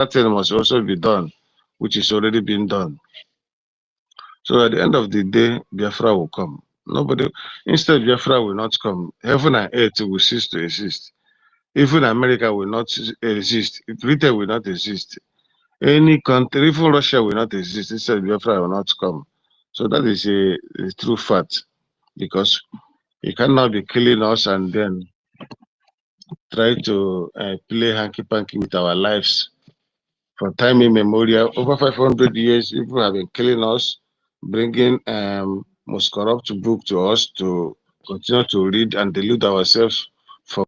that thing must also be done, which is already been done. So at the end of the day, Biafra will come. Instead, Biafra will not come. Heaven and earth will cease to exist. Even America will not exist. Britain will not exist. Any country, even Russia will not exist. Instead, Biafra will not come. So that is a true fact, because you cannot be killing us and then try to play hanky-panky with our lives. For time immemorial, over 500 years, people have been killing us, bringing most corrupt book to us to continue to read and delude ourselves for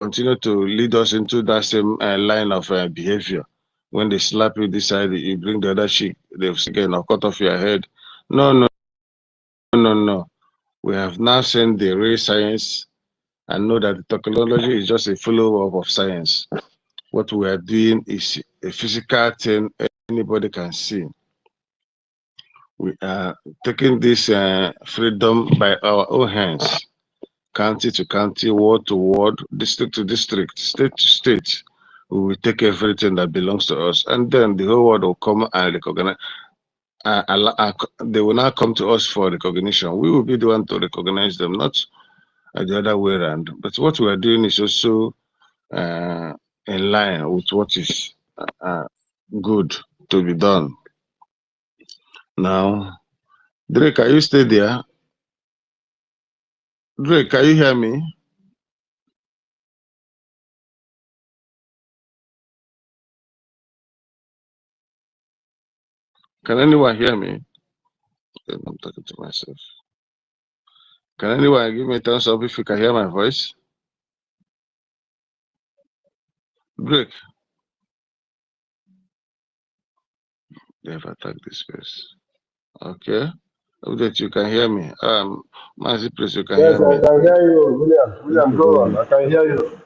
continue to lead us into that same line of behavior. When they slap you this side, you bring the other cheek, they've again or cut off your head. No. We have now seen the real science and know that the technology is just a follow-up of science. What we are doing is a physical thing anybody can see. We are taking this freedom by our own hands, county to county, ward to ward, district to district, state to state. We will take everything that belongs to us, and then the whole world will come and recognize. They will now come to us for recognition. We will be the one to recognize them, not the other way around. But what we are doing is also in line with what is good to be done. Now, Drake, are you still there? Drake, can you hear me? Can anyone hear me? I'm talking to myself. Can anyone give me a thumbs up if you can hear my voice? Drake. They've attacked this place. Okay. Hope that you can hear me. Mazi, please, you can hear me. Yes, I can hear you, William. William, go on. I can hear you.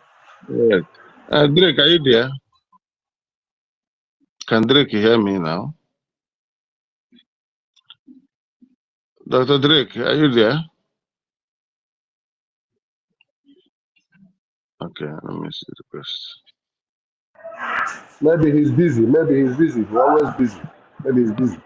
Right. Drake, are you there? Can Drake hear me now? Dr. Drake, are you there? Okay, let me see the question. Maybe he's busy. Maybe he's busy. He's always busy. Maybe he's busy.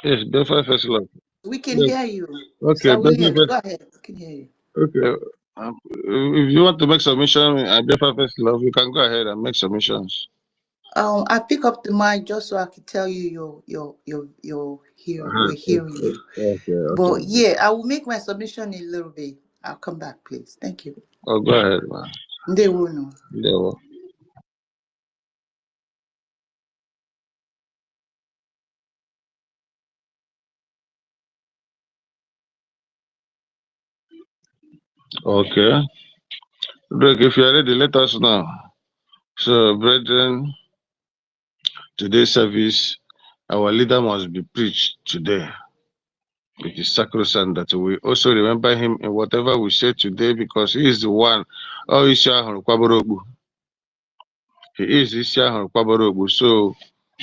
Yes, Biafra first love. We can hear you. Okay, William, go ahead. We can hear you. Okay. If you want to make submission at Biafra first love, you can go ahead and make submissions. I pick up the mic just so I can tell you you're here. We're hearing you. Okay. But yeah, I will make my submission in a little bit. I'll come back, please. Thank you. Oh, go ahead, man. They will know. They will. Okay. Look, if you are ready, let us know. So, brethren, today's service, our leader must be preached today. It is sacrosanct that we also remember him in whatever we say today, because he is the one. Oh, he is Isiahuru. So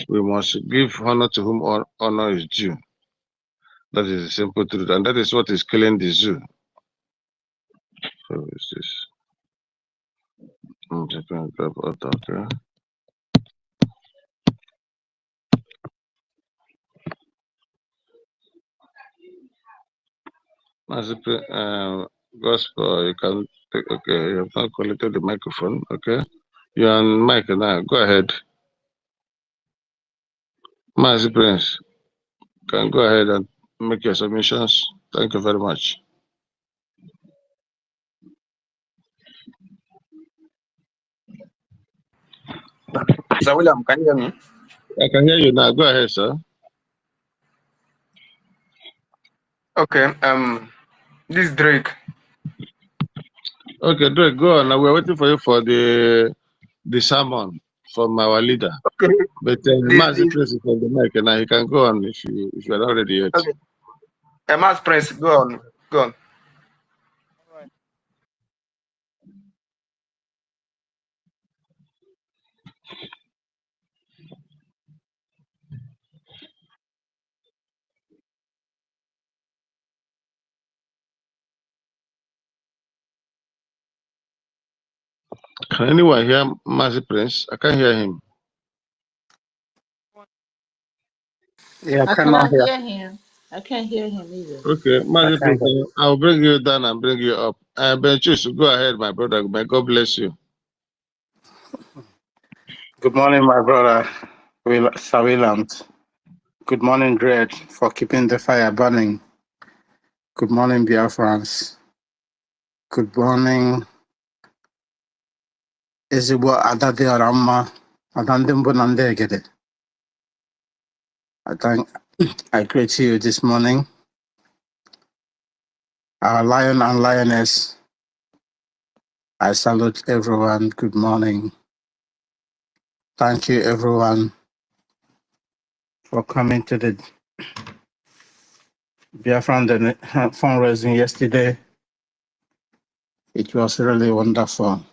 we must give honor to whom honor is due. That is the simple truth, and that is what is killing the zoo. So is this? I'm just going to grab out, okay. Gospel, you can take, okay, you have not collected the microphone, okay? You're on mic now, go ahead. Master Prince, can go ahead and make your submissions. Thank you very much. Sir William, can you hear me? I can hear you now. Go ahead, sir. Okay. This is Drake. Okay, Drake, go on. Now we're waiting for you for the sermon from our leader. Okay. But Master Prince is on the mic, and now you can go on if you are not ready yet. Okay. Master Prince, go on. Go on. Can anyone hear Mazi Prince? I can't hear him. Yeah, I cannot cannot hear. hear him. I can't hear him either. Okay, I Mazi can't Prince, hear. I'll bring you down and bring you up. Benchus, go ahead, my brother. May God bless you. Good morning, my brother, Sir Williams. Good morning, Dread, for keeping the fire burning. Good morning, Biafrans. Good morning, Ezigbo Adade Orama, Adandembo Nandegede. I greet you this morning. Our lion and lioness, I salute everyone. Good morning. Thank you, everyone, for coming to the Biafran fundraising yesterday. It was really wonderful.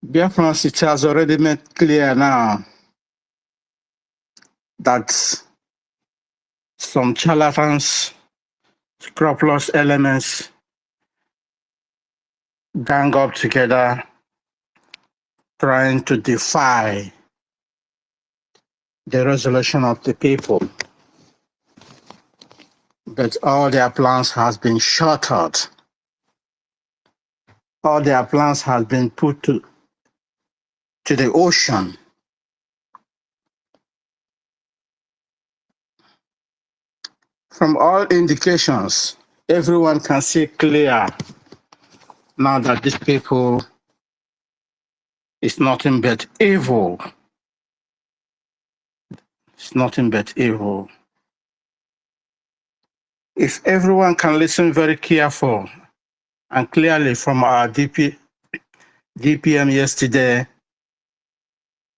Biafran, it has already made clear now that some charlatans, scrupulous elements gang up together trying to defy the resolution of the people. But all their plans has been shattered. All their plans has been put to the ocean. From all indications, everyone can see clear now that these people is nothing but evil. It's nothing but evil. If everyone can listen very careful and clearly from our DPM yesterday,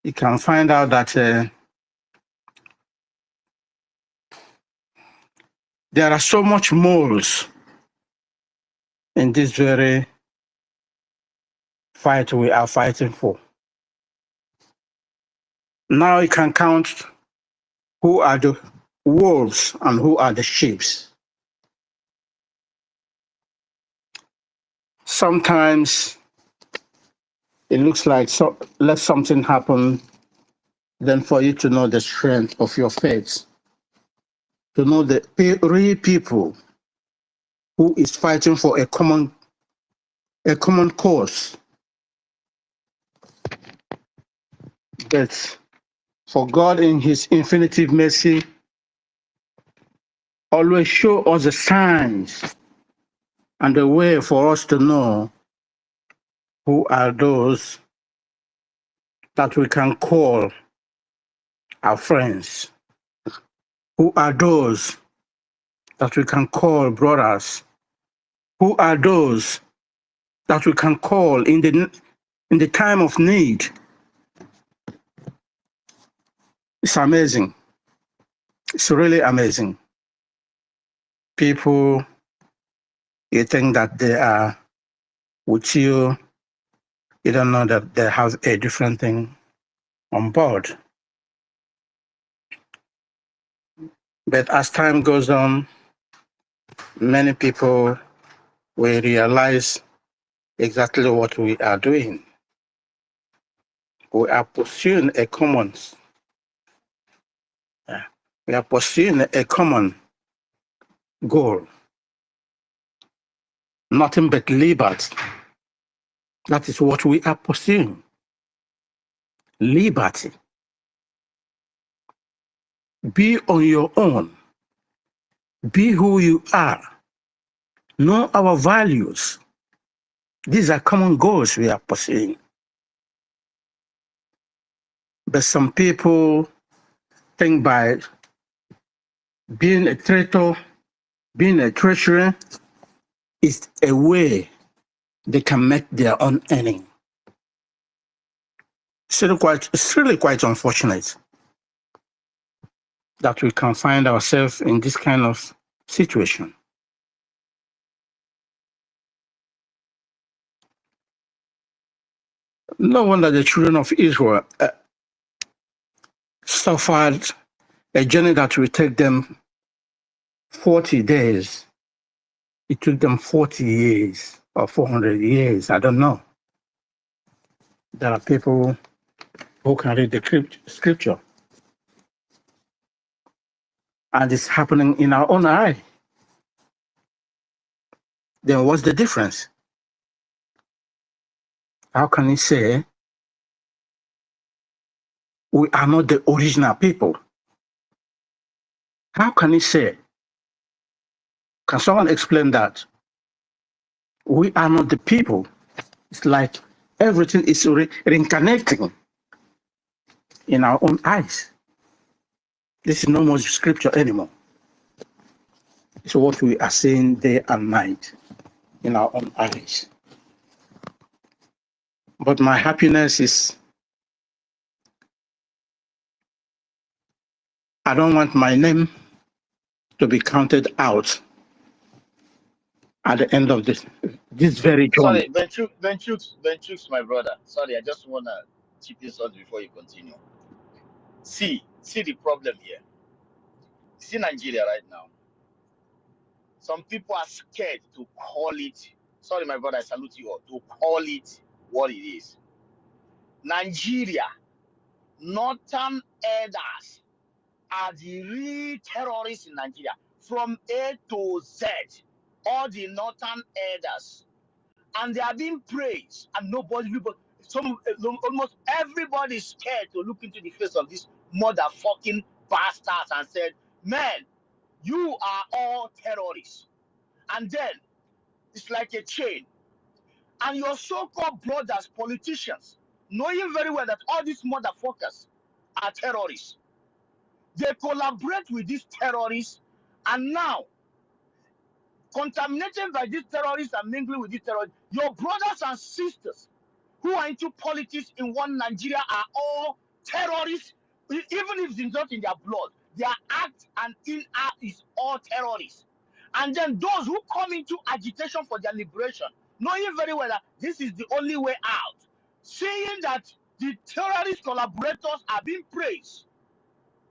you can find out that there are so much moles in this very fight we are fighting for. Now you can count who are the wolves and who are the sheep. Sometimes it looks like let something happen, then for you to know the strength of your faith, to know the real people who is fighting for a common cause. But for God in his infinite mercy always show us the signs and the way for us to know who are those that we can call our friends, who are those that we can call brothers, who are those that we can call in the time of need. It's amazing. It's really amazing. People, you think that they are with you, you don't know that they have a different thing on board. But as time goes on, many people will realize exactly what we are doing. We are pursuing a common, we are pursuing a common goal. Nothing but liberty. That is what we are pursuing. Liberty. Be on your own. Be who you are. Know our values. These are common goals we are pursuing. But some people think by being a traitor, being a treasurer, is a way they can make their own earning. It's really quite unfortunate that we can find ourselves in this kind of situation. No wonder the children of Israel suffered a journey that will take them 40 days. It took them 40 years. or 400 years. I don't know. There are people who can read the scripture. And it's happening in our own eye. Then what's the difference? How can he say we are not the original people? How can he say? Can someone explain that? We are not the people. It's like everything is reincarnating in our own eyes. This is no more scripture anymore. It's what we are seeing day and night in our own eyes. But my happiness is, I don't want my name to be counted out at the end of this very journey. Sorry, Benchuk, my brother. Sorry, I just want to chip in something before you continue. See the problem here. See Nigeria right now. Some people are scared to call it. Sorry, my brother, I salute you all. To call it what it is. Nigeria, northern elders are the real terrorists in Nigeria. From A to Z, all the northern elders. And they are being praised, and almost everybody is scared to look into the face of these motherfucking bastards and said, man, you are all terrorists. And then it's like a chain. And your so-called brothers, politicians, knowing very well that all these motherfuckers are terrorists, they collaborate with these terrorists, and now, contaminated by these terrorists and mingling with these terrorists, your brothers and sisters who are into politics in one Nigeria are all terrorists, even if it's not in their blood. Their act and in-act is all terrorists. And then those who come into agitation for their liberation, knowing very well that this is the only way out, seeing that the terrorist collaborators are being praised,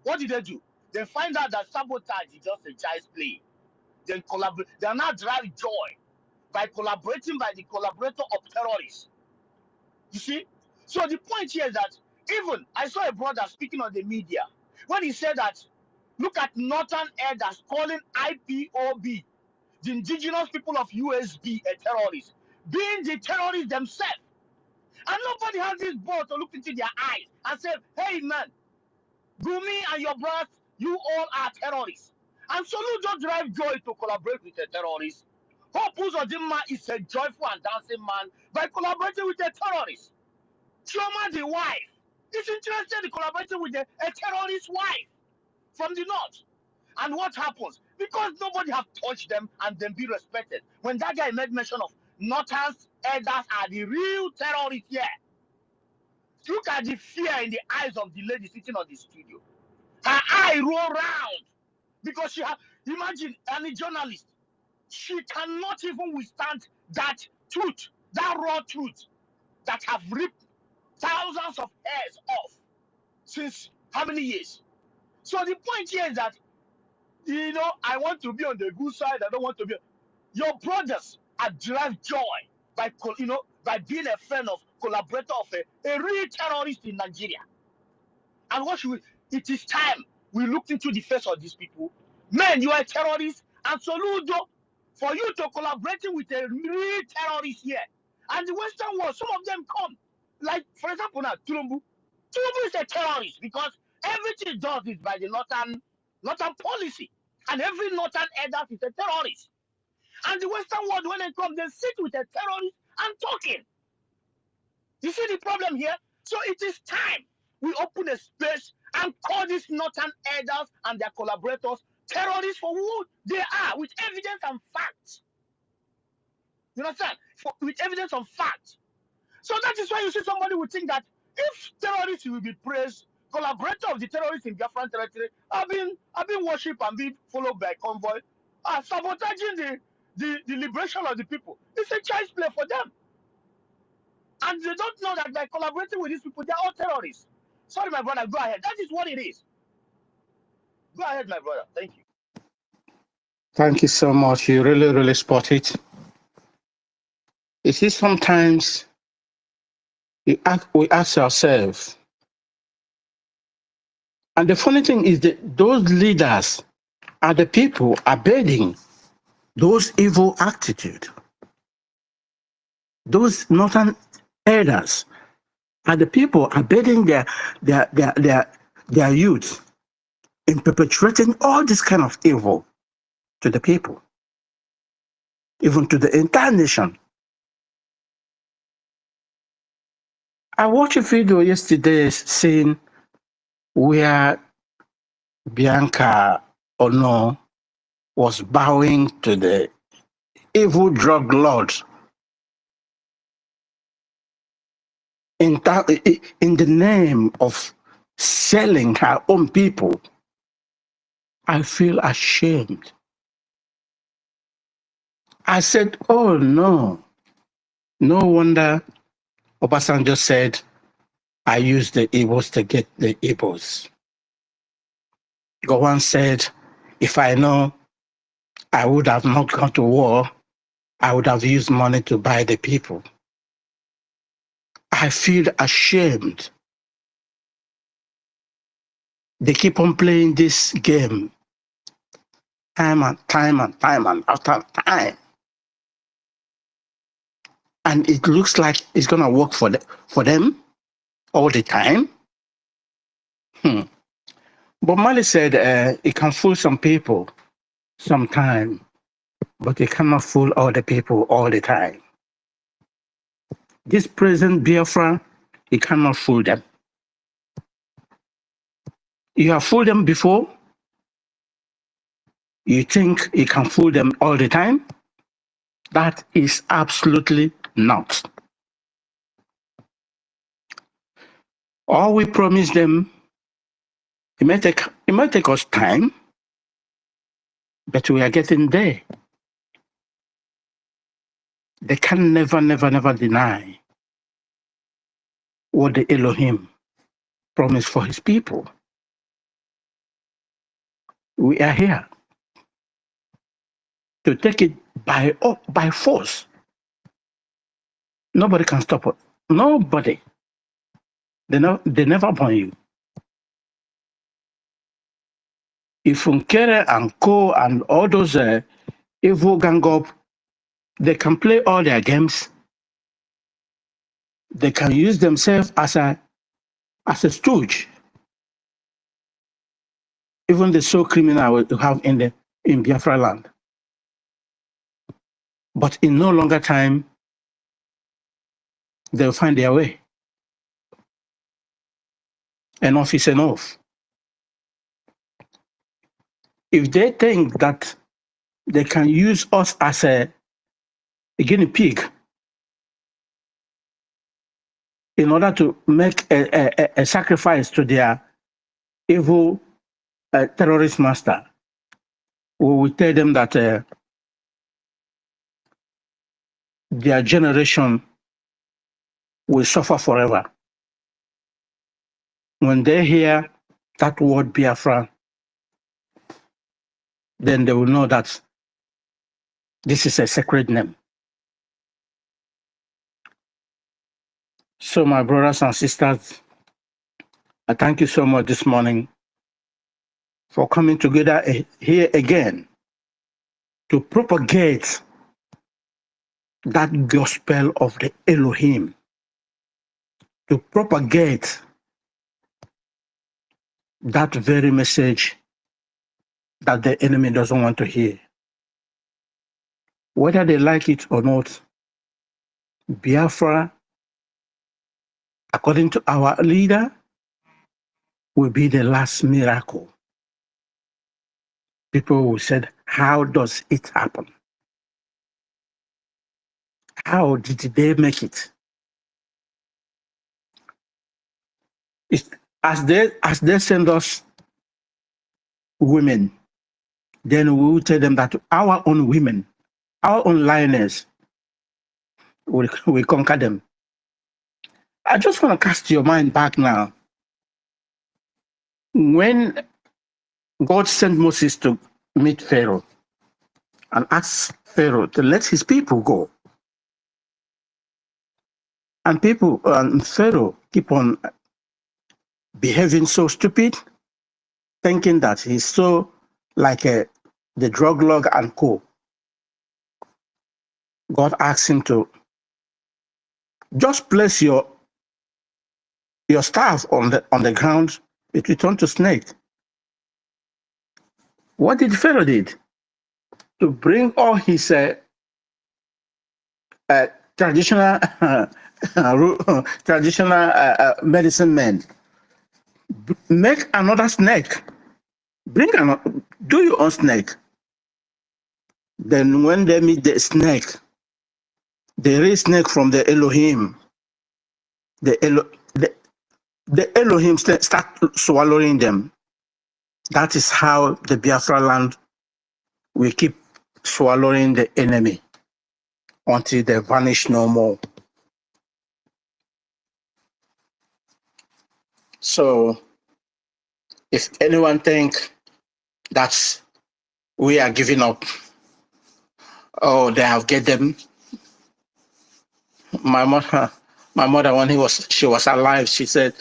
what did they do? They find out that sabotage is just a child's play. Then collaborate. They are now deriving joy by collaborating by the collaborator of terrorists. You see? So the point here is that even I saw a brother speaking on the media when he said that look at northern elders calling IPOB, the indigenous people of USB, a terrorist, being the terrorists themselves. And nobody has this ball to look into their eyes and say, hey man, Gumi and your brothers, you all are terrorists. And Solu don't drive joy to collaborate with a terrorist. Hope Uzodinma is a joyful and dancing man by collaborating with a terrorist. Chioma, the wife, is interested in collaborating with a terrorist wife from the north. And what happens? Because nobody have touched them and then be respected. When that guy made mention of Northern's elders are the real terrorists here. Look at the fear in the eyes of the lady sitting on the studio. Her eye roll round because she has, imagine any journalist, she cannot even withstand that truth, that raw truth that have ripped thousands of hairs off since how many years? So the point here is that, I want to be on the good side. I don't want to be. Your brothers are derived joy by, by being a friend of, collaborator of a real terrorist in Nigeria. And what should we? It is time we look into the face of these people. Men, you are a terrorist, and Soludo, for you to collaborating with a real terrorist here. And the Western world, some of them come. Like, for example, now, Tulumbu. Tulumbu is a terrorist because everything it does is by the northern policy. And every northern elder is a terrorist. And the Western world, when they come, they sit with a terrorist and talking. You see the problem here? So it is time we open a space and call these northern elders and their collaborators terrorists for who they are, with evidence and facts. You understand? With evidence and facts. So that is why you see somebody would think that if terrorists will be praised, collaborator of the terrorists in Biafran territory have been worshipped and been followed by convoy, sabotaging the liberation of the people. It's a child's play for them. And they don't know that by collaborating with these people, they're all terrorists. Sorry, my brother, go ahead. That is what it is. Go ahead, my brother. Thank you. Thank you so much. You really, really spot it. You see, sometimes we ask ourselves, and the funny thing is that those leaders are the people abetting those evil attitudes. Those northern elders are the people abetting their youth in perpetrating all this kind of evil to the people, even to the entire nation. I watched a video yesterday saying where Bianca Ono was bowing to the evil drug lords in the name of selling her own people. I feel ashamed. I said, oh no. No wonder Obasanjo said, I use the Igbos to get the Igbos. Gowon said, if I know I would have not gone to war, I would have used money to buy the people. I feel ashamed. They keep on playing this game time and time and time and after time. And it looks like it's going to work for them all the time. But Mali said it can fool some people sometime, but it cannot fool all the people all the time. This present Biafra, it cannot fool them. You have fooled them before. You think it can fool them all the time? That is absolutely not. All we promise them, it might take us time, but we are getting there. They can never deny what the Elohim promised for his people. We are here to take it by force. Nobody can stop it. Nobody. They never burn you. If Funkere and Co and all those evil gang up, they can play all their games. They can use themselves as a stooge. Even the so criminal we have in Biafra land. But in no longer time, they'll find their way. Enough is enough. If they think that they can use us as a guinea pig in order to make a sacrifice to their evil terrorist master, we will tell them that their generation will suffer forever. When they hear that word Biafra, then they will know that this is a sacred name. So my brothers and sisters, I thank you so much this morning for coming together here again to propagate that gospel of the Elohim, to propagate that very message that the enemy doesn't want to hear. Whether they like it or not, Biafra, according to our leader, will be the last miracle. People will say, how does it happen? How did they make it? As they send us women, then we will tell them that our own women, our own lioness, will conquer them. I just want to cast your mind back now. When God sent Moses to meet Pharaoh and asked Pharaoh to let his people go, And people and Pharaoh keep on behaving so stupid, thinking that he's so like the drug lord and co. God asked him to just place your staff on the ground. It will turn to snake. What did Pharaoh did? To bring all his traditional medicine men, make another snake. Bring another, do your own snake. Then when they meet the snake, the real snake from the Elohim, the Elohim start swallowing them. That is how the Biafra land will keep swallowing the enemy until they vanish no more. So if anyone think that we are giving up, oh, they have get them. My mother, when she was alive, she said,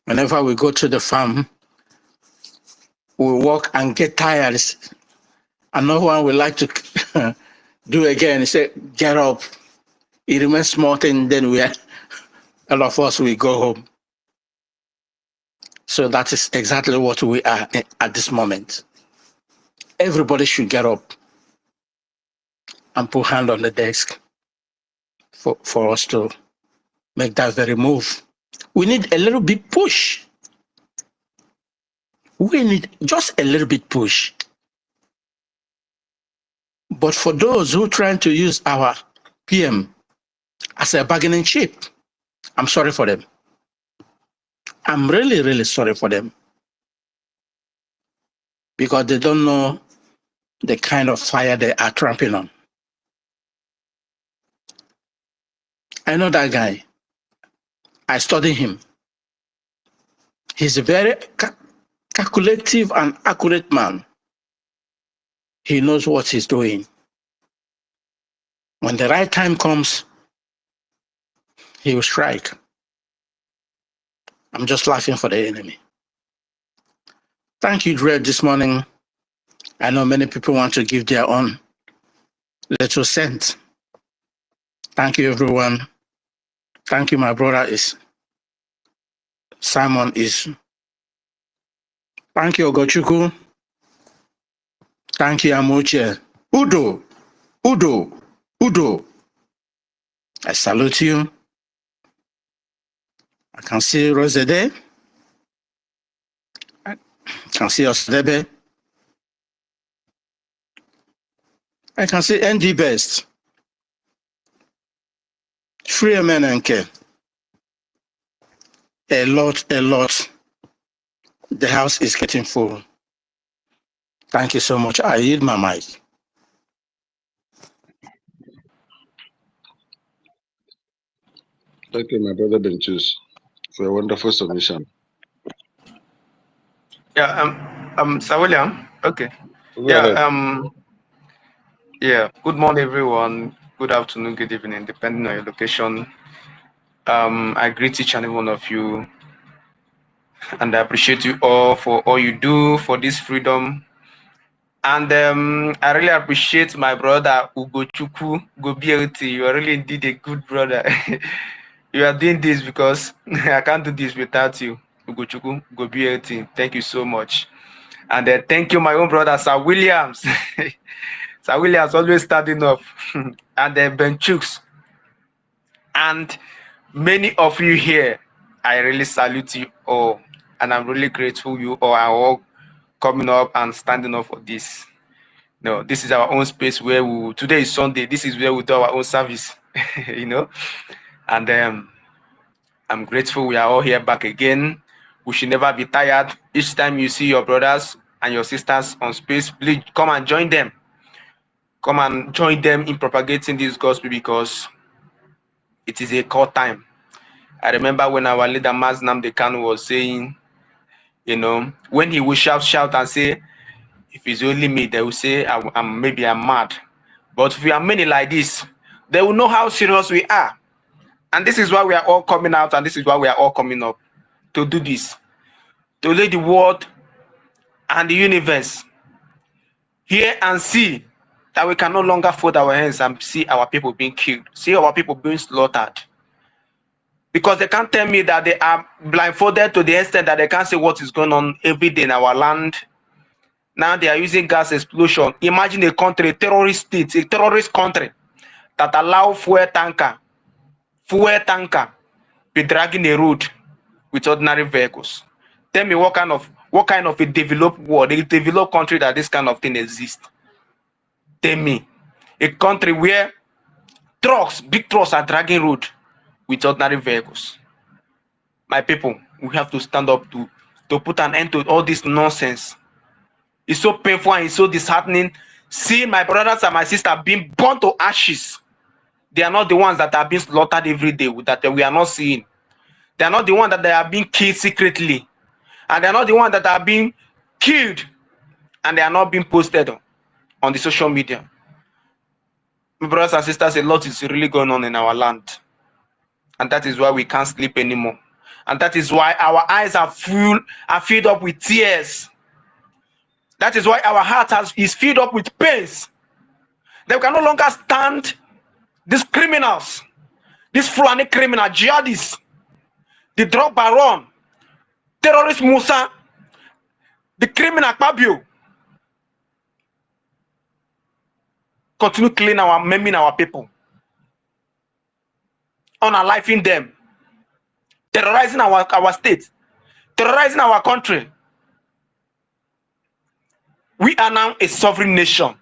whenever we go to the farm, we walk and get tired, and no one would like to do again. He said, get up. It remains small thing, then all of us will go home. So that is exactly what we are at this moment. Everybody should get up and put hand on the desk for us to make that very move. We need a little bit push. We need just a little bit push. But for those who are trying to use our PM as a bargaining chip, I'm sorry for them. I'm really, really sorry for them. Because they don't know the kind of fire they are trampling on. I know that guy. I study him. He's a very calculative and accurate man. He knows what he's doing. When the right time comes, he will strike. I'm just laughing for the enemy. Thank you, Dred, this morning. I know many people want to give their own little cent. Thank you, everyone. Thank you, my brother Simon is. Thank you, Akachukwu. Thank you, Amoche. Udo. I salute you. I can see Rosede. I can see Osdebe. I can see ND Best. Free Menenke. A lot. The house is getting full. Thank you so much. I yield my mic. Thank you, my brother Benchus, for a wonderful submission. Yeah, Sir William. Okay. Go ahead. Yeah. Good morning, everyone. Good afternoon, good evening, depending on your location. I greet each and every one of you, and I appreciate you all for all you do for this freedom. And I really appreciate my brother Akachukwu Di Ya. You are really indeed a good brother. You are doing this because I can't do this without you, Akachukwu Di Ya. Thank you so much. And thank you, my own brother, Sir Williams. Sir Williams always standing up. And Benchus. And many of you here, I really salute you all. And I'm really grateful you all are all coming up and standing up for this. No, this is our own space where today is Sunday. This is where we do our own service, And I'm grateful we are all here back again. We should never be tired. Each time you see your brothers and your sisters on space, please come and join them. Come and join them in propagating this gospel because it is a call time. I remember when our leader Maz Nnamdi Kanu was saying, when he will shout and say, if it's only me, they will say maybe I'm mad. But if we are many like this, they will know how serious we are. And this is why we are all coming out, and this is why we are all coming up to do this. To let the world and the universe hear and see that we can no longer fold our hands and see our people being killed, see our people being slaughtered. Because they can't tell me that they are blindfolded to the extent that they can't see what is going on every day in our land. Now they are using gas explosion. Imagine a country, a terrorist state, a terrorist country that allow fuel tanker be dragging a road with ordinary vehicles. Tell me what kind of a developed world, a developed country that this kind of thing exists. Tell me, a country where big trucks are dragging road with ordinary vehicles. My people, we have to stand up to put an end to all this nonsense. It's so painful and it's so disheartening seeing my brothers and my sisters being burnt to ashes. They are not the ones that are being slaughtered every day that we are not seeing. They are not the ones that they are being killed secretly. And they are not the ones that are being killed and they are not being posted on the social media. My brothers and sisters, a lot is really going on in our land. And that is why we can't sleep anymore. And that is why our eyes are filled up with tears. That is why our heart is filled up with pains. They can no longer stand these criminals, these Fulani criminal jihadists, the drug baron, terrorist Musa, the criminal Pabio, continue killing maiming our people, unaliving them, terrorizing our state, terrorizing our country. We are now a sovereign nation.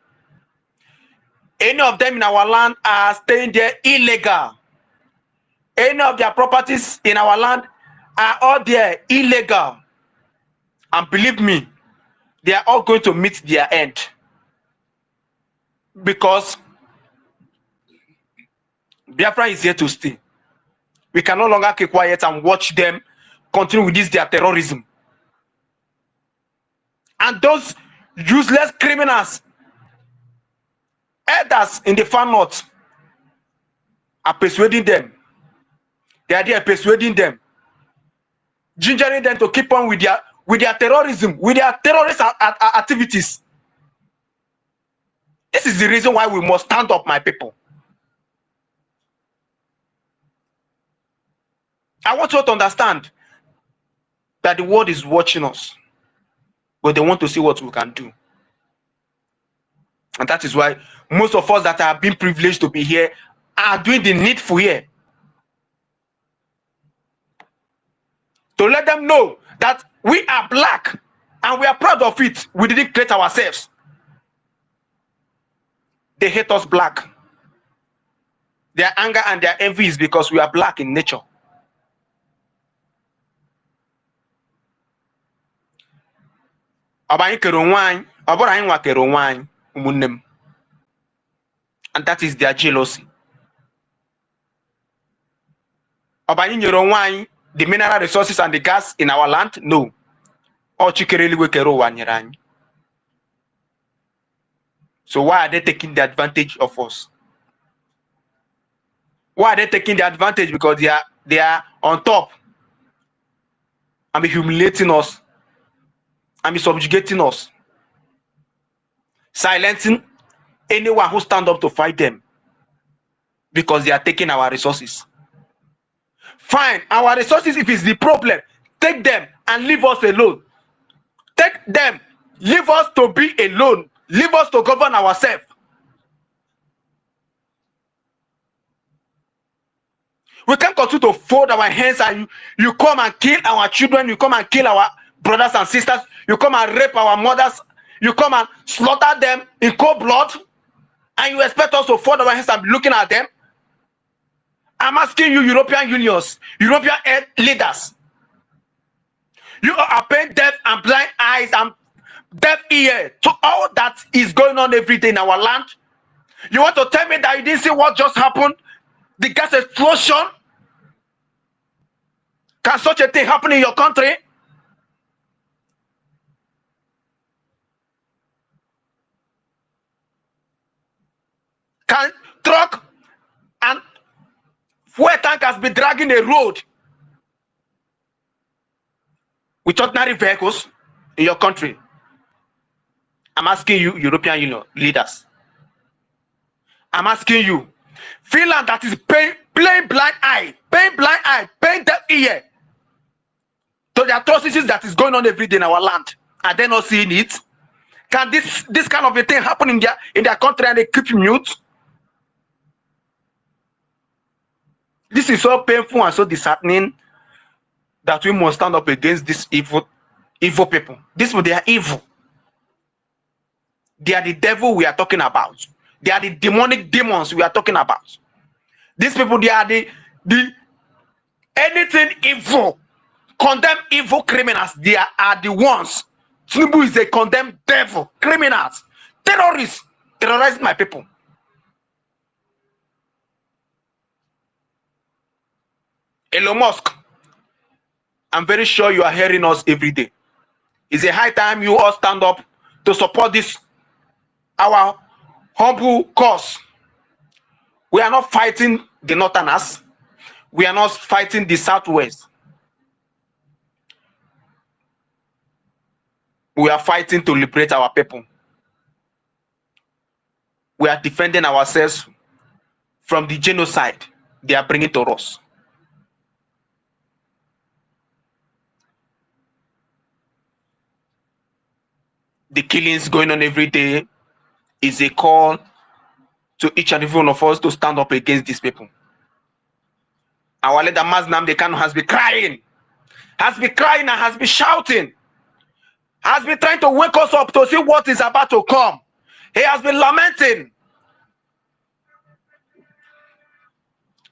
Any of them in our land are staying there illegal. Any of their properties in our land are all there illegal. And believe me, they are all going to meet their end. Because Biafra is here to stay. We can no longer keep quiet and watch them continue with their terrorism. And those useless criminals, elders in the far north, are persuading them. They are there persuading them, gingering them to keep on with their terrorism, with their terrorist activities. This is the reason why we must stand up, my people. I want you to understand that the world is watching us, but they want to see what we can do. And that is why most of us that are being privileged to be here are doing the needful here. To let them know that we are black and we are proud of it. We didn't create ourselves. They hate us black. Their anger and their envy is because we are black in nature. And that is their jealousy. The mineral resources and the gas in our land? No. So why are they taking the advantage of us? Why are they taking the advantage? Because they are on top and be humiliating us and be subjugating us, silencing anyone who stand up to fight them because they are taking our resources. Fine, our resources, if it's the problem, take them and leave us alone. Take them, leave us to be alone, leave us to govern ourselves. We can't continue to fold our hands and you come and kill our children, you come and kill our brothers and sisters, you come and rape our mothers, you come and slaughter them in cold blood, and you expect us to fold our hands and be looking at them? I'm asking you, European unions, European leaders, you are paying deaf and blind eyes and deaf ear to all that is going on every day in our land. You want to tell me that you didn't see what just happened? The gas explosion? Can such a thing happen in your country? Can truck and fuel tankers be dragging a road with ordinary vehicles in your country? I'm asking you, European Union leaders. I'm asking you, Finland that is paying blind eye, paying deaf ear to the atrocities that is going on every day in our land. Are they not seeing it? Can this kind of a thing happen in their country and they keep mute? This is so painful and so disheartening that we must stand up against this evil people. These people, they are evil. They are the devil we are talking about. They are the demonic demons we are talking about. These people, they are the anything evil, condemned evil criminals. They are the ones. Tinubu is a condemned devil, criminals, terrorists, terrorizing my people. Elon Musk, I'm very sure you are hearing us every day. It's a high time you all stand up to support this, our humble cause. We are not fighting the Northerners. We are not fighting the Southwest. We are fighting to liberate our people. We are defending ourselves from the genocide they are bringing to us. The killings going on every day is a call to each and every one of us to stand up against these people. Our leader Maznam Dekano has been crying and has been shouting, has been trying to wake us up to see what is about to come. He has been lamenting.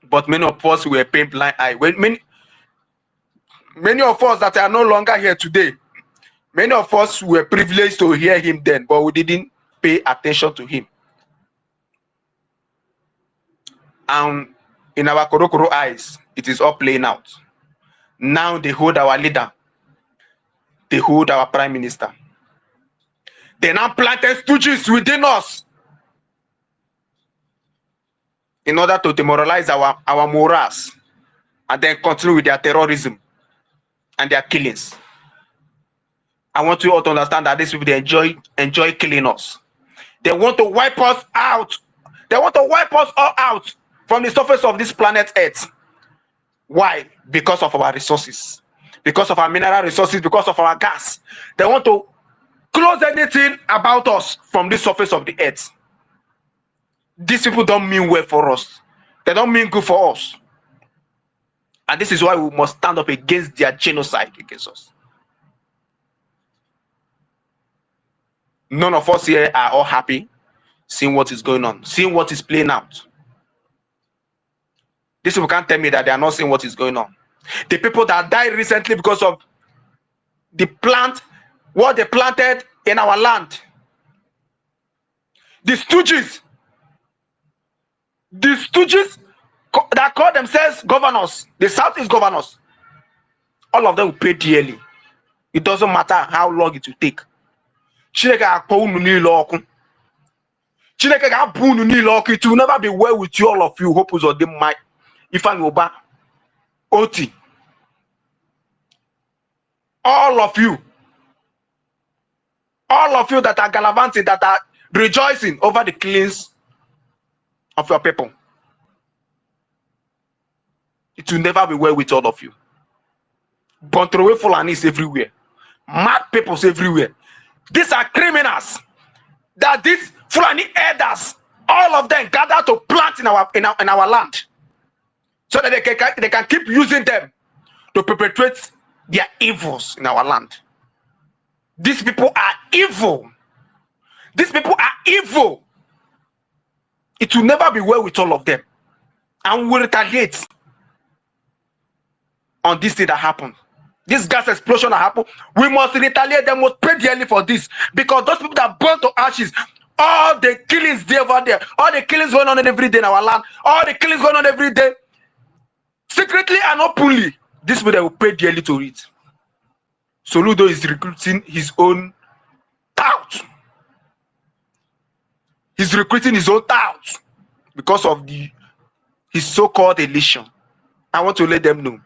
But many of us were paying blind eye. Many of us that are no longer here today, many of us were privileged to hear him then, but we didn't pay attention to him. And in our Korokoro eyes, it is all playing out. Now they hold our leader. They hold our prime minister. They now planted stooges within us in order to demoralize our morals and then continue with their terrorism and their killings. I want you all to understand that these people, they enjoy killing us. They want to wipe us out. They want to wipe us all out from the surface of this planet Earth. Why? Because of our resources, because of our mineral resources, because of our gas. They want to close anything about us from the surface of the earth. These people don't mean well for us. They don't mean good for us. And this is why we must stand up against their genocide against us. None of us here are all happy seeing what is going on, seeing what is playing out. These people can't tell me that they are not seeing what is going on. The people that died recently because of what they planted in our land. The stooges that call themselves governors, the Southeast governors, all of them will pay dearly. It doesn't matter how long it will take. It will never be well with you, all of you. Hope or they might. If I go Oti, all of you that are gallivanting, that are rejoicing over the killings of your people, it will never be well with all of you. Bontrowe Fulanis everywhere, mad peoples everywhere. These are criminals that these Fulani elders, all of them gather to plant in our land, so that they can keep using them to perpetrate their evils in our land. These people are evil. These people are evil. It will never be well with all of them. And we will retaliate on this thing that happened. This gas explosion that happened. We must retaliate. They must pay dearly for this. Because those people that burn to ashes, all the killings there over there, all the killings going on every day in our land, all the killings going on every day, secretly and openly, this people, they will pay dearly to it. Soludo is recruiting his own tout. He's recruiting his own tout because of his so-called elation. I want to let them know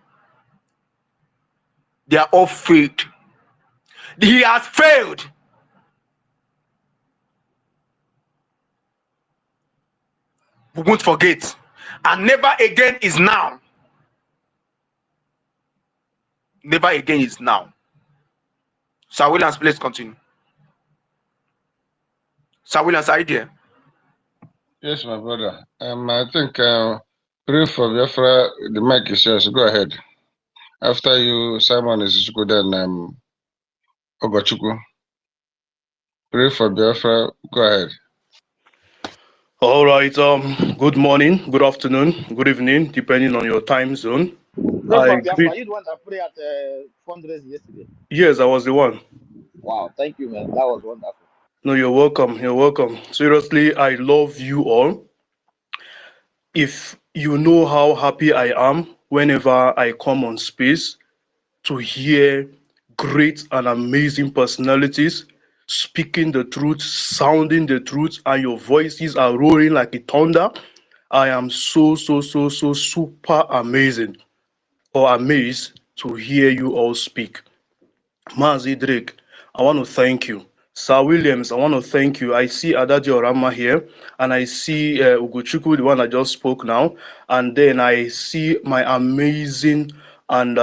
they are all failed. He has failed. We won't forget. And never again is now. Never again is now. Sir Williams, please continue. Sir Williams, are you there? Yes, my brother. I think pray for Biafra. The mic is yours. Go ahead. After you, Simon is good, then Akachukwu. Pray for Biafra. Go ahead. All right. Good morning, good afternoon, good evening, depending on your time zone. Pray for I Biafra. greet. You the one that prayed at fundraising yesterday. Yes, I was the one. Wow, thank you, man. That was wonderful. No, you're welcome. You're welcome. Seriously, I love you all. If you know how happy I am whenever I come on space to hear great and amazing personalities speaking the truth, sounding the truth, and your voices are roaring like a thunder. I am so super amazing or amazed to hear you all speak. Mazi Drake, I want to thank you. Sir Williams, I want to thank you. I see Adadio Orama here, and I see Ugochukwu, the one I just spoke now, and then I see my amazing and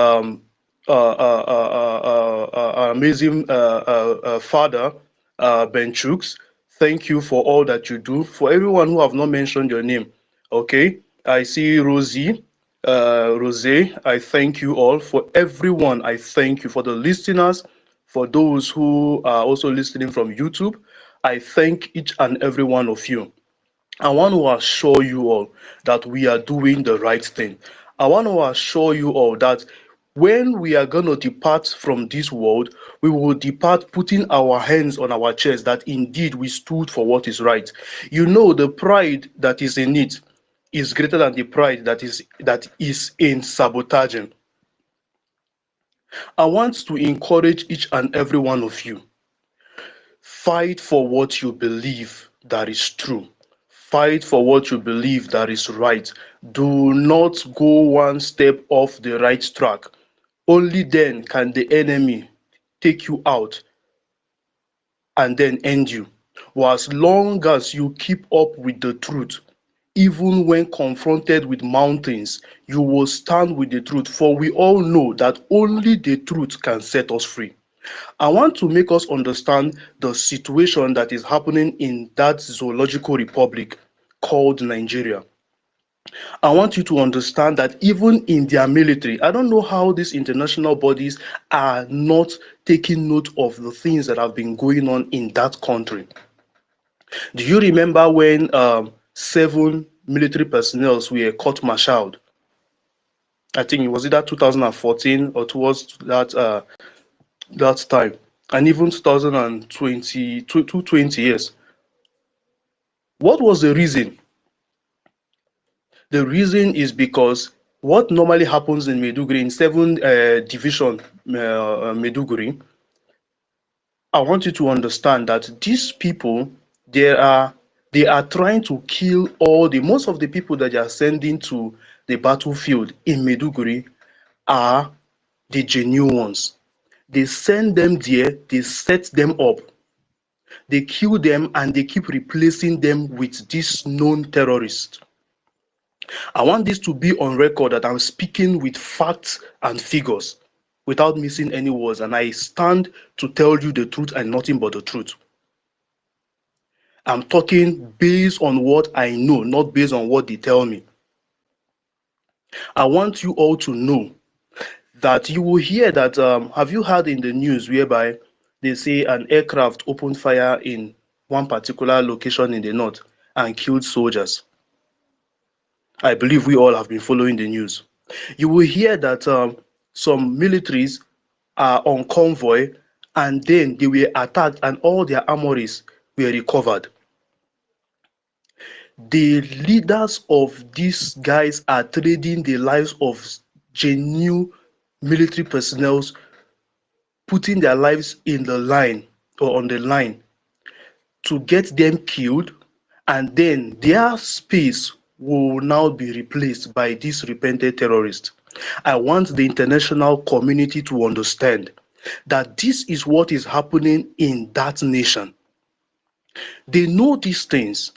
amazing father, Ben Chooks. Thank you for all that you do. For everyone who have not mentioned your name, okay? I see Rosie, Rose, I thank you all. For everyone, I thank you. For the listeners, for those who are also listening from YouTube, I thank each and every one of you. I want to assure you all that we are doing the right thing. I want to assure you all that when we are going to depart from this world, we will depart putting our hands on our chest that indeed we stood for what is right. You know, the pride that is in it is greater than the pride that is in sabotaging. I want to encourage each and every one of you. Fight for what you believe that is true. Fight for what you believe that is right. Do not go one step off the right track. Only then can the enemy take you out and then end you. Or as long as you keep up with the truth, even when confronted with mountains, you will stand with the truth. For we all know that only the truth can set us free. I want to make us understand the situation that is happening in that zoological republic called Nigeria. I want you to understand that even in their military, I don't know how these international bodies are not taking note of the things that have been going on in that country. Do you remember when 7 military personnel were court-martialed? I think it was either 2014 or towards that time, and even 2020, 220 years. What was the reason? The reason is because what normally happens in Maiduguri, in 7 division Maiduguri, I want you to understand that these people, they are trying to kill most of the people that they are sending to the battlefield in Maiduguri are the genuine ones. They send them there, they set them up, they kill them, and they keep replacing them with these known terrorists. I want this to be on record that I'm speaking with facts and figures without missing any words, and I stand to tell you the truth and nothing but the truth. I'm talking based on what I know, not based on what they tell me. I want you all to know that you will hear that, have you heard in the news whereby they say an aircraft opened fire in one particular location in the north and killed soldiers? I believe we all have been following the news. You will hear that some militaries are on convoy and then they were attacked and all their armories were recovered. The leaders of these guys are trading the lives of genuine military personnel, putting their lives in the line or on the line to get them killed and then their space will now be replaced by these repented terrorists. I want the international community to understand that this is what is happening in that nation. They know these things,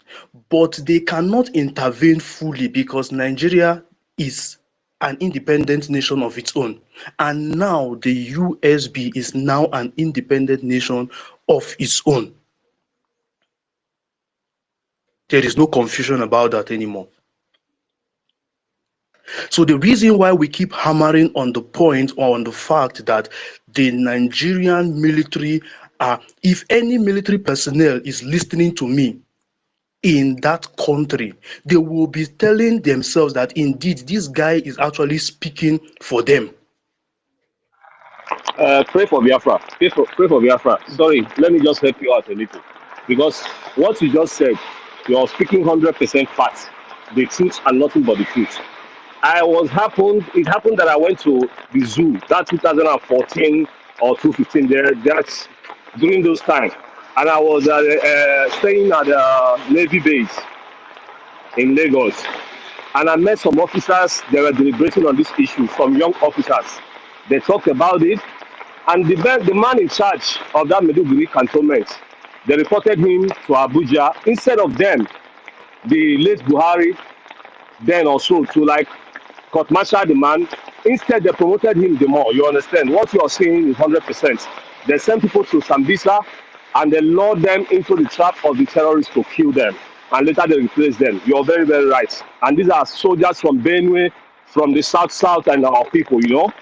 but they cannot intervene fully because Nigeria is an independent nation of its own. And now the USB is now an independent nation of its own. There is no confusion about that anymore. So the reason why we keep hammering on the point or on the fact that the Nigerian military are, if any military personnel is listening to me in that country, they will be telling themselves that indeed this guy is actually speaking for them. Pray for Biafra. Pray for Biafra. Sorry, let me just help you out a little. Because what you just said, you're speaking 100% facts, the truth and nothing but the truth. It happened that I went to the zoo, that 2014 or 2015, that's during those times. And I was staying at the Navy base in Lagos. And I met some officers, they were deliberating on this issue, some young officers. They talked about it. And the man in charge of that Meduguri cantonment, they reported him to Abuja. Instead of them, the late Buhari, then also to like court-martial the man, instead they promoted him the more. You understand? What you are saying is 100%. They sent people to Sambisa and they lured them into the trap of the terrorists to kill them. And later they replaced them. You're very, very right. And these are soldiers from Benue, from the south and our people, you know.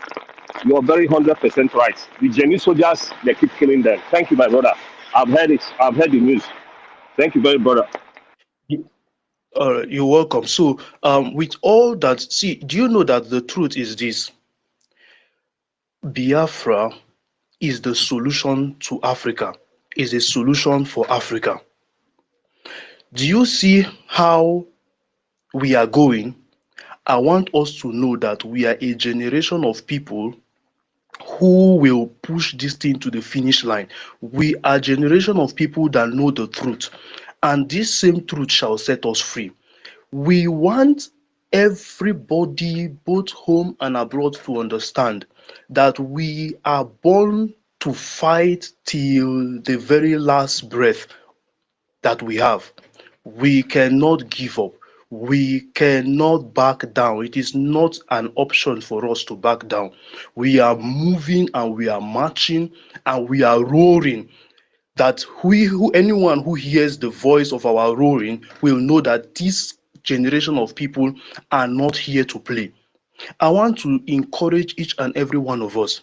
You're very 100% right. The genuine soldiers, they keep killing them. Thank you, my brother. I've heard it. I've heard the news. Thank you very brother. You're welcome. So, with all that, see, do you know that the truth is this? Biafra is the solution to Africa, is a solution for Africa. Do you see how we are going? I want us to know that we are a generation of people who will push this thing to the finish line. We are a generation of people that know the truth, and this same truth shall set us free. We want everybody, both home and abroad, to understand that we are born to fight till the very last breath that we have. We cannot give up. We cannot back down. It is not an option for us to back down. We are moving and we are marching and we are roaring. That anyone who hears the voice of our roaring will know that this generation of people are not here to play. I want to encourage each and every one of us.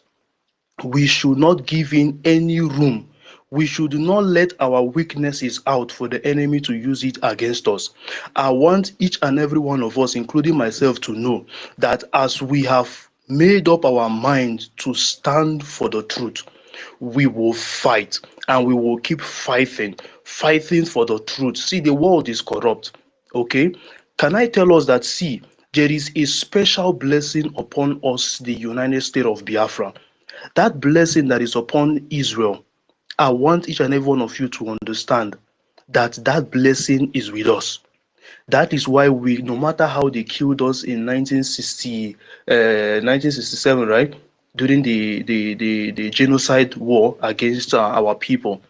We should not give in any room. We should not let our weaknesses out for the enemy to use it against us. I want each and every one of us, including myself, to know that as we have made up our mind to stand for the truth, we will fight and we will keep fighting for the truth. See, the world is corrupt. Okay? Can I tell us that, see, there is a special blessing upon us, the United States of Biafra. That blessing that is upon Israel, I want each and every one of you to understand that that blessing is with us. That is why we, no matter how they killed us in 1967, right? During the genocide war against our people,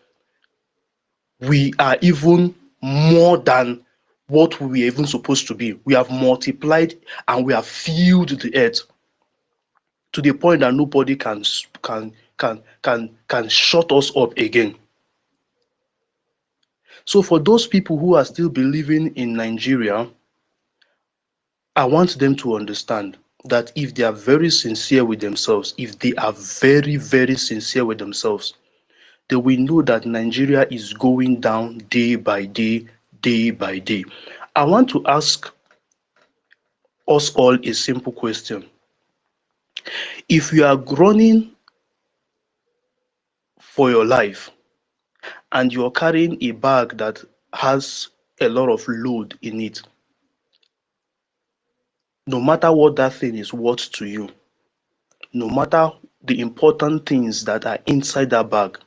we are even more than what we were even supposed to be. We have multiplied and we have filled the earth to the point that nobody can shut us up again. So for those people who are still believing in Nigeria, I want them to understand that if they are very sincere with themselves, if they are very, very sincere with themselves, they will know that Nigeria is going down day by day, day by day. I want to ask us all a simple question. If you are running for your life and you're carrying a bag that has a lot of load in it, no matter what that thing is worth to you, no matter the important things that are inside that bag,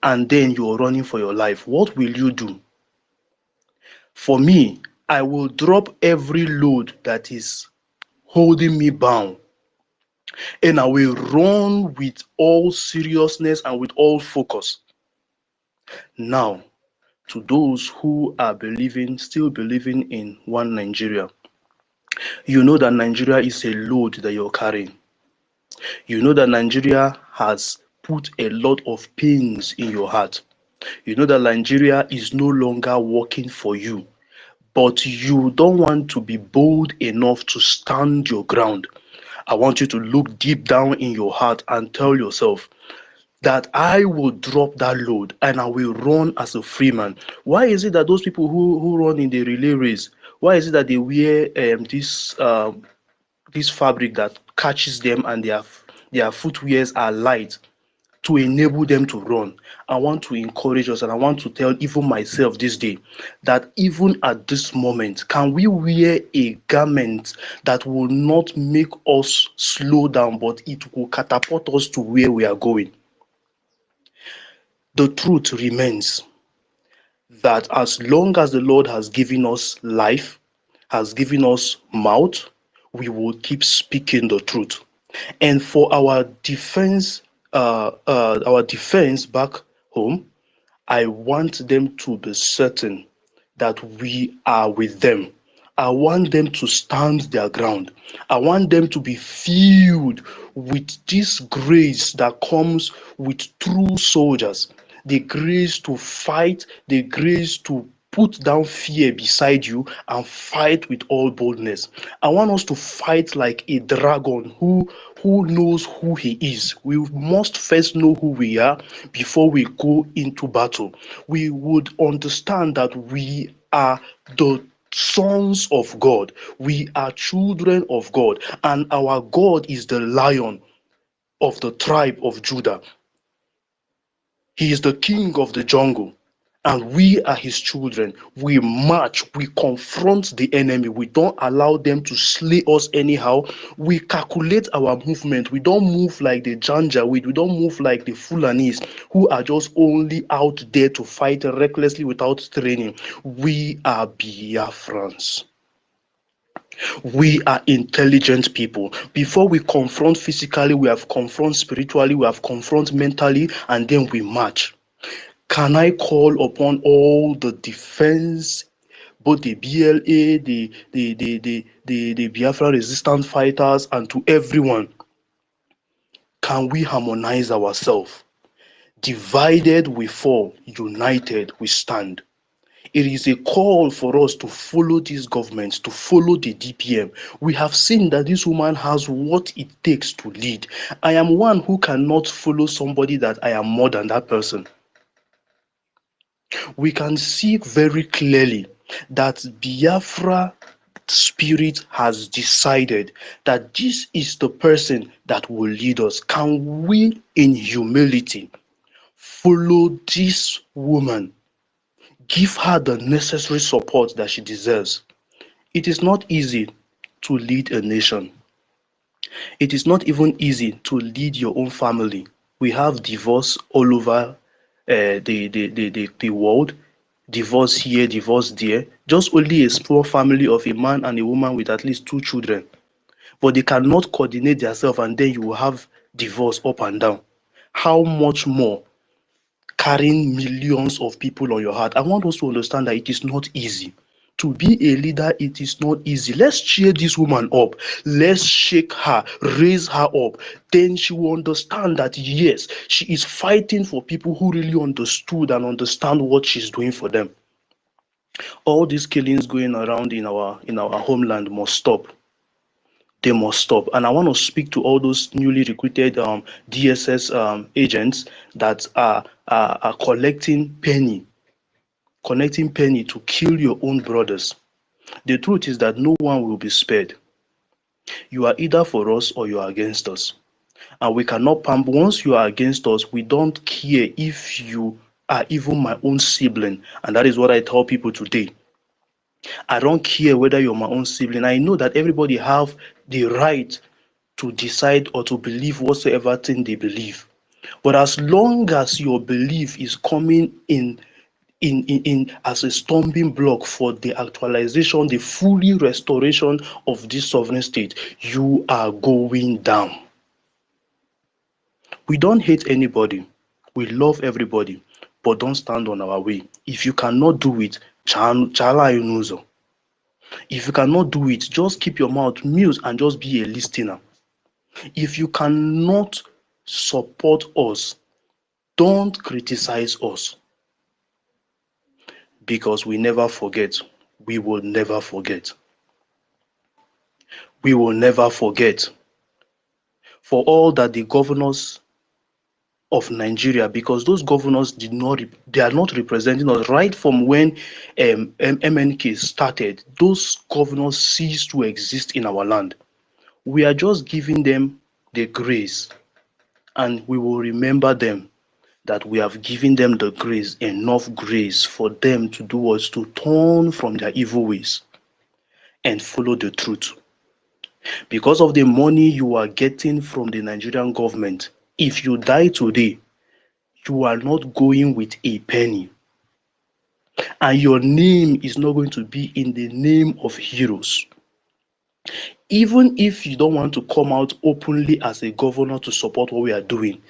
and then you're running for your life, what will you do? For me, I will drop every load that is holding me bound, and I will run with all seriousness and with all focus. Now, to those who are still believing in one Nigeria, you know that Nigeria is a load that you're carrying. You know that Nigeria has put a lot of pains in your heart. You know that Nigeria is no longer working for you, but you don't want to be bold enough to stand your ground. I want you to look deep down in your heart and tell yourself that I will drop that load and I will run as a free man. Why is it that those people who run in the relay race, why is it that they wear this fabric that catches them and their footwears are light to enable them to run? I want to encourage us and I want to tell even myself this day that even at this moment, can we wear a garment that will not make us slow down, but it will catapult us to where we are going? The truth remains that as long as the Lord has given us life, has given us mouth, we will keep speaking the truth. And for our defense back home, I want them to be certain that we are with them. I want them to stand their ground. I want them to be filled with this grace that comes with true soldiers. The grace to fight, the grace to put down fear beside you and fight with all boldness. I want us to fight like a dragon who knows who he is. We must first know who we are before we go into battle. We would understand that we are the sons of God. We are children of God, and our God is the Lion of the tribe of Judah. He is the king of the jungle, and we are his children. We march, we confront the enemy. We don't allow them to slay us anyhow. We calculate our movement. We don't move like the Janjaweed. We don't move like the Fulanis who are just only out there to fight recklessly without training. We are Biafrans. We are intelligent people. Before we confront physically, we have confront spiritually, we have confront mentally, and then we march. Can I call upon all the defense, both the BLA, the Biafra resistant fighters, and to everyone? Can we harmonize ourselves? Divided we fall, united we stand. It is a call for us to follow these governments, to follow the DPM. We have seen that this woman has what it takes to lead. I am one who cannot follow somebody that I am more than that person. We can see very clearly that Biafra spirit has decided that this is the person that will lead us. Can we, in humility, follow this woman? Give her the necessary support that she deserves. It is not easy to lead a nation. It is not even easy to lead your own family. We have divorce all over the world. Divorce here, divorce there. Just only a small family of a man and a woman with at least 2 children. But they cannot coordinate themselves, and then you will have divorce up and down. How much more carrying millions of people on your heart? I want us to understand that it is not easy. To be a leader, it is not easy. Let's cheer this woman up. Let's shake her, raise her up. Then she will understand that yes, she is fighting for people who really understood and understand what she's doing for them. All these killings going around in our homeland must stop. They must stop. And I want to speak to all those newly recruited DSS agents that are collecting penny to kill your own brothers. The truth is that no one will be spared. You are either for us or you are against us. And we cannot pump. Once you are against us, we don't care if you are even my own sibling. And that is what I tell people today. I don't care whether you're my own sibling. I know that everybody have the right to decide or to believe whatsoever thing they believe. But as long as your belief is coming in as a stumbling block for the actualization, the fully restoration of this sovereign state, you are going down. We don't hate anybody. We love everybody, but don't stand on our way. If you cannot do it, chala inuzo. If you cannot do it, just keep your mouth mute and just be a listener. If you cannot support us, don't criticize us, because we never forget. We will never forget. We will never forget. For all that the governors of Nigeria, because those governors they are not representing us right from when MNK started. Those governors ceased to exist in our land. We are just giving them the grace, and we will remember them, that we have given them the grace, enough grace for them to do us, to turn from their evil ways and follow the truth. Because of the money you are getting from the Nigerian government, if you die today, you are not going with a penny. And your name is not going to be in the name of heroes. Even if you don't want to come out openly as a governor to support what we are doing,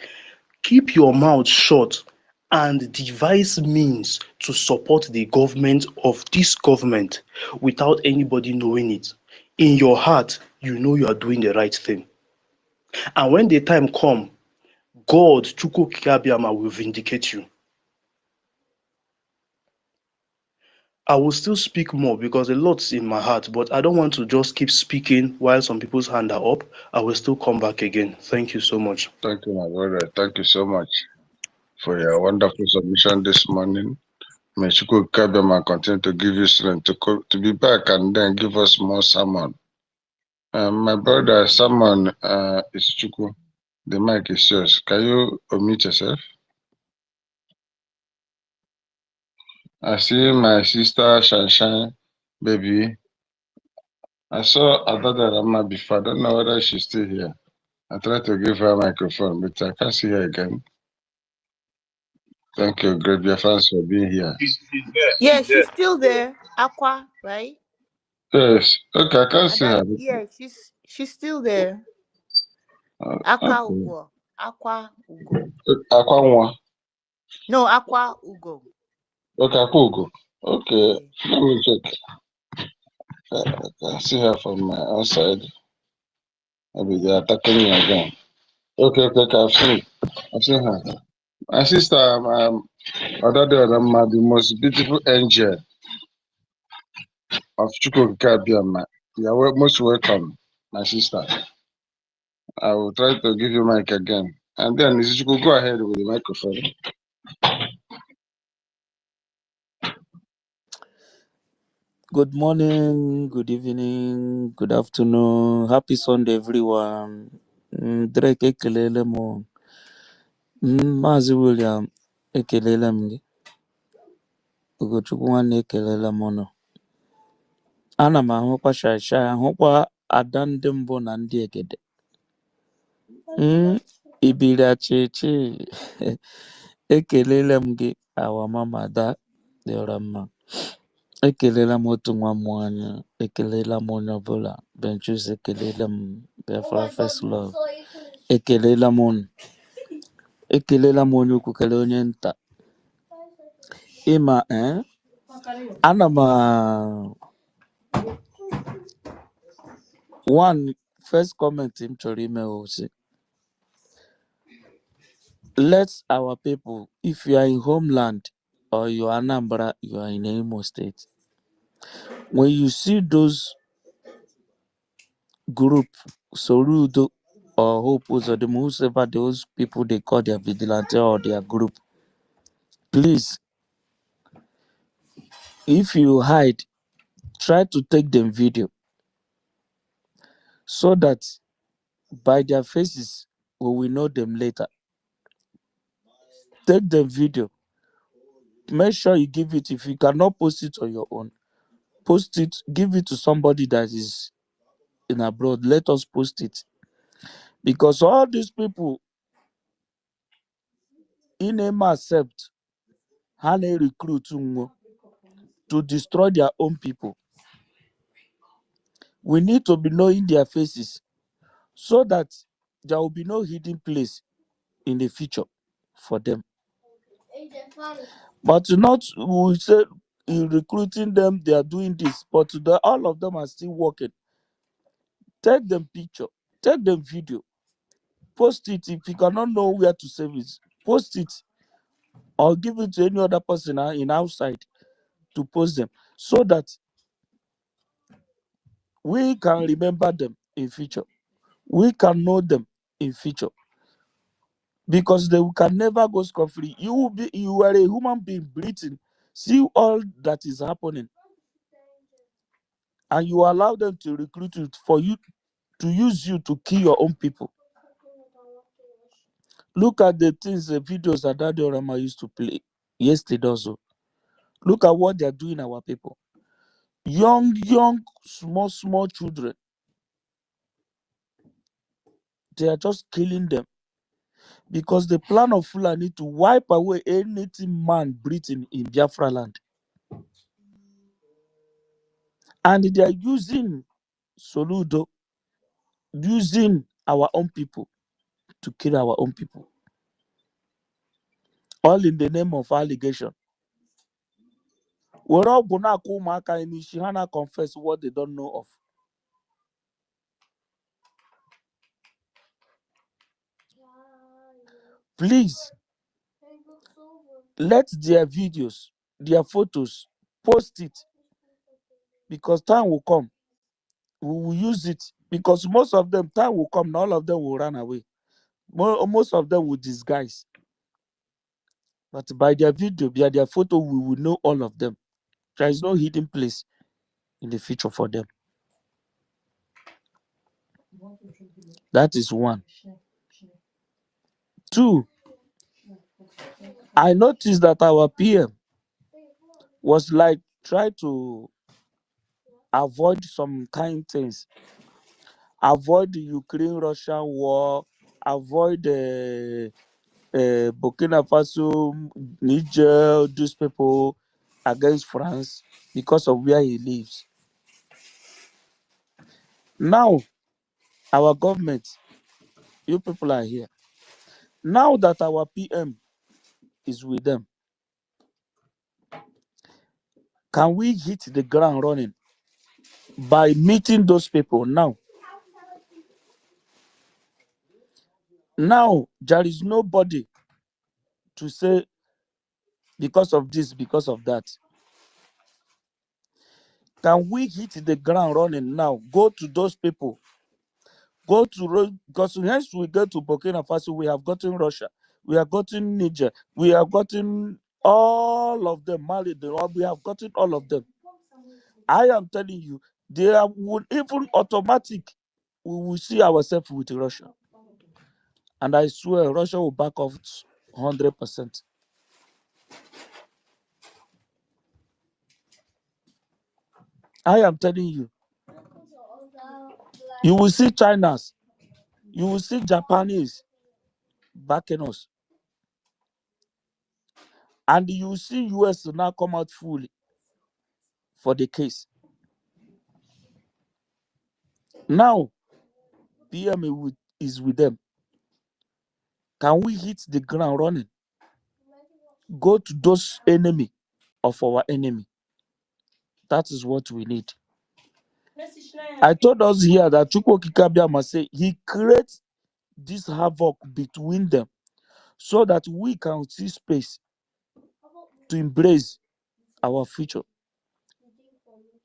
keep your mouth shut and devise means to support the government of this government without anybody knowing it. In your heart, you know you are doing the right thing. And when the time comes, God, Chukwu Kikabiama, will vindicate you. I will still speak more because a lot's in my heart, but I don't want to just keep speaking while some people's hands are up. I will still come back again. Thank you so much. Thank you, my brother. Thank you so much for your wonderful submission this morning. May Chukwu Kabema continue to give you strength to be back and then give us more sermon. My brother, sermon is Chukwu. The mic is yours. Can you unmute yourself? I see my sister Shanshan, baby. I saw Adada Rama before. I don't know whether she's still here. I tried to give her a microphone, but I can't see her again. Thank you, great Biafran, for being here. She's there. Yeah, She's there. she's still there. Aqua, right? Yes. Okay, I can't see her. Yeah, she's still there. Okay. Aqua Ugo. Aqua Ugo. Akwanwa. No, Aqua Ugo. Okay, Akugo. Okay, Yeah. let me check. I can see her from my outside. Maybe they're attacking me again. Okay, I've seen her. My sister, Adada Rama, the most beautiful angel of Chukwukabiama. You are most welcome, my sister. I will try to give you mic again. And then you could go ahead with the microphone. Good morning, good evening, good afternoon. Happy Sunday, everyone. Drake ekelele mo. Mazi William ekelele m gị. Ugochukwu nwanne ekelele m nọ. Ana m ahụkwa shashai, ahụkwa ada ndị mbụ na ndị egede. Ibiri achịchị. Ekelele m gị, awa mama da dịọrọ mma. Ekelela m otu nwa m nwanyị, ekelela m onye ọbụla, Benchus ekelela m, Biafra First Love, ekelela m unu, ekelela m onye ukwu kelee onye nta. Ịma ana m one first comment m chọrọ ime ozi. Let our people, if you are in homeland or you are Anambra, you are in Imo State, when you see those group Sorudo or Hope Uzodim, whoever those people they call their vigilante or their group, please, if you hide, try to take them video so that by their faces we will know them later. Take them video. Make sure you give it. If you cannot post it on your own, post it, give it to somebody that is in abroad. Let us post it. Because all these people in name accept how they recruit to destroy their own people. We need to be knowing their faces so that there will be no hidden place in the future for them. But not we say in recruiting them, they are doing this, but all of them are still working. Take them picture, take them video, post it. If you cannot know where to save it, post it or give it to any other person in outside to post them so that we can remember them in future. We can know them in future. Because they can never go scot-free. You are a human being breathing, see all that is happening, and you allow them to recruit you for you to use you to kill your own people. Look at the things, the videos that Daddy Orama used to play yesterday also. Look at what they are doing our people. Young, small children. They are just killing them. Because the plan of Fulani to wipe away anything man breathing in Biafra land. And they are using Soludo, using our own people to kill our own people. All in the name of allegation. We're all gonna confess what they don't know of. Please, let their videos, their photos, post it. Because time will come. We will use it. Because most of them, time will come, and all of them will run away. Most of them will disguise. But by their video, by their photo, we will know all of them. There is no hidden place in the future for them. That is one. Two, I noticed that our PM was like try to avoid some kind things. Avoid the Ukraine-Russian war, avoid the Burkina Faso, Niger, these people against France because of where he lives. Now, our government, you people are here. Now that our PM is with them, can we hit the ground running by meeting those people now? Now, there is nobody to say because of this, because of that. Can we hit the ground running now? Go to those people. Go to, because hence we go to Burkina Faso, we have gotten Russia, we have gotten Niger, we have gotten all of them, Mali, we have gotten all of them. I am telling you, they would even automatic, we will see ourselves with Russia. And I swear, Russia will back off 100%. I am telling you. You will see China's, you will see Japanese backing us. And you will see US now come out fully for the case. Now, PM is with them. Can we hit the ground running? Go to those enemy of our enemy. That is what we need. I told us here that Chukwu Kikabia must say he creates this havoc between them so that we can see space to embrace our future,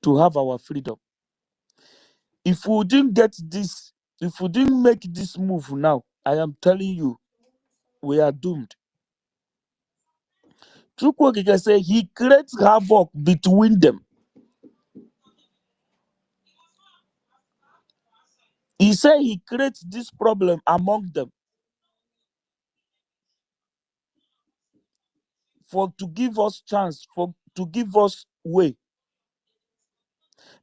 to have our freedom. If we didn't get this, if we didn't make this move now, I am telling you, we are doomed. Chukwu Kikabia say he creates havoc between them. He said he creates this problem among them to give us chance, to give us way.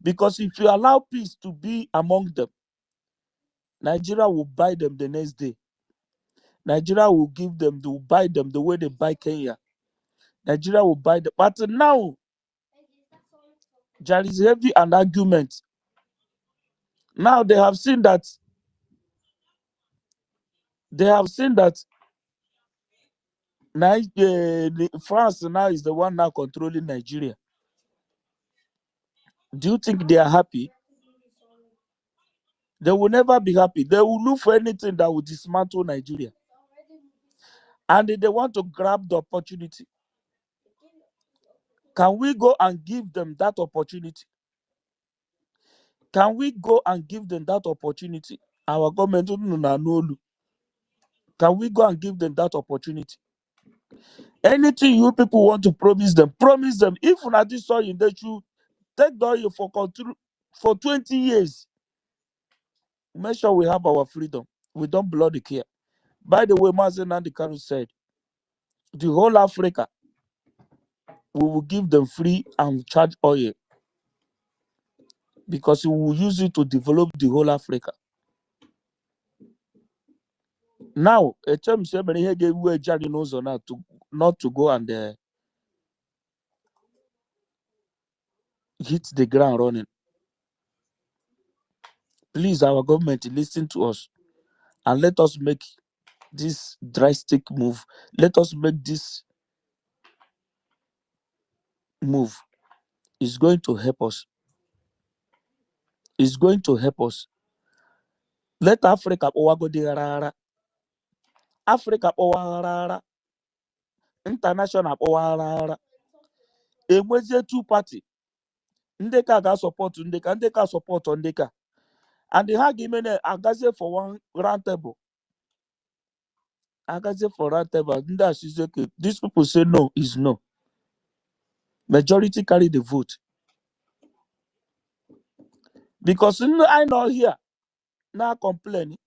Because if you allow peace to be among them, Nigeria will buy them the next day. Nigeria will buy them the way they buy Kenya. Nigeria will buy the. But now there is heavy an argument. Now they have seen that. France now is the one now controlling Nigeria. Do you think they are happy? They will never be happy. They will look for anything that will dismantle Nigeria. And they want to grab the opportunity. Can we go and give them that opportunity? Can we go and give them that opportunity? Our government, can we go and give them that opportunity? Anything you people want to promise them. If not this oil, they should take the oil for 20 years. Make sure we have our freedom. We don't bloody care. By the way, Mazen Nandikaru said, the whole Africa, we will give them free and charge oil because we will use it to develop the whole Africa. Now, a term said, gave away Johnny Nozo now to not to go and hit the ground running. Please, our government, listen to us and let us make this drastic move. Let us make this move. It's going to help us. It's going to help us. Let Africa rara. Africa rara. International rara. Enwezie two party. Ndeka ga support Ndeka support Ndeka. And they have given Agaze for one round table. Agaze for round table. These people say no is no. Majority carry the vote. Because I know here, now complaining.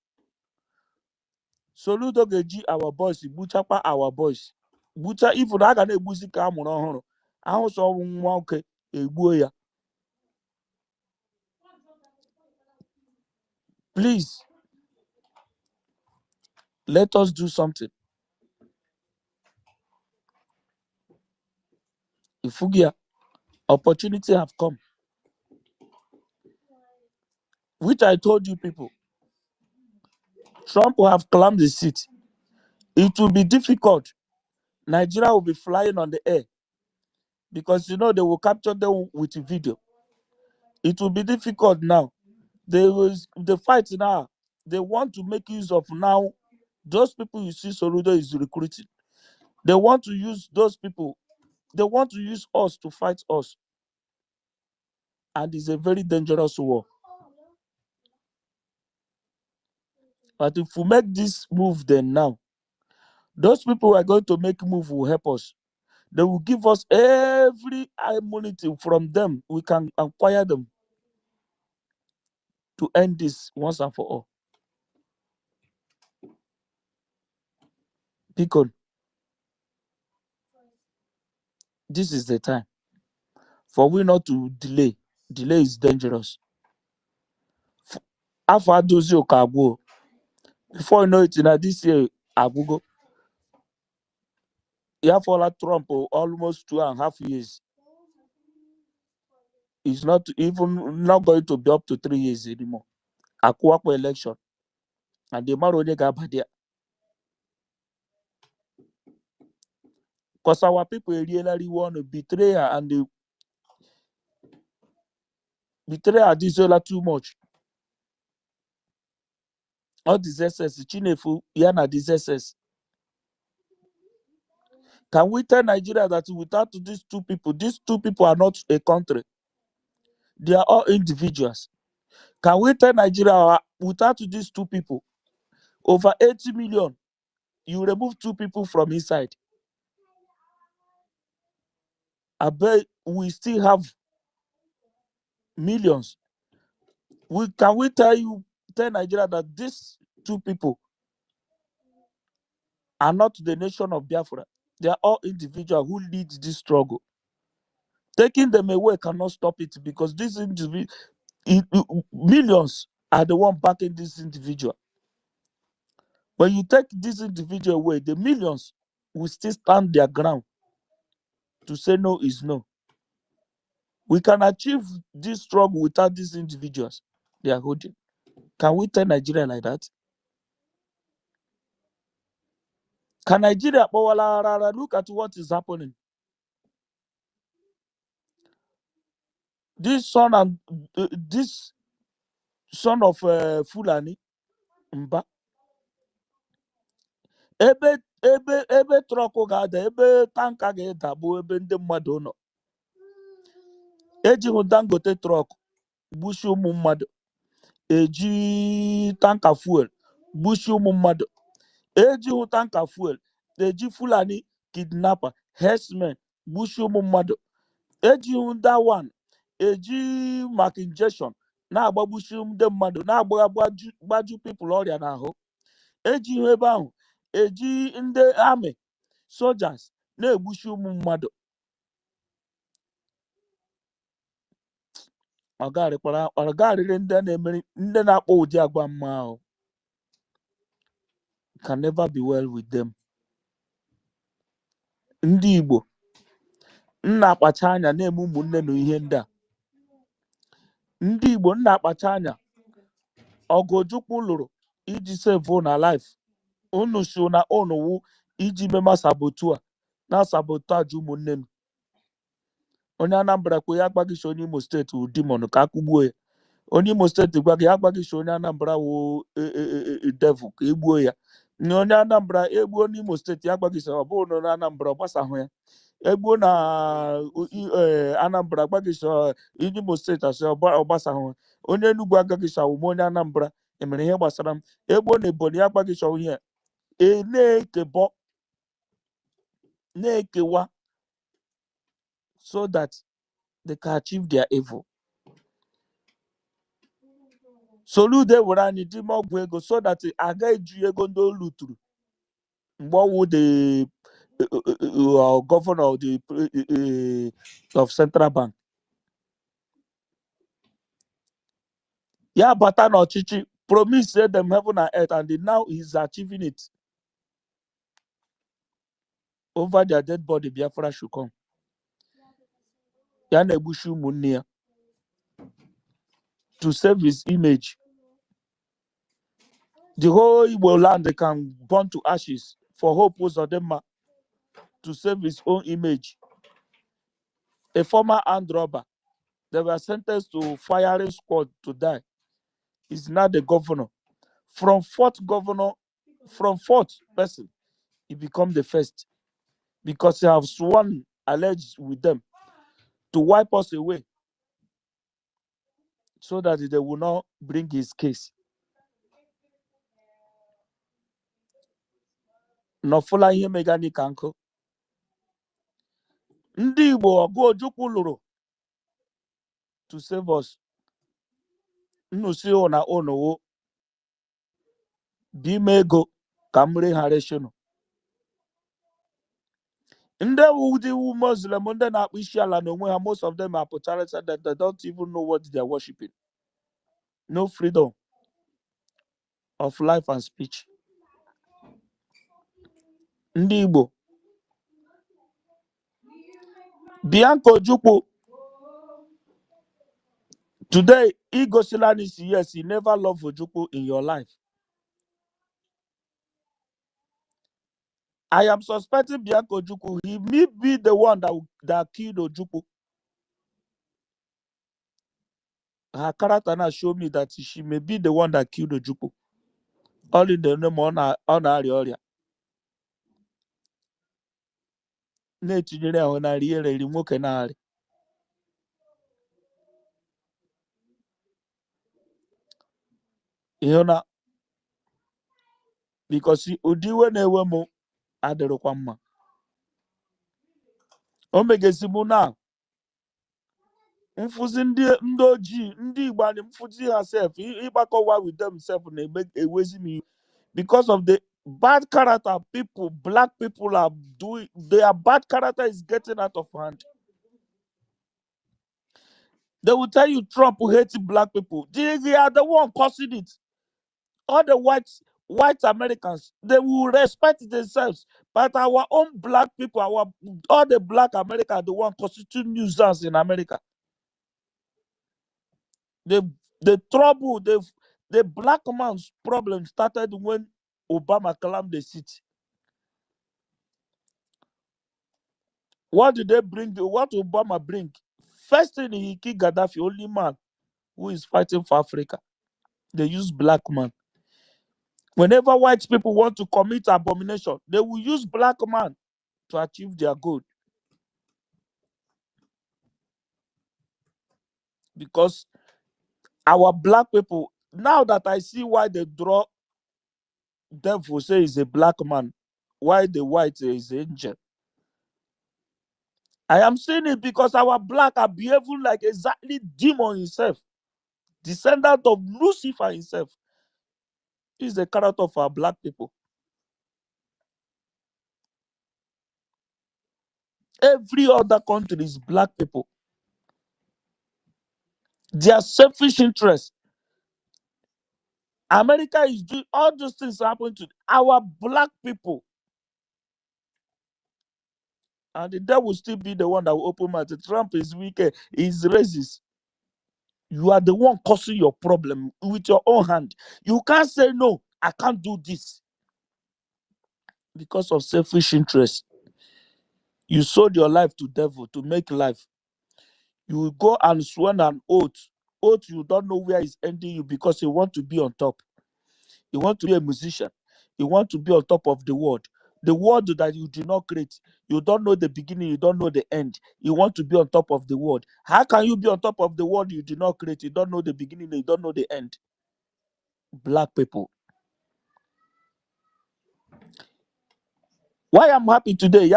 Soludo Geji, our boys, Buchapa, our boys. Bucha, if you are a music, I'm on. I also want a boy. Please, let us do something. Ifugia, opportunity have come. Which I told you people. Trump will have claimed the seat. It will be difficult. Nigeria will be flying on the air. Because they will capture them with a video. It will be difficult now. The fight now. They want to make use of now. Those people you see Soludo is recruiting. They want to use those people. They want to use us to fight us. And it's a very dangerous war. But if we make this move then now, those people who are going to make move will help us. They will give us every immunity from them. We can acquire them to end this once and for all. Because this is the time for we not to delay. Delay is dangerous. After those you can go. Before you know it, this year, Abugo. You have followed Trump almost 2.5 years. It's not even not going to be up to 3 years anymore. Akachukwu election. And the man only got there. Because our people really want to betray her and they betray her this too much. All these SS, Chinefu, Yana these SS. Can we tell Nigeria that without these two people are not a country? They are all individuals. Can we tell Nigeria without these two people, over 80 million, you remove two people from inside? I bet we still have millions. Can we tell Nigeria that these two people are not the nation of Biafra? They are all individuals who lead this struggle. Taking them away cannot stop it because these millions are the one backing this individual. When you take this individual away, the millions will still stand their ground. to say no is no. We can achieve this struggle without these individuals they are holding. Can we tell Nigeria like that? Can Nigeria look at what is happening? This son of Fulani Mba ebe trọkụ ga-ada, ebe tanka ga-edagbu, ebe ndị mmadụ nọ. Ejighị Dangote trọk gbushi ụmụ mmadụ, eji tanka fuel gbushi ụmụ mmadụ, ejighị tanka fuel, eji Fulani kidnapper herdsmen gbushi ụmụ mmadụ, ejighị that one, eji maka injection na-agbagbushi ndị mmadụ, na-agbaju people ọrịa n'ahụ. Ejighị ebe ahụ, eji ndị army soldiers na-egbushi ụmụ mmadụ. Ọ garịrị ndị na-akpọ ụdị agwa mma ahụ. Can never be well with them. Ndị Igbo nna akpacha anya na-eme ụmụnne na ihe ndị a. Ndị Igbo nna akpacha anya Ogojukwu lụrụ iji save na life. Unu so na onowu iji mema sabotua na sabotage ụmụnne m. Onye Anambra kwe ya agbaghị onye Imo steeti udimon ka akụgbuo ya. Onye Imo steeti gwa gị agbaghị onye Anambra wo devil ka egbuo ya. Onye Anambra egbuo n'Imo steeti ya agbaghị ọ bụrụ na Anambra gbasahụ ya. Egbuo na Anambra agbaghị Imo steeti asị ọgbasahụ. Onye Enugu agaghị awụme onye Anambra emere ihe gbasara m. Egbuo na Ebonyi ya agbaghị ihe na-ekewa so that they can achieve their evil. Soludo were anyị dị ọgwụ ego so that aga eju ego ndị olu tụrụ mgbe ọwụ the governor of Central Bank. Ya bata n'ọchịchị promise them heaven and earth, and now he's achieving it. Over their dead body, Biafra should come. Ya na-egbushi ụmụnne ya to save his image. The whole Igbo land can burn to ashes for Hope Uzodinma to save his own image. A former armed robber, they were sentenced to firing squad to die. He's now the governor. From fourth person, he become the first because he has sworn alleged with them to wipe us away so that they will not bring his case. Nọfụla ihe megani ka nkụ. Ndị Igbo Ogojukwu lụrụ to save us. Nnusi na onowo bime ego ka mmiri ghara eshinu. Ndị wu Muslim, ndị na-akpụ isi ala n'onwe ha, most of them are potential that they don't even know what they are worshiping. No freedom of life and speech. Ndị Igbo Bianca Ojukwu today Igosilan is yes, you never love Ojukwu in your life. I am suspecting Bianca Ojukwu. He may be the one that killed Ojukwu. Her character now show me that she may be the one that killed Ojukwu. All in the name on Arioria. Na-etinyere ahụ na riere eri nwoke na-arị. Ihe na because ụdị iwe na-ewe m adịrịkwa mma. O megezi mụ na mfụzi ndị ojii ndị Igbo anyị mfụzi ha sef ịgbakọwa with themselves na-ewezi m because of the bad character people, black people are doing. Their bad character is getting out of hand. They will tell you Trump hates black people. They are the one causing it. All the whites, white Americans, they will respect themselves. But our own black people, all the black America, the one constitute nuisance in America. The trouble, the black man's problem started when Obama claimed the seat. What did they bring? What Obama bring? First thing, he killed Gaddafi, only man who is fighting for Africa. They use black man. Whenever white people want to commit abomination, they will use black man to achieve their goal. Because our black people, now that I see why they draw devil say is a black man, why the white is angel. I am saying it because our black are behaving like exactly demon himself, descendant of Lucifer himself. Is the character of our black people. Every other country is black people. Their selfish interest. America is doing all those things happen to our black people. And the devil will still be the one that will open mouth. Trump is wicked, he's racist. You are the one causing your problem with your own hand. You can't say, no, I can't do this. Because of selfish interest. You sold your life to devil to make life. You will go and swear an oath. Oath you don't know where it's ending you because you want to be on top. You want to be a musician. You want to be on top of the world. The world that you do not create. You don't know the beginning. You don't know the end. You want to be on top of the world. How can you be on top of the world you do not create? You don't know the beginning. You don't know the end. Black people. Why I'm happy today?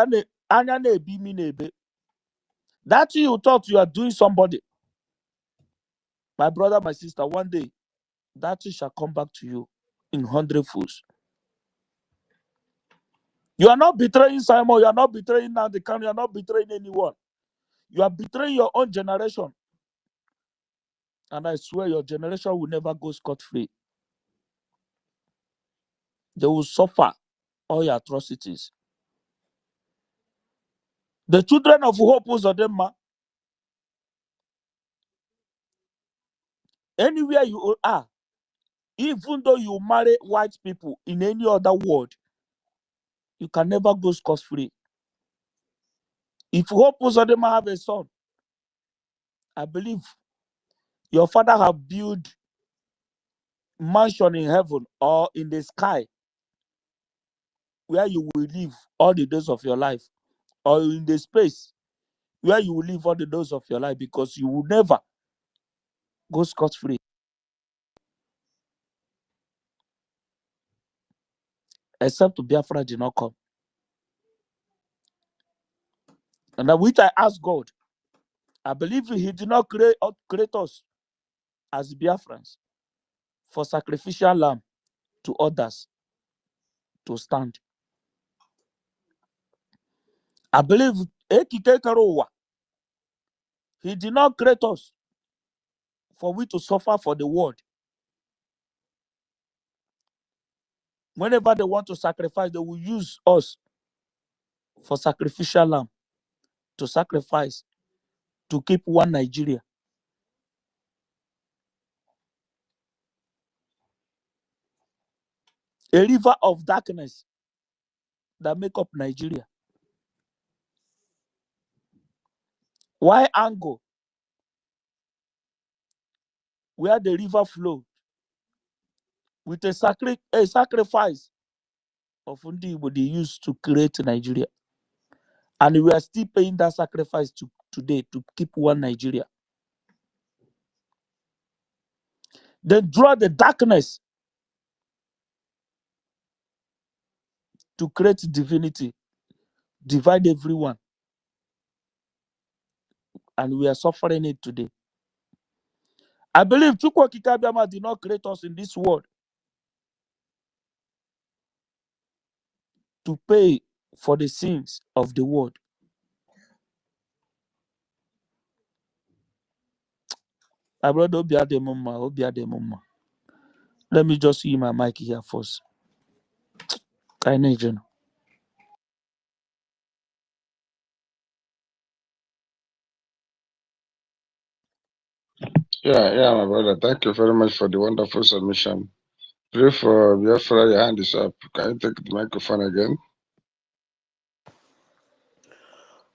That you thought you are doing somebody. My brother, my sister, one day, that shall come back to you in 100 folds. You are not betraying Simon. You are not betraying now the country. You are not betraying anyone. You are betraying your own generation. And I swear your generation will never go scot-free. They will suffer all your atrocities. The children of hope was of them, anywhere you are, even though you marry white people in any other world, you can never go scot-free. If hope was of them have a son, I believe your father have built mansion in heaven or in the sky where you will live all the days of your life, or in the space where you will live all the days of your life, because you will never go scot-free. Except Biafra did not come. And then which I ask God, I believe he did not create us as Biafrans for sacrificial lamb to others to stand. I believe he did not create us for we to suffer for the world. Whenever they want to sacrifice, they will use us for sacrificial lamb to sacrifice to keep one Nigeria. A river of darkness that make up Nigeria. Why Ango, where the river flows, with a sacrifice of Ndi they used to create Nigeria. And we are still paying that sacrifice today to keep one Nigeria. They draw the darkness to create divinity, divide everyone. And we are suffering it today. I believe Chukwu Kikabiama did not create us in this world to pay for the sins of the world. My brother, Obiademoma. Let me just use my mic here first. Kaine. Yeah, my brother. Thank you very much for the wonderful submission. Pray for Biafra. Your hand is up. Can you take the microphone again?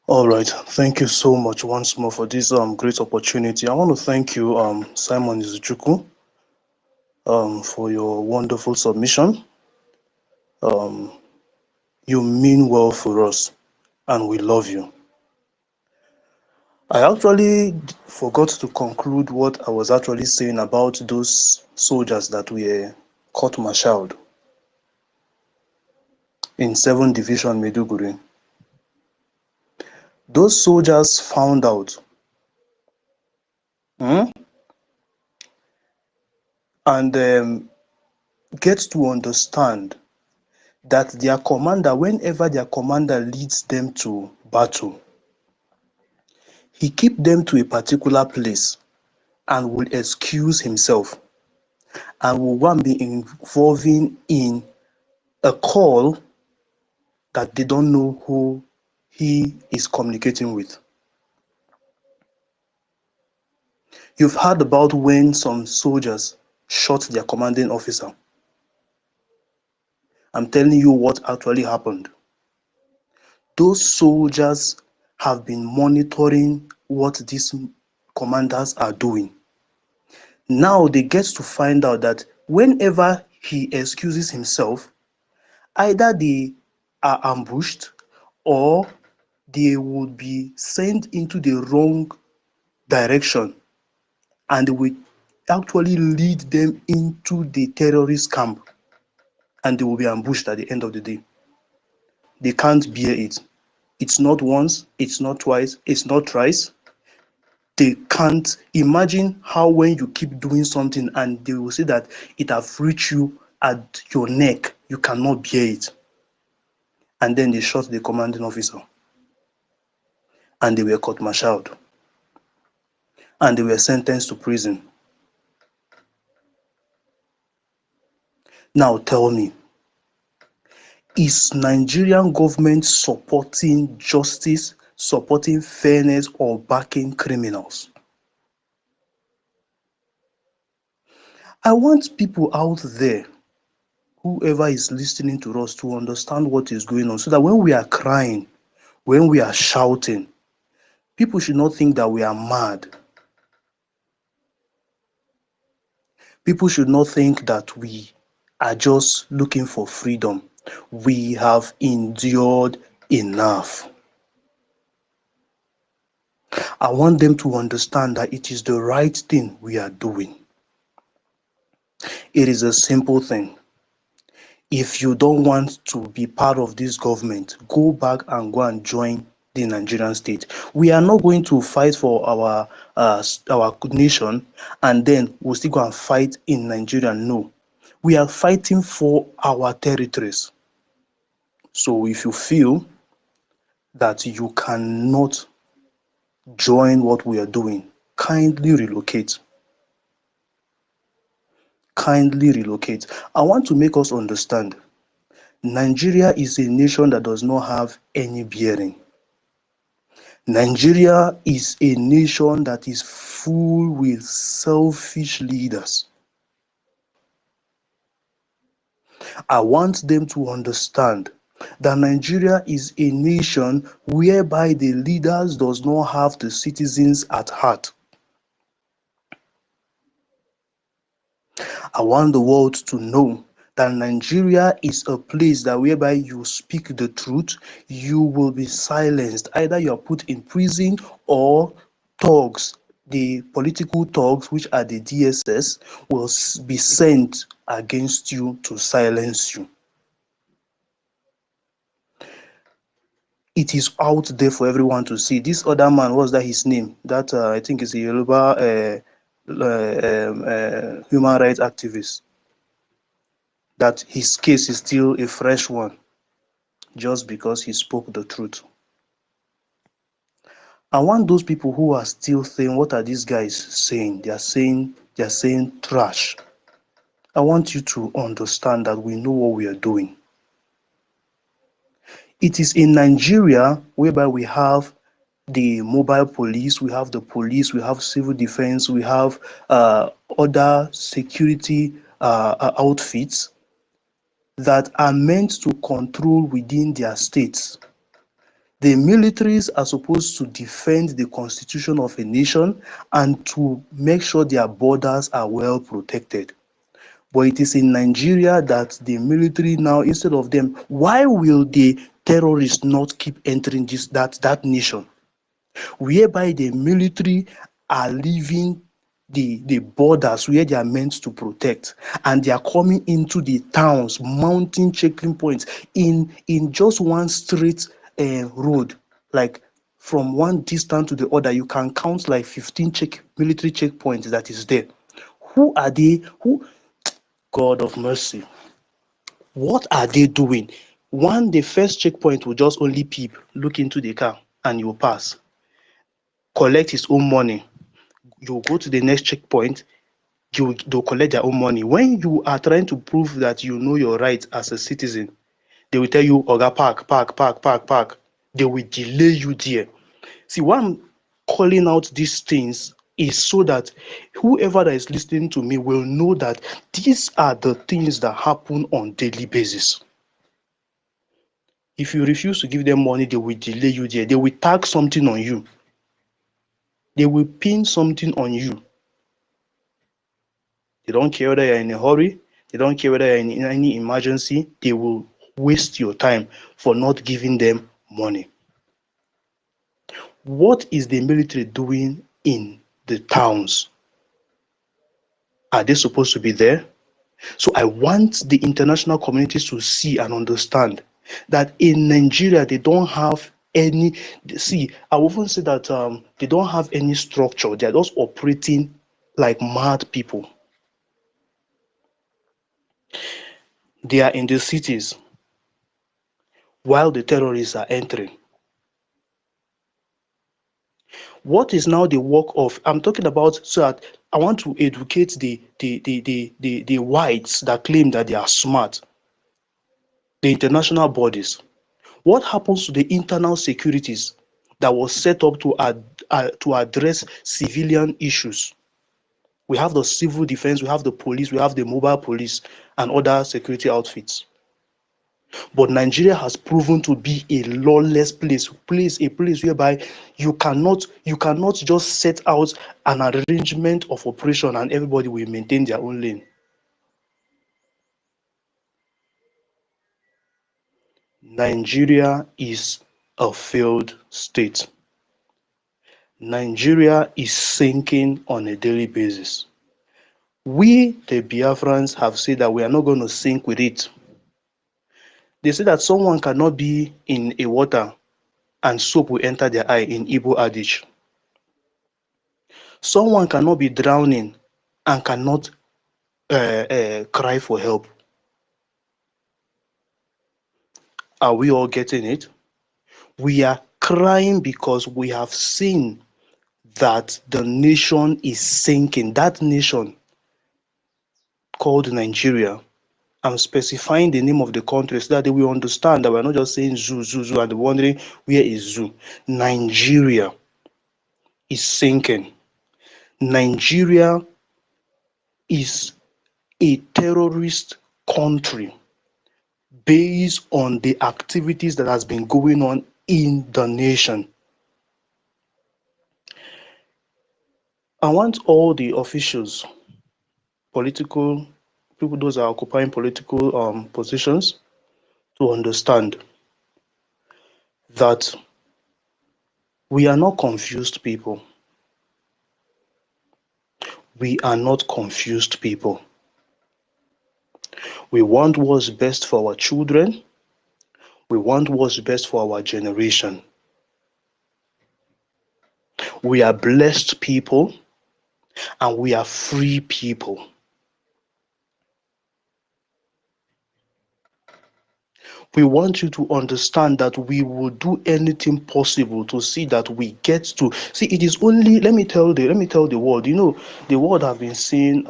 All right. Thank you so much once more for this great opportunity. I want to thank you, Simon Izuchukwu, for your wonderful submission. You mean well for us, and we love you. I actually forgot to conclude what I was actually saying about those soldiers that were court-martialed in 7th Division Maiduguri. Those soldiers found out and get to understand that their commander, whenever their commander leads them to battle, he keep them to a particular place and will excuse himself and will one be involving in a call that they don't know who he is communicating with. You've heard about when some soldiers shot their commanding officer. I'm telling you what actually happened. Those soldiers have been monitoring what these commanders are doing. Now they get to find out that whenever he excuses himself, either they are ambushed or they would be sent into the wrong direction and will actually lead them into the terrorist camp and they will be ambushed at the end of the day. They can't bear it. It's not once, it's not twice, it's not thrice. They can't imagine how when you keep doing something and they will say that it have reached you at your neck, you cannot bear it. And then they shot the commanding officer and they were court-martialed and they were sentenced to prison. Now tell me, is Nigerian government supporting justice, supporting fairness, or backing criminals? I want people out there, whoever is listening to us, to understand what is going on so that when we are crying, when we are shouting, people should not think that we are mad. People should not think that we are just looking for freedom. We have endured enough. I want them to understand that it is the right thing we are doing. It is a simple thing. If you don't want to be part of this government, go back and go and join the Nigerian state. We are not going to fight for our nation and then we'll still go and fight in Nigeria. No, we are fighting for our territories. So if you feel that you cannot join what we are doing, kindly relocate. Kindly relocate. I want to make us understand Nigeria is a nation that does not have any bearing. Nigeria is a nation that is full with selfish leaders. I want them to understand that Nigeria is a nation whereby the leaders does not have the citizens at heart. I want the world to know that Nigeria is a place that whereby you speak the truth, you will be silenced. Either you are put in prison or thugs, the political thugs, which are the DSS, will be sent against you to silence you. It is out there for everyone to see. This other man, what's that his name? That I think is a Yoruba human rights activist. That his case is still a fresh one just because he spoke the truth. I want those people who are still saying, what are these guys saying? They are saying trash. I want you to understand that we know what we are doing. It is in Nigeria whereby we have the mobile police, we have the police, we have civil defense, we have other security outfits that are meant to control within their states. The militaries are supposed to defend the constitution of a nation and to make sure their borders are well protected. But it is in Nigeria that the military now, instead of them, why will the terrorists not keep entering that nation? Whereby the military are leaving the borders where they are meant to protect, and they are coming into the towns, mounting checking points in just one straight road, like from one distance to the other. You can count like 15 military checkpoints that is there. Who are they? Who? God of mercy. What are they doing? One, the first checkpoint will just only peep, look into the car, and you pass. Collect his own money. You go to the next checkpoint, they'll collect their own money. When you are trying to prove that you know your rights as a citizen, they will tell you, Oga, park. They will delay you there. See, why I'm calling out these things is so that whoever that is listening to me will know that these are the things that happen on daily basis. If you refuse to give them money, they will delay you there. They will tag something on you. They will pin something on you. They don't care whether you're in a hurry. They don't care whether you're in any emergency. They will waste your time for not giving them money. What is the military doing in the towns? Are they supposed to be there? So I want the international communities to see and understand that in Nigeria, they don't have any, see, I often say that they don't have any structure. They're just operating like mad people. They are in the cities while the terrorists are entering. What is now the work of, I'm talking about, so that I want to educate the whites that claim that they are smart, the international bodies. What happens to the internal securities that was set up to address civilian issues? We have the civil defense, we have the police, we have the mobile police and other security outfits. But Nigeria has proven to be a lawless place, a place whereby you cannot just set out an arrangement of operation and everybody will maintain their own lane. Nigeria is a failed state. Nigeria is sinking on a daily basis. We, the Biafrans, have said that we are not going to sink with it. They say that someone cannot be in a water and soap will enter their eye in Igbo adage. Someone cannot be drowning and cannot cry for help. Are we all getting it? We are crying because we have seen that the nation is sinking. That nation called Nigeria. I'm specifying the name of the country so that they will understand that we're not just saying zoo, and wondering where is zoo. Nigeria is sinking. Nigeria is a terrorist country based on the activities that has been going on in the nation. I want all the officials, political people, those are occupying political positions, to understand that we are not confused people. We are not confused people. We want what's best for our children. We want what's best for our generation. We are blessed people and we are free people. We want you to understand that we will do anything possible to see that we get to see. It is only, let me tell the world, you know, the world have been seeing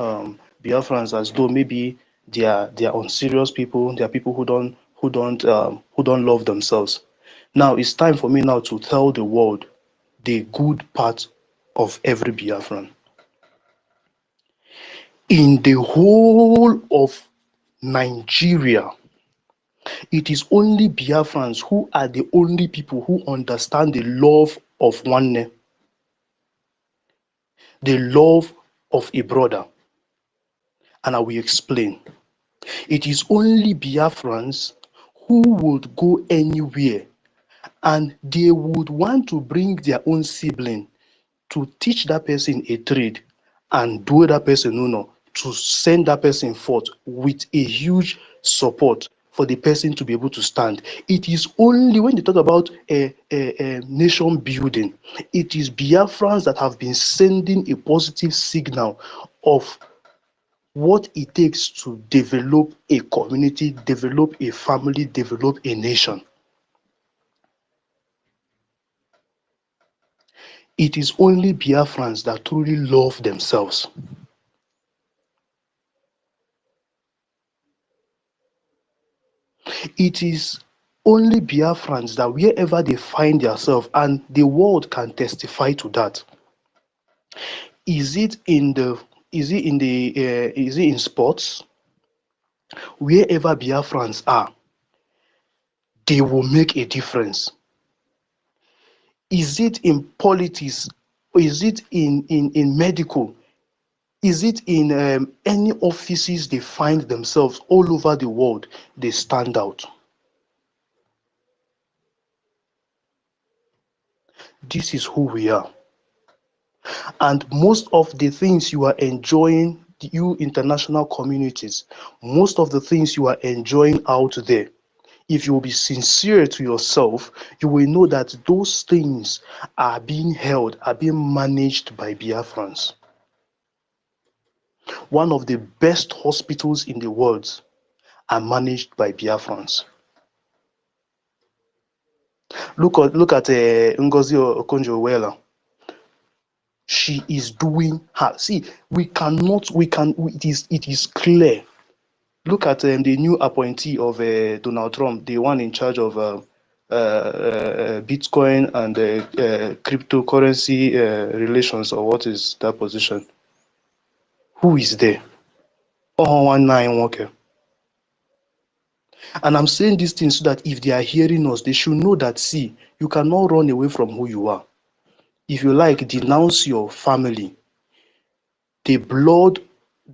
Biafrans as though maybe they are unserious people, they are people who don't who don't love themselves. Now it's time for me now to tell the world the good part of every Biafran. In the whole of Nigeria, it is only Biafrans who are the only people who understand the love of one, the love of a brother. And I will explain. It is only Biafrans who would go anywhere and they would want to bring their own sibling to teach that person a trade and do that person to send that person forth with a huge support for the person to be able to stand. It is only when they talk about a nation building, it is Biafrans that have been sending a positive signal of what it takes to develop a community, develop a family, develop a nation. It is only Biafrans that truly love themselves. It is only Biafrans that wherever they find themselves, and the world can testify to that. Is it in sports? Wherever Biafrans are, they will make a difference. Is it in politics? Or is it in medical? Is it in any offices they find themselves all over the world? They stand out. This is who we are. And most of the things you are enjoying, you international communities, most of the things you are enjoying out there, if you will be sincere to yourself, you will know that those things are being held, are being managed by Biafrans. One of the best hospitals in the world are managed by Biafrans. Look at Ngozi Okonjo-Iweala. She is doing her. See, it is clear. Look at the new appointee of Donald Trump, the one in charge of Bitcoin and cryptocurrency relations, or what is that position? Who is there? Oh, 191, okay. And I'm saying these things so that if they are hearing us, they should know that, see, you cannot run away from who you are. If you like, denounce your family. The blood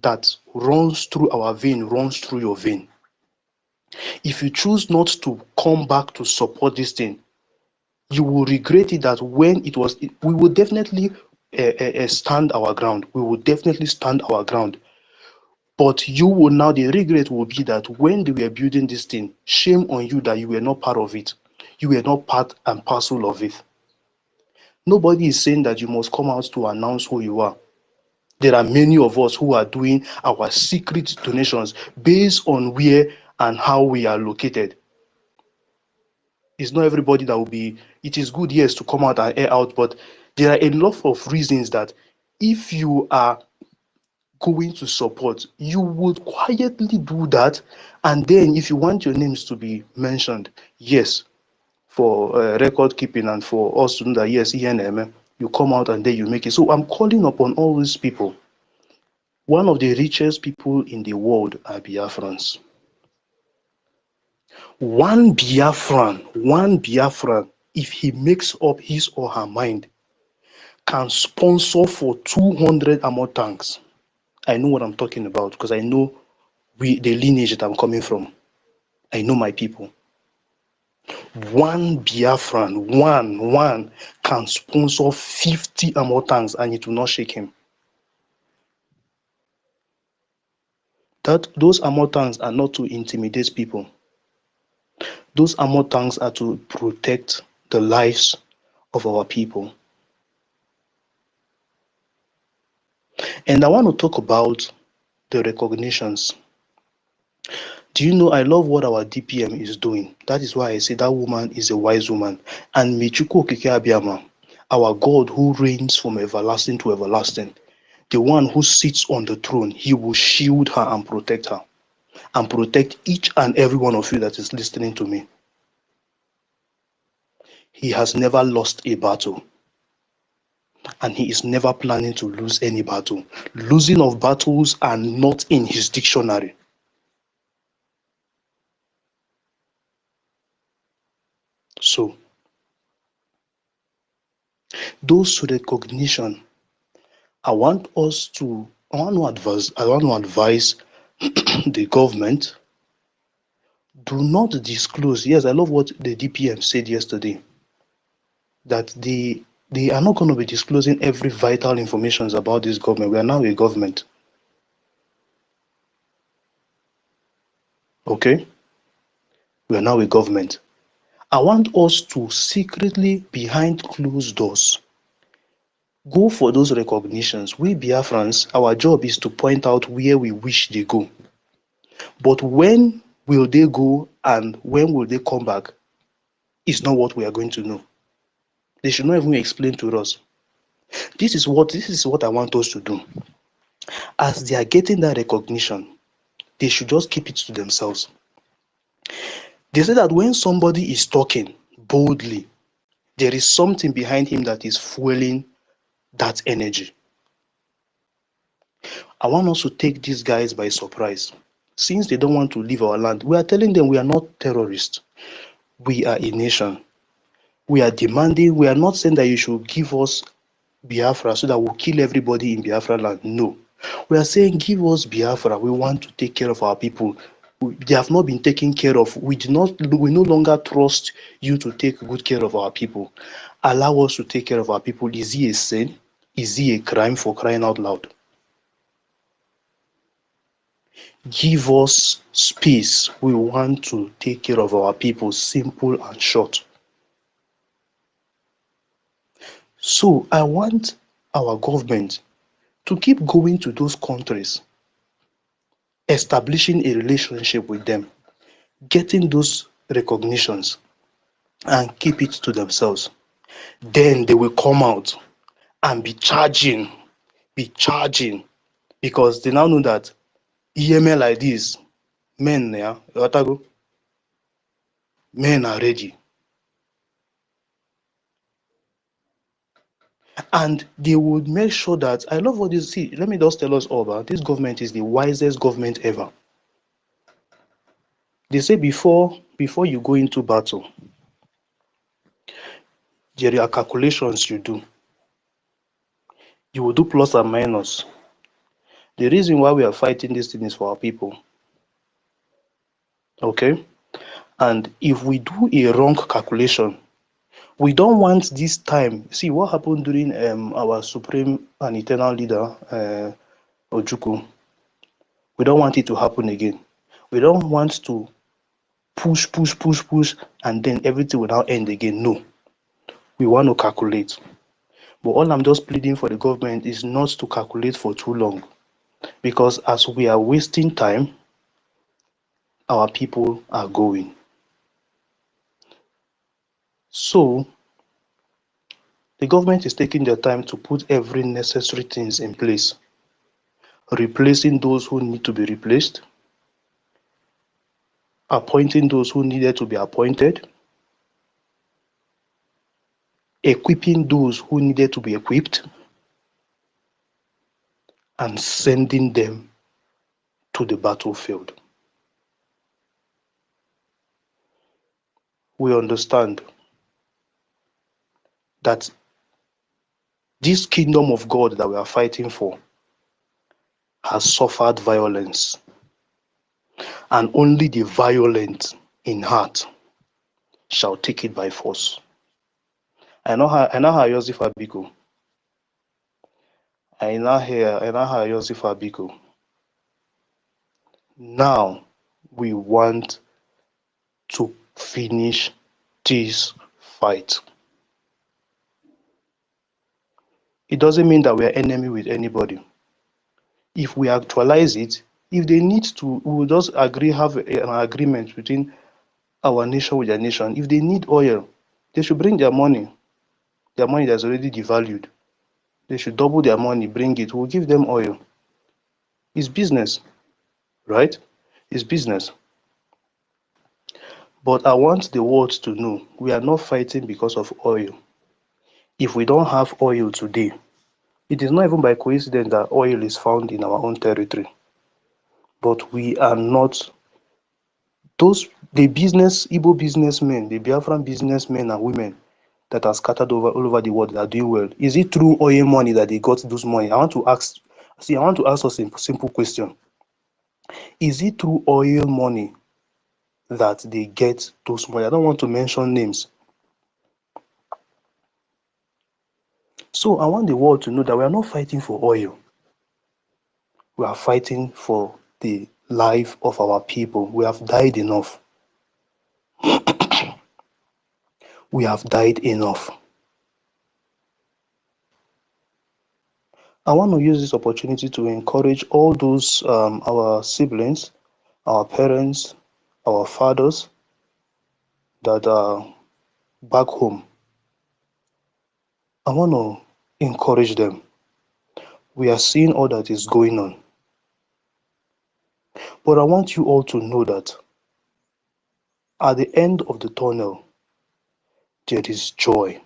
that runs through our vein runs through your vein. If you choose not to come back to support this thing, you will regret it. That when we will definitely stand our ground. We will definitely stand our ground. But you will now, the regret will be that when they were building this thing, shame on you that you were not part of it. You were not part and parcel of it. Nobody is saying that you must come out to announce who you are. There are many of us who are doing our secret donations based on where and how we are located. It's not everybody that will be. It is good, yes, to come out and air out, but there are a lot of reasons that if you are going to support, you would quietly do that. And then if you want your names to be mentioned, yes, for record keeping and for us to know that, yes, ENM, you come out and then you make it. So I'm calling upon all these people. One of the richest people in the world are Biafrans. One Biafran, if he makes up his or her mind, can sponsor for 200 armor tanks. I know what I'm talking about because I know the lineage that I'm coming from. I know my people. One Biafran, one can sponsor 50 armor tanks and it will not shake him. Those armor tanks are not to intimidate people. Those armor tanks are to protect the lives of our people. And I want to talk about the recognitions. Do you know, I love what our DPM is doing. That is why I say that woman is a wise woman. And Michukwu Okike Abiyama, our God who reigns from everlasting to everlasting, the one who sits on the throne, he will shield her and protect her. and protect each and every one of you that is listening to me. He has never lost a battle, and he is never planning to lose any battle. Losing of battles are not in his dictionary. So, those recognition, I want to advise the government, do not disclose. Yes, I love what the DPM said yesterday, that they are not going to be disclosing every vital information about this government. We are now a government. Okay? We are now a government. I want us to secretly, behind closed doors, go for those recognitions. We Biafrans, our job is to point out where we wish they go. But when will they go and when will they come back is not what we are going to know. They should not even explain to us. This is what I want us to do. As they are getting that recognition, they should just keep it to themselves. They say that when somebody is talking boldly, there is something behind him that is fueling that energy. I want us to take these guys by surprise. Since they don't want to leave our land, we are telling them we are not terrorists. We are a nation. We are demanding, we are not saying that you should give us Biafra so that we'll kill everybody in Biafra land. No. We are saying give us Biafra. We want to take care of our people. They have not been taken care of. We no longer trust you to take good care of our people. Allow us to take care of our people. Is he a sin? Is he a crime, for crying out loud? Give us space. We want to take care of our people. Simple and short. So I want our government to keep going to those countries, establishing a relationship with them, getting those recognitions, and keep it to themselves. Then they will come out and be charging, because they now know that EML like this, men, yeah, men are ready. And they would make sure that, I love what you see, let me just tell us all about this government is the wisest government ever. They say before you go into battle, there are calculations you do. You will do plus and minus. The reason why we are fighting this thing is for our people. Okay? And if we do a wrong calculation, we don't want this time. See what happened during our supreme and eternal leader, Ojukwu. We don't want it to happen again. We don't want to push, and then everything will now end again. No. We want to calculate. But all I'm just pleading for the government is not to calculate for too long. Because as we are wasting time, our people are going. So the government is taking their time to put every necessary things in place, replacing those who need to be replaced, appointing those who needed to be appointed, equipping those who needed to be equipped, and sending them to the battlefield. We understand that this kingdom of God that we are fighting for has suffered violence, and only the violent in heart shall take it by force. I know how Joseph Abiko. I now how Joseph Abiko. Now we want to finish this fight. It doesn't mean that we are enemy with anybody. If we actualize it, if they need to, we will just have an agreement between our nation with their nation. If they need oil, they should bring their money that's already devalued. They should double their money, bring it. We'll give them oil. It's business, right? It's business. But I want the world to know we are not fighting because of oil. If we don't have oil today, it is not even by coincidence that oil is found in our own territory. But we are not the Igbo businessmen, the Biafran businessmen and women that are scattered all over the world that are doing well. Is it through oil money that they got those money? I want to ask us a simple question. Is it through oil money that they get those money? I don't want to mention names. So I want the world to know that we are not fighting for oil. We are fighting for the life of our people. We have died enough. We have died enough. I want to use this opportunity to encourage all those our siblings, our parents, our fathers that are back home. I want to encourage them. We are seeing all that is going on. But I want you all to know that at the end of the tunnel, there is joy.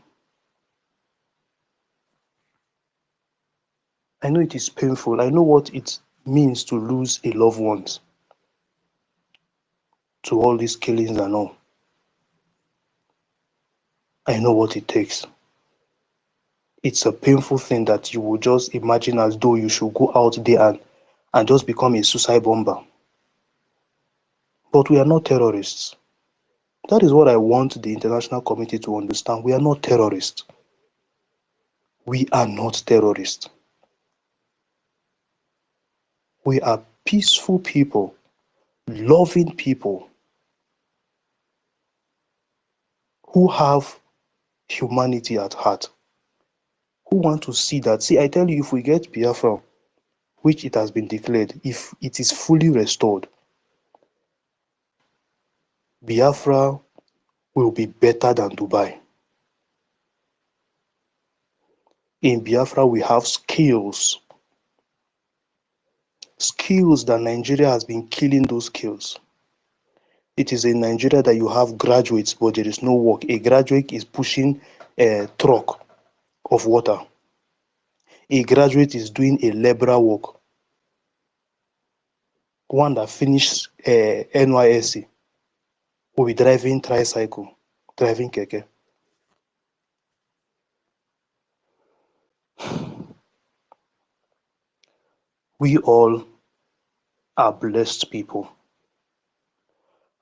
I know it is painful. I know what it means to lose a loved one to all these killings and all. I know what it takes. It's a painful thing that you will just imagine as though you should go out there and just become a suicide bomber. But we are not terrorists. That is what I want the international community to understand. We are not terrorists. We are not terrorists. We are peaceful people, loving people who have humanity at heart, who want to see that. See, I tell you, if we get Biafra, which it has been declared, if it is fully restored, Biafra will be better than Dubai. In Biafra, we have skills that Nigeria has been killing those skills. It is in Nigeria that you have graduates, but there is no work. A graduate is pushing a truck of water. A graduate is doing a labourer work. One that finished NYSC will be driving tricycle, driving keke. We all are blessed people.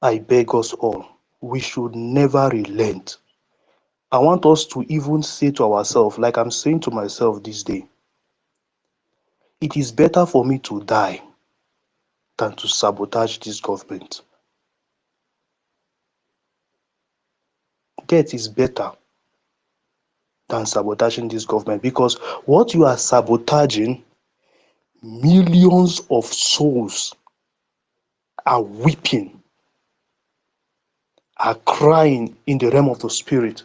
I beg us all, we should never relent. I want us to even say to ourselves, like I'm saying to myself this day, it is better for me to die than to sabotage this government. Death is better than sabotaging this government, because what you are sabotaging, millions of souls are weeping, are crying in the realm of the spirit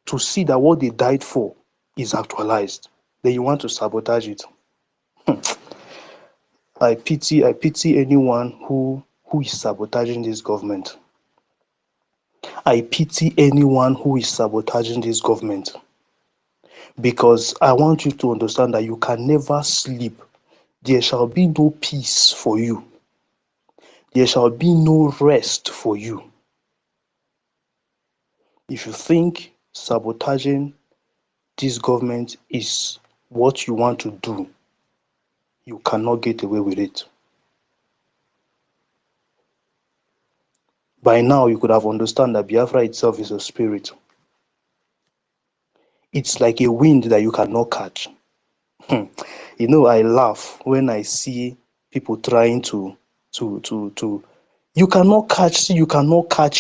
to see that what they died for is actualized. Then you want to sabotage it. I pity anyone who is sabotaging this government. I pity anyone who is sabotaging this government, because I want you to understand that you can never sleep. There shall be no peace for you. There shall be no rest for you. If you think sabotaging this government is what you want to do, you cannot get away with it. By now, you could have understood that Biafra itself is a spirit. It's like a wind that you cannot catch. You know, I laugh when I see people trying to you cannot catch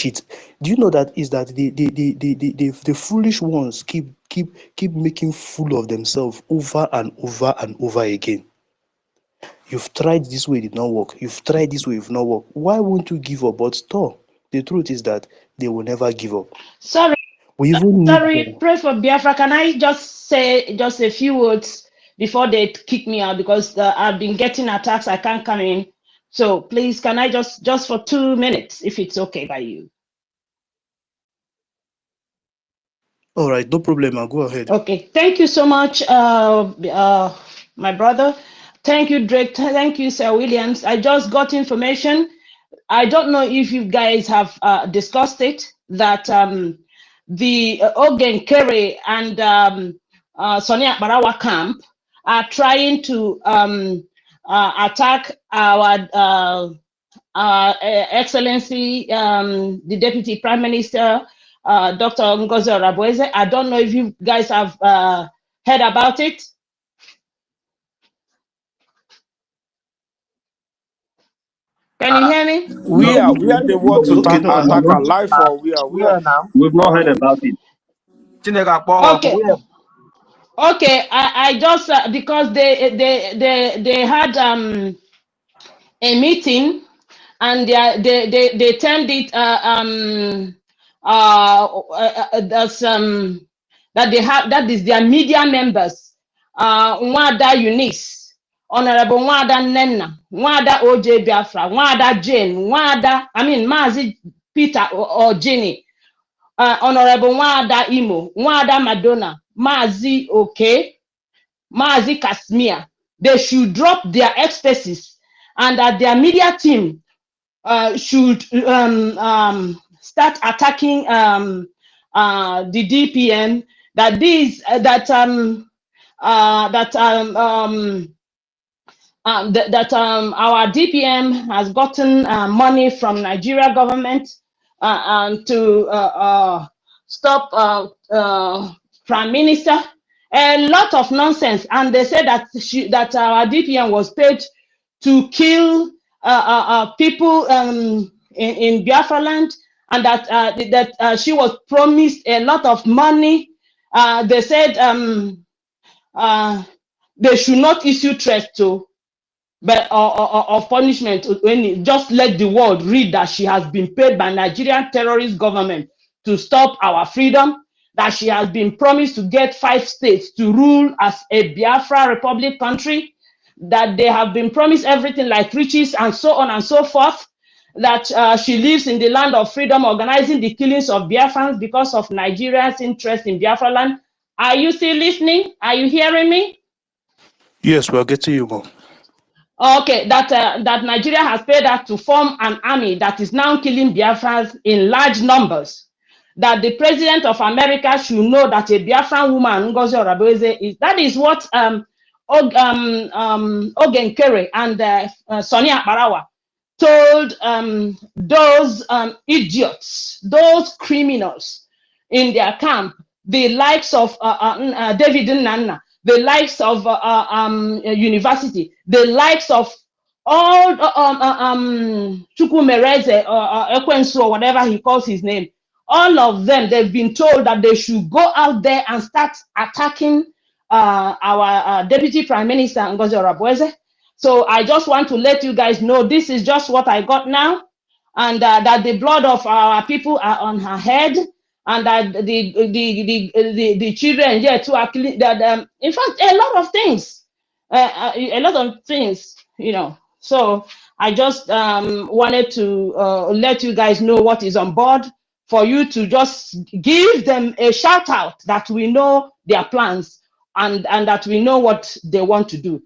it. Do you know that is that the foolish ones keep making fool of themselves over and over and over again? You've tried this way, it did not work. You've tried this way, it did not work. Why won't you give up? But the truth is that they will never give up. Sorry, We even need sorry, pray for Biafra. Can I just say just a few words before they kick me out, because I've been getting attacks. I can't come in. So please, can I just for 2 minutes, if it's okay by you? All right, no problem. I'll go ahead. Okay, thank you so much, my brother. Thank you, Drake. Thank you, Sir Williams. I just got information. I don't know if you guys have discussed it, that the Ogen Kerry and Sonia Barawa camp are trying to attack our Excellency, the Deputy Prime Minister, Dr. Ngozi Orabueze. I don't know if you guys have heard about it. Can you hear me? We are the ones to Okay, no, attack our life, or we are. We've not heard about it. Okay. Okay, I just because they had a meeting, and they termed it that they have, that is their media members, Nwada Eunice, Honorable Nwada Nenna, Nwada OJ Biafra, Nwada Jane, Mazi Peter or Jenny, Honorable Nwada Imo, Nwada Madonna, Mazi Okay, Mazi Kasmia. They should drop their ecstasies, and that their media team should start attacking the DPN. That these our DPM has gotten money from Nigeria government to stop Prime Minister. A lot of nonsense, and they said that our DPM was paid to kill people in Biafra land, and that she was promised a lot of money. They said they should not issue threats to, but of punishment, when just let the world read that she has been paid by Nigerian terrorist government to stop our freedom, that she has been promised to get 5 states to rule as a Biafra Republic country, that they have been promised everything like riches and so on and so forth, that she lives in the land of freedom, organizing the killings of Biafrans because of Nigeria's interest in Biafra land. Are you still listening? Are you hearing me? yes, we're getting you, Mom. Okay, that Nigeria has paid her to form an army that is now killing Biafrans in large numbers. That the president of America should know that a Biafran woman, Ngozi Orabueze, is. That is what Ogen Kere and Sonia Barawa told those idiots, those criminals in their camp, the likes of David Nnanna, the likes of university, the likes of all Chukwu Mereze or Ekwensu or whatever he calls his name. All of them, they've been told that they should go out there and start attacking our Deputy Prime Minister Ngozi Orabueze. So I just want to let you guys know this is just what I got now, and that the blood of our people are on her head, and that the children here too are killing. That in fact a lot of things, you know. So I just wanted to let you guys know what is on board, for you to just give them a shout out that we know their plans, and that we know what they want to do.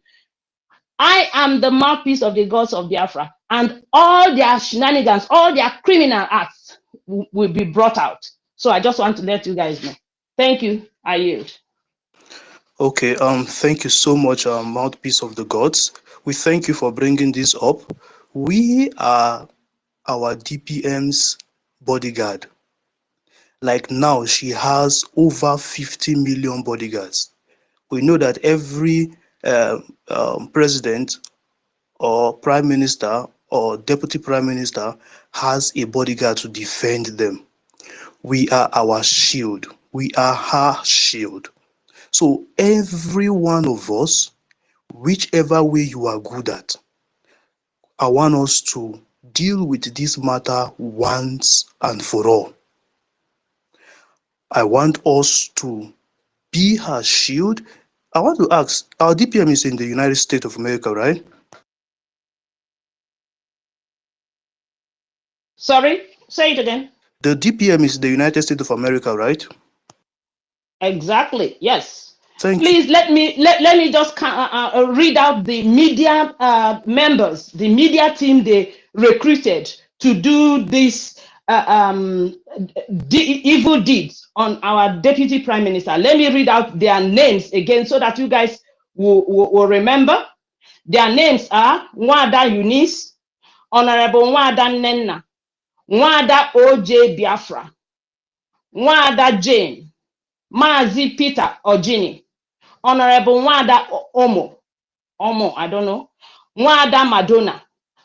I am the mouthpiece of the gods of Biafra, and all their shenanigans, all their criminal acts will be brought out. So I just want to let you guys know. Thank you. I yield. Okay, thank you so much, mouthpiece of the gods. We thank you for bringing this up. We are our DPM's bodyguard. Like now, she has over 50 million bodyguards. We know that every president or prime minister or deputy prime minister has a bodyguard to defend them. We are our shield. We are her shield. So every one of us, whichever way you are good at, I want us to deal with this matter once and for all. I want us to be her shield. I want to ask, our DPM is in the United States of America, right? Sorry, say it again. The DPM is the United States of America, right? Exactly. Yes. Thank you. Please let me just read out the media members, the media team they recruited to do this evil deeds on our deputy prime minister. Let me read out their names again so that you guys will remember. Their names are Nwada Eunice, Honorable Nwada Nenna, Nwada OJ Biafra, Nwada Jane, Mazi Peter Ojini, Honorable Nwada Omo, I don't know, Nwada Madonna,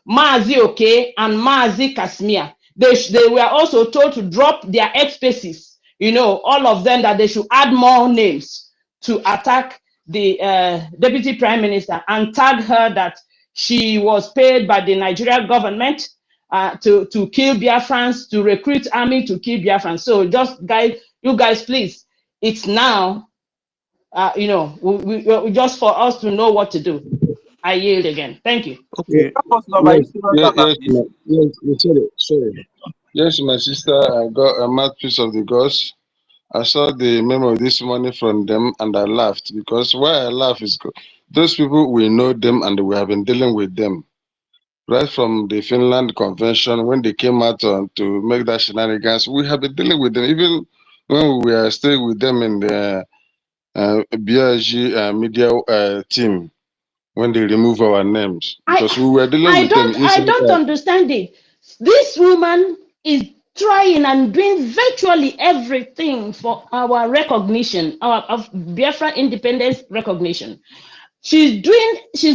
Mazi Oke, and Mazi Kasmia. They were also told to drop their expenses, you know, all of them, that they should add more names to attack the deputy prime minister and tag her that she was paid by the Nigerian government to kill Biafrans, to recruit army to kill Biafrans. So just you guys, please, it's now, you know, we just for us to know what to do. I yield again. Thank you. Okay. Yes, my sister, I got a mouthpiece of the gods. I saw the memo this morning from them and I laughed, because why I laugh is those people, we know them and we have been dealing with them. Right from the Finland convention, when they came out to make that shenanigans, we have been dealing with them. Even when we were still with them in the BRG media team, when they remove our names, because we were dealing with them. I don't understand it. This woman is trying and doing virtually everything for our recognition, of Biafra independence recognition. She's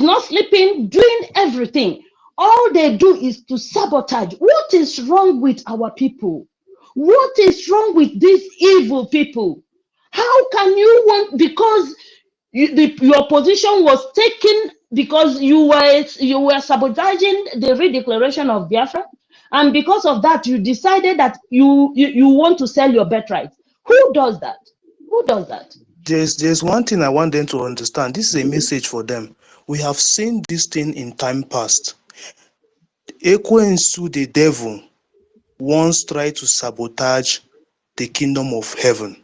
not sleeping, doing everything. All they do is to sabotage. What is wrong with our people? What is wrong with these evil people? How can you want, because your position was taken because you were sabotaging the redeclaration of Biafra, and because of that you decided that you want to sell your birthright? Who does that? Who does that? There's one thing I want them to understand. This is a message for them. We have seen this thing in time past. Ekwensu, the devil, once tried to sabotage the kingdom of heaven.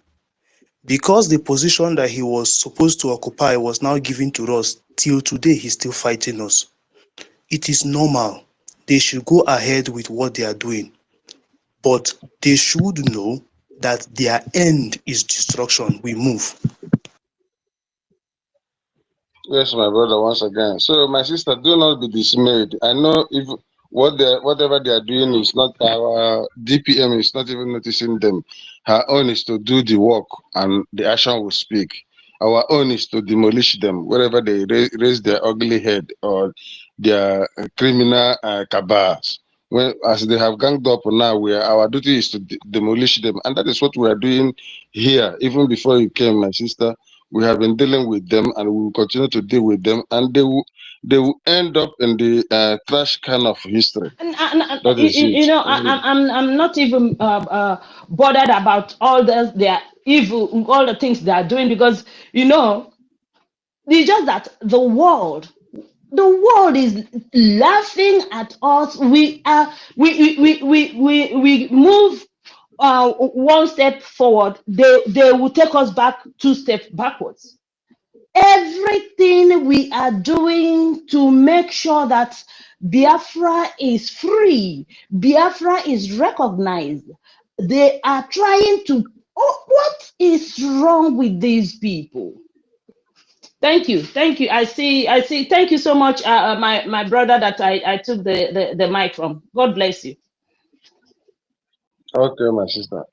Because the position that he was supposed to occupy was now given to us, till today he's still fighting us. It is normal. They should go ahead with what they are doing. But they should know that their end is destruction. We move. Yes, my brother, once again. So, my sister, do not be dismayed. I know if whatever they are doing is not, our DPM is not even noticing them. Her own is to do the work, and the action will speak. Our own is to demolish them wherever they raise their ugly head or their criminal cabals. When, as they have ganged up now, our duty is to demolish them, and that is what we are doing here. Even before you came, my sister, we have been dealing with them, and we will continue to deal with them, and they will end up in the trash can of history. That is it. You know, I'm not even bothered about all their evil, all the things they are doing, because, you know, it's just that the world is laughing at us. We move one step forward, they will take us back 2 steps backwards. Everything we are doing to make sure that Biafra is free, Biafra is recognized, they are trying to. Oh, what is wrong with these people? Thank you. I see. Thank you so much, my brother, that I took the mic from. God bless you. Okay, my sister.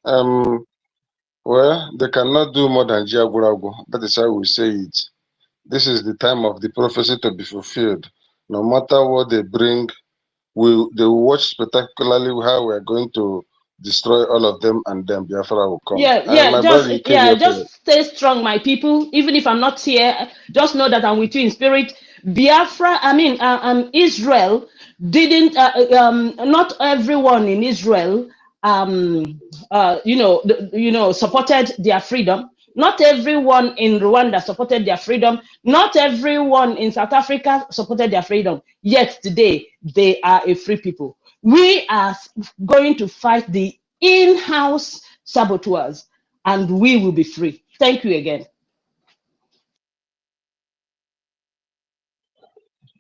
Well, they cannot do more than Jiagurago. That is how we say it. This is the time of the prophecy to be fulfilled. No matter what they bring, they will watch spectacularly how we are going to destroy all of them, and then Biafra will come. Just stay strong, my people. Even if I'm not here, just know that I'm with you in spirit. Biafra, Israel didn't. Not everyone in Israel, supported their freedom. Not everyone in Rwanda supported their freedom. Not everyone in South Africa supported their freedom. Yet today, they are a free people. We are going to fight the in-house saboteurs, and we will be free. Thank you again.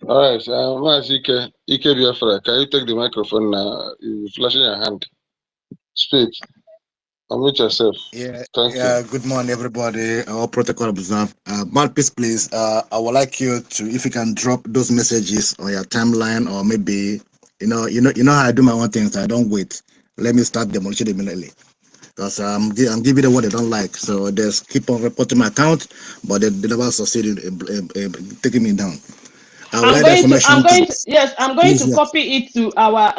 All right, Ike Biafra, can you take the microphone now? You're flashing your hand. Speak. Unmute yourself. Yeah, Thank you. yeah. Good morning, everybody. All protocol observed. Mouthpiece, please. I would like you to, if you can, drop those messages on your timeline, or maybe, you know how I do my own things. I don't wait. Let me start demolition immediately, because I'm giving them what they don't like. So they keep on reporting my account, but they never succeed in taking me down. I would like the information. I'm going Please, to yes. copy it to our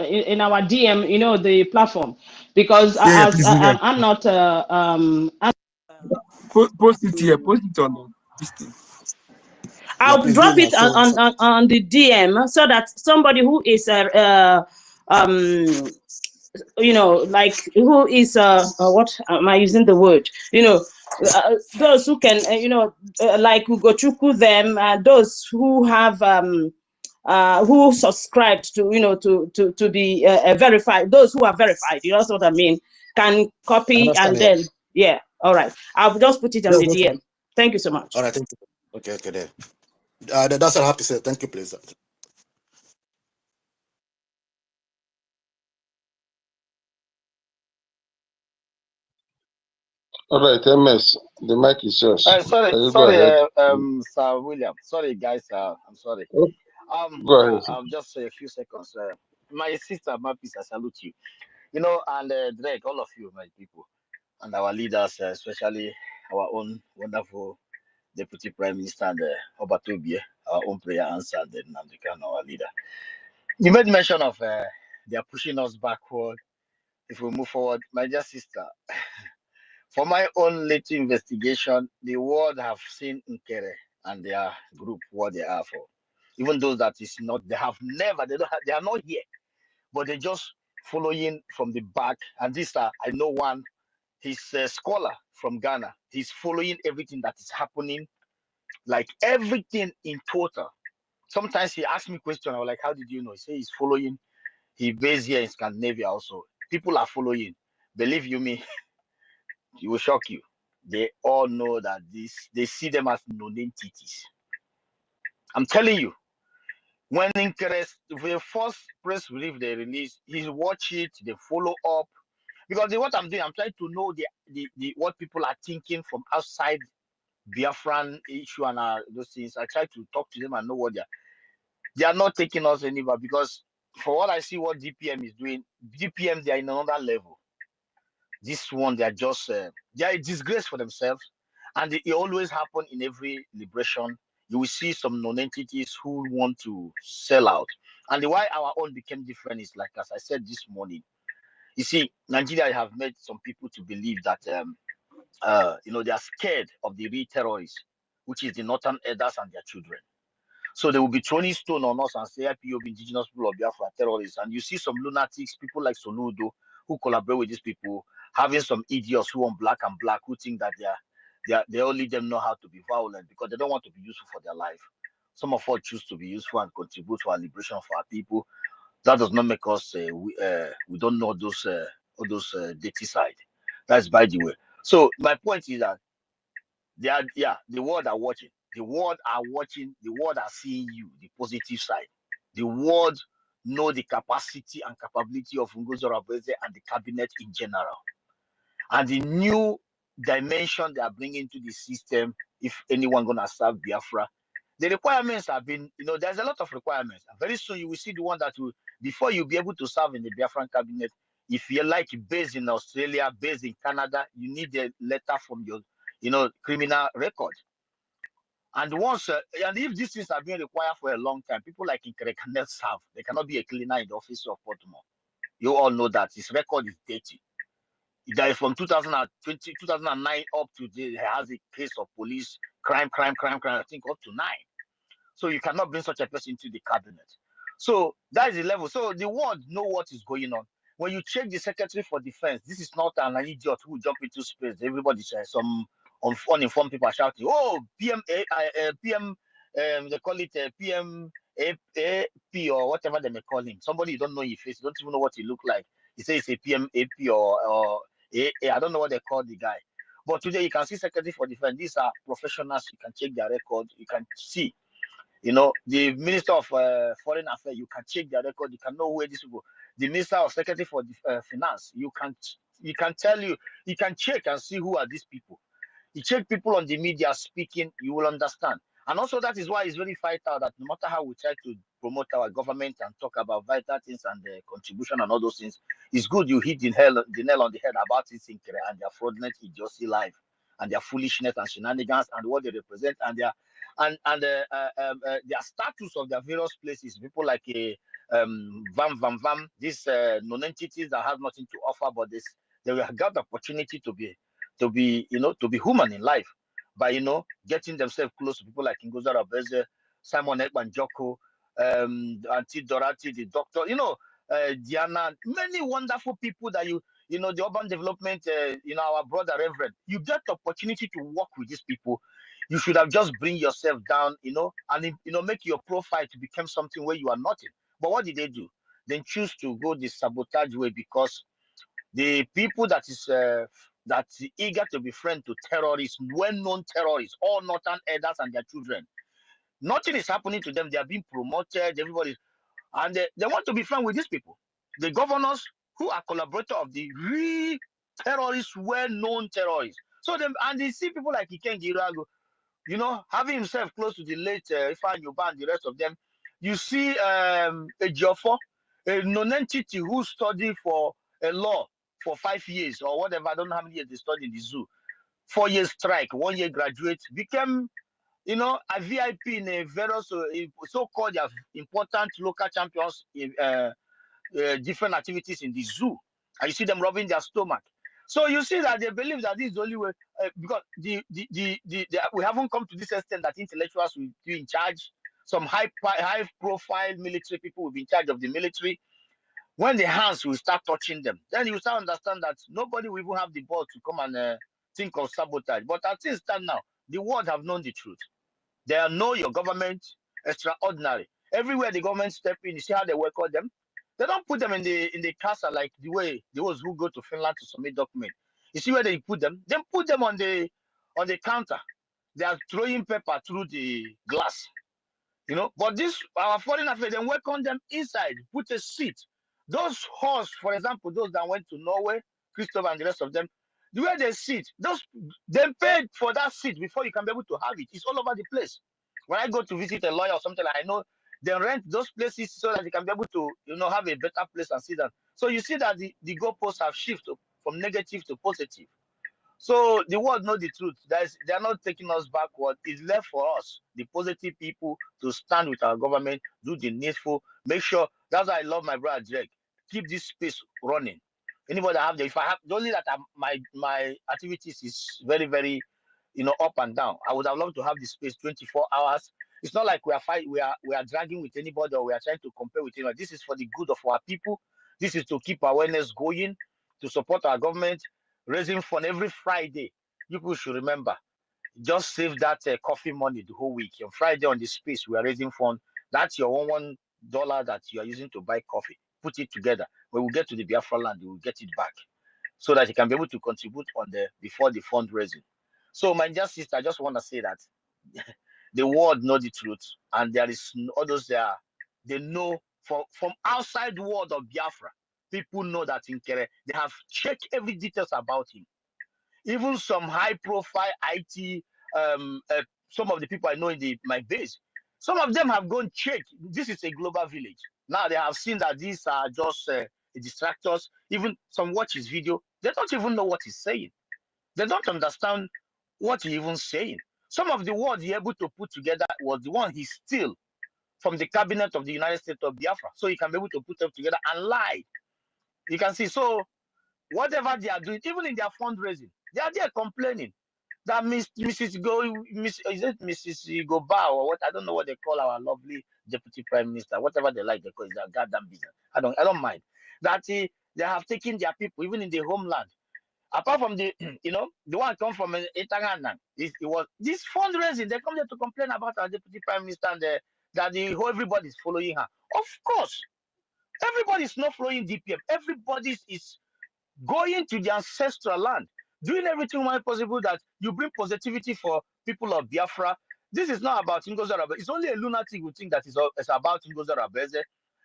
in our DM, the platform, because Yeah, please, yeah. I'm not Post it here. Post it on this thing. Yeah, I'll please do drop now. it So, on the DM, so that somebody who is like, who is what am I using the word? Those who can like Ugochukwu them, those who have who subscribed to be verified, those who are verified, you know what I mean, can I copy, understand. and Yeah. then all right, I'll just put it on Yeah, the go for it. DM. Thank you so much. All right. Thank you. Okay, there. That's all I have to say. Thank you, please. All right, MS, the mic is yours. Sorry, Can you go ahead? Sir William. Sorry, guys. I'm sorry. Oh, go Yeah, ahead. Sir. just a few seconds. My sister, Mapis, I salute you. And Drake, all of you, my people, and our leaders, especially our own wonderful Deputy Prime Minister and Obatobie, our own prayer answered, and Namdekan, our leader. You made mention of they are pushing us backward. If we move forward, my dear sister, for my own little investigation, the world have seen Nkere and their group what they are for. Even those that is not, they have never, they are not here, but they just following from the back. And this, I know one, he's a scholar from Ghana. He's following everything that is happening, like everything in total. Sometimes he asks me questions. I was like, "How did you know?" He says he's following. He based here in Scandinavia also. People are following. Believe you me, it will shock you. They all know that they see them as non-entities. I'm telling you, when interest, the first press release they release, he watch it, they follow up. Because what I'm doing, I'm trying to know the what people are thinking from outside Biafran issue and those things. I try to talk to them and know what they are not taking us anywhere, because for what I see, what DPM is doing, DPM, they are in another level. This one, they are just they are a disgrace for themselves, and it always happen in every liberation. You will see some non-entities who want to sell out, and the why our own became different is, like as I said this morning. You see, Nigeria have made some people to believe that they are scared of the real terrorists, which is the northern elders and their children. So they will be throwing stone on us and say IPOB, indigenous people of Biafra, terrorists. And you see some lunatics, people like Soludo, who collaborate with these people, having some idiots who are black and black, who think that they only them know how to be violent because they don't want to be useful for their life. Some of us choose to be useful and contribute to our liberation for our people. That does not make us we don't know all those dirty side. That's by the way. So my point is that the world are watching. The world are watching. The world are seeing you, the positive side. The world know the capacity and capability of Ngozi Oronbese and the cabinet in general, and the new dimension they are bringing to the system. If anyone gonna serve Biafra, the requirements have been, there's a lot of requirements. And very soon you will see the one that will, before you be able to serve in the Biafran cabinet, if you're like based in Australia, based in Canada, you need a letter from your, criminal record. And and if these things have been required for a long time, people like Nkere cannot serve. They cannot be a cleaner in the office of Baltimore. You all know that his record is dirty. That is from 2020, 2009 up to he has a case of police crime, I think up to 9. So you cannot bring such a person to the cabinet. So that is the level. So the world know what is going on. When you check the Secretary for Defense, this is not an idiot who jump into space. Everybody says some uninformed people are shouting, "Oh, PM, PM, they call it PM AP or whatever they may call him. Somebody you don't know his face, you don't even know what he look like. He says it's a PM, AP, or AA. I don't know what they call the guy. But today you can see Secretary for Defense. These are professionals. You can check their record. You can see. The Minister of Foreign Affairs, you can check their record. You can know where these people. The Minister of Secretary for Finance, you can check and see who are these people. You check people on the media speaking, you will understand. And also that is why it's very vital that no matter how we try to promote our government and talk about vital things and the contribution and all those things, it's good you hit the nail on the head about this thing and their fraudulent idiocy life and their foolishness and shenanigans and what they represent and their status of their various places. People like a Vam, these non-entities that have nothing to offer, but they will got the opportunity to be human in life by getting themselves close to people like Ngozi Rabeze, Simon Ekbanjoko, Auntie Dorothy, the doctor, Diana, many wonderful people that the urban development, our brother Reverend, you get the opportunity to work with these people. You should have just bring yourself down, and make your profile to become something where you are nothing. But what did they do? They choose to go the sabotage way because the people that's eager to be friend to terrorists, well-known terrorists, all northern elders and their children. Nothing is happening to them. They are being promoted. Everybody, and they want to be friend with these people. The governors who are collaborators of the real terrorists, well-known terrorists. So they see people like Ikengi Irago, having himself close to the late Ifan Yuba and the rest of them. You see a Jofo, a non-entity who studied for a law for 5 years or whatever. I don't know how many years they studied in the zoo. 4 years strike, 1 year graduate, became a VIP in a various so-called important local champions in different activities in the zoo. And you see them rubbing their stomach. So you see that they believe that this is the only way, because we haven't come to this extent that intellectuals will be in charge. Some high-profile military people will be in charge of the military. When the hands will start touching them, then you start understand that nobody will even have the ball to come and think of sabotage. But as things stand now, the world have known the truth. They know your government extraordinary. Everywhere the government step in, you see how they welcome them. They don't put them in the castle like the way those who go to Finland to submit document. You see where they put them? They put them on the counter. They are throwing paper through the glass. But this our foreign affairs, they welcome them inside, put a seat. Those horse, for example, those that went to Norway, Christopher and the rest of them, the way they sit, they paid for that seat before you can be able to have it. It's all over the place. When I go to visit a lawyer or something, I know they rent those places so that they can be able to, have a better place and sit down. So you see that the goalposts have shifted from negative to positive. So the world know the truth. They are not taking us backward. It's left for us, the positive people, to stand with our government, do the needful, make sure. That's why I love my brother Drake. Keep this space running. Anybody that have if I have the only that my activities is very, very, up and down. I would have loved to have the space 24 hours. It's not like we are dragging with anybody or we are trying to compare with anyone. This is for the good of our people. This is to keep awareness going, to support our government, raising fund every Friday. People should remember, just save that coffee money the whole week. On Friday on the space, we are raising fund. That's your $1 that you are using to buy coffee. Put it together. When we get to the Biafra land, we will get it back so that you can be able to contribute before the fundraising. So my dear sister, I just want to say that the world know the truth, and there is others there. They know from outside the world of Biafra. People know that in Kere, they have checked every details about him. Even some high-profile IT, some of the people I know in my base, some of them have gone check. This is a global village. Now they have seen that these are just distractors. Even some watch his video, they don't even know what he's saying. They don't understand what he's even saying. Some of the words he able to put together was the one he steal from the cabinet of the United States of Biafra, so he can be able to put them together and lie. You can see. So whatever they are doing, even in their fundraising, they are there complaining that Mrs. Is it Mrs. Goba or what? I don't know what they call our lovely deputy prime minister. Whatever they like, because it's their goddamn business. I don't mind that they have taken their people even in the homeland. Apart from the the one come from Itagan, it was this fundraising. They come there to complain about our deputy prime minister and that the whole everybody is following her. Of course, everybody is not following DPM. Everybody is going to the ancestral land, doing everything possible that you bring positivity for people of Biafra. This is not about Ngozi Rabeze. It's only a lunatic who think that it's about Ngozi Rabeze.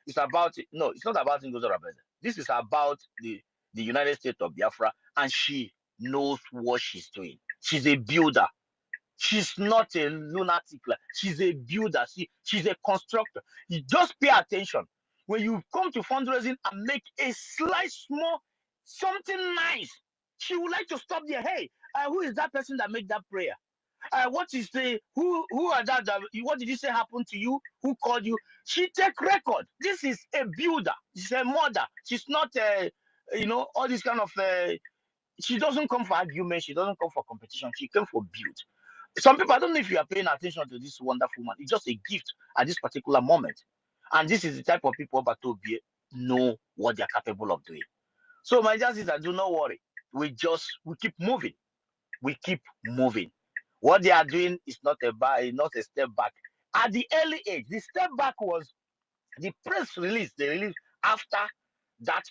It's about no, it's not about Ngozi Rabeze. This is about the United States of Biafra, and she knows what she's doing. She's a builder. She's not a lunatic. She's a builder. She's a constructor. You just pay attention. When you come to fundraising and make a slight small something nice, she would like to stop there. Hey, who is that person that made that prayer? What is the who are that? What did you say happened to you? Who called you? She take record. This is a builder. She's a mother. She's not all this kind of. She doesn't come for argument. She doesn't come for competition. She came for build. Some people, I don't know if you are paying attention to this wonderful man. It's just a gift at this particular moment. And this is the type of people that know what they're capable of doing. So my just is that do not worry. We keep moving. We keep moving. What they are doing is not a step back. At the early age, the step back was the press release. They released after that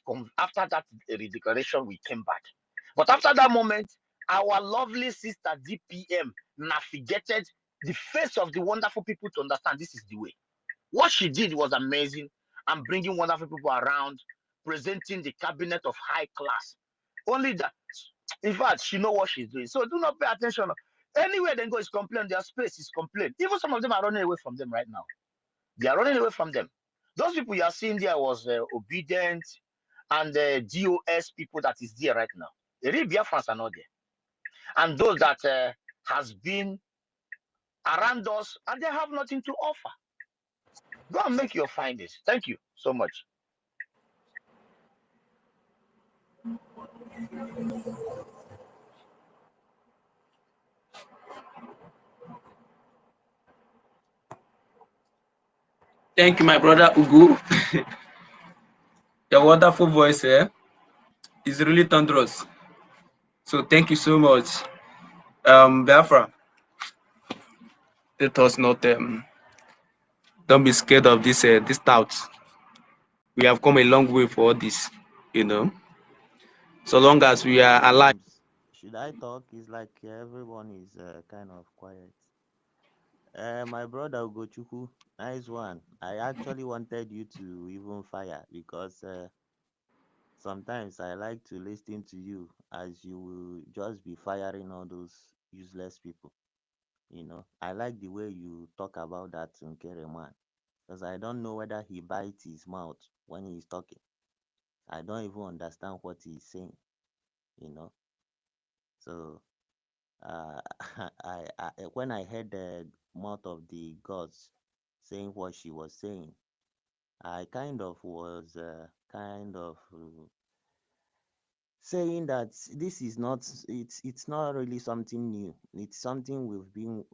declaration, we came back. But after that moment, our lovely sister DPM navigated the face of the wonderful people to understand this is the way. What she did was amazing and bringing wonderful people around, presenting the cabinet of high class. Only that, in fact, she know what she's doing. So do not pay attention. Anywhere they go is complain. Their space is complain. Even some of them are running away from them right now. They are running away from them. Those people you are seeing there was obedient and DOS people that is there right now. The real Biafrans are not there. And those that has been around us and they have nothing to offer. Go and make your findings. Thank you so much. Thank you, my brother Ugu. Your wonderful voice here is really thunderous. So thank you so much. Biafra, let us not don't be scared of this doubt. We have come a long way for all this, you know. So long as we are alive. Should I talk? It's like everyone is kind of quiet. My brother Ugochukwu, nice one. I actually wanted you to even fire because sometimes I like to listen to you as you will just be firing all those useless people. I like the way you talk about that Nkere man because I don't know whether he bites his mouth when he's talking. I don't even understand what he's saying, you know. So uh, when I heard the mouth of the gods saying what she was saying, I kind of was saying that this is not it's not really something new. It's something we've been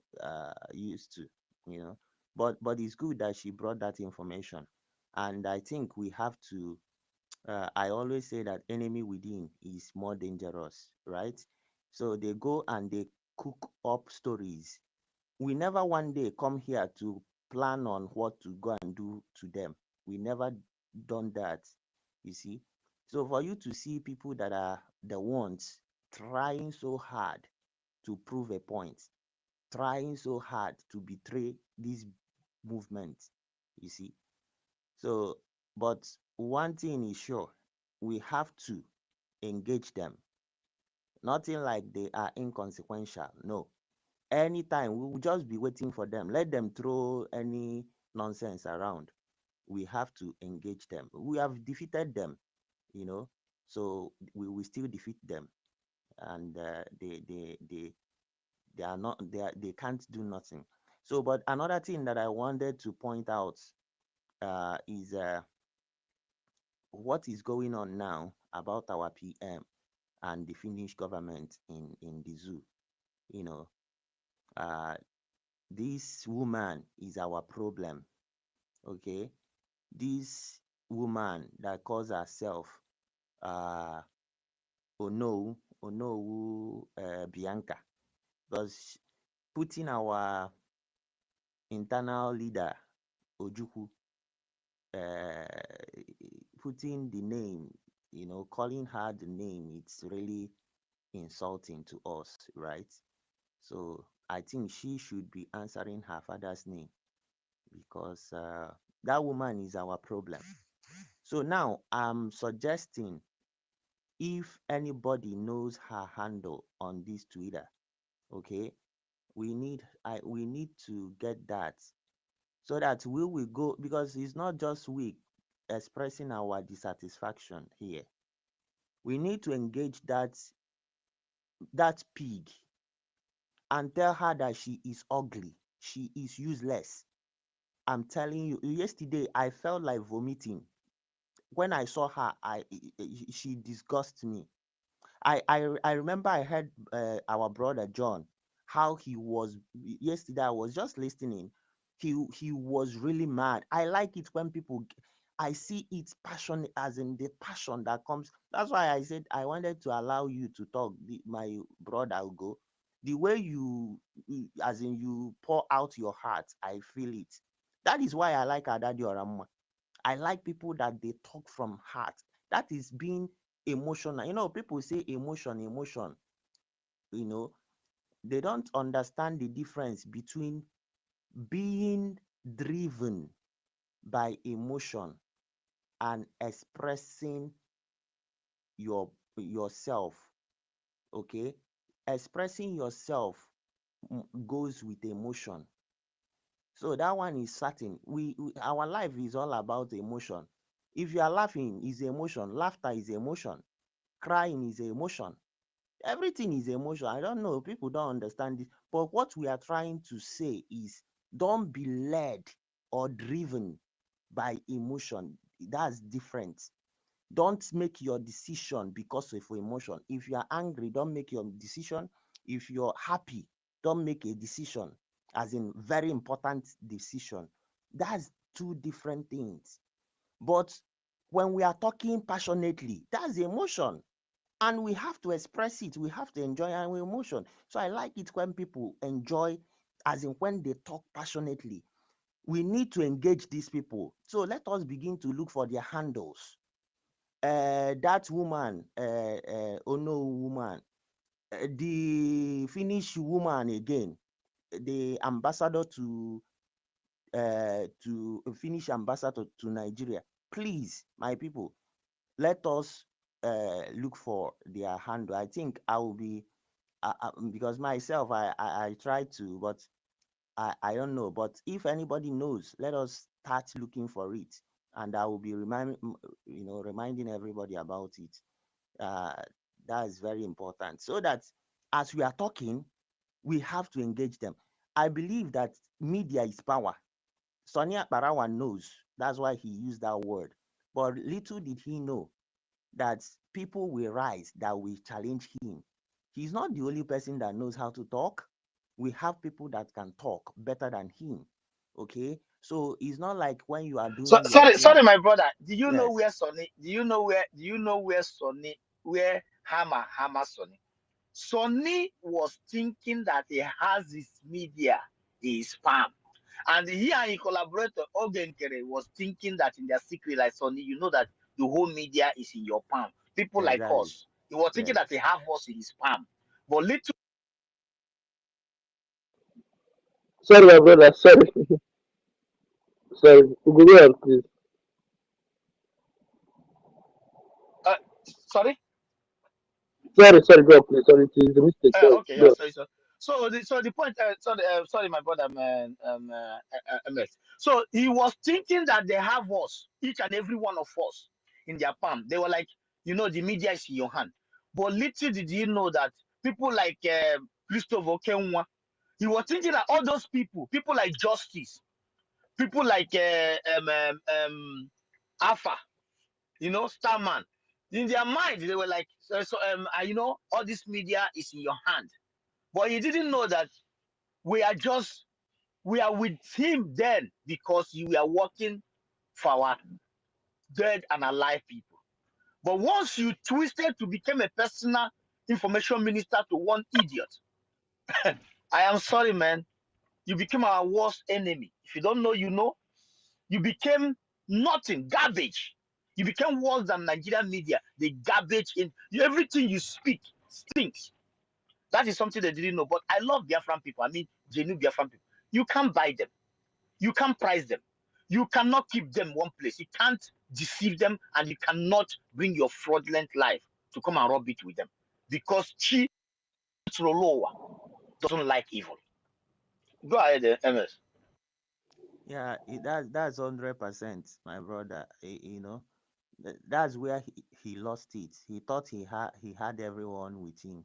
used to, you know. But it's good that she brought that information, and I think we have to. I always say that enemy within is more dangerous, right? So they go and they cook up stories. We never one day come here to plan on what to go and do to them. We never done that, you see. So for you to see people that are the ones trying so hard to prove a point, trying so hard to betray this movement, you see. So, but one thing is sure, we have to engage them. Nothing like they are inconsequential. No. Anytime we will just be waiting for them. Let them throw any nonsense around. We have to engage them. We have defeated them, so we will still defeat them, and they are not they can't do nothing. So, but another thing that I wanted to point out is what is going on now about our PM and the Finnish government in the zoo. You know, uh, this woman is our problem. Okay, this woman that calls herself uh, Onowu Bianca, because putting our internal leader Ojukwu, putting the name, calling her the name, it's really insulting to us, right? So I think she should be answering her father's name, because that woman is our problem. So now I'm suggesting, if anybody knows her handle on this Twitter, okay, we need to get that, so that we will go, because it's not just we expressing our dissatisfaction here. We need to engage that pig and tell her that she is ugly, she is useless. I'm telling you, yesterday I felt like vomiting when I saw her. She disgusts me. I remember I heard our brother John, how he was yesterday. I was just listening. He was really mad. I like it when people I see it passion, as in the passion that comes. That's why I said I wanted to allow you to talk, my brother Ugo. The way as in you pour out your heart, I feel it. That is why I like Adadi Oramma. I like people that they talk from heart. That is being emotional. People say emotion, emotion. They don't understand the difference between being driven by emotion and expressing yourself. Okay, expressing yourself goes with emotion. So that one is certain. Our life is all about emotion. If you are laughing, is emotion. Laughter is emotion. Crying is emotion. Everything is emotion. I don't know, people don't understand this, but what we are trying to say is, don't be led or driven by emotion. That's different. Don't make your decision because of emotion. If you are angry, don't make your decision. If you're happy, don't make a decision, as in very important decision. That's two different things. But when we are talking passionately, that's emotion, and we have to express it. We have to enjoy our emotion. So I like it when people enjoy, as in when they talk passionately. We need to engage these people. So let us begin to look for their handles. That woman, Ono woman, the Finnish woman again, the ambassador to Finnish ambassador to Nigeria. Please, my people, let us look for their handle. I think I will be, because myself, I try to, but I don't know. But if anybody knows, let us start looking for it, and I will be reminding everybody about it. Uh, that is very important, so that as we are talking, we have to engage them. I believe that media is power. Sonia Barawa knows. That's why he used that word. But little did he know that people will rise, that will challenge him. He's not the only person that knows how to talk. We have people that can talk better than him. Okay, so it's not like when you are So doing your sorry, thing. sorry, my brother. Do you know Yes, where Sonny? Do you know where Sonny? Where Hammer Sonny? Sonny was thinking that he has his media, his spam. And he and his collaborator, Ogen Kere, was thinking that in their secret, like Sonny, you know that the whole media is in your palm. People like exactly. us. He was thinking Yes. that they have us in his palm. But little, Sorry, my brother. Sorry, sorry. Go ahead, please. uh, sorry? Sorry, sorry. Go on, please. Sorry, it is a mistake. Sorry. Okay, Go yeah, on. sorry, sorry. So the point, sorry, my brother, man, MS. So he was thinking that they have us, each and every one of us, in their palm. They were like, the media is in your hand. But little did he know that people like Christopher Kenwa, he was thinking that all those people like Justice, people like Alpha, Starman, in their mind they were like, all this media is in your hand. But he didn't know that we are with him then because we are working for our dead and alive people. But once you twisted to become a personal information minister to one idiot, I am sorry, man. You became our worst enemy. If you don't know, you know. You became nothing, garbage. You became worse than Nigerian media. The garbage in everything you speak stinks. That is something they didn't know. But I love Biafran people. I mean, genuine Biafran people. You can't buy them. You can't price them. You cannot keep them one place. You can't deceive them, and you cannot bring your fraudulent life to come and rub it with them. Because Chi Trolowa doesn't like evil. Go ahead, MS. Yeah, that's 100%, my brother. You know, that's where he lost it. He thought he had everyone with him.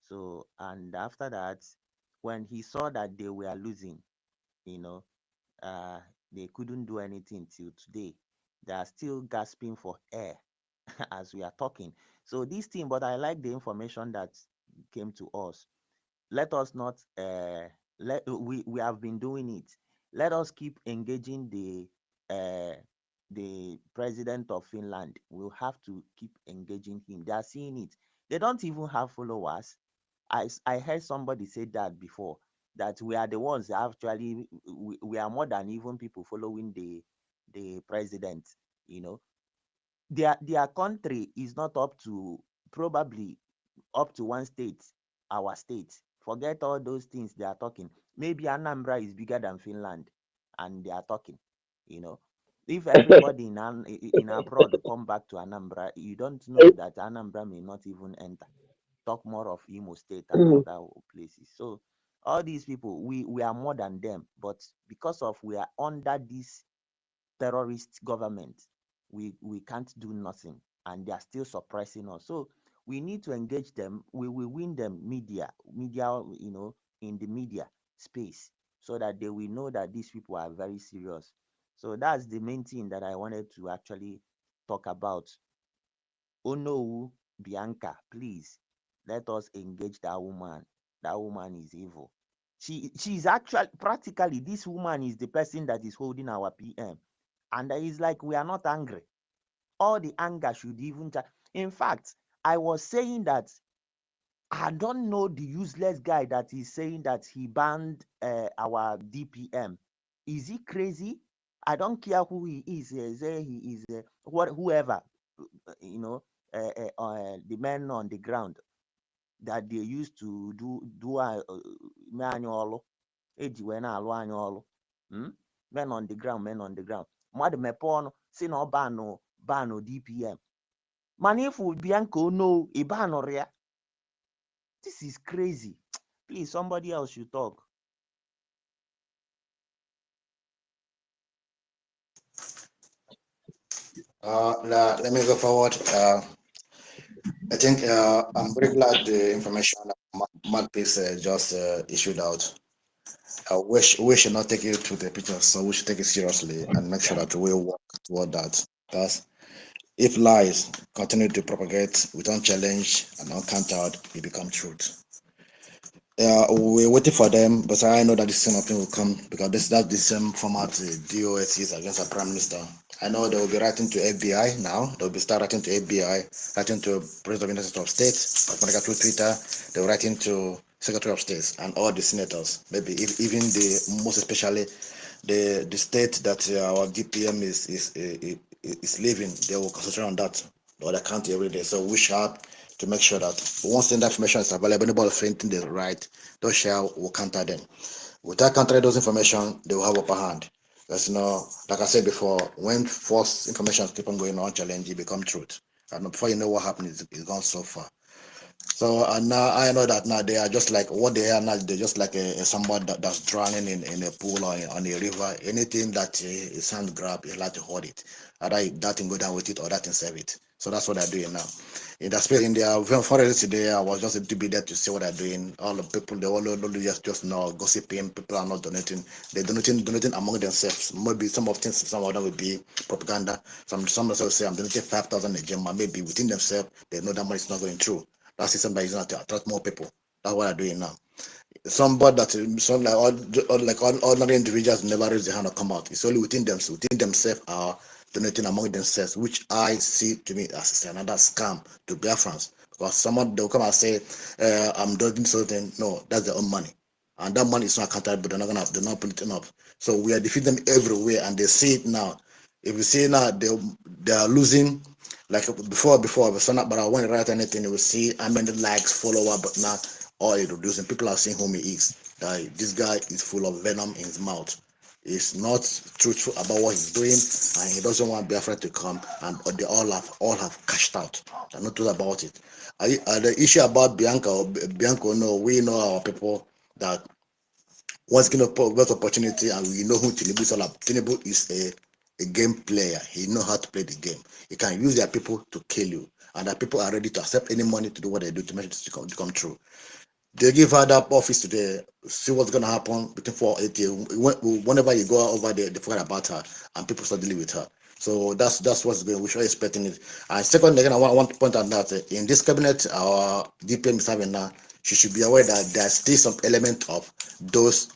So, and after that, when he saw that they were losing, you know, uh, they couldn't do anything till today. They are still gasping for air as we are talking. So this thing, but I like the information that came to us. Let us not we have been doing it. Let us keep engaging the president of Finland. We'll have to keep engaging him. They are seeing it. They don't even have followers. I heard somebody say that before, that we are the ones that actually we are more than even people following the president. You know, their country is not up to, probably up to one state, our state. Forget all those things they are talking. Maybe Anambra is bigger than Finland, and they are talking. You know, if everybody in abroad come back to Anambra, you don't know that Anambra may not even enter. Talk more of Imo State and Mm. other places. So all these people, we are more than them, but because of we are under this terrorist government, we can't do nothing, and they are still suppressing us. So we need to engage them. We will win them media, in the media space, so that they will know that these people are very serious. So that's the main thing that I wanted to actually talk about. Onowu, Bianca, please let us engage that woman. That woman is evil. She's actually, practically, this woman is the person that is holding our PM. And it's like we are not angry. All the anger should even in fact, I was saying that I don't know the useless guy that is saying that he banned our DPM. Is he crazy? I don't care who he is. Say he is whoever, you know, the men on the ground that they used to do mee anyị ọlụ, eji wee na-alụ anyị ọlụ. Men on the ground, men on the ground. Mmadụ mepee ọnụ si na ọ banụ DPM, mana ifu Bianca Ono ịbanụrụ ya. This is crazy. Please, somebody else should talk. Let me go forward. I think I'm very glad the information that Markpeace just issued out. We should not take it to the picture, so we should take it seriously and make sure that we work toward that. Because if lies continue to propagate without challenge and uncountered, it becomes truth. We're waiting for them, but I know that this same thing will come because that's the same format DOS is against our Prime Minister. I know they will be writing to FBI now. They will be start writing to FBI, writing to President of State, through Twitter. They're writing to Secretary of State and all the senators. Maybe even the most especially the state that our DPM is living. They will concentrate on that or the county every day. So we should to make sure that once that information is available, anybody thinking they right, those share will counter them. Without countering those information, they will have upper hand. Because like I said before, when false information keep on going on challenge, it become truth. And before you know what happened, it's gone so far. So now I know that now they are just like what they are now. They're just like someone that's drowning in a pool or on a river. Anything that is hand grab, you like to hold it. Either that thing go down with it or that thing save it. So that's what they're doing now. In the space in their forest today, I was just to be there to see what they're doing. All the people, they all just know gossiping. People are not donating. They're donating among themselves. Maybe some of them will be propaganda. Some of them say I'm donating 5,000 a gem. Maybe within themselves, they know that money is not going through. That system that is not to attract more people. That's what they're doing now. Somebody that some like ordinary individuals never raise their hand or come out. It's only within themselves are donating among themselves, which I see to me as another scam to Biafrans. Because someone they'll come and say, I'm doing something. No, that's their own money. and that money is not accountable. They're not putting up. So we are defeating them everywhere, and they see it now. If you see now, they are losing. Like before, but when you write anything, you will see how many likes, follower, but now all it reducing. People are seeing whom he is. That this guy is full of venom in his mouth. He's not truthful about what he's doing, and he doesn't want Biafra to come. And they all have cashed out. They're not truth about it. The issue about Bianca, no, we know our people that once given a opportunity, and we know who Tinubu is all about. Tinubu is a game player. He knows how to play the game. He can use their people to kill you, and that people are ready to accept any money to do what they do to make it to come true. They give her that office today. See what's gonna happen between 4 8 years. Whenever you go over there, they forget about her, and people start dealing with her. So that's what's going. We should expecting it. And second, again, I want to point out that in this cabinet, our DPM is having now. She should be aware that there's still some element of those.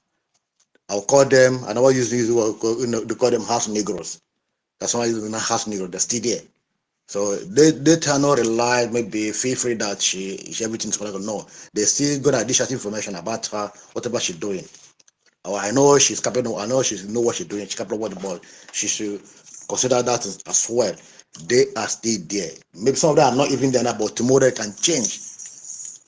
I'll call them. I know what use they call them house negroes. That's why using house negro. They're still there. So they cannot rely, maybe feel free that she everything's gonna go. No, they still gonna dish out information about her, whatever she's doing. Oh, I know she's capable. I know she know what she's doing. She's capable of the ball. She should consider that as well. They are still there. Maybe some of them are not even there now, but tomorrow they can change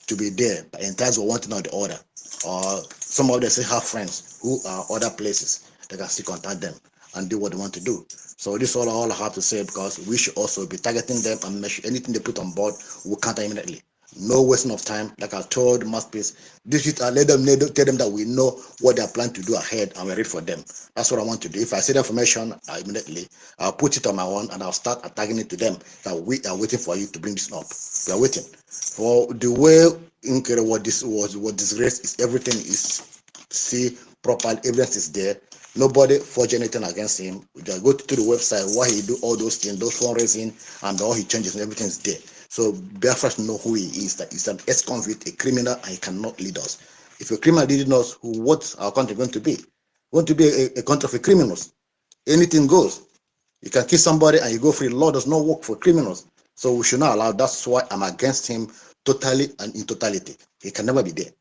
to be there in times of one thing or the other. Or some of them still have friends who are other places. They can still contact them and do what they want to do. So this is all I have to say, because we should also be targeting them and make sure anything they put on board will counter immediately. No wasting of time. Like I told Masterpiece, this is let them tell them that we know what they are planning to do ahead and we're ready for them. That's what I want to do. If I see the information, immediately I'll put it on my own and I'll start attacking it to them that we are waiting for you to bring this up. We are waiting. For the way what this was, what disgrace is, everything is see proper evidence is there. Nobody forged anything against him. We just go to the website why he do all those things, those fundraising and all he changes and everything is there. So Biafra know who he is, that he's an ex-convict, a criminal, and he cannot lead us. If a criminal didn't know what's our country going to be? Going to be a country of criminals. Anything goes. You can kill somebody and you go free. Law does not work for criminals. So we should not allow. That's why I'm against him totally and in totality. He can never be there,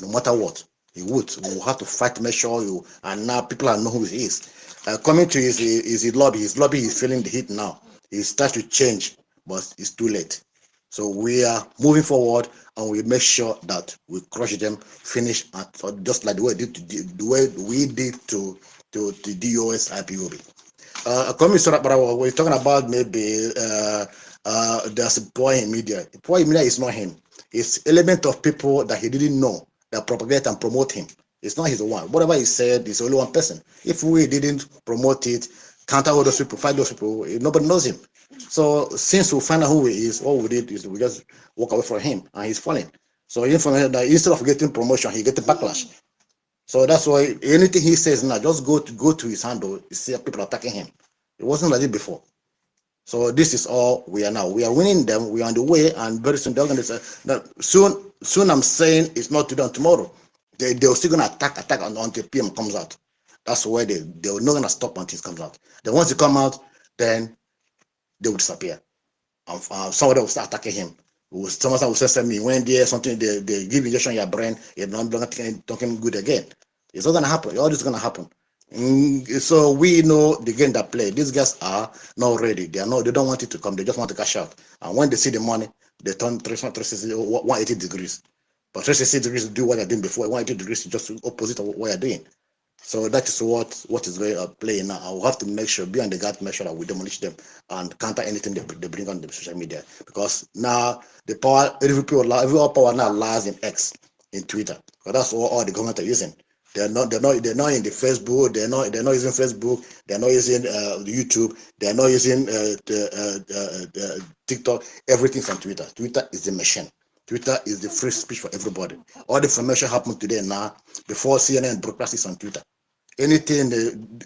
no matter what. He would. We will have to fight to make sure you. And now people are know who he is. Coming to his lobby. His lobby is feeling the heat now. He starts to change, but it's too late. So we are moving forward, and we make sure that we crush them, finish, and just like the way we did to the DOS IPOB. Coming to that, but we're talking about maybe there's a boy in media. The boy in media is not him. It's element of people that he didn't know that propagate and promote him. It's not his one. Whatever he said is only one person. If we didn't promote it, counter all those people, fight those people, nobody knows him. So since we find out who he is, all we did is we just walk away from him, and he's falling. So information that instead of getting promotion, he get a backlash. So that's why anything he says now, just go to his handle, you see people attacking him. It wasn't like it before. So this is all we are now. We are winning them. We are on the way, and very soon they're going to say that soon. Soon I'm saying it's not today and tomorrow. They're still going to attack until PM comes out. That's why they're not going to stop until it comes out. Then once it come out, then they will disappear. Somebody will start attacking him. Someone will say me when there's something they give injection in your brain, you're not talking good again. It's not gonna happen. All this is gonna happen. So we know the game that play. These guys are not ready. They don't want it to come. They just want to cash out. And when they see the money, they turn 180 degrees. But 360 degrees do what they're doing before. 180 degrees is just opposite of what you're doing. So that is what is going to play now. I will have to make sure, be on the guard, make sure that we demolish them and counter anything they bring on the social media. Because now the power, every power now lies in X, in Twitter. Because that's all the government are using. They're not in the Facebook. They're not using Facebook. They're not using YouTube. They're not using TikTok. Everything's on Twitter. Twitter is the machine. Twitter is the free speech for everybody. All the information happened today now. Before CNN broadcast is on Twitter. Anything,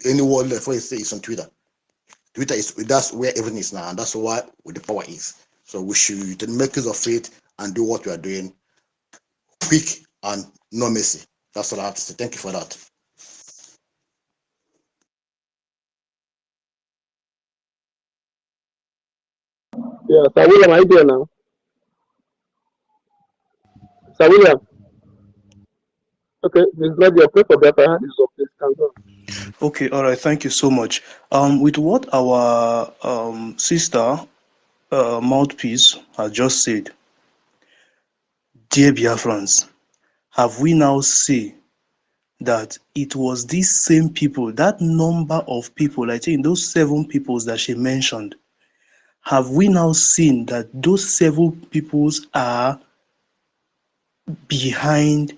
any word before you say is on Twitter. Twitter that's where everything is now, and that's why the power is. So we should make use of it and do what we are doing, quick and no mercy. That's all I have to say. Thank you for that. Yeah, Sir William, are you there now? Sir William, Okay, Ms. Nadia, pray for Biafra. Hand is up, please. Can go. Okay, all right, thank you so much. With what our sister mouthpiece has just said, dear Biafrans, have we now seen that it was these same people, that number of people, I think those 7 peoples that she mentioned, have we now seen that those 7 peoples are behind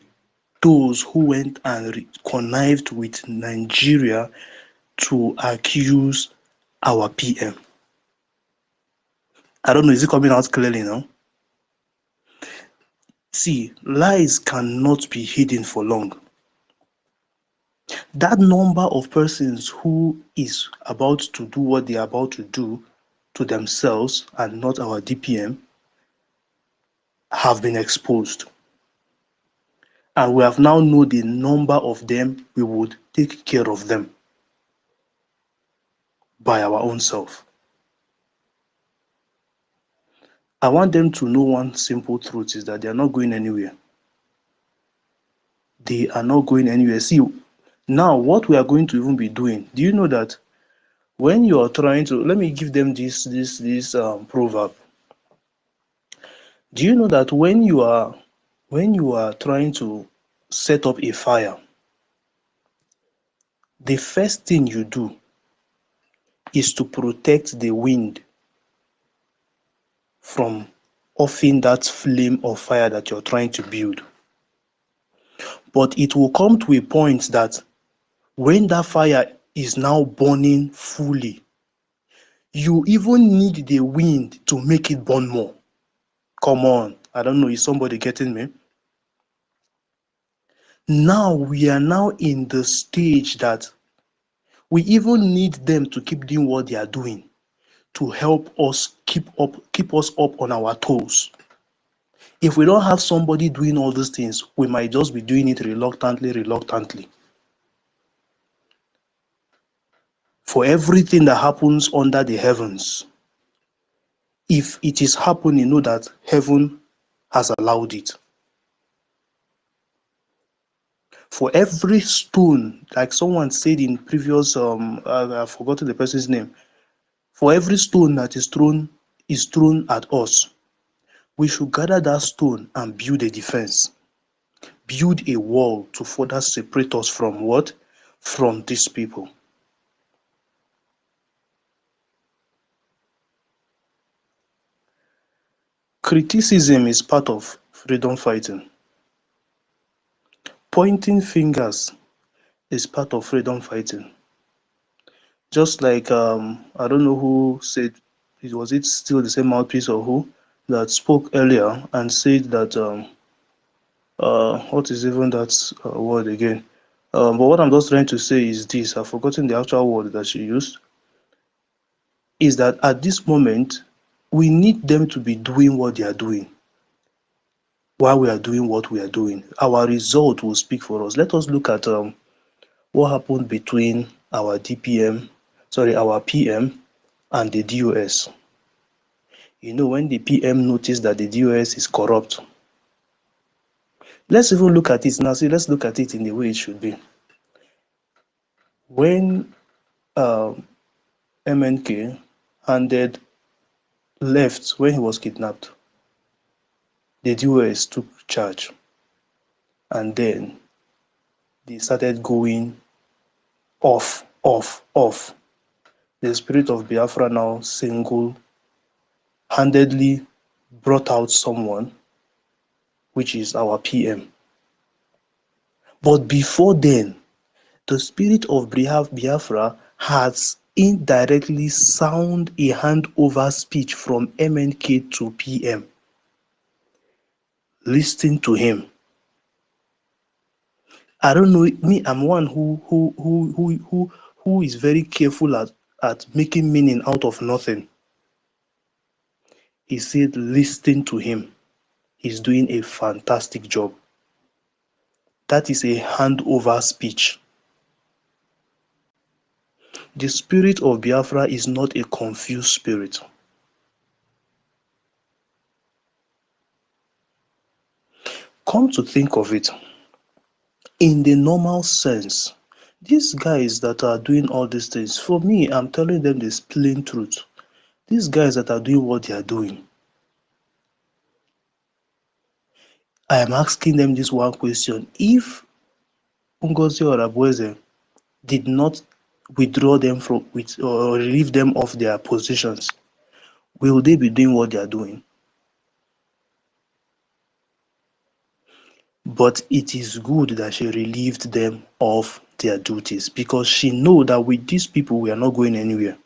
those who went and connived with Nigeria to accuse our PM? I don't know, is it coming out clearly now? See, lies cannot be hidden for long. That number of persons who is about to do what they are about to do to themselves and not our DPM have been exposed. And we have now known the number of them. We would take care of them by our own self. I want them to know one simple truth is that they are not going anywhere. They are not going anywhere. See, now what we are going to even be doing, do you know that when you are trying to, let me give them this proverb. Do you know that when you are trying to set up a fire, the first thing you do is to protect the wind from offing that flame of fire that you're trying to build. But it will come to a point that when that fire is now burning fully, you even need the wind to make it burn more. Come on, I don't know, is somebody getting me? Now we are now in the stage that we even need them to keep doing what they are doing to help us keep us up on our toes. If we don't have somebody doing all these things, we might just be doing it reluctantly. For everything that happens under the heavens, if it is happening, know that heaven has allowed it. For every stone, like someone said in previous, I've forgotten the person's name. For every stone that is thrown at us, we should gather that stone and build a defense, build a wall to further separate us from what? From these people. Criticism is part of freedom fighting. Pointing fingers is part of freedom fighting. Just like I don't know who said it, was it still the same mouthpiece or who that spoke earlier and said that what is even that word again? But what I'm just trying to say is this: I've forgotten the actual word that she used. Is that at this moment we need them to be doing what they are doing while we are doing what we are doing. Our result will speak for us. Let us look at what happened between our our PM and the DOS. You know, when the PM noticed that the DOS is corrupt, let's even look at it now. See, let's look at it in the way it should be. When MNK left when he was kidnapped, the DOS took charge, and then they started going off. The spirit of Biafra now single-handedly brought out someone, which is our PM. But before then, the spirit of Biafra has indirectly sound a handover speech from MNK to PM. Listen to him. I don't know, me, I'm one who is very careful at making meaning out of nothing. He said, listen to him. He's doing a fantastic job. That is a handover speech. The spirit of Biafra is not a confused spirit. Come to think of it, in the normal sense, these guys that are doing all these things, for me, I'm telling them this plain truth. These guys that are doing what they are doing, I am asking them this one question. If Ngozi or Abueze did not withdraw them from or relieve them of their positions, will they be doing what they are doing? But it is good that she relieved them of their duties, because she know that with these people we are not going anywhere.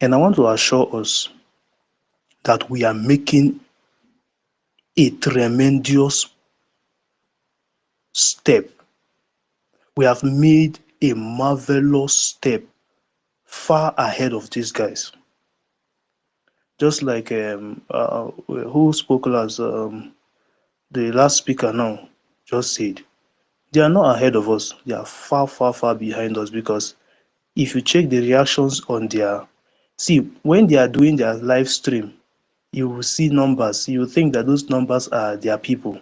And I want to assure us that we are making a tremendous step. We have made a marvelous step far ahead of these guys. Just like who spoke last, the last speaker now just said, they are not ahead of us. They are far, far, far behind us, because if you check the reactions on their, see, when they are doing their live stream, you will see numbers. You will think that those numbers are their people.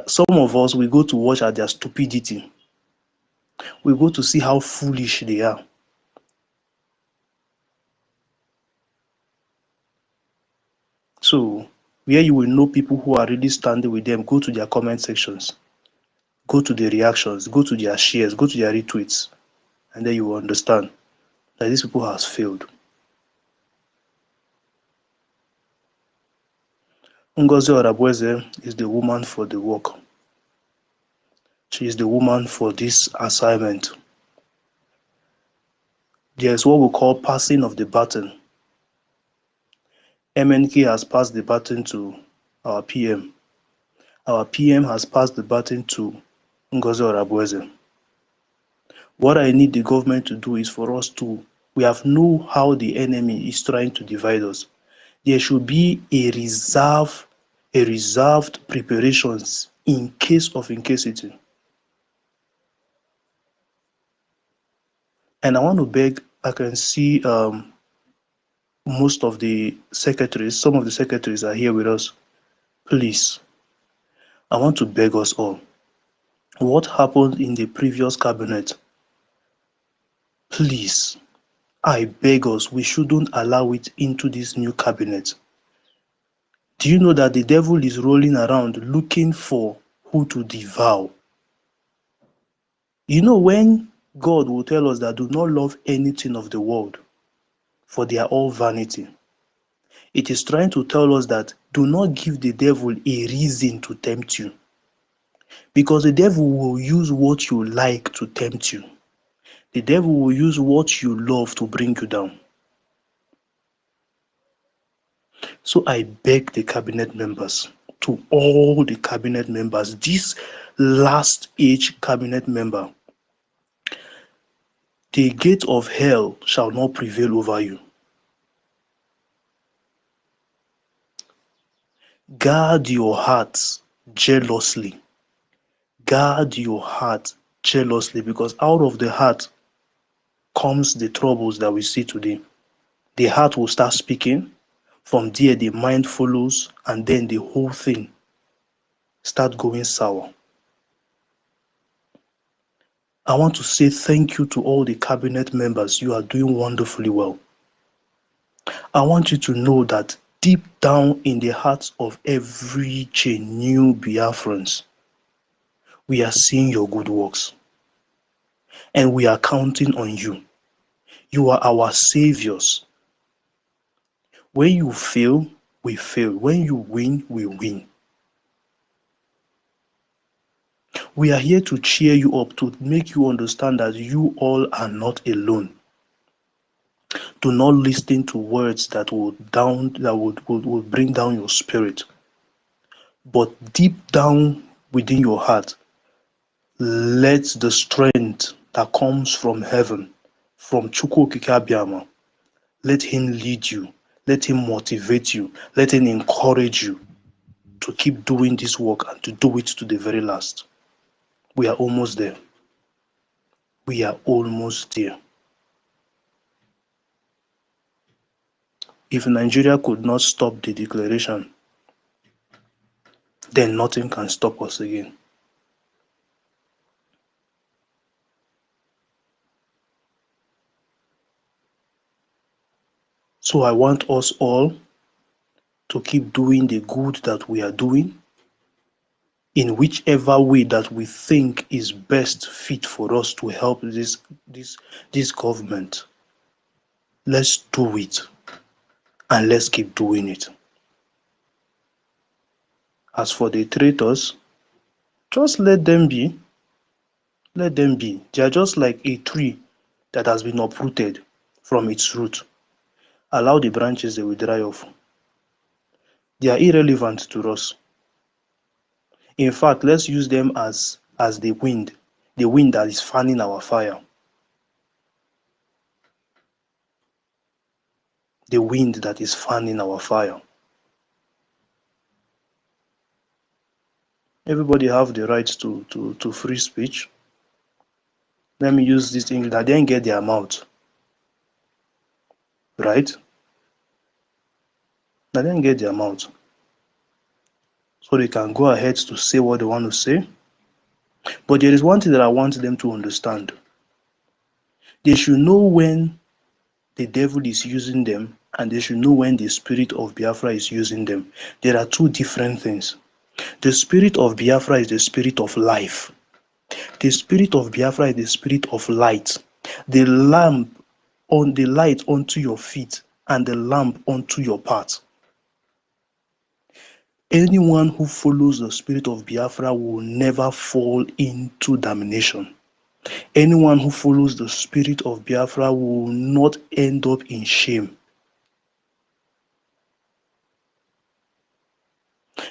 Some of us, we go to watch at their stupidity. We go to see how foolish they are. So, where you will know people who are really standing with them, go to their comment sections, go to the reactions, go to their shares, go to their retweets, and then you will understand that these people has failed. Ngozi Orabueze is the woman for the work. She is the woman for this assignment. There is what we call passing of the baton. MNK has passed the baton to our PM. Our PM has passed the baton to Ngozi Orabueze. What I need the government to do is for us to, we have know how the enemy is trying to divide us. There should be a reserved preparations in case of incasity. And I want to beg, I can see most of the secretaries, some of the secretaries are here with us. Please, I want to beg us all. What happened in the previous cabinet? Please, I beg us, we shouldn't allow it into this new cabinet. Do you know that the devil is rolling around looking for who to devour? You know, when God will tell us that do not love anything of the world, for they are all vanity, it is trying to tell us that do not give the devil a reason to tempt you. Because the devil will use what you like to tempt you. The devil will use what you love to bring you down. So I beg the cabinet members, to all the cabinet members, this last age cabinet member, the gate of hell shall not prevail over you. Guard your hearts jealously. Guard your heart jealously, because out of the heart comes the troubles that we see today. The heart will start speaking. From there, the mind follows, and then the whole thing start going sour. I want to say thank you to all the cabinet members. You are doing wonderfully well. I want you to know that deep down in the hearts of every genuine Biafrans, we are seeing your good works, and we are counting on you. You are our saviors. When you fail, we fail. When you win, we win. We are here to cheer you up, to make you understand that you all are not alone. Do not listen to words that would bring down your spirit. But deep down within your heart, let the strength that comes from heaven, from Chukwu Okike Abiama, let him lead you, let him motivate you, let him encourage you to keep doing this work and to do it to the very last. We are almost there. We are almost there. If Nigeria could not stop the declaration, then nothing can stop us again. So I want us all to keep doing the good that we are doing in whichever way that we think is best fit for us to help this government. Let's do it, and let's keep doing it. As for the traitors, just let them be. Let them be. They are just like a tree that has been uprooted from its root. Allow the branches, they will dry off. They are irrelevant to us. In fact, let's use them as the wind that is fanning our fire. The wind that is fanning our fire. Everybody have the right to free speech. Let me use this English. That didn't get their mouth. Right? That didn't get their mouth. So they can go ahead to say what they want to say. But there is one thing that I want them to understand. They should know when the devil is using them, and they should know when the spirit of Biafra is using them. There are two different things. The spirit of Biafra is the spirit of life. The spirit of Biafra is the spirit of light. The lamp on the light onto your feet and the lamp onto your path. Anyone who follows the spirit of Biafra will never fall into damnation. Anyone who follows the spirit of Biafra will not end up in shame.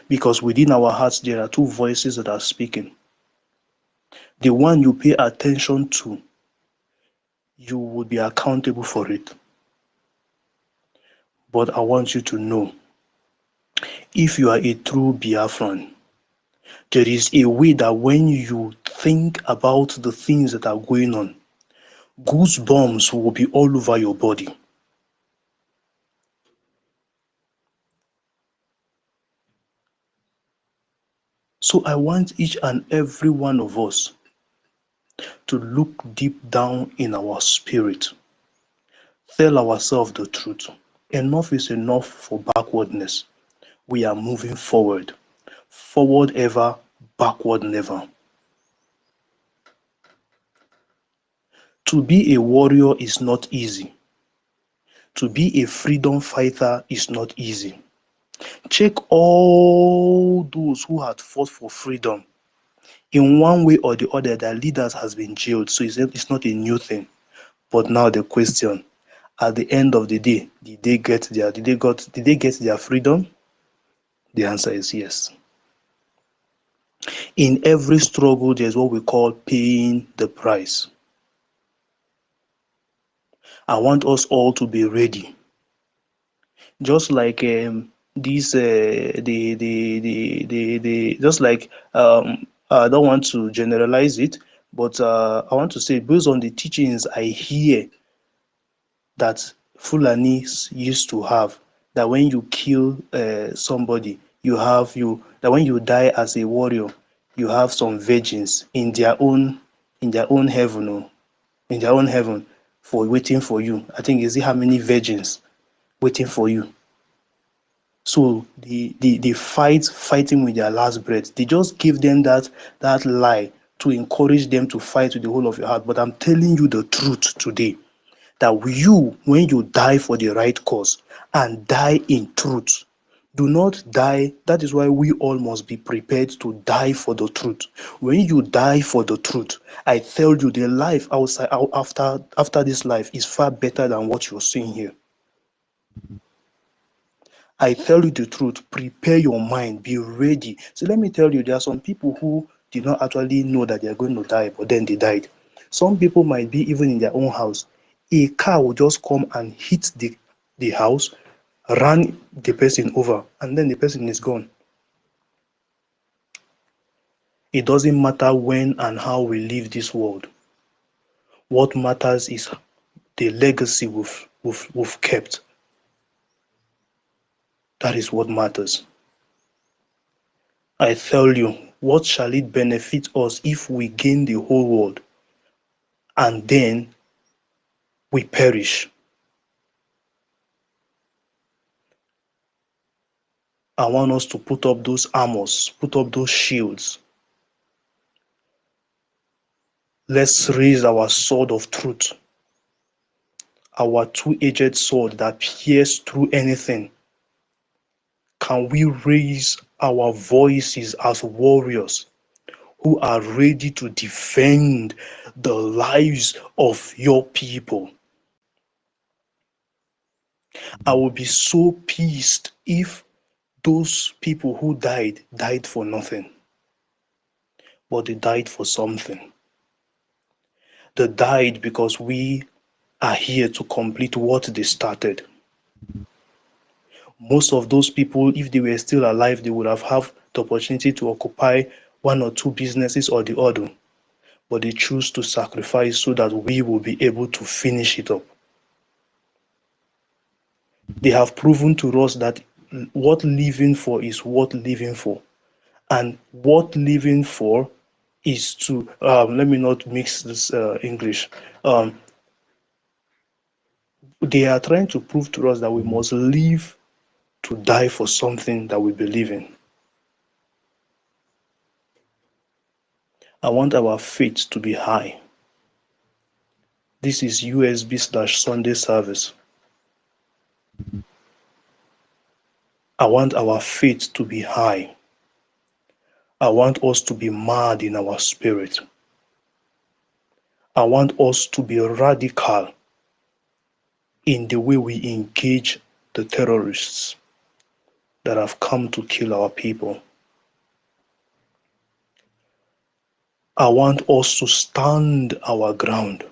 Because within our hearts there are two voices that are speaking. The one you pay attention to, you will be accountable for it. But I want you to know, if you are a true Biafran, there is a way that when you think about the things that are going on, goosebumps will be all over your body. So I want each and every one of us to look deep down in our spirit, tell ourselves the truth. Enough is enough for backwardness. We are moving forward. Forward ever, backward never. To be a warrior is not easy. To be a freedom fighter is not easy. Check all those who had fought for freedom. In one way or the other, their leaders has been jailed, so it's not a new thing. But now the question, at the end of the day, did they get their freedom? The answer is yes. In every struggle, there's what we call paying the price. I want us all to be ready. Just like just like I don't want to generalize it, but I want to say based on the teachings I hear that Fulanis used to have, that when you kill somebody, that when you die as a warrior, you have some virgins in their own heaven, in their own heaven for waiting for you. I think is it how many virgins waiting for you? So they fighting with their last breath. They just give them that lie to encourage them to fight with the whole of your heart. But I'm telling you the truth today, that you, when you die for the right cause and die in truth, do not die. That is why we all must be prepared to die for the truth. When you die for the truth, I tell you, the life outside after this life is far better than what you're seeing here. I tell you the truth, prepare your mind, be ready. So let me tell you, there are some people who did not actually know that they are going to die, but then they died. Some people might be even in their own house. A car will just come and hit the house, run the person over, and then the person is gone. It doesn't matter when and how we leave this world. What matters is the legacy we've kept. That is what matters. I tell you, what shall it benefit us if we gain the whole world and then we perish? I want us to put up those armors, put up those shields. Let's raise our sword of truth, our two-edged sword that pierces through anything. Can we raise our voices as warriors who are ready to defend the lives of your people? I will be so pissed if those people who died for nothing, but they died for something. They died because we are here to complete what they started. Most of those people, if they were still alive, they would have had the opportunity to occupy one or two businesses or the other, but they choose to sacrifice so that we will be able to finish it up. They have proven to us that what living for is worth living for, and what living for is to let me not mix this English. They are trying to prove to us that we must live to die for something that we believe in. I want our faith to be high. This is USB/Sunday service. I want our faith to be high. I want us to be mad in our spirit. I want us to be radical in the way we engage the terrorists that have come to kill our people. I want us to stand our ground.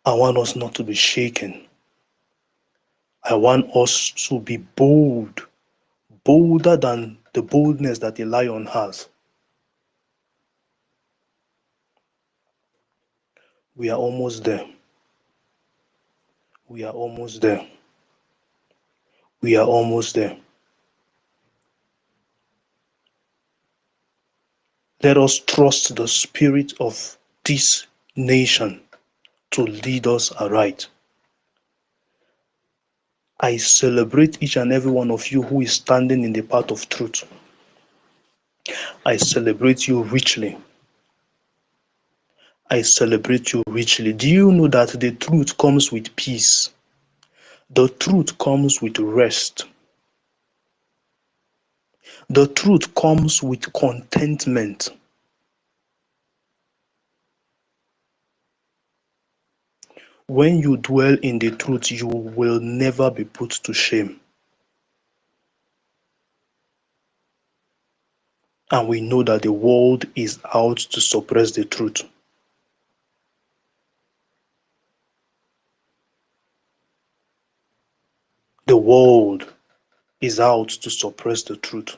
I want us not to be shaken. I want us to be bold, bolder than the boldness that a lion has. We are almost there. We are almost there. We are almost there. Let us trust the spirit of this nation to lead us aright. I celebrate each and every one of you who is standing in the path of truth. I celebrate you richly. I celebrate you richly. Do you know that the truth comes with peace? The truth comes with rest. The truth comes with contentment. When you dwell in the truth, you will never be put to shame. And we know that the world is out to suppress the truth. The world is out to suppress the truth.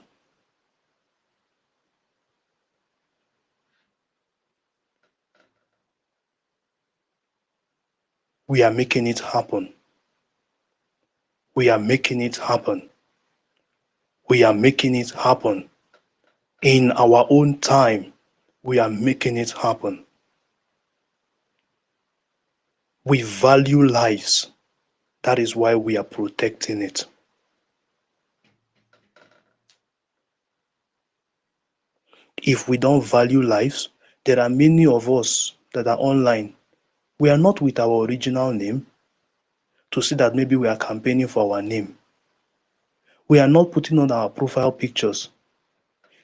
We are making it happen. We are making it happen. We are making it happen. In our own time, we are making it happen. We value lives. That is why we are protecting it. If we don't value lives, there are many of us that are online. We are not with our original name to see that maybe we are campaigning for our name. We are not putting on our profile pictures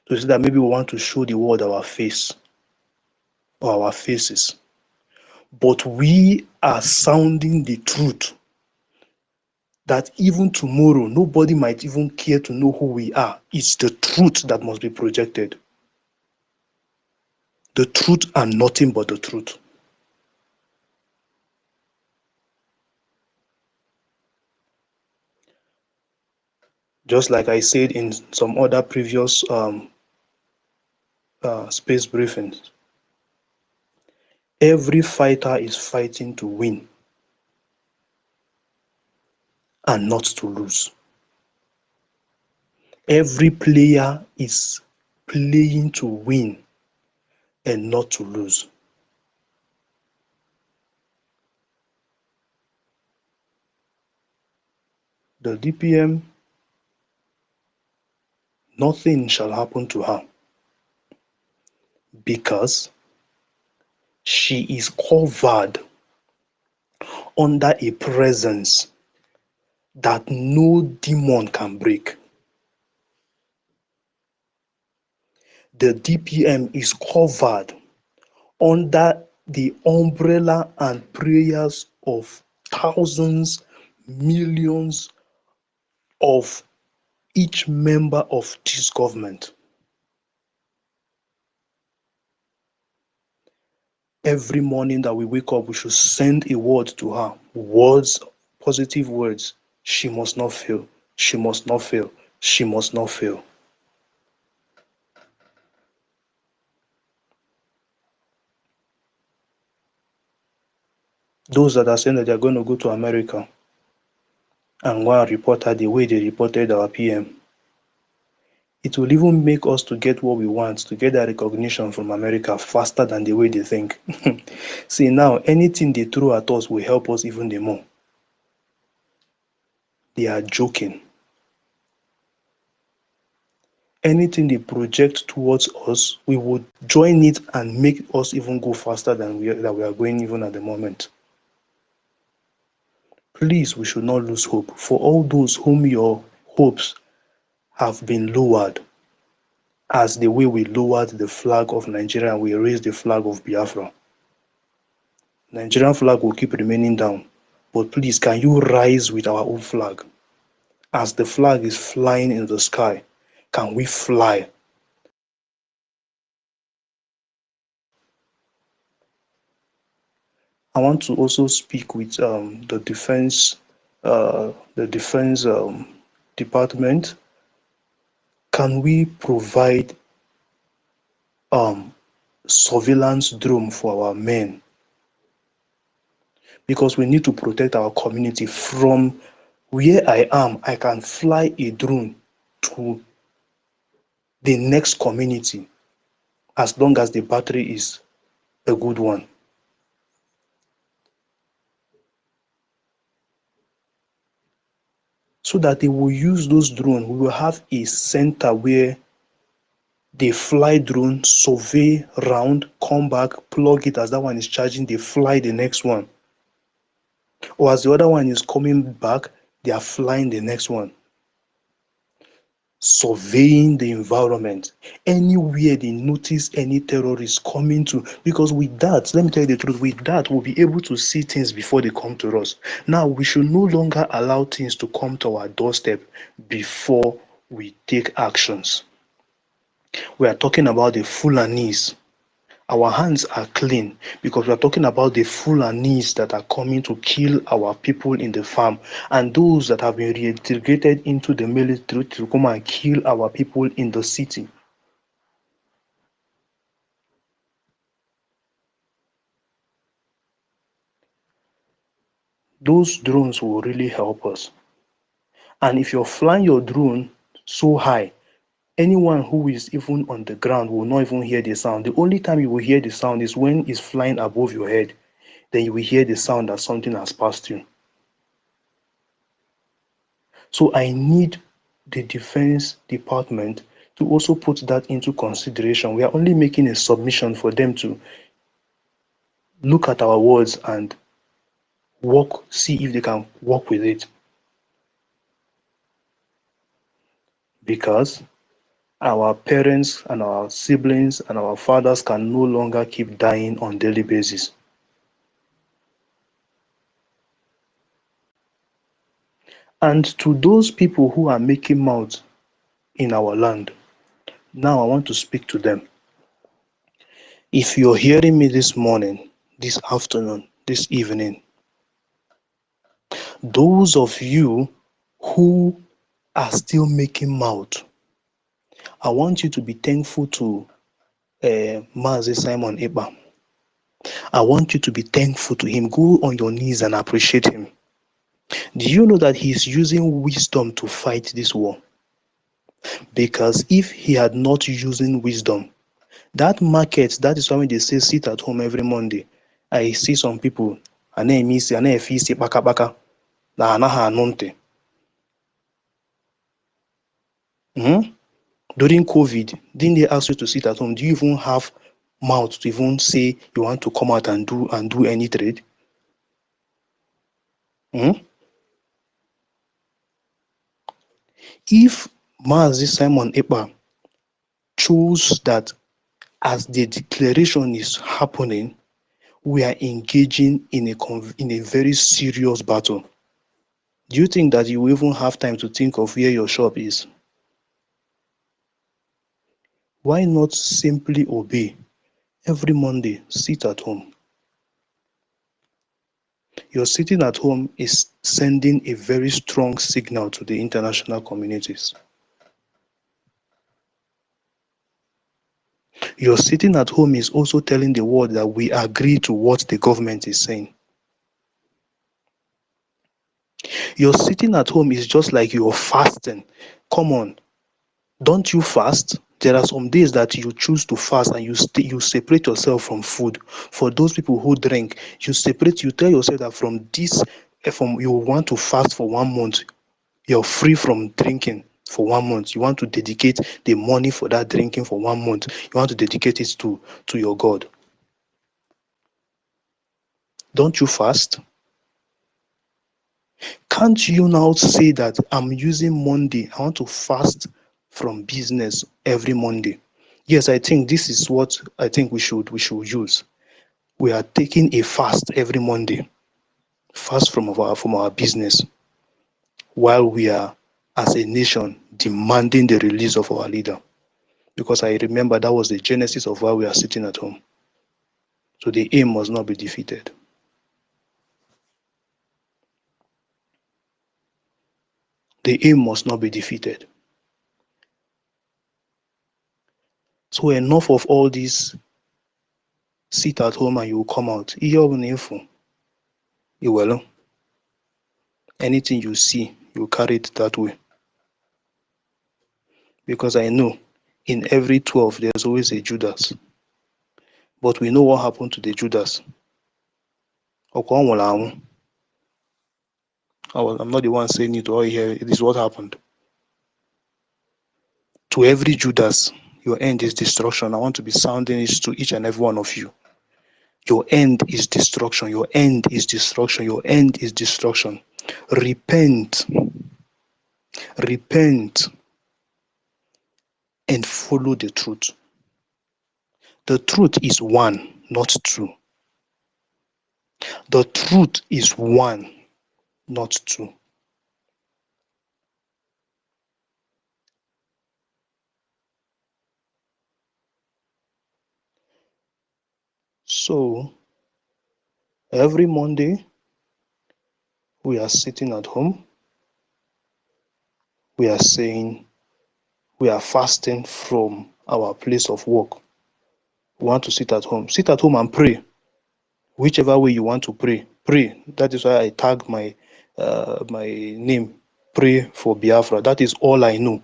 to see that maybe we want to show the world our face or our faces. But we are sounding the truth that even tomorrow, nobody might even care to know who we are. It's the truth that must be projected. The truth and nothing but the truth. Just like I said in some other previous space briefings, every fighter is fighting to win and not to lose. Every player is playing to win and not to lose. The DPM, nothing shall happen to her because she is covered under a presence that no demon can break. The DPM is covered under the umbrella and prayers of thousands, millions of each member of this government. Every morning that we wake up, we should send a word to her. Words, positive words. She must not fail. She must not fail. She must not fail. Those that are saying that they're going to go to America and go and report her the way they reported our PM, it will even make us to get what we want, to get that recognition from America faster than the way they think. See, now, anything they throw at us will help us even the more. They are joking. Anything they project towards us, we would join it and make us even go faster than we are going even at the moment. Please, we should not lose hope. For all those whom your hopes have been lowered, as the way we lowered the flag of Nigeria and we raised the flag of Biafra. Nigerian flag will keep remaining down. But please, can you rise with our own flag? As the flag is flying in the sky, can we fly? I want to also speak with the defense department. Can we provide surveillance drone for our men? Because we need to protect our community. From where I am, I can fly a drone to the next community as long as the battery is a good one. So that they will use those drones. We will have a center where they fly drone, survey round, come back, plug it as that one is charging, they fly the next one. Or as the other one is coming back, they are flying the next one. Surveying the environment. Anywhere they notice any terrorists coming to, because with that, let me tell you the truth, with that, we'll be able to see things before they come to us. Now, we should no longer allow things to come to our doorstep before we take actions. We are talking about the Fulanis. Our hands are clean because we are talking about the Fulanis that are coming to kill our people in the farm and those that have been reintegrated into the military to come and kill our people in the city. Those drones will really help us. And if you're flying your drone so high, anyone who is even on the ground will not even hear the sound. The only time you will hear the sound is when it's flying above your head. Then you will hear the sound that something has passed you. So I need the Defense Department to also put that into consideration. We are only making a submission for them to look at our words and see if they can work with it. Because our parents and our siblings and our fathers can no longer keep dying on a daily basis. And to those people who are making mouths in our land, now I want to speak to them. If you're hearing me this morning, this afternoon, this evening, those of you who are still making mouth, I want you to be thankful to Mazi Simon Eba. I want you to be thankful to him. Go on your knees and appreciate him. Do you know that he's using wisdom to fight this war? Because if he had not using wisdom, that market, that is why when they say sit at home every Monday, I see some people, and then if you see baka baka, na anaha anunte. During COVID, didn't they ask you to sit at home? Do you even have mouth to even say you want to come out and do any trade? If Mazi Simon Ekpa chose that as the declaration is happening, we are engaging in a very serious battle. Do you think that you will even have time to think of where your shop is? Why not simply obey? Every Monday, sit at home. Your sitting at home is sending a very strong signal to the international communities. Your sitting at home is also telling the world that we agree to what the government is saying. Your sitting at home is just like you're fasting. Come on, don't you fast? There are some days that you choose to fast and you separate yourself from food. For those people who drink, you tell yourself that from you want to fast for 1 month, you're free from drinking for 1 month. You want to dedicate the money for that drinking for 1 month. You want to dedicate it to your God. Don't you fast? Can't you now say that I'm using Monday, I want to fast from business every Monday? Yes, I think this is what I think we should use. We are taking a fast every Monday, fast from our business, while we are as a nation demanding the release of our leader. Because I remember that was the genesis of why we are sitting at home. So the aim must not be defeated. The aim must not be defeated. So enough of all this sit at home and you will come out. Anything you see, you carry it that way. Because I know in every 12 there's always a Judas. But we know what happened to the Judas. I'm not the one saying it all here. It is what happened. To every Judas, your end is destruction. I want to be sounding it to each and every one of you. Your end is destruction. Your end is destruction. Your end is destruction. Repent. Repent and follow the truth. The truth is one, not two. The truth is one, not two. So, every Monday, we are sitting at home. We are saying, we are fasting from our place of work. We want to sit at home. Sit at home and pray. Whichever way you want to pray, pray. That is why I tag my name. Pray for Biafra. That is all I know.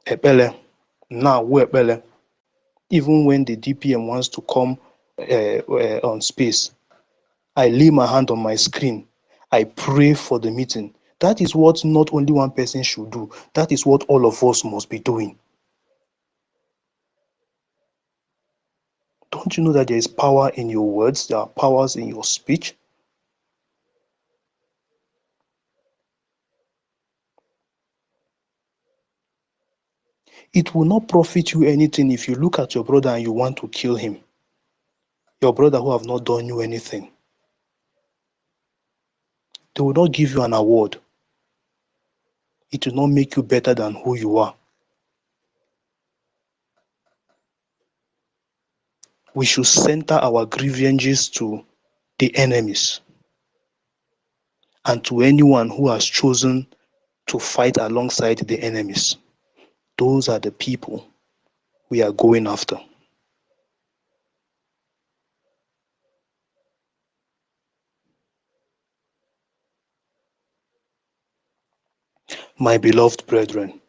Epele. Now, who Epele? Even when the DPM wants to come on space, I lay my hand on my screen. I pray for the meeting. That is what not only one person should do. That is what all of us must be doing. Don't you know that there is power in your words? There are powers in your speech. It will not profit you anything if you look at your brother and you want to kill him. Your brother who have not done you anything. They will not give you an award. It will not make you better than who you are. We should center our grievances to the enemies and to anyone who has chosen to fight alongside the enemies. Those are the people we are going after. My beloved brethren,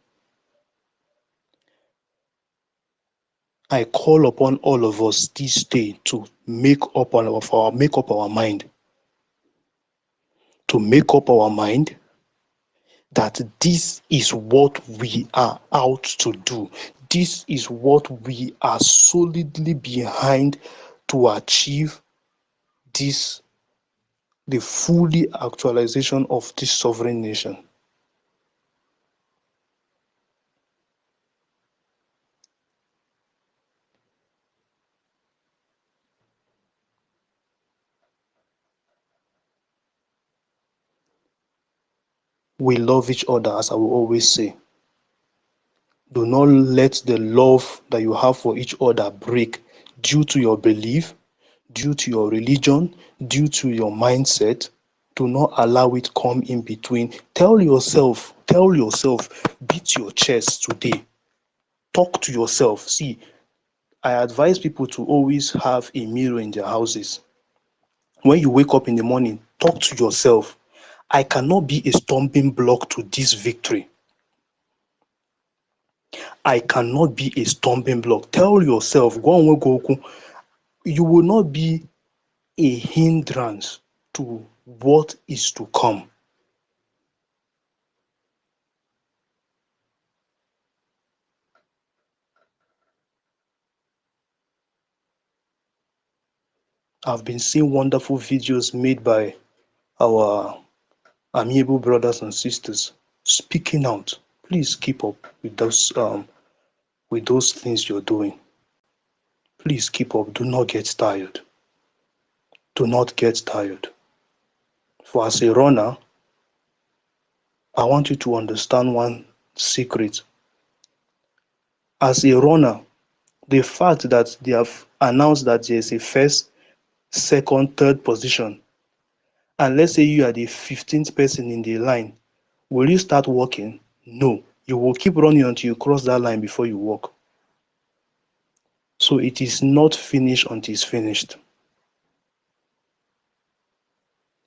I call upon all of us this day to make up our mind, that this is what we are out to do. This is what we are solidly behind to achieve this, the fully actualization of this sovereign nation. We love each other, as I will always say. Do not let the love that you have for each other break due to your belief, due to your religion, due to your mindset. Do not allow it come in between. Tell yourself, beat your chest today. Talk to yourself. See, I advise people to always have a mirror in their houses. When you wake up in the morning, talk to yourself. I cannot be a stumbling block to this victory. I cannot be a stumbling block. Tell yourself, you will not be a hindrance to what is to come. I've been seeing wonderful videos made by our amiable brothers and sisters speaking out. Please keep up with those things you're doing. Please keep up. Do not get tired. Do not get tired. For as a runner, I want you to understand one secret. As a runner, the fact that they have announced that there is a first, second, third position, and let's say you are the 15th person in the line, will you start walking? No. You will keep running until you cross that line before you walk. So it is not finished until it's finished.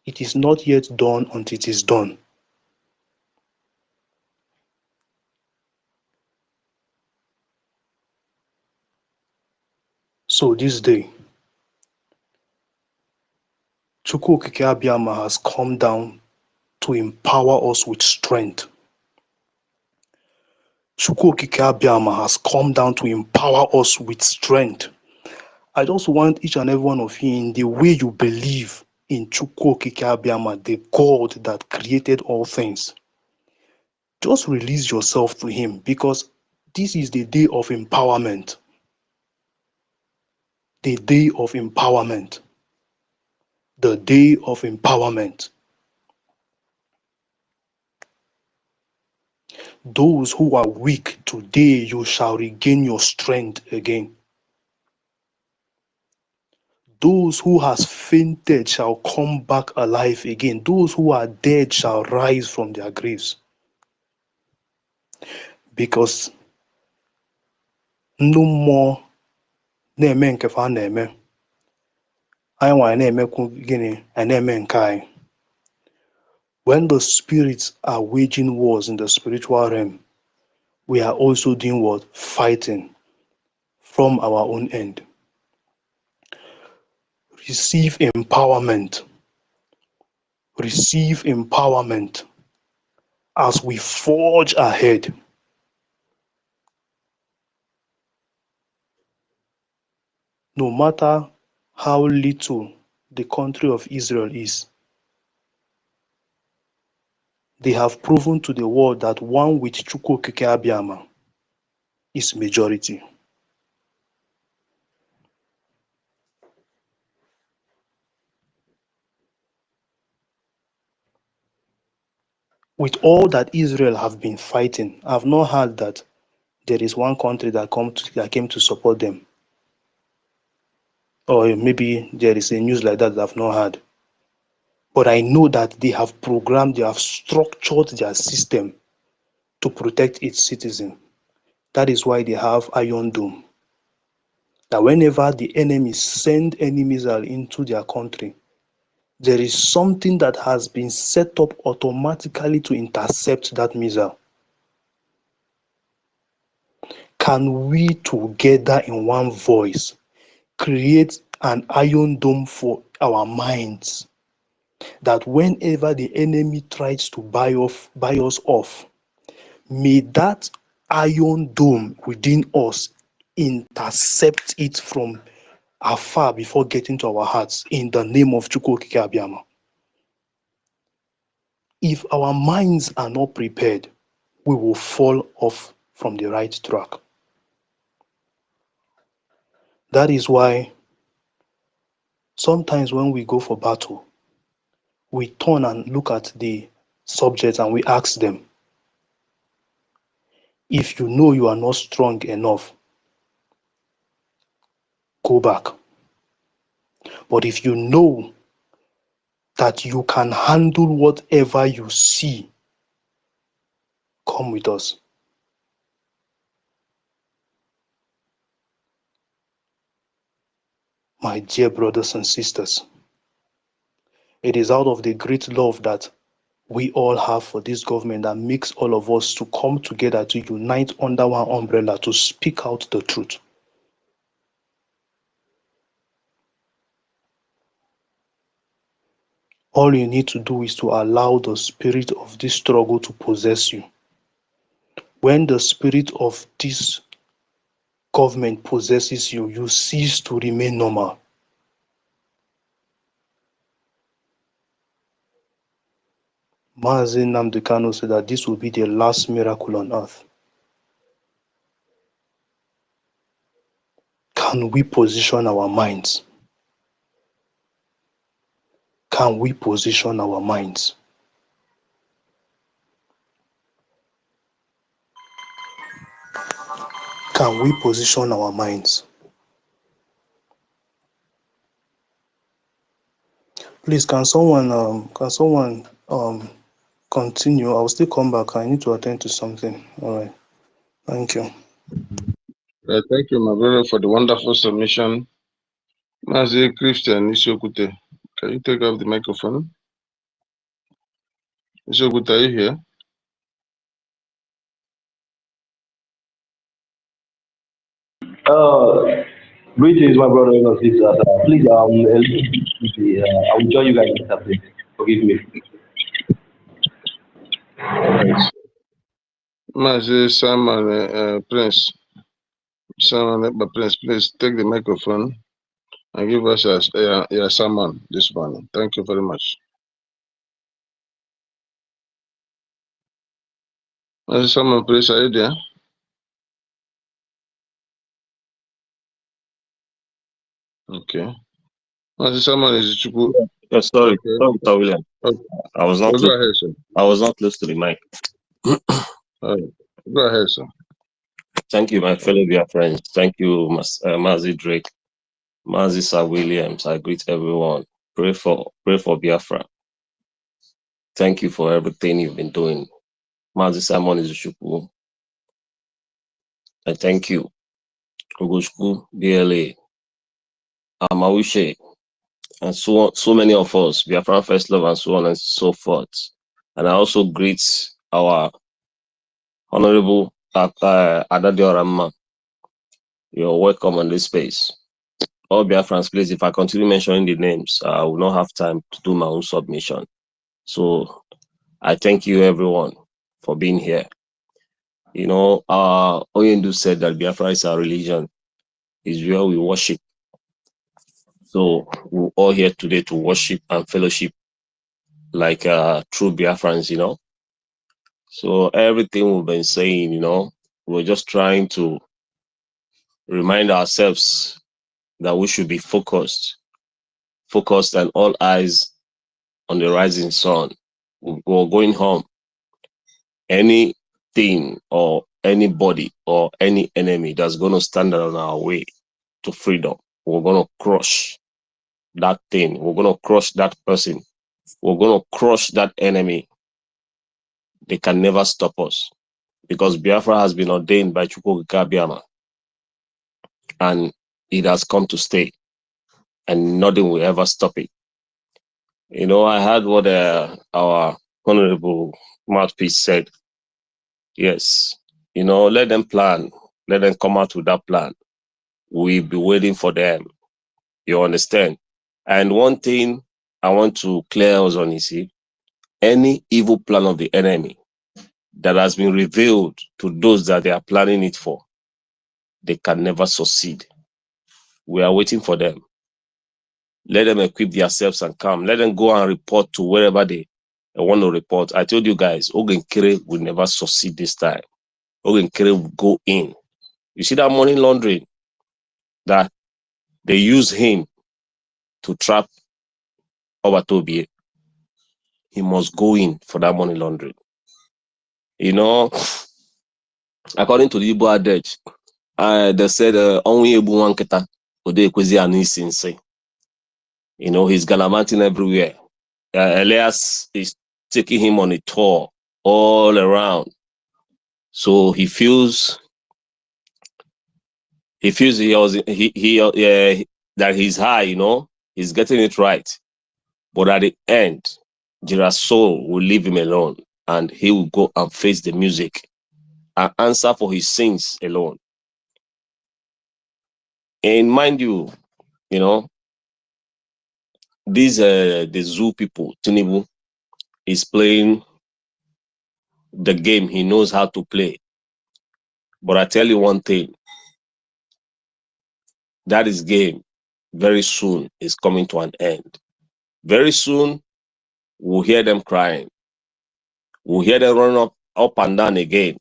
It is not yet done until it is done. So this day, Chukwu Okike Abiyama has come down to empower us with strength. Chukwu Okike Abiyama has come down to empower us with strength. I just want each and every one of you, in the way you believe in Chukwu Okike Abiyama, the God that created all things, just release yourself to him, because this is the day of empowerment. The day of empowerment. The day of empowerment. Those who are weak, today you shall regain your strength again. Those who has fainted shall come back alive again. Those who are dead shall rise from their graves. Because no more na-eme nke fa na-eme. Anyị nwa na-emekwu gịnị? Anyị na-eme nke anyị. When the spirits are waging wars in the spiritual realm, we are also doing what? Fighting from our own end. Receive empowerment. Receive empowerment as we forge ahead. No matter how little the country of Israel is, they have proven to the world that one with Chukwu Okike Abiyama is majority. With all that Israel have been fighting, I have not heard that there is one country that came to support them. Or maybe there is a news like that I've not heard. But I know that they have programmed, they have structured their system to protect its citizens. That is why they have Iron Dome. That whenever the enemy send any missile into their country, there is something that has been set up automatically to intercept that missile. can we together in one voice create an iron dome for our minds, that whenever the enemy tries to buy us off, may that iron dome within us intercept it from afar before getting to our hearts, in the name of Chukwu Okike Abiama. If our minds are not prepared, we will fall off from the right track. That is why sometimes when we go for battle, we turn and look at the subjects and we ask them, if you know you are not strong enough, go back. But if you know that you can handle whatever you see, come with us. My dear brothers and sisters, it is out of the great love that we all have for this government that makes all of us to come together, to unite under one umbrella, to speak out the truth. All you need to do is to allow the spirit of this struggle to possess you. When the spirit of this government possesses you, you cease to remain normal. Mazi Nnamdi Kanu said that this will be the last miracle on earth. Can we position our minds? Can we position our minds? Can we position our minds? Please, can someone continue? I'll still come back. I need to attend to something. All right. Thank you. Thank you, my brother, for the wonderful submission. Mazi Christian Isiokute, can you take off the microphone? Isiokute, are you here? Greetings, my brother and sisters. Please, I will join you guys later, please. Forgive me. Right. Mazi Simon Prince, Prince, please take the microphone and give us your sermon this morning. Thank you very much. Mazi Simon Prince, are you there? Okay. Mazi Simon is Chukwu. Yes, sorry, Okay. sorry, Mr. William. Okay. I was not. Go ahead, sir. I was not close to the mic. Go ahead, sir. Thank you, my fellow dear friends. Thank you, Mazi Drake, Mazi Sir Williams. I greet everyone. Pray for Biafra. Thank you for everything you've been doing. Mazi Simon Izuchukwu. I thank you. Ogoshku, BLA, Amawushe, and so many of us, Biafran First Love, and so on and so forth. And I also greet our Honorable Adadio Ramma. You're welcome on this space. All Biafrans, please, if I continue mentioning the names, I will not have time to do my own submission. So I thank you, everyone, for being here. You know, Oyendu said that Biafra is our religion, is where we worship. So we're all here today to worship and fellowship like true Biafrans, you know. So everything we've been saying, you know, we're just trying to remind ourselves that we should be focused and all eyes on the rising sun. We're going home. Anything or anybody or any enemy that's going to stand on our way to freedom, we're going to crush that thing. We're going to crush that person. We're going to crush that enemy. They can never stop us because Biafra has been ordained by Chukwu Kabiama and it has come to stay and nothing will ever stop it. You know, I heard what our Honorable Mouthpiece said. Yes, you know, let them plan. Let them come out with that plan. We'll be waiting for them. You understand? And one thing I want to clear us on is, any evil plan of the enemy that has been revealed to those that they are planning it for, they can never succeed. We are waiting for them. Let them equip themselves and come. Let them go and report to wherever they want to report. I told you guys, Ogenkere will never succeed this time. Ogenkere will go in. You see that money laundering that they use him to trap Obatobie? He must go in for that money laundering. You know, according to the Igbo adage, they said, only Ebu Wanketa, Ode Kwezi Anisinse. You know, he's gallivanting everywhere. Elias is taking him on a tour all around. So he feels that he's high, you know, he's getting it right. But at the end, Girasol will leave him alone and he will go and face the music and answer for his sins alone. And mind you, you know, these the zoo people, Tinubu, is playing the game he knows how to play. But I tell you one thing, that is game very soon is coming to an end. Very soon, we'll hear them crying. We'll hear them run up and down again.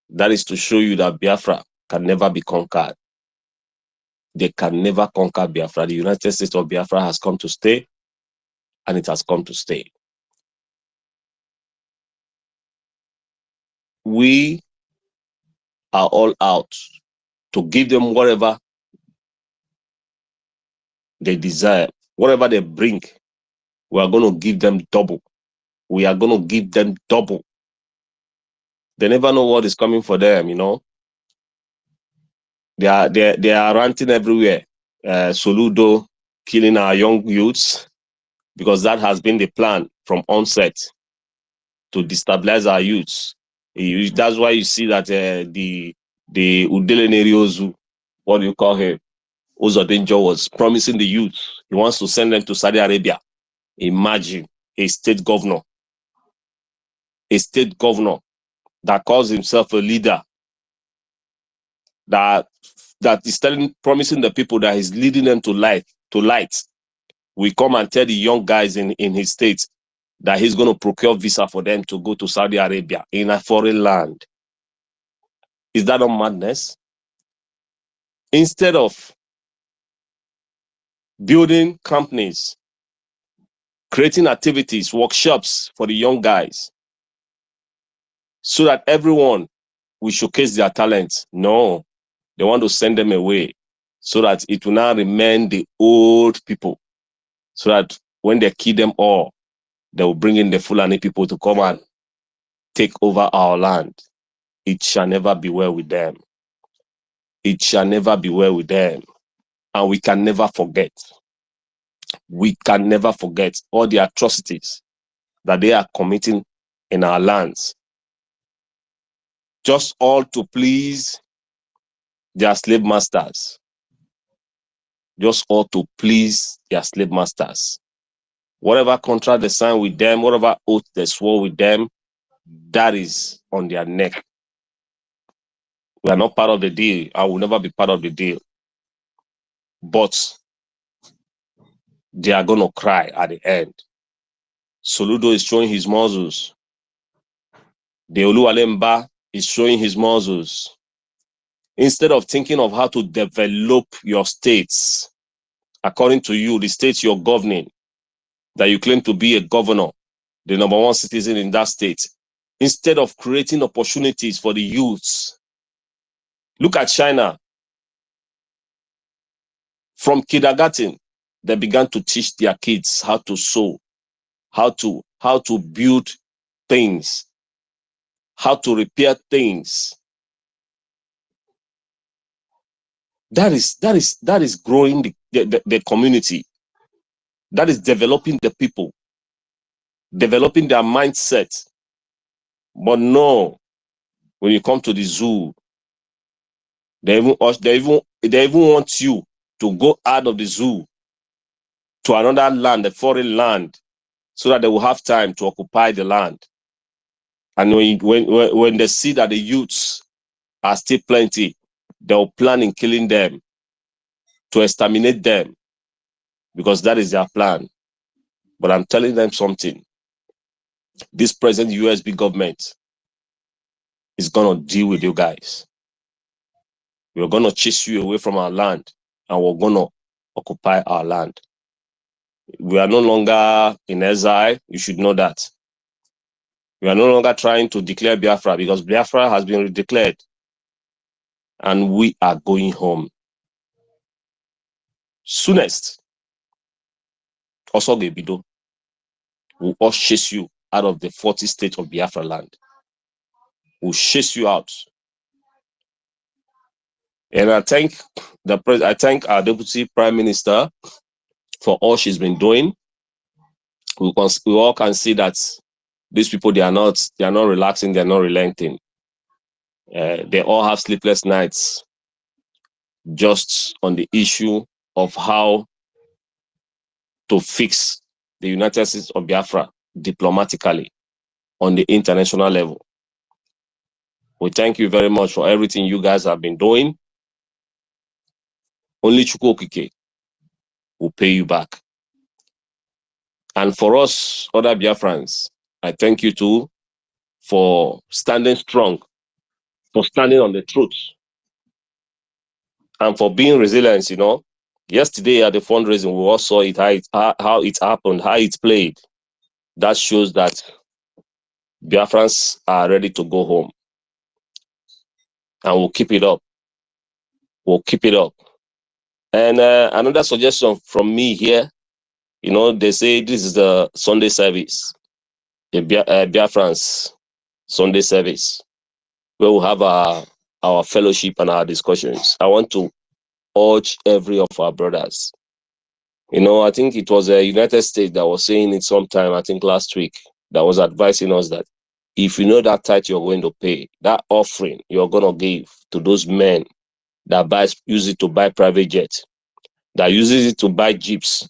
That is to show you that Biafra can never be conquered. They can never conquer Biafra. The United States of Biafra has come to stay, and it has come to stay. We are all out to give them whatever they desire, whatever they bring. We are going to give them double. We are going to give them double. They never know what is coming for them, you know. They are ranting everywhere. Soludo killing our young youths, because that has been the plan from onset, to destabilize our youths. That's why you see that the Udele Neriozu, what do you call him, Ozodenjo, was promising the youth he wants to send them to Saudi Arabia. Imagine a state governor that calls himself a leader, that is promising the people that he's leading them to light. We come and tell the young guys in his state that he's going to procure visa for them to go to Saudi Arabia in a foreign land. Is that not madness? Instead of building companies, creating activities, workshops for the young guys, so that everyone will showcase their talents, no, they want to send them away so that it will now remain the old people, so that when they kill them all, they will bring in the Fulani people to come and take over our land. It shall never be well with them. It shall never be well with them. And we can never forget. We can never forget all the atrocities that they are committing in our lands, just all to please their slave masters. Just all to please their slave masters. Whatever contract they sign with them, whatever oath they swore with them, that is on their neck. We are not part of the deal. I will never be part of the deal. But they are going to cry at the end. Soludo is showing his muscles. The Oluwalemba is showing his muscles. Instead of thinking of how to develop your states, according to you, the state you're governing, that you claim to be a governor, the #1 citizen in that state, instead of creating opportunities for the youths. Look at China. From kindergarten, they began to teach their kids how to sew, how to build things, how to repair things. That is growing the community. That is developing the people, developing their mindset. But no, when you come to the zoo, They even want you to go out of the zoo to another land, a foreign land, so that they will have time to occupy the land. And when they see that the youths are still plenty, they'll plan in killing them, to exterminate them, because that is their plan. But I'm telling them something. This present USB government is going to deal with you guys. We're going to chase you away from our land, and we're going to occupy our land. We are no longer in exile. You should know that. We are no longer trying to declare Biafra, because Biafra has been declared, and we are going home. Soonest, also Gebido will all chase you out of the 40 states of Biafra land. We'll chase you out. And I thank our Deputy Prime Minister for all she's been doing. We all can see that these people, they are not relaxing, they are not relenting. They all have sleepless nights just on the issue of how to fix the United States of Biafra diplomatically on the international level. We thank you very much for everything you guys have been doing. Only Chukwu Okike will pay you back. And for us, other Biafrans, I thank you too for standing strong, for standing on the truth, and for being resilient. Yesterday at the fundraising, we all saw it, how it happened, how it played. That shows that Biafrans are ready to go home. And we'll keep it up. We'll keep it up. And another suggestion from me here, they say this is the Sunday service, the Biafrans Sunday service, where we'll have our fellowship and our discussions. I want to urge every of our brothers. I think it was the United States that was saying it sometime, I think last week, that was advising us that if you know that tithe you're going to pay, that offering you're going to give to those men that use it to buy private jets, that uses it to buy jeeps,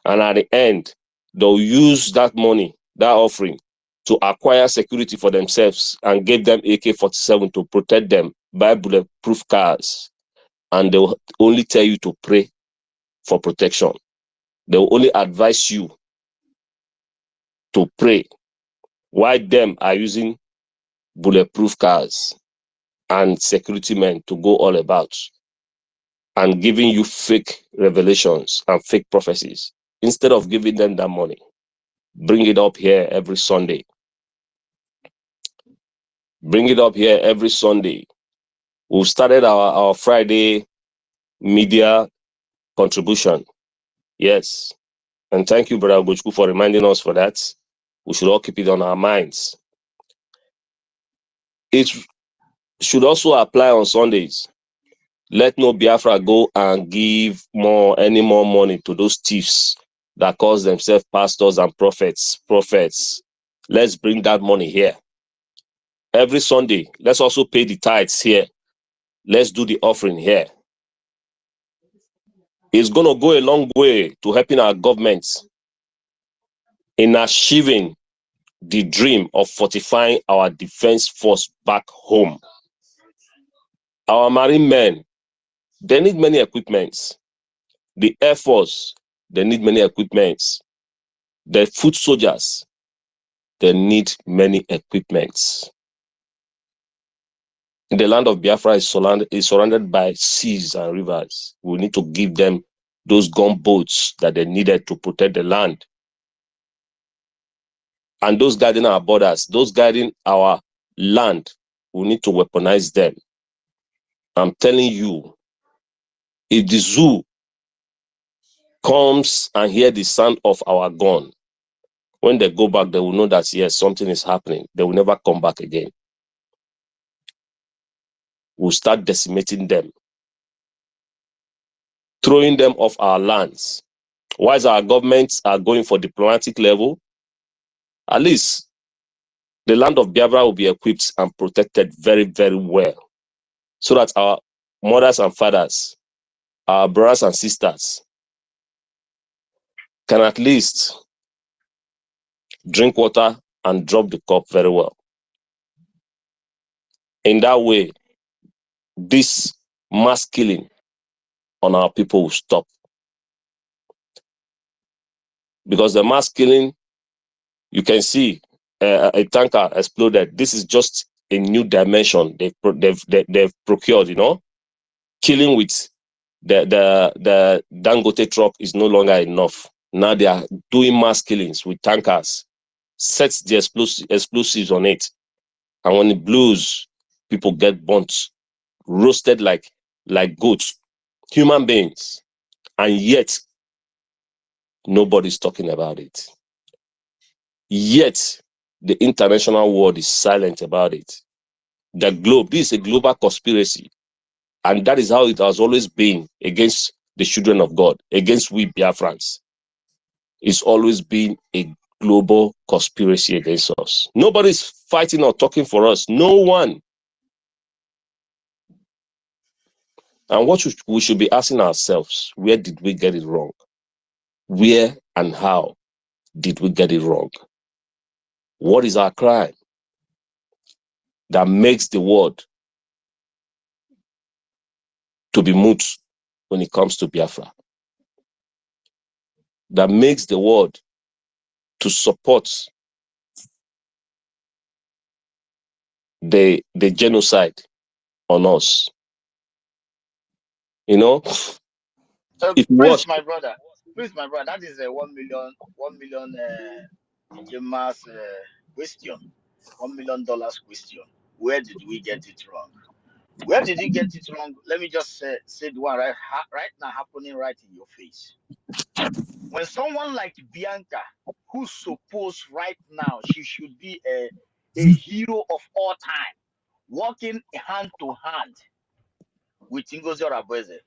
and at the end, they'll use that money, that offering, to acquire security for themselves and give them AK-47 to protect them, buy bulletproof cars, and they'll only tell you to pray for protection. They will only advise you to pray, while them are using bulletproof cars and security men to go all about and giving you fake revelations and fake prophecies. Instead of giving them that money, bring it up here every Sunday. Bring it up here every Sunday. We've started our Friday media contribution. Yes. And thank you, Brother Akachukwu, for reminding us for that. We should all keep it on our minds. It should also apply on Sundays. Let no Biafra go and give any more money to those thieves that call themselves pastors and prophets. Let's bring that money here. Every Sunday, let's also pay the tithes here. Let's do the offering here. It's going to go a long way to helping our governments in achieving the dream of fortifying our defense force back home. Our marine men, they need many equipments. The Air Force, they need many equipments. The foot soldiers, they need many equipments. The land of Biafra is surrounded by seas and rivers. We need to give them those gunboats that they needed to protect the land. And those guarding our borders, those guarding our land, we need to weaponize them. I'm telling you, if the zoo comes and hear the sound of our gun, when they go back, they will know that, yes, something is happening. They will never come back again. We'll start decimating them, throwing them off our lands. Whilst our governments are going for diplomatic level, at least the land of Biafra will be equipped and protected very, very well, so that mothers and fathers, our brothers and sisters can at least drink water and drop the cup very well. In that way, this mass killing on our people will stop. Because the mass killing, you can see a tanker exploded. This is just a new dimension they've procured, you know. Killing with the Dangote truck is no longer enough. Now they are doing mass killings with tankers, sets the explosives on it. And when it blows, people get burnt, roasted like goats, human beings. And yet, nobody's talking about it. Yet, the international world is silent about it. The globe, this is a global conspiracy. And that is how it has always been against the children of God, against we Biafrans. It's always been a global conspiracy against us. Nobody's fighting or talking for us. No one. And what we should be asking ourselves, where did we get it wrong? Where and how did we get it wrong? What is our crime that makes the world to be mute when it comes to Biafra? That makes the world to support the genocide on us? You know, if you Prince, watch, my brother. Prince, my brother. That is a 1 million Jamas question. $1 million question. Where did we get it wrong? Where did you get it wrong? Let me just say the one right now happening right in your face. When someone like Bianca, who's supposed right now she should be a hero of all time, walking hand to hand with Ngozi Orebeze,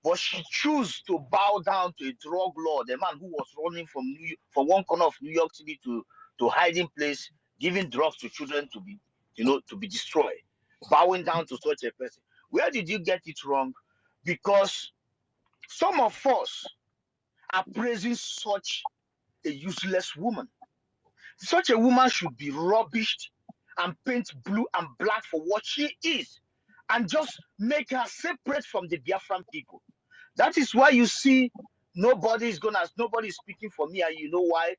but she chose to bow down to a drug lord, a man who was running from from one corner of New York City to hiding place, giving drugs to children to be, to be destroyed, bowing down to such a person. Where did you get it wrong? Because some of us are praising such a useless woman. Such a woman should be rubbished and paint blue and black for what she is, and just make her separate from the Biafran people. That is why you see nobody's speaking for me, and you know why?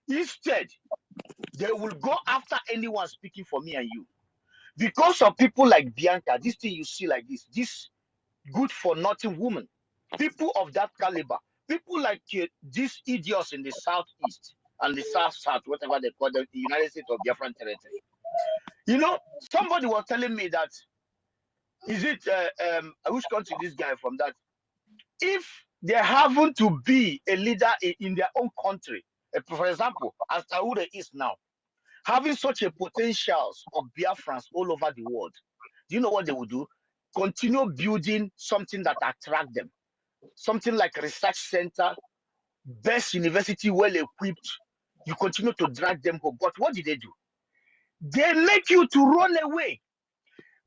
Instead, they will go after anyone speaking for me and you. Because of people like Bianca, this thing you see like this good for nothing woman, people of that caliber, people like these idiots in the southeast and the south, whatever they call them, the United States of Biafran territory. You know, somebody was telling me that, is it which country this guy from, that if they happen to be a leader in their own country, for example, as Taure is now, having such a potentials of Biafrans all over the world, do you know what they would do? Continue building something that attract them, something like a research center, best university, well equipped. You continue to drag them home. But what did they do? They make you to run away.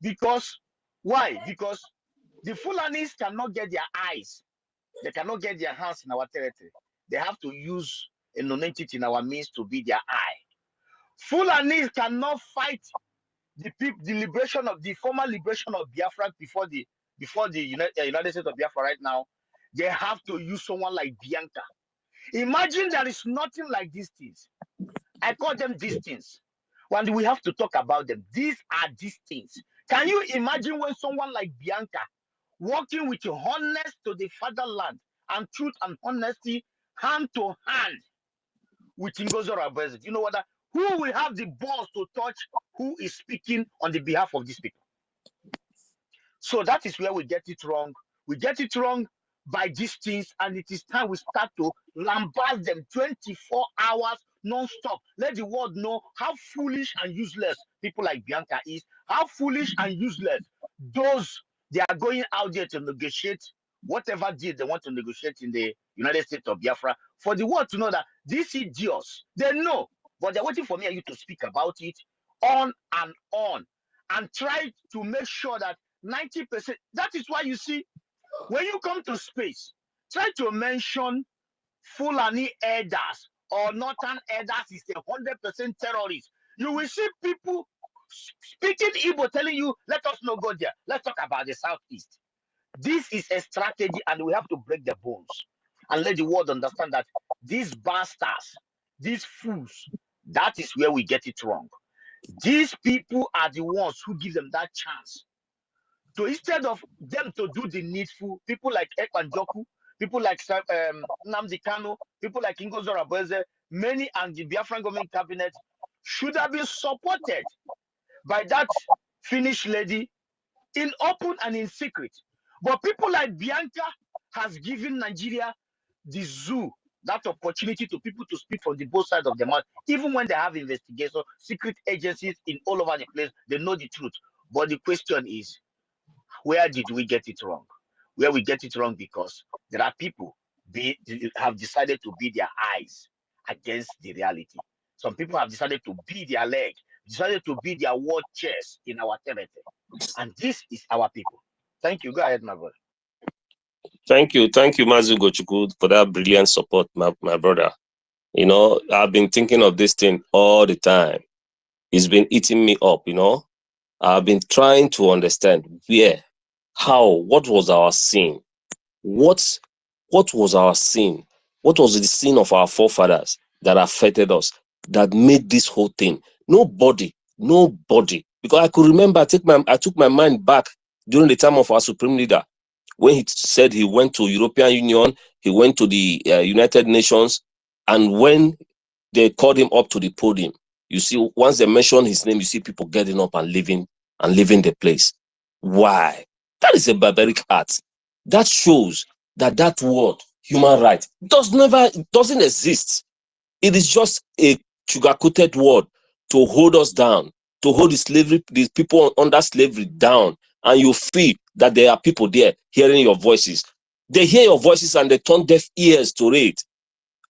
Because why? Because the Fulanis cannot get their eyes, they cannot get their hands in our territory. They have to use a non-entity in our means to be their eye. Fulanis cannot fight the liberation of the former liberation of Biafra before the United States of Biafra right now. They have to use someone like Bianca. Imagine there is nothing like these things. I call them these things. When we have to talk about them, these are these things. Can you imagine when someone like Bianca, working with honest to the fatherland and truth and honesty, hand to hand with Ngozi Orebeze? You know what? Who will have the balls to touch who is speaking on the behalf of these people? So that is where we get it wrong. We get it wrong by these things, and it is time we start to lambast them 24 hours non-stop. Let the world know how foolish and useless people like Bianca is, how foolish and useless those they are going out there to negotiate whatever deal they want to negotiate in the United States of Biafra. For the world to know that these idiots, they know, but they're waiting for me and you to speak about it on and try to make sure that 90%. That is why you see, when you come to space, try to mention Fulani elders or Northern elders is 100% terrorist. You will see people speaking Igbo telling you, let us not go there. Let's talk about the Southeast. This is a strategy, and we have to break the bones and let the world understand that these bastards, these fools, that is where we get it wrong. These people are the ones who give them that chance. So instead of them to do the needful, people like Ekwanjoku, people like Nnamdi Kanu, people like Ingo Zorabeze, many and the Biafran government cabinet should have been supported by that Finnish lady in open and in secret. But people like Bianca has given Nigeria the zoo, that opportunity to people to speak from the both sides of the mouth, even when they have investigations, secret agencies in all over the place, they know the truth. But the question is, where did we get it wrong? Where we get it wrong because there are people have decided to be their eyes against the reality. Some people have decided to be their leg, decided to be their war chest in our territory. And this is our people. Thank you. Go ahead, my brother. Thank you, Mazu Gochukwu, for that brilliant support, my brother. You know, I've been thinking of this thing all the time. It's been eating me up, you know. I've been trying to understand where, how, what was our sin? What was our sin? What was the sin of our forefathers that affected us, that made this whole thing? Nobody. Because I could remember, I took my mind back during the time of our supreme leader, when he said he went to European Union, he went to the United Nations, and when they called him up to the podium, you see, once they mention his name, you see people getting up and leaving the place. Why? That is a barbaric act. That shows that word, human right, doesn't exist. It is just a sugar-coated word to hold us down, to hold the people under slavery down, and you feel that there are people there hearing your voices. They hear your voices and they turn deaf ears to it.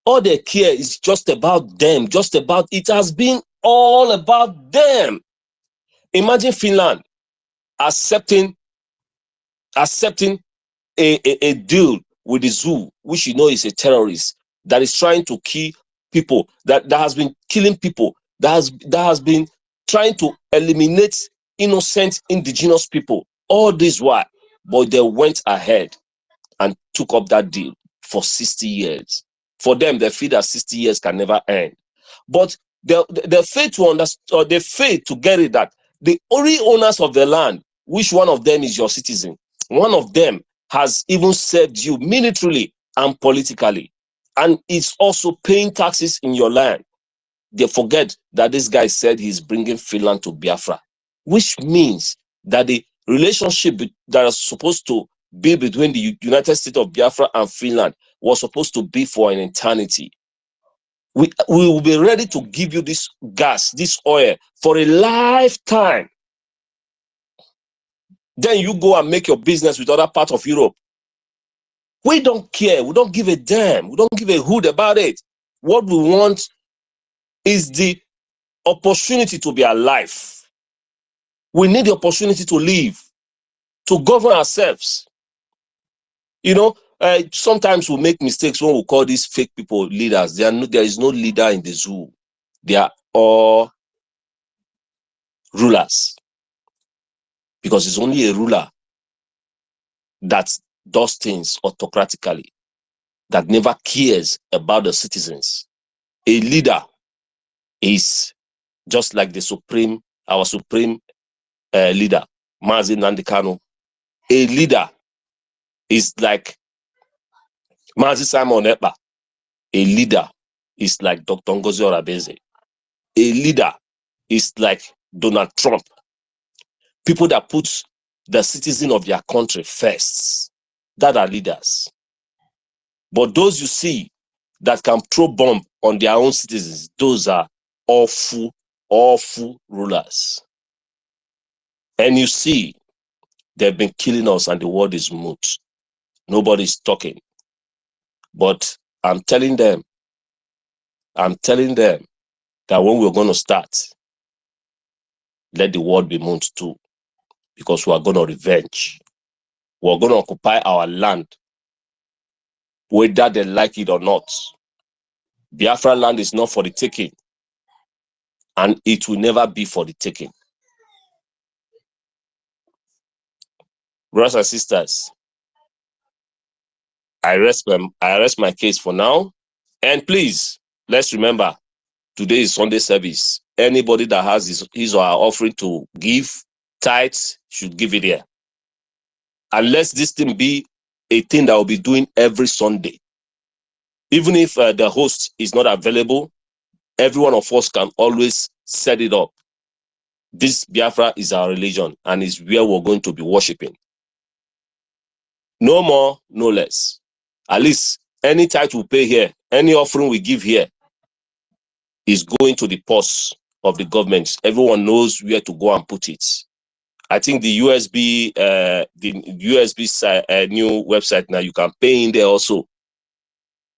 All they care is just about them, it has been all about them. Imagine Finland accepting a deal with the zoo, which you know is a terrorist that is trying to kill people, that has been killing people, that has been trying to eliminate innocent indigenous people. All this while, but they went ahead and took up that deal for 60 years. For them, they feel that 60 years can never end. But they fail to understand, or they fail to get it, that the only owners of the land, which one of them is your citizen, one of them has even served you militarily and politically, and is also paying taxes in your land. They forget that this guy said he's bringing Finland to Biafra, which means that the relationship that is supposed to be between the United States of Biafra and Finland was supposed to be for an eternity. We will be ready to give you this gas, this oil, for a lifetime. Then you go and make your business with other parts of Europe. We don't care. We don't give a damn. We don't give a hoot about it. What we want is the opportunity to be alive. We need the opportunity to live, to govern ourselves. You know, sometimes we make mistakes when we call these fake people leaders. There is no leader in the zoo. They are all rulers. Because it's only a ruler that does things autocratically, that never cares about the citizens. A leader is just like our supreme leader, Mazi Nnamdi Kanu. A leader is like Mazi Simon Ekpa. A leader is like Dr. Ngozi Orabeze. A leader is like Donald Trump. People that put the citizen of their country first, that are leaders. But those you see that can throw bomb on their own citizens, those are awful rulers. And you see, they've been killing us and the world is mute. Nobody's talking. But I'm telling them that when we're going to start, let the world be moved too. because we are going to revenge. We're going to occupy our land, whether they like it or not. Biafra land is not for the taking, and it will never be for the taking. Brothers and sisters, I rest my case for now. And please, let's remember, today is Sunday service. Anybody that has his or her offering to give, tithes, should give it here. Unless this thing be a thing that will be doing every Sunday. Even if the host is not available, every one of us can always set it up. This Biafra is our religion and is where we're going to be worshiping. No more, no less. At least any tithe we pay here, any offering we give here is going to the purse of the government. Everyone knows where to go and put it. I think the USB new website now, you can pay in there also.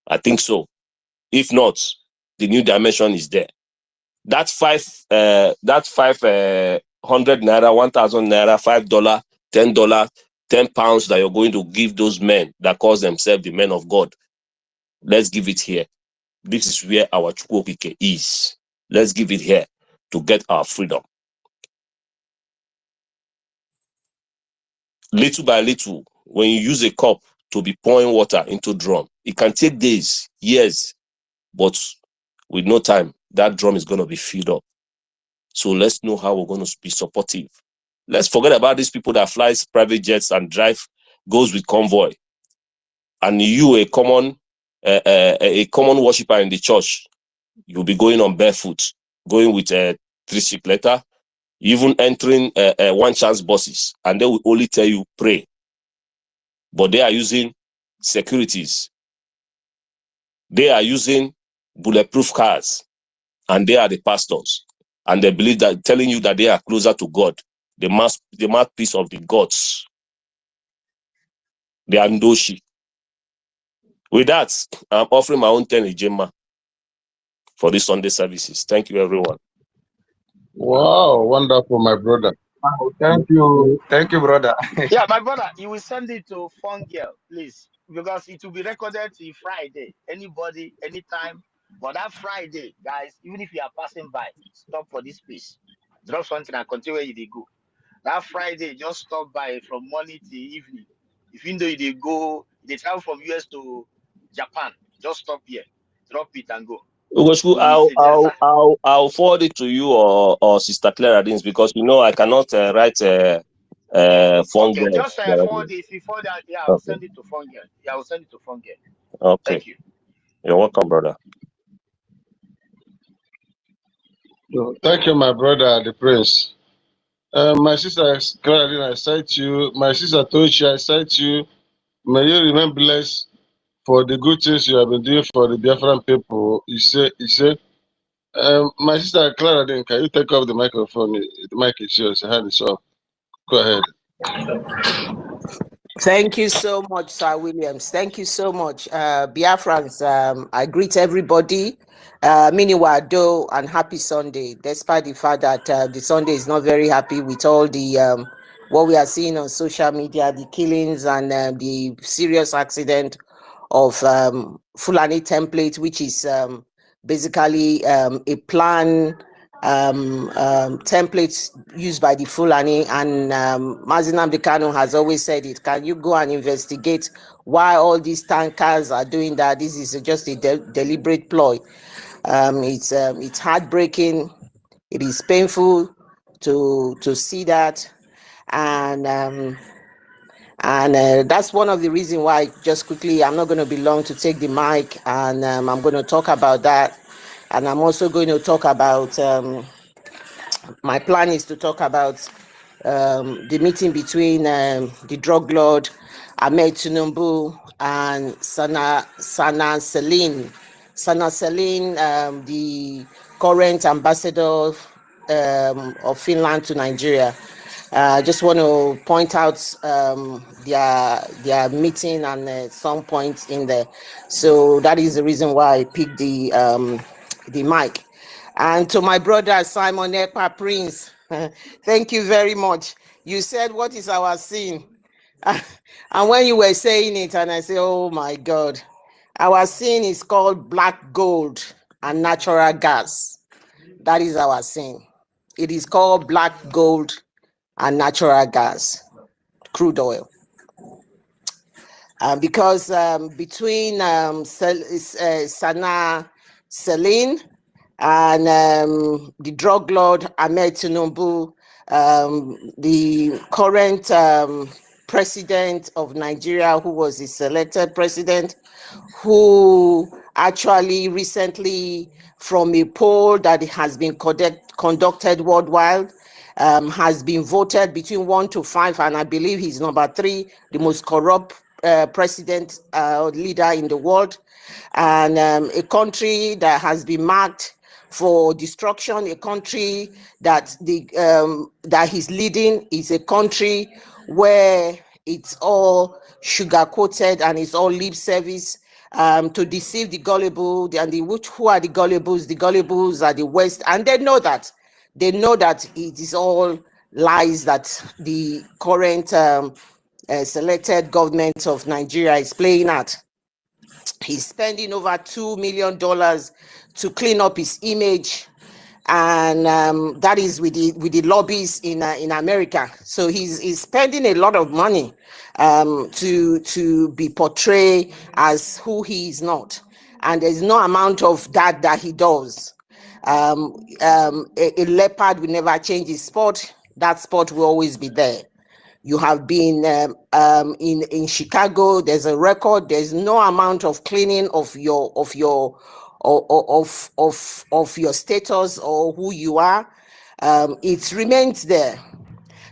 I think so. If not, the new dimension is there. That 500 naira, 1,000 naira, $5, $10, £10 that you're going to give those men that call themselves the men of God. Let's give it here. This is where our Chukwokike is. Let's give it here to get our freedom. Little by little, when you use a cup to be pouring water into drum, it can take days, years, but with no time, that drum is going to be filled up. So let's know how we're going to be supportive. Let's forget about these people that flies private jets and goes with convoy. And you, a common worshiper in the church, you'll be going on barefoot, going with a 3-ship letter, even entering one chance buses, and they will only tell you pray. But they are using securities. They are using bulletproof cars, and they are the pastors. And they believe that, telling you that they are closer to God, the mouthpiece of the gods. They are Ndoshi. With that, I'm offering my own 10 Ijema for this Sunday services. Thank you, everyone. Wow, wonderful, my brother. Wow, thank you. Thank you, brother. Yeah, my brother, you will send it to Fun Girl, please, because it will be recorded till Friday. Anybody, anytime. But that Friday, guys, even if you are passing by, stop for this place. Drop something and continue where you dey go. That Friday, just stop by from morning till evening. If you know you dey go, they travel from US to Japan, just stop here, drop it and go. Ugochukwu, You will see there's a I'll forward it to you or Sister Clara Dins, because I cannot write phone. okay, just forward it. If you forward that, yeah, I'll Okay. send it to Fun Girl. Yeah, I'll send it to Fun Girl. Okay. Thank you. You're welcome, brother. Thank you, my brother, the prince. My sister Claudine, I cite you. My sister Tochi, I cite you. May you remain blessed for the good things you have been doing for the Biafran people. You say. My sister Claudine, can you take off the microphone? The mic is yours. Your hand is up. Go ahead. Thank you so much, Sir Williams. Thank you so much. Biafrans, I greet everybody. Miniwado and happy Sunday, despite the fact that the Sunday is not very happy with all the what we are seeing on social media, the killings and the serious accident of Fulani template, which is basically a plan templates used by the Fulani, and Mazi Nnamdi Kanu has always said it. Can you go and investigate why all these tankers are doing that? This is just a deliberate ploy. It's heartbreaking. It is painful to see that, and that's one of the reasons why, just quickly, I'm not going to be long to take the mic, and I'm going to talk about that. And I'm also going to talk about, my plan is to talk about the meeting between the drug lord Ahmed Tinubu and Sana Celine. Sana Celine, the current ambassador of Finland to Nigeria. I just want to point out their meeting and some points in there. So that is the reason why I picked the mic. And to my brother Simon Ekpa Prince, thank you very much. You said, what is our sin? And when you were saying it, and I say, oh my God, our sin is called black gold and natural gas. That is our sin. It is called black gold and natural gas, crude oil. Because between Sana Celine and the drug lord Ahmed Tinubu, the current president of Nigeria, who was the selected president, who actually recently, from a poll that has been conducted worldwide, has been voted between 1 to 5, and I believe he's number 3, the most corrupt president leader in the world, and a country that has been marked for destruction, a country that that he's leading is a country where it's all sugar coated and it's all lip service to deceive the gullible. And who are the gullibles? The gullibles are the West, and they know that. They know that it is all lies that the current selected government of Nigeria is playing at. He's spending over $2 million to clean up his image, and that is with the lobbies in America. So he's spending a lot of money to be portrayed as who he is not, and there's no amount of that he does. A leopard will never change his spot. That spot will always be there. You have been in Chicago. There's a record. There's no amount of cleaning of your status or who you are. It remains there.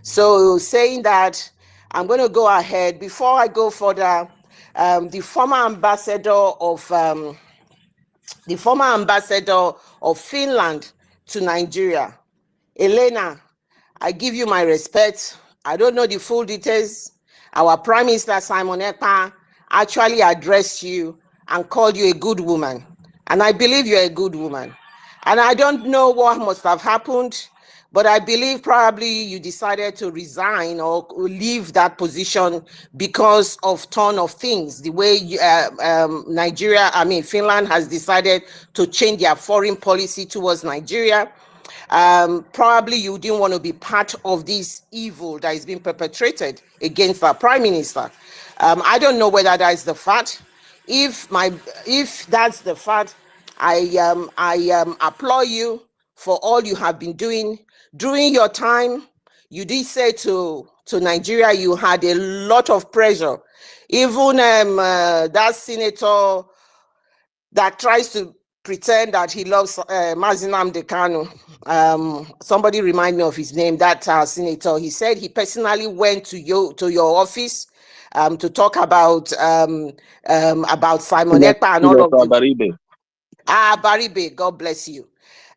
So saying that, I'm going to go ahead. Before I go further, the former ambassador of Finland to Nigeria, Elena, I give you my respect. I don't know the full details. Our Prime Minister Simon Ekpa actually addressed you and called you a good woman. And I believe you're a good woman. And I don't know what must have happened, but I believe probably you decided to resign or leave that position because of ton of things. The way Finland has decided to change their foreign policy towards Nigeria. Probably you didn't want to be part of this evil that is being perpetrated against our Prime Minister. I don't know whether that is the fact. If that's the fact, I applaud you for all you have been doing during your time. You did say to Nigeria you had a lot of pressure. Even that senator that tries to pretend that he loves Mazinam Dekano. Somebody remind me of his name, that senator. He said he personally went to your office to talk about Simon Ekpa and all of them. Baribe. Baribe, God bless you.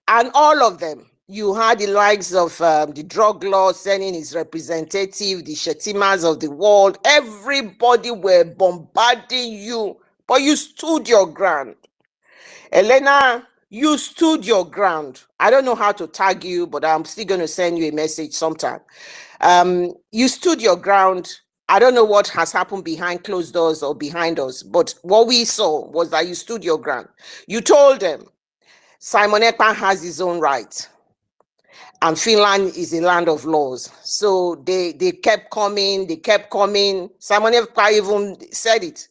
And all of them. You had the likes of the drug lord sending his representative, the Shetimas of the world. Everybody were bombarding you, but you stood your ground. Elena, you stood your ground. I don't know how to tag you, but I'm still going to send you a message sometime. You stood your ground. I don't know what has happened behind closed doors or behind us, but what we saw was that you stood your ground. You told them Simon Ekpa has his own right, and Finland is a land of laws. So they kept coming, Simon Ekpa even said it.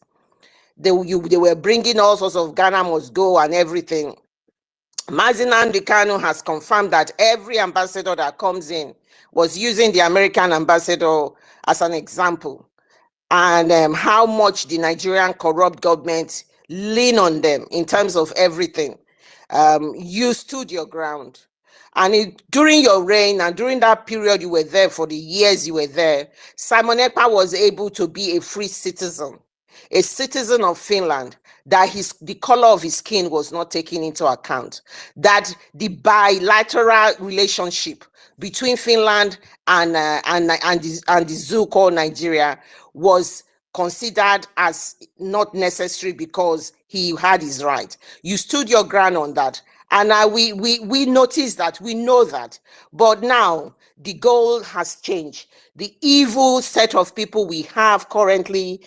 They were bringing all sorts of Ghana must go and everything. Mazinan Dekano has confirmed that every ambassador that comes in was using the American ambassador as an example, and how much the Nigerian corrupt government lean on them in terms of everything. You stood your ground. And during your reign and during that period you were there, for the years you were there, Simon Ekpa was able to be a free citizen. A citizen of Finland, that the color of his skin was not taken into account, that the bilateral relationship between Finland and the zoo called Nigeria was considered as not necessary because he had his right. You stood your ground on that. And we noticed that, we know that. But now the goal has changed. The evil set of people we have currently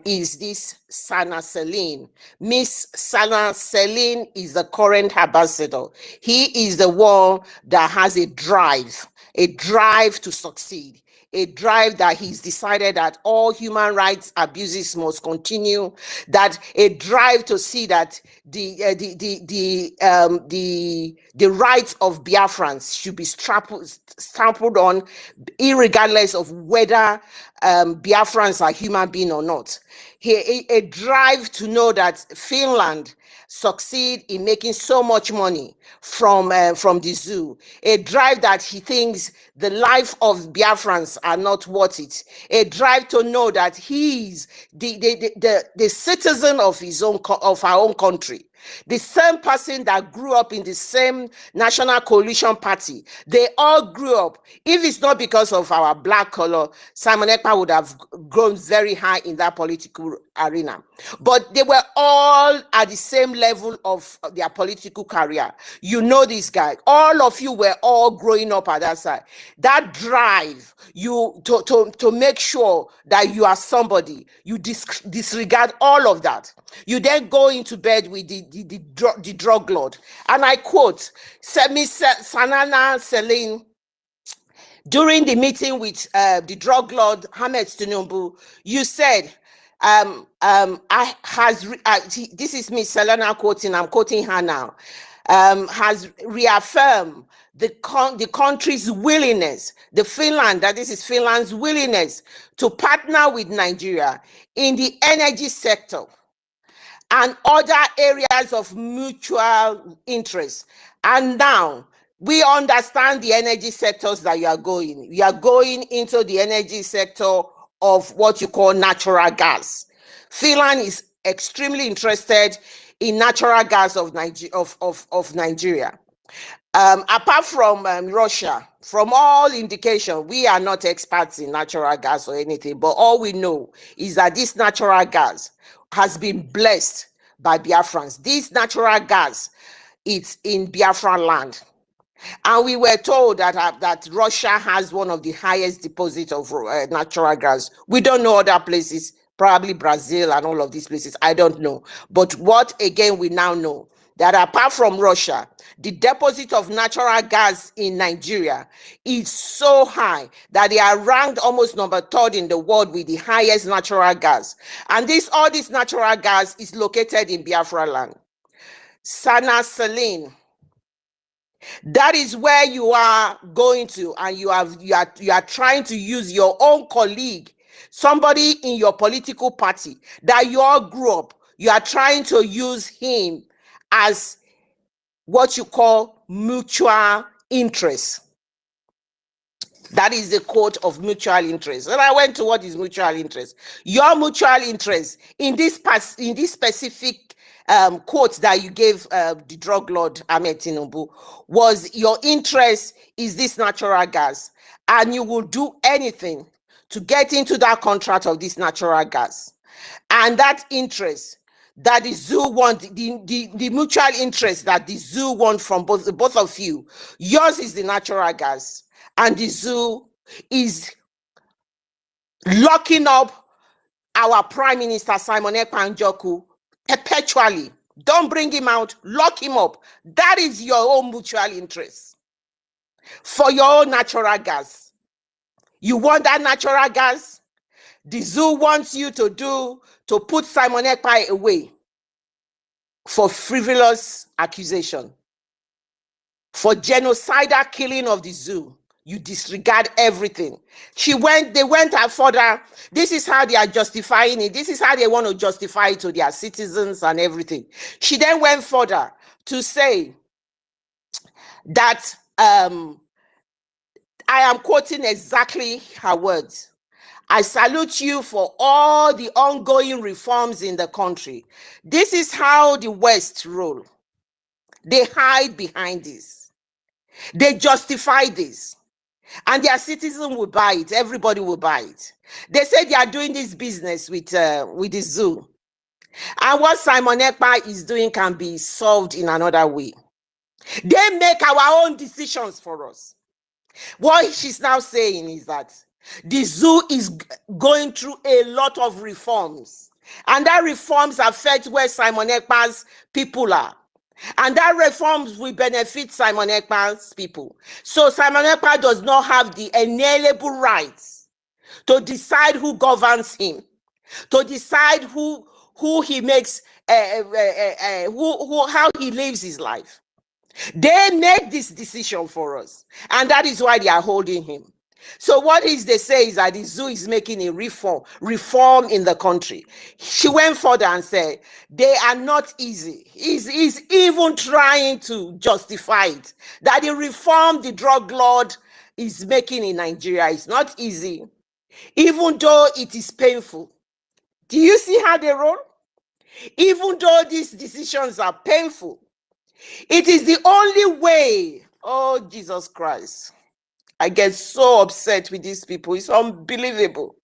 is this Sana Celine. Miss Sana Celine is the current ambassador. He is the one that has a drive to succeed. A drive that he's decided that all human rights abuses must continue, that a drive to see that the rights of Biafrans should be trampled on, irregardless of whether Biafrans are human beings or not. A drive to know that Finland succeed in making so much money from the zoo. A drive that he thinks the life of Biafrans are not worth it. A drive to know that he's the citizen of our own country. The same person that grew up in the same National Coalition Party, they all grew up. If it's not because of our black color, Simon Ekpa would have grown very high in that political arena. But they were all at the same level of their political career. You know this guy. All of you were all growing up at that side. That drive to make sure that you are somebody, you disregard all of that. You then go into bed with the drug lord. And I quote, Sanana Celine, during the meeting with the drug lord Ahmed Tinubu, you said, this is Miss Selena quoting, I'm quoting her now, has reaffirmed the country's willingness, the Finland, that this is Finland's willingness to partner with Nigeria in the energy sector and other areas of mutual interest. And now we understand the energy sectors that you are going. You are going into the energy sector of what you call natural gas. Finland is extremely interested in natural gas of Nigeria. Apart from Russia, from all indication, we are not experts in natural gas or anything, but all we know is that this natural gas has been blessed by Biafrans. This natural gas, it's in Biafran land. And we were told that Russia has one of the highest deposits of natural gas. We don't know other places, probably Brazil and all of these places. I don't know. But what, again, we now know, that apart from Russia, the deposit of natural gas in Nigeria is so high that they are ranked almost number 3rd in the world with the highest natural gas. And all this natural gas is located in Biafra land. Sana Celine, that is where you are going to, and you are trying to use your own colleague, somebody in your political party that you all grew up. You are trying to use him as what you call mutual interest. That is the quote of mutual interest. And I went to what is mutual interest. Your mutual interest in this specific quote that you gave the drug lord Ahmed Tinubu was your interest is this natural gas, and you will do anything to get into that contract of this natural gas. And that interest that the zoo want, the mutual interest that the zoo want from both of you, yours is the natural gas, and the zoo is locking up our Prime Minister Simon Ekpa Njoku perpetually. Don't bring him out, lock him up. That is your own mutual interest for your own natural gas. You want that natural gas? The zoo wants you to put Simon Ekpa away for frivolous accusation, for genocidal killing of the zoo. You disregard everything. They went further. This is how they are justifying it. This is how they want to justify it to their citizens and everything. She then went further to say that, I am quoting exactly her words, I salute you for all the ongoing reforms in the country. This is how the West roll. They hide behind this. They justify this. And their citizens will buy it. Everybody will buy it. They say they are doing this business with the zoo. And what Simon Ekpa is doing can be solved in another way. They make our own decisions for us. What she's now saying is that the zoo is going through a lot of reforms, and that reforms affect where Simon Ekpa's people are. And that reforms will benefit Simon Ekpa's people. So Simon Ekpa does not have the inalienable rights to decide who governs him, to decide who he makes, how he lives his life. They make this decision for us, and that is why they are holding him. So what is they say is that the zoo is making a reform in the country. She went further and said they are not easy. He's even trying to justify it, that the reform the drug lord is making in Nigeria is not easy, even though it is painful. Do you see how they roll? Even though these decisions are painful, it is the only way. Oh, Jesus Christ. I get so upset with these people. It's unbelievable.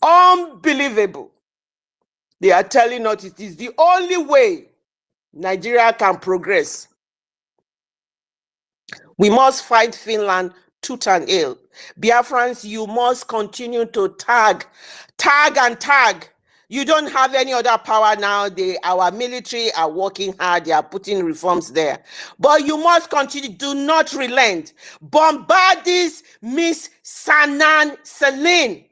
Unbelievable. They are telling us it is the only way Nigeria can progress. We must fight Finland tooth and nail. Biafrans, you must continue to tag. You don't have any other power now. Our military are working hard. They are putting reforms there. But you must continue. Do not relent. Bombard this Miss Sanan Selin.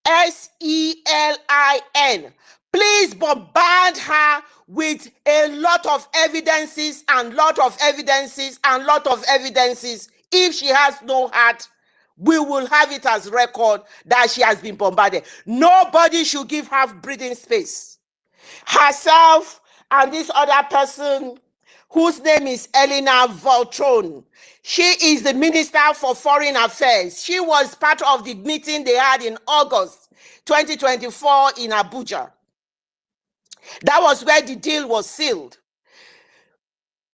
SANNASELIN. Please bombard her with a lot of evidences and lot of evidences. If she has no heart, we will have it as record that she has been bombarded. Nobody should give her breathing space. Herself and this other person, whose name is Elena Voltron. She is the Minister for Foreign Affairs. She was part of the meeting they had in August 2024 in Abuja. That was where the deal was sealed.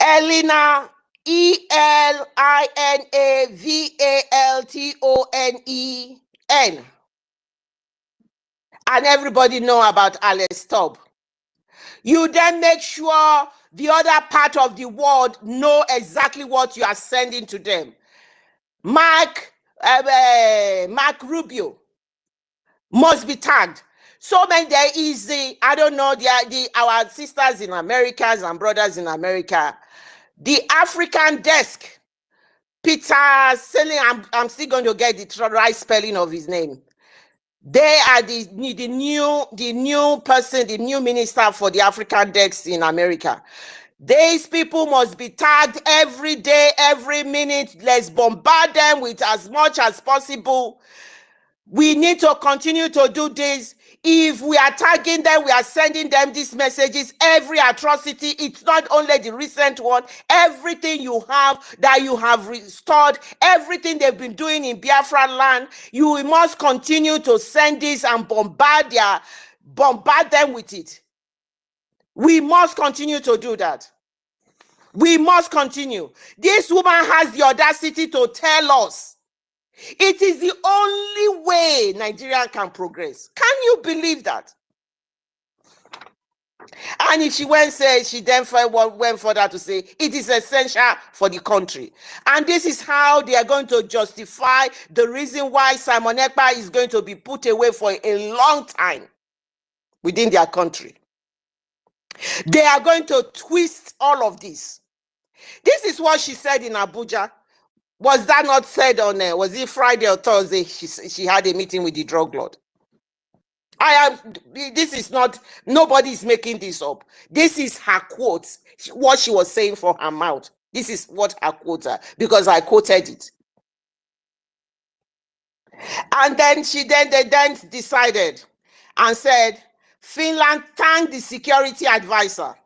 Elena, ELINAVALTONEN. And everybody know about Alex Stubb. You then make sure the other part of the world know exactly what you are sending to them. Mark Rubio must be tagged. So many, there is our sisters in America and brothers in America, the African desk, Peter Selling, I'm still going to get the right spelling of his name. They are the new person, the new minister for the African desk in America. These people must be tagged every day, every minute. Let's bombard them with as much as possible. We need to continue to do this. If we are tagging them, we are sending them these messages. Every atrocity, it's not only the recent one, everything you have that you have restored, everything they've been doing in Biafra land, you must continue to send this and bombard them with it. We must continue to do that. We must continue. This woman has the audacity to tell us it is the only way Nigeria can progress. Can you believe that? And if she she then went further to say it is essential for the country. And this is how they are going to justify the reason why Simon Ekpa is going to be put away for a long time within their country. They are going to twist all of this. This is what she said in Abuja. Was that not said on, was it Friday or Thursday? She had a meeting with the drug lord. This is not, nobody is making this up. This is her quotes, what she was saying from her mouth. This is what her quotes are, because I quoted it. And then they then decided and said, Finland thanked the security advisor,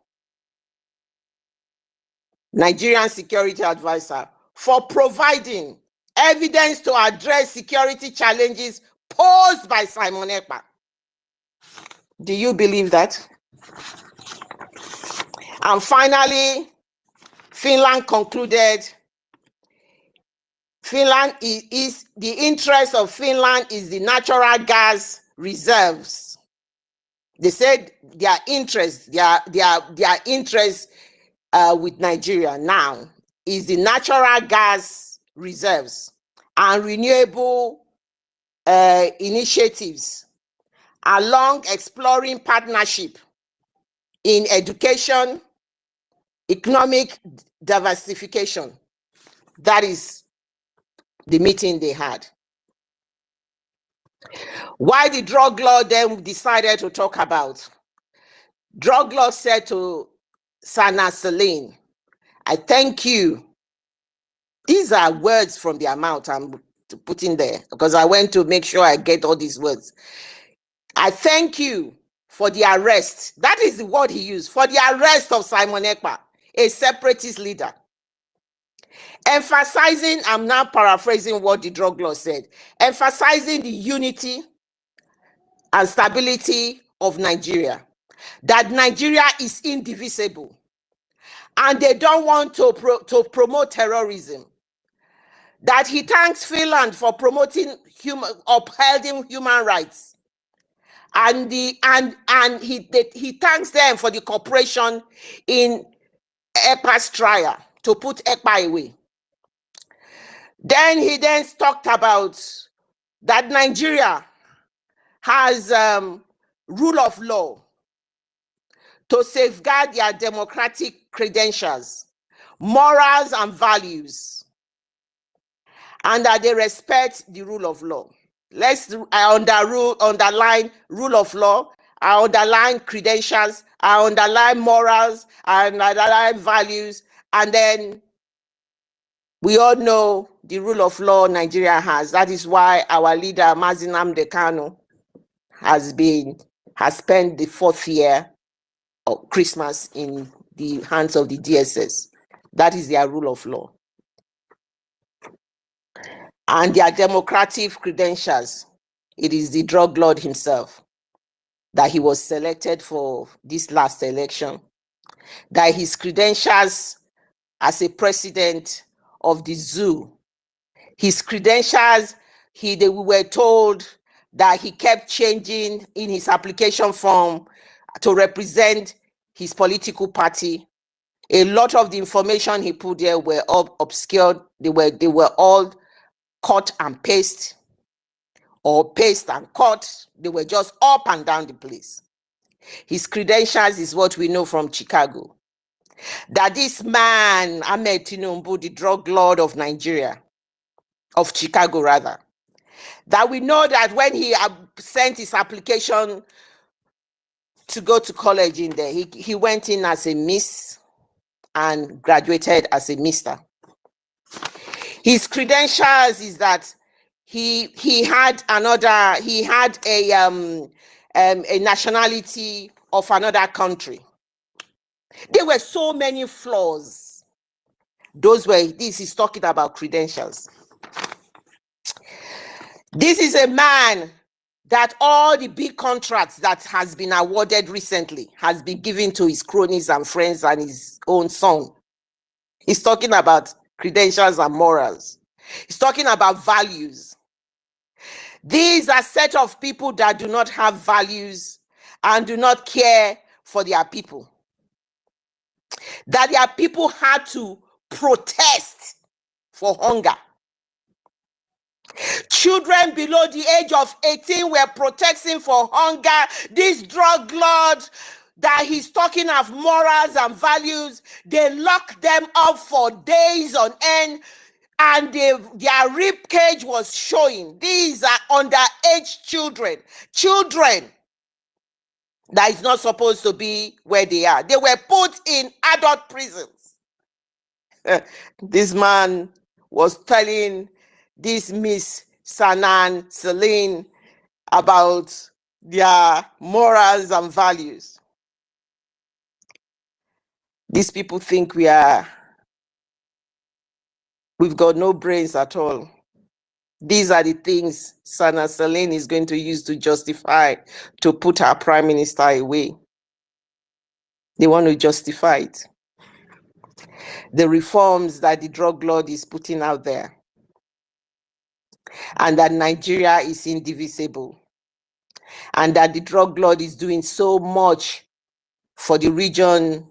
Nigerian security advisor, for providing evidence to address security challenges posed by Simon Ekpa. Do you believe that? And finally, Finland concluded, Finland is the interest of Finland is the natural gas reserves. They said their interest with Nigeria now is the natural gas reserves and renewable initiatives, along exploring partnership in education, economic diversification. That is the meeting they had. Why the drug law then decided to talk about? Drug law said to Sana Celine, I thank you. These are words from their mouth I'm putting there because I went to make sure I get all these words. I thank you for the arrest. That is the word he used, for the arrest of Simon Ekpa, a separatist leader. Emphasizing, I'm now paraphrasing what the drug law said, emphasizing the unity and stability of Nigeria, that Nigeria is indivisible, and they don't want to promote terrorism. That he thanks Finland for promoting upholding human rights, and he thanks them for the cooperation in ECPA's trial to put ECPA away. Then he talked about that Nigeria has rule of law to safeguard their democratic credentials, morals and values, and that they respect the rule of law. Underline rule of law, I underline credentials, I underline morals, I underline values, and then we all know the rule of law Nigeria has. That is why our leader, Mazi Nnamdi Kanu, has spent the 4th year of Christmas in the hands of the DSS. That is their rule of law. And their democratic credentials, it is the drug lord himself that he was selected for this last election, that his credentials as a president of the zoo, his credentials, we were told that he kept changing in his application form to represent his political party. A lot of the information he put there were all obscured. They were all cut and paste, or paste and cut. They were just up and down the place. His credentials is what we know from Chicago. That this man, Ahmed Tinubu, the drug lord of Nigeria, of Chicago rather, that we know that when he sent his application to go to college in there, he went in as a miss and graduated as a mister. His credentials is that he had a nationality of another country. There were so many flaws. This is talking about credentials. This is a man that all the big contracts that has been awarded recently has been given to his cronies and friends and his own son. He's talking about credentials and morals. He's talking about values. These are a set of people that do not have values and do not care for their people. That their people had to protest for hunger. Children below the age of 18 were protesting for hunger. This drug lord that he's talking of morals and values, they locked them up for days on end, and their rib cage was showing. These are underage children that is not supposed to be where they are. They were put in adult prisons. This man was telling this Miss Sanan Celine about their morals and values. These people think we've got no brains at all. These are the things Sana Celine is going to use to justify to put our prime minister away. They want to justify it. The reforms that the drug lord is putting out there, and that Nigeria is indivisible, and that the drug lord is doing so much for the region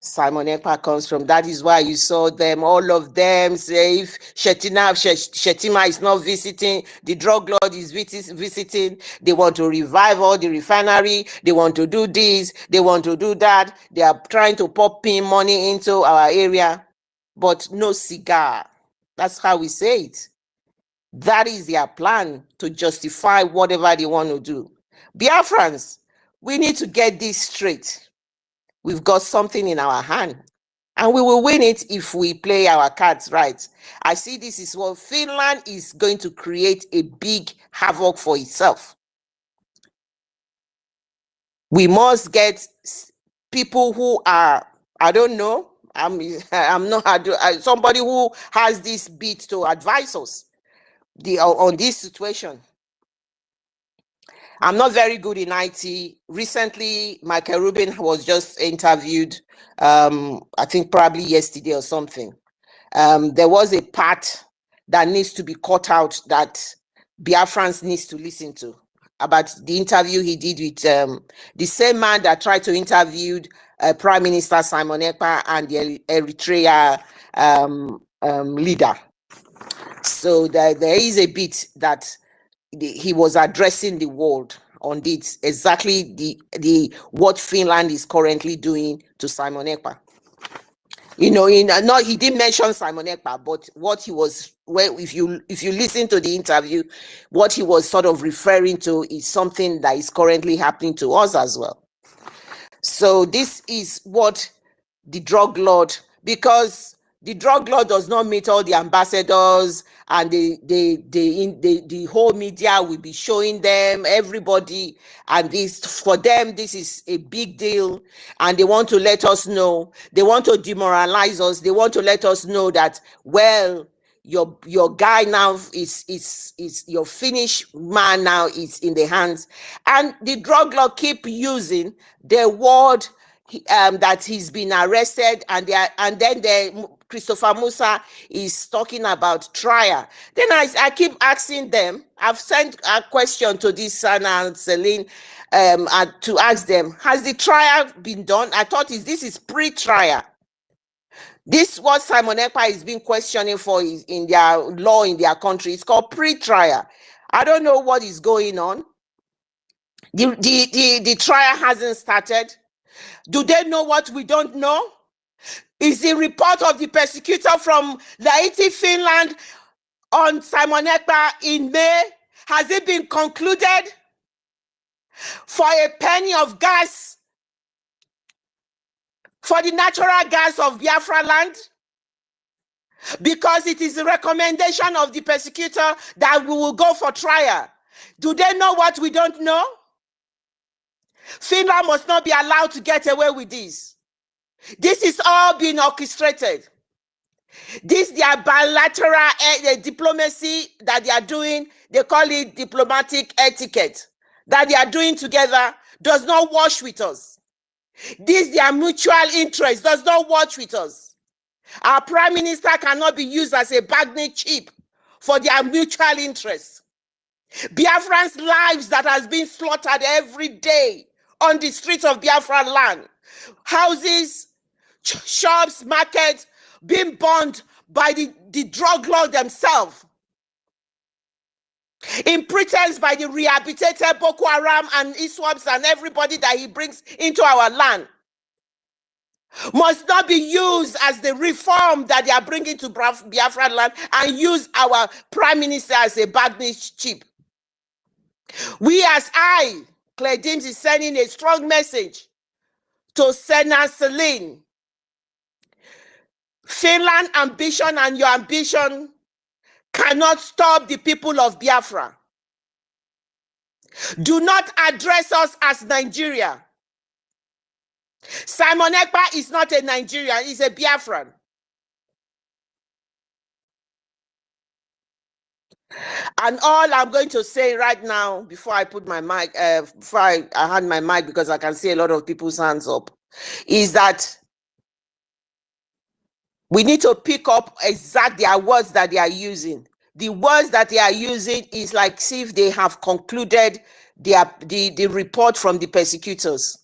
Simon Ekpa comes from. That is why you saw them, all of them say if Shetima is not visiting, the drug lord is visiting, they want to revive all the refinery, they want to do this, they want to do that, they are trying to pop in money into our area, but no cigar. That's how we say it. That is their plan to justify whatever they want to do. Biafrans, we need to get this straight. We've got something in our hand, and we will win it if we play our cards right. I see this is what Finland is going to create a big havoc for itself. We must get people who are, I don't know, I'm not somebody who has this bit to advise us on this situation. I'm not very good in IT. Recently, Michael Rubin was just interviewed, I think probably yesterday or something. There was a part that needs to be cut out that Biafrans needs to listen to about the interview he did with the same man that tried to interview Prime Minister Simon Ekpa and the Eritrea leader. So there is a bit that he was addressing the world on this, exactly the what Finland is currently doing to Simon Ekpa. You know, he didn't mention Simon Ekpa, but what he was, well, if you listen to the interview, what he was sort of referring to is something that is currently happening to us as well. So this is what the drug lord, because the drug lord does not meet all the ambassadors, and the whole media will be showing them everybody, and this for them this is a big deal, and they want to let us know, they want to demoralize us, they want to let us know that, well, your guy now is your Finnish man now is in the hands, and the drug lord keep using the word that he's been arrested, and then Christopher Musa is talking about trial. Then I keep asking them. I've sent a question to this Sana and Celine to ask them, has the trial been done? I thought this is pre-trial. This what Simon Ekpa is being questioning for is in their law in their country. It's called pre-trial. I don't know what is going on. The trial hasn't started. Do they know what we don't know? Is the report of the persecutor from Laiti, Finland on Simon Ekpa in May, has it been concluded? For a penny of gas, for the natural gas of Biafra land? Because it is the recommendation of the persecutor that we will go for trial. Do they know what we don't know? Finland must not be allowed to get away with this. This is all being orchestrated. This their bilateral diplomacy that they are doing, they call it diplomatic etiquette, that they are doing together does not wash with us. This their mutual interest does not wash with us. Our prime minister cannot be used as a bargaining chip for their mutual interests. Biafran's lives that has been slaughtered every day on the streets of Biafra land, houses, shops, markets being burned by the drug lord themselves, in pretense by the rehabilitated Boko Haram and ISWAPs and everybody that he brings into our land, must not be used as the reform that they are bringing to Biafra land and use our prime minister as a bargaining chip. We as Claire James is sending a strong message to Senator Celine. Finland ambition and your ambition cannot stop the people of Biafra. Do not address us as Nigeria. Simon Ekpa is not a Nigerian, he's a Biafran. And all I'm going to say right now, before I put my mic, before I hand my mic, because I can see a lot of people's hands up, is that we need to pick up exactly their words that they are using. The words that they are using is like, see if they have concluded the report from the persecutors.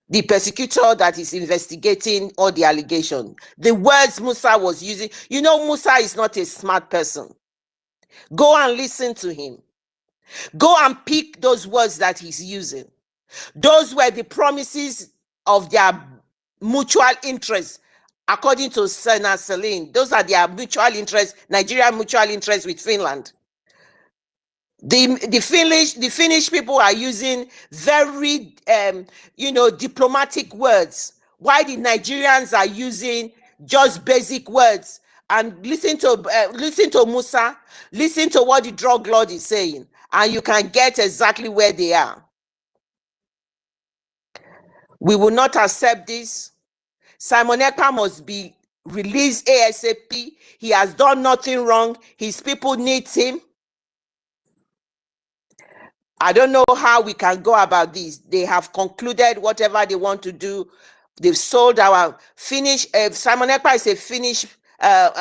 the persecutor that is investigating all the allegations. The words Musa was using, you know, Musa is not a smart person. Go and listen to him. Go and pick those words that he's using. Those were the promises of their mutual interests. According to Senator Celine, those are their mutual interests, Nigerian mutual interests with Finland. The Finnish people are using very diplomatic words, while the Nigerians are using just basic words. And listen to Musa, listen to what the drug lord is saying, and you can get exactly where they are. We will not accept this. Simon Ekpa must be released ASAP. He has done nothing wrong. His people need him. I don't know how we can go about this. They have concluded whatever they want to do. They've sold our Finnish. Simon Ekpa is a Finnish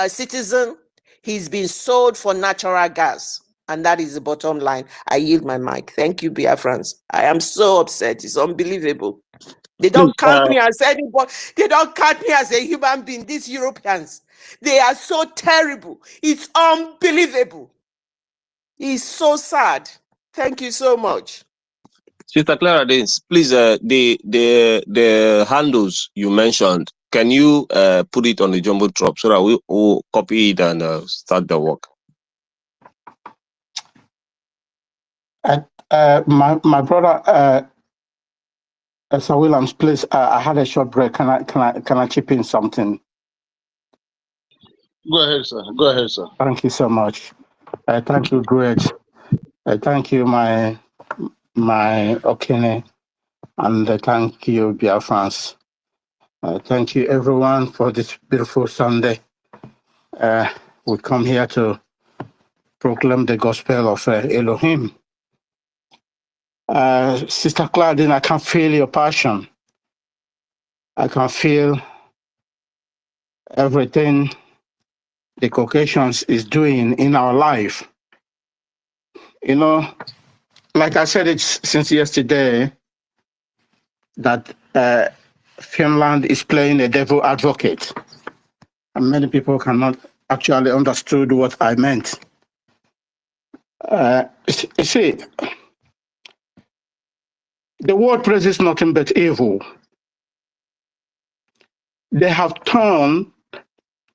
citizen. He's been sold for natural gas. And that is the bottom line. I yield my mic. Thank you, Biafrans. I am so upset. It's unbelievable. They don't count me as anybody. They don't count me as a human being. These Europeans, they are so terrible. It's unbelievable. It's so sad. Thank you so much. Sister Clara Dins, please, the handles you mentioned, can you put it on the jumbo drop so that we will copy it and start the work? My brother, Sir Williams, please. I had a short break. Can I chip in something? Go ahead, sir. Go ahead, sir. Thank you so much. Thank you, great. Thank you, my Okene, and thank you, Biafrans. Thank you, everyone, for this beautiful Sunday. We come here to proclaim the gospel of Elohim. Sister Claudine, I can feel your passion. I can feel everything the Caucasians is doing in our life. You know, like I said it since yesterday, that Finland is playing a devil advocate. And many people cannot actually understood what I meant. You see, the world praises nothing but evil. They have turned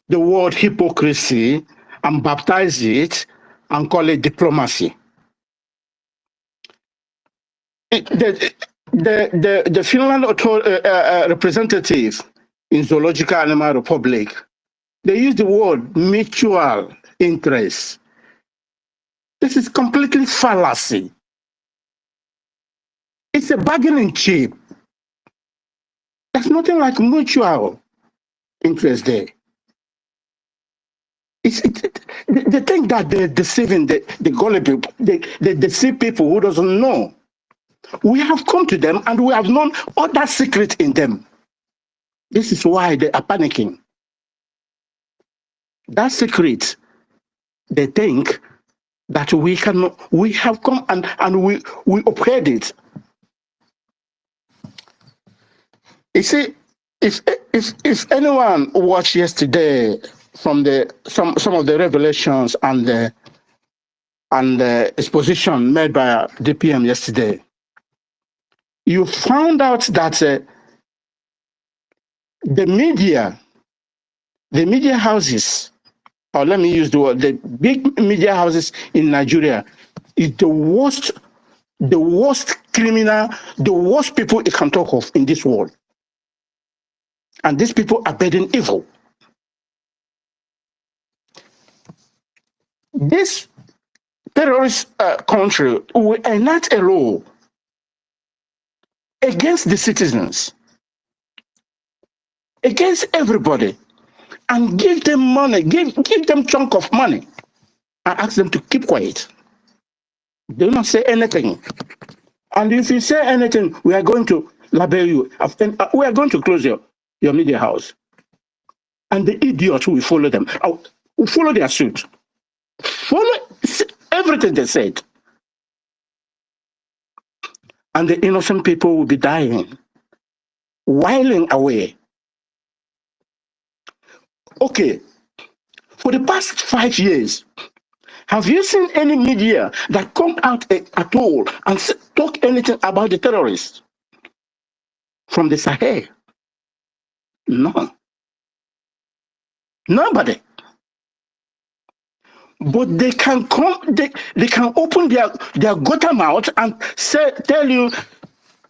the word hypocrisy and baptized it and call it diplomacy. The Finland representative in Zoological Animal Republic, they use the word mutual interest. This is completely fallacy. It's a bargaining chip. There's nothing like mutual interest there. They think that they're deceiving the gullible. They deceive people who doesn't know. We have come to them and we have known all that secret in them. This is why they are panicking. That secret, they think that we have come and we upheld it. You see, if anyone watched yesterday from some of the revelations and the exposition made by DPM yesterday, you found out that the media houses, or let me use the word, the big media houses in Nigeria is the worst criminal, the worst people you can talk of in this world. And these people are bedding evil. This terrorist country will enact a law against the citizens, against everybody, and give them money, give them chunk of money, and ask them to keep quiet. Do not say anything. And if you say anything, we are going to label you. We are going to close your media house. And the idiots will follow them. Will follow their suit. Follow everything they said. And the innocent people will be dying. whiling away. Okay, for the past 5 years, have you seen any media that come out at all and talk anything about the terrorists from the Sahel? No, nobody. But they can come, they can open their gutter mouth and tell you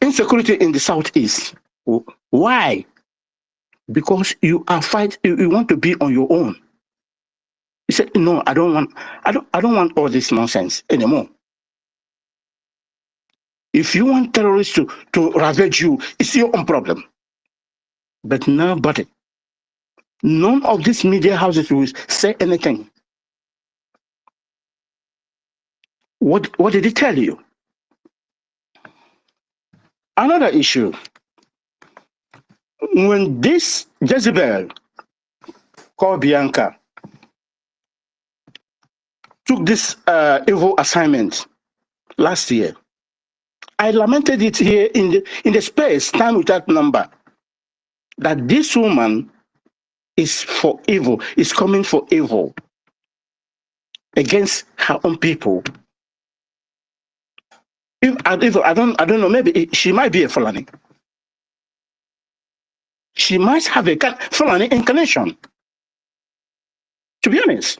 insecurity in the southeast. Why? Because you are you want to be on your own. You said, no, I don't want all this nonsense anymore. If you want terrorists to ravage you, it's your own problem. But nobody, none of these media houses will say anything. What did he tell you? Another issue. When this Jezebel called Bianca took this evil assignment last year, I lamented it here in the space, time without number, that this woman is for evil, is coming for evil against her own people. I don't know, maybe she might be a Fulani. She might have a Fulani incarnation. To be honest,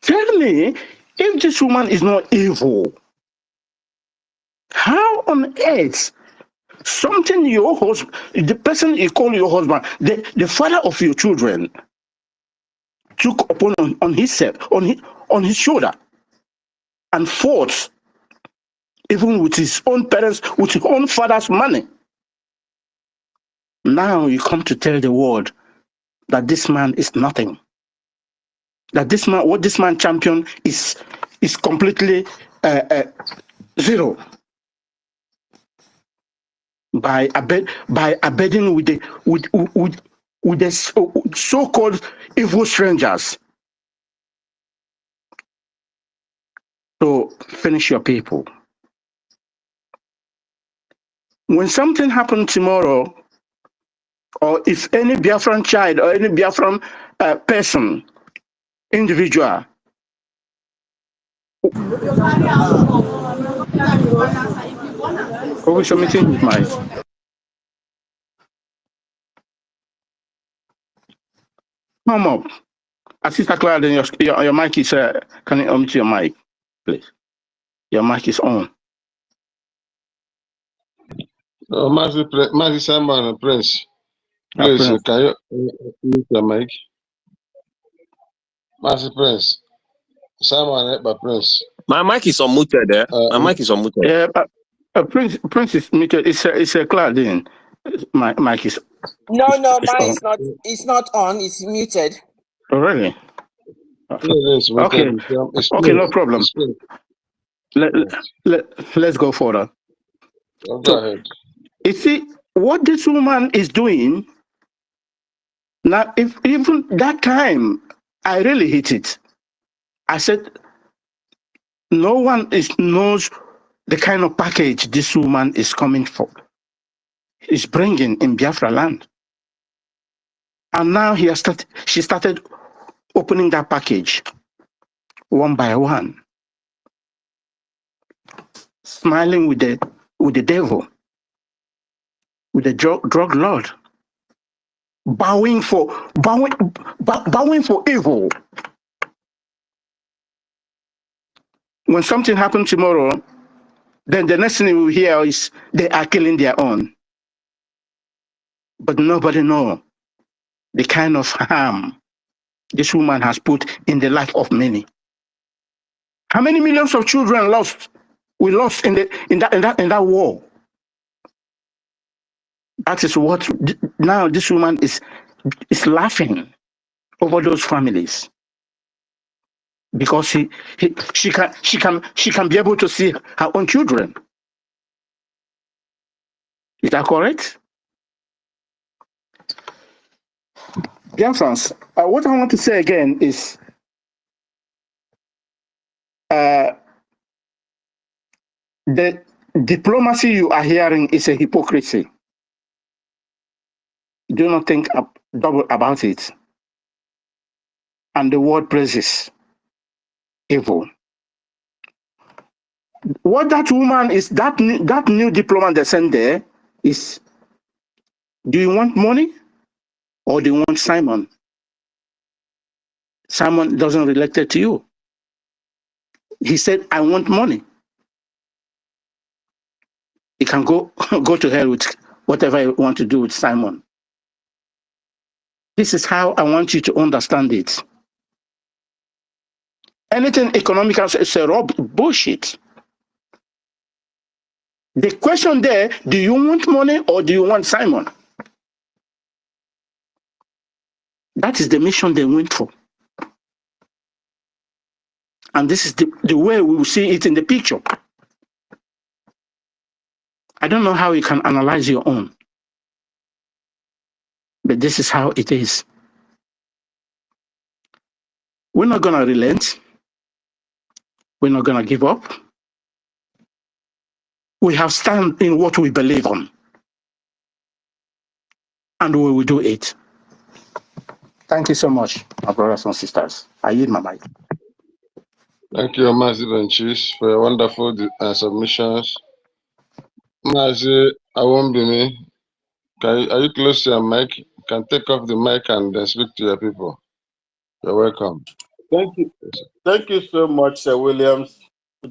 tell me, if this woman is not evil, how on earth something your husband, the person you call your husband, the father of your children, took upon on his shoulder and fought even with his own parents, with his own father's money? Now you come to tell the world that this man is nothing. That this man, what this man championed is completely zero. By abetting with the so-called evil strangers to finish your people. When something happens tomorrow, or if any Biafran child or any Biafran person, individual, who is submitting his mic? Come up. Assistant Cloud, your mic is, can you unmute your mic, please? Your mic is on. Mazi Simon Prince, please, Prince. can you mute your mic? Mazi Prince, Simon Prince. My mic is unmuted there. My mic is unmuted. Yeah, Prince is muted. It's a cloud in. My mic is. No, mine on. is not. It's not on. It's muted. Oh, really? Okay. Okay, no problem. Let's go further. Go ahead. You see what this woman is doing now. If even that time, I really hit it. I said, no one knows the kind of package this woman is coming for. Is bringing in Biafra land, and now she started opening that package one by one, smiling with the devil, with the drug lord, bowing for evil. When something happens tomorrow, then the next thing we hear is they are killing their own. But nobody knows the kind of harm this woman has put in the life of many. How many millions of children we lost in that war? That is what now this woman is laughing over those families, because she can be able to see her own children. Is that correct? Dear friends, what I want to say again is the diplomacy you are hearing is a hypocrisy. do not think double about it. And the word praises evil. What that woman is, that new diplomat they sent there is, do you want money or do you want Simon? Simon doesn't relate to you. He said, I want money. He can go to hell with whatever you want to do with Simon. This is how I want you to understand it. Anything economical is a bullshit. The question there, do you want money or do you want Simon? That is the mission they went for. And this is the way we will see it in the picture. I don't know how you can analyze your own, but this is how it is. We're not going to relent. We're not going to give up. We have stand in what we believe on. And we will do it. Thank you so much, my brothers and sisters. I yield my mic. Thank you, Mazi Benchis, for your wonderful submissions. Mazi Awombimi, are you close to your mic? You can take off the mic and then speak to your people. You're welcome. Thank you. Thank you so much, Sir Williams,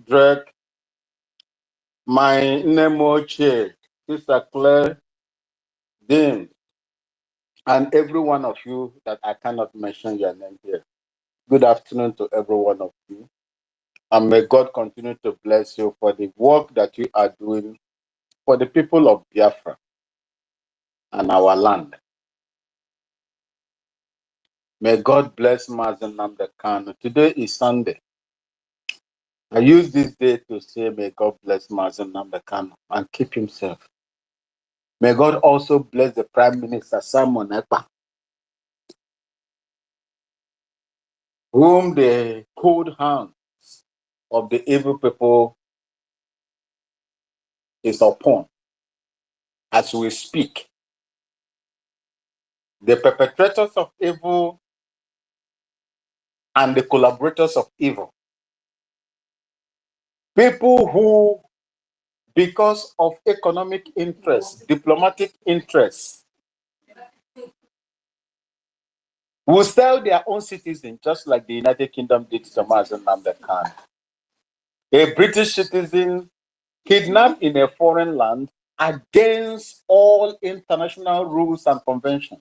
Drake, my Nemo Chair, Sister Claire, Dean, and every one of you that I cannot mention your name here. Good afternoon to every one of you. And may God continue to bless you for the work that you are doing for the people of Biafra and our land. May God bless Mazen Namdekan. Today is Sunday. I use this day to say, may God bless Mazen Namdekan and keep himself. May God also bless the Prime Minister Simon Ekpa, whom the cold hands of the evil people is upon. As we speak, the perpetrators of evil and the collaborators of evil, people who, because of economic interests, diplomatic interests, will sell their own citizens, just like the United Kingdom did to Mazen Namdekan. A British citizen kidnapped in a foreign land against all international rules and conventions.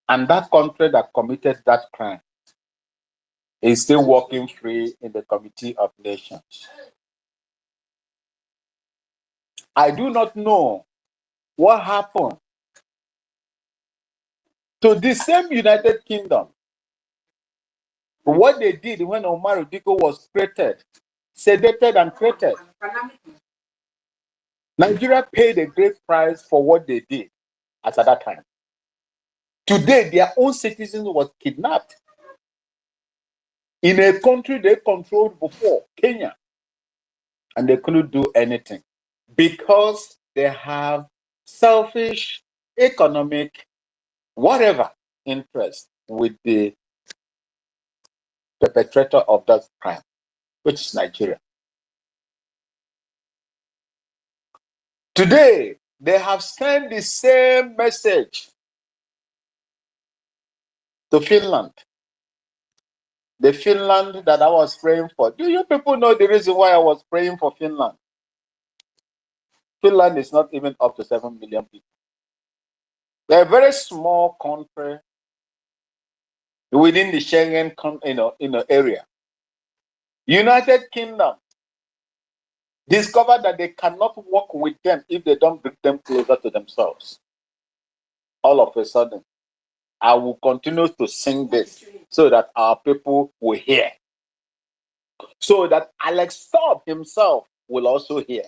And that country that committed that crime is still walking free in the Committee of Nations. I do not know what happened to the same United Kingdom. What they did when Omar Diko was created, sedated and created. Nigeria paid a great price for what they did at that time. Today, their own citizens was kidnapped in a country they controlled before, Kenya, and they couldn't do anything because they have selfish, economic, whatever interest with the perpetrator of that crime, which is Nigeria. Today, they have sent the same message to Finland. The Finland that I was praying for. Do you people know the reason why I was praying for Finland? Finland is not even up to 7 million people. They're a very small country within the Schengen area. United Kingdom discovered that they cannot work with them if they don't bring them closer to themselves. All of a sudden, I will continue to sing this so that our people will hear. So that Alex Saab himself will also hear.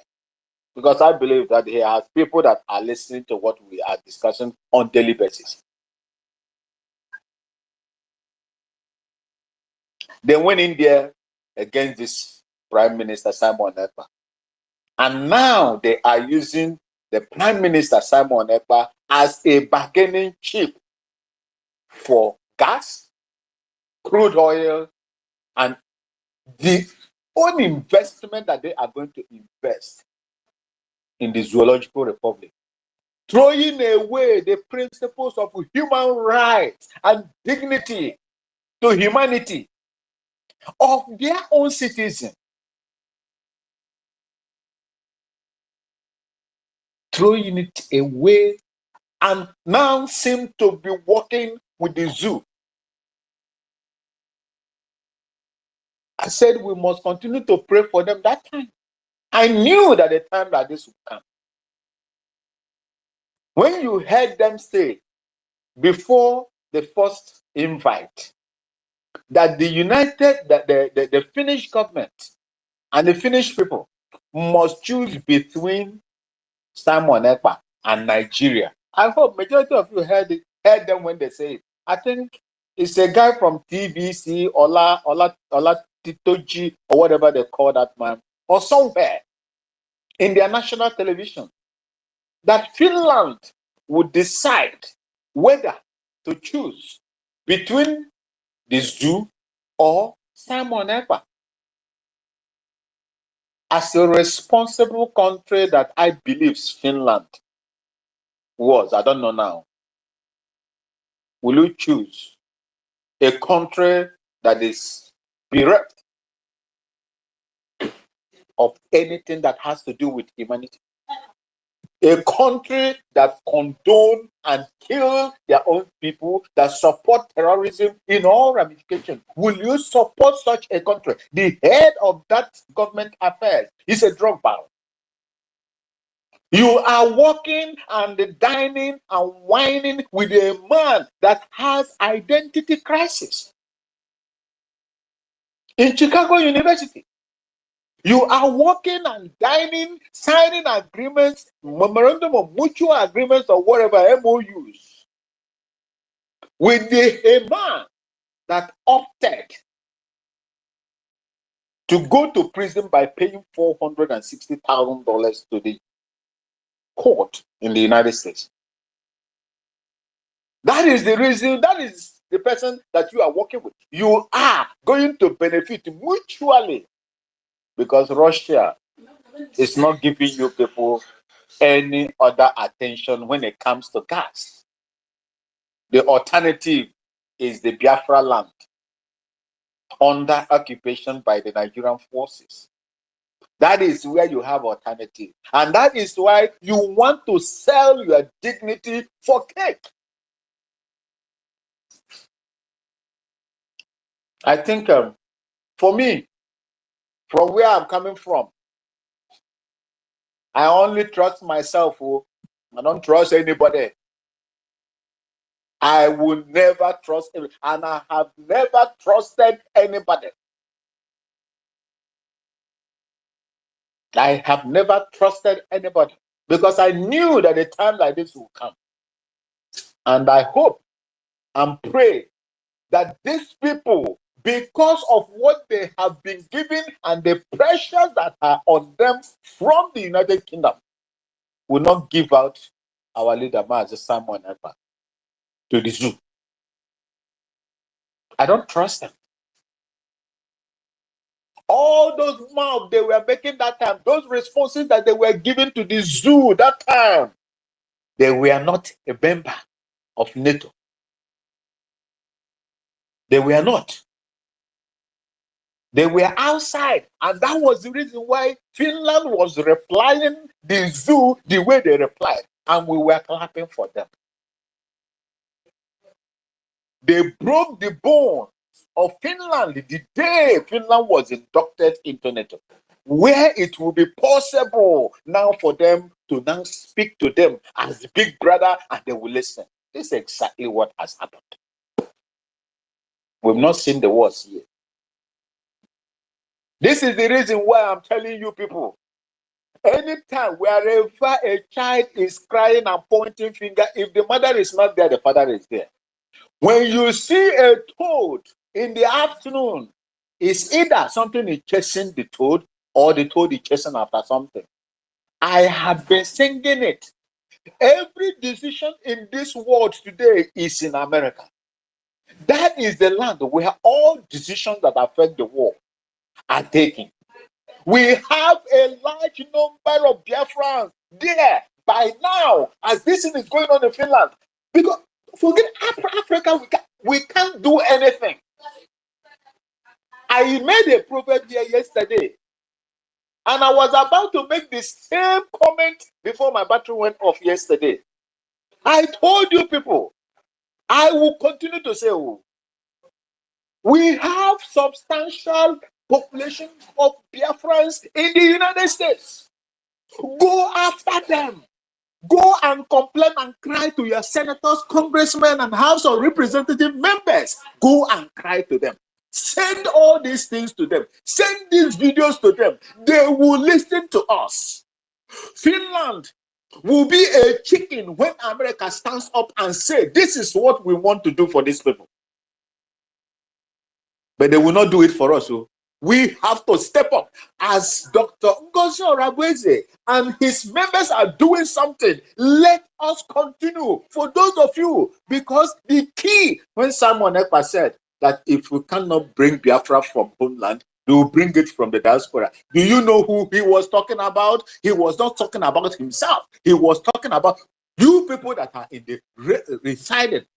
Because I believe that he has people that are listening to what we are discussing on daily basis. They went in there against this Prime Minister Simon Ekpa. And now they are using the Prime Minister Simon Ekpa as a bargaining chip for gas, crude oil, and the own investment that they are going to invest in the Zoological Republic, throwing away the principles of human rights and dignity to humanity of their own citizens, throwing it away, and now seem to be working with the zoo. I said we must continue to pray for them that time. I knew that the time like this would come. When you heard them say before the first invite that the Finnish government and the Finnish people must choose between Simon Ekpa and Nigeria. I hope majority of you heard them when they say it. I think it's a guy from TVC, Ola Titoji, or whatever they call that man, or somewhere in their national television, that Finland would decide whether to choose between the zoo or Simon Ekpa. As a responsible country that I believe Finland was, I don't know now, will you choose a country that is bereft of anything that has to do with humanity? A country that condone and kill their own people, that support terrorism in all ramifications. Will you support such a country? The head of that government affairs is a drug baron. You are walking and dining and whining with a man that has identity crisis. In Chicago University, you are working and dining, signing agreements, memorandum of mutual agreements or whatever, MOUs, with a man that opted to go to prison by paying $460,000 to the court in the United States. That is the reason, that is the person that you are working with. You are going to benefit mutually because Russia is not giving you people any other attention when it comes to gas. The alternative is the Biafra land under occupation by the Nigerian forces. That is where you have alternative. And that is why you want to sell your dignity for cake. I think for me, from where I'm coming from, I only trust myself. I don't trust anybody. I will never trust him, and I have never trusted anybody. I have never trusted anybody because I knew that a time like this will come. And I hope and pray that these people, because of what they have been given and the pressures that are on them from the United Kingdom, will not give out our leader, Mazi Simon Ekpa, to the zoo. I don't trust them. All those mouths they were making that time, those responses that they were giving to the zoo that time, they were not a member of NATO. They were not. They were outside. And that was the reason why Finland was replying the zoo the way they replied. And we were clapping for them. They broke the bone of Finland the day Finland was inducted into NATO, where it will be possible now for them to now speak to them as the big brother and they will listen. This is exactly what has happened. We've not seen the worst yet. This is the reason why I'm telling you people, anytime wherever a child is crying and pointing finger, if the mother is not there, the father is there. When you see a toad in the afternoon, it's either something is chasing the toad or the toad is chasing after something. I have been singing it. Every decision in this world today is in America. That is the land where all decisions that affect the world are taken. We have a large number of Biafrans there by now, as this thing is going on in Finland. Because forget Africa, we can't do anything. I made a proverb here yesterday, and I was about to make the same comment before my battery went off yesterday. I told you people, I will continue to say, oh, we have substantial population of Biafrans in the United States. Go after them. Go and complain and cry to your senators, congressmen, and House of Representative members. Go and cry to them. Send all these things to them. Send these videos to them. They will listen to us. Finland will be a chicken when America stands up and say, this is what we want to do for these people. But they will not do it for us. So we have to step up as Dr. Ngozi Orabweze and his members are doing something. Let us continue for those of you, because the key, when Simon Ekpa said that if we cannot bring Biafra from homeland, they will bring it from the diaspora. Do you know who he was talking about? He was not talking about himself. He was talking about you people that are in the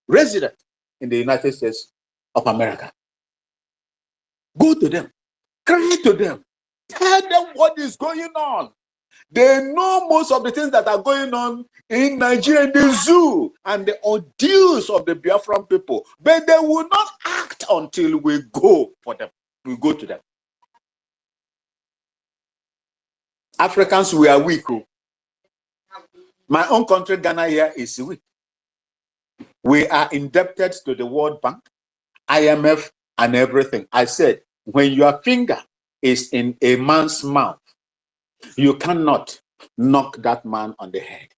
resident in the United States of America. Go to them, cry to them, tell them what is going on. They know most of the things that are going on in Nigeria, in the zoo, and the ordeals of the Biafran people, but they will not act until we go for them. We go to them. Africans, we are weak. My own country, Ghana, here is weak. We are indebted to the World Bank, IMF, and everything. I said, when your finger is in a man's mouth, you cannot knock that man on the head.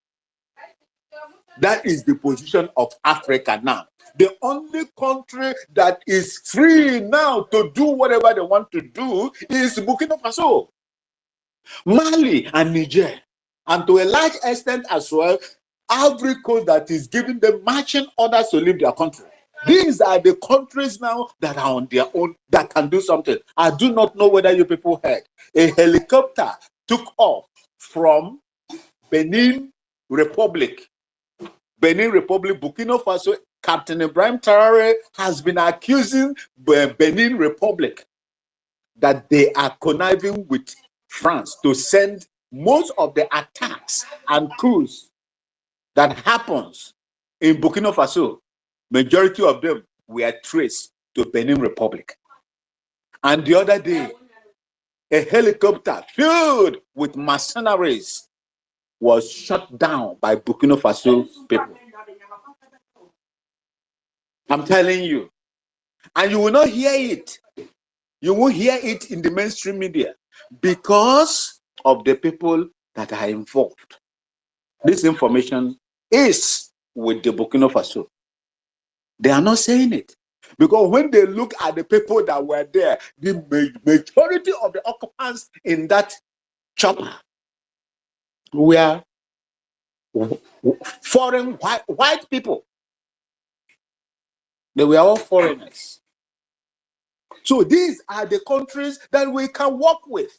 That is the position of Africa now. The only country that is free now to do whatever they want to do is Burkina Faso, Mali, and Niger. And to a large extent as well, Ivory Coast that is giving them marching orders to leave their country. These are the countries now that are on their own, that can do something. I do not know whether you people heard. A helicopter took off from Benin Republic, Burkina Faso. Captain Ibrahim Traore has been accusing Benin Republic that they are conniving with France to send most of the attacks and coups that happens in Burkina Faso. Majority of them were traced to Benin Republic. And the other day, a helicopter filled with mercenaries was shot down by Burkina Faso people. I'm telling you. And you will not hear it. You won't hear it in the mainstream media because of the people that are involved. This information is with the Burkina Faso. They are not saying it. Because when they look at the people that were there, the majority of the occupants in that chopper were foreign white people. They were all foreigners. So these are the countries that we can work with.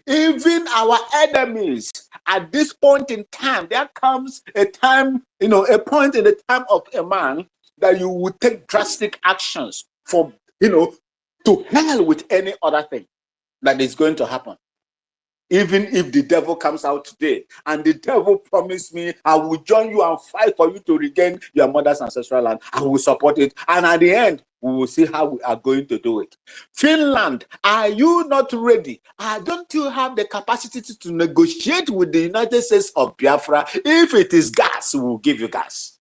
Even our enemies, at this point in time, there comes a time, a point in the time of a man that you would take drastic actions for, to hell with any other thing that is going to happen. Even if the devil comes out today and the devil promised me, I will join you and fight for you to regain your mother's ancestral land, I will support it. And at the end, we will see how we are going to do it. Finland, are you not ready? Don't you have the capacity to negotiate with the United States of Biafra? If it is gas, we will give you gas.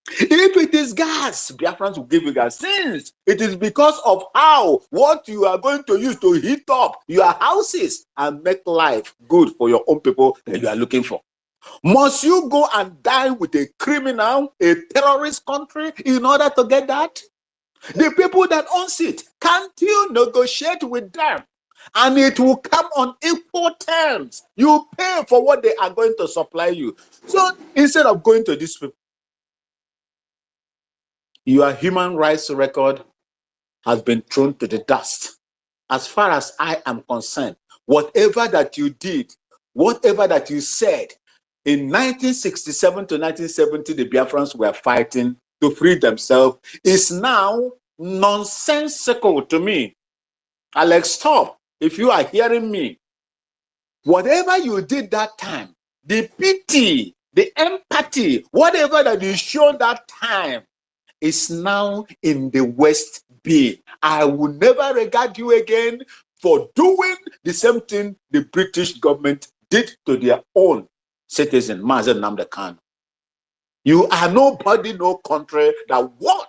If it is gas, Biafrans will give you gas. Since it is because of what you are going to use to heat up your houses and make life good for your own people that you are looking for. Must you go and die with a criminal, a terrorist country in order to get that? The people that owns it, can't you negotiate with them And it will come on equal terms. You pay for what they are going to supply you. So instead of going to these people, your human rights record has been thrown to the dust. As far as I am concerned, whatever that you did, whatever that you said, in 1967 to 1970, the Biafrans were fighting to free themselves, is now nonsensical to me. Alex, stop. If you are hearing me, whatever you did that time, the pity, the empathy, whatever that you showed that time is now in the West Bay. I will never regard you again for doing the same thing the British government did to their own citizen, Mazen Nnamdi Kanu. You are nobody, no country that want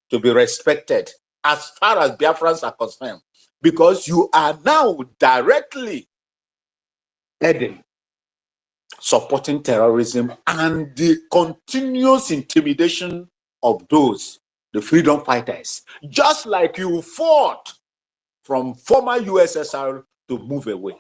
to be respected as far as Biafrans are concerned, because you are now directly heading, supporting terrorism and the continuous intimidation of those, the freedom fighters, just like you fought from former USSR to move away.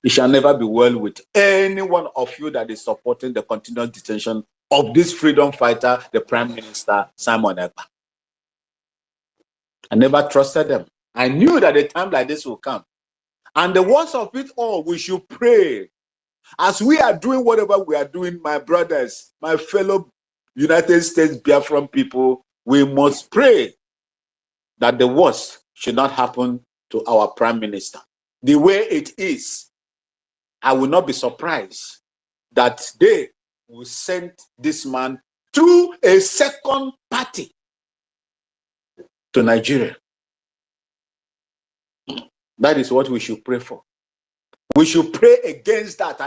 It shall never be well with any one of you that is supporting the continuous detention of this freedom fighter, the Prime Minister, Simon Ekpa. I never trusted them. I knew that a time like this will come. And the worst of it all, we should pray. As we are doing whatever we are doing, my brothers, my fellow United States Biafran people, we must pray that the worst should not happen to our Prime Minister. The way it is, I will not be surprised that they will send this man through a second party to Nigeria. That is what we should pray for. We should pray against that.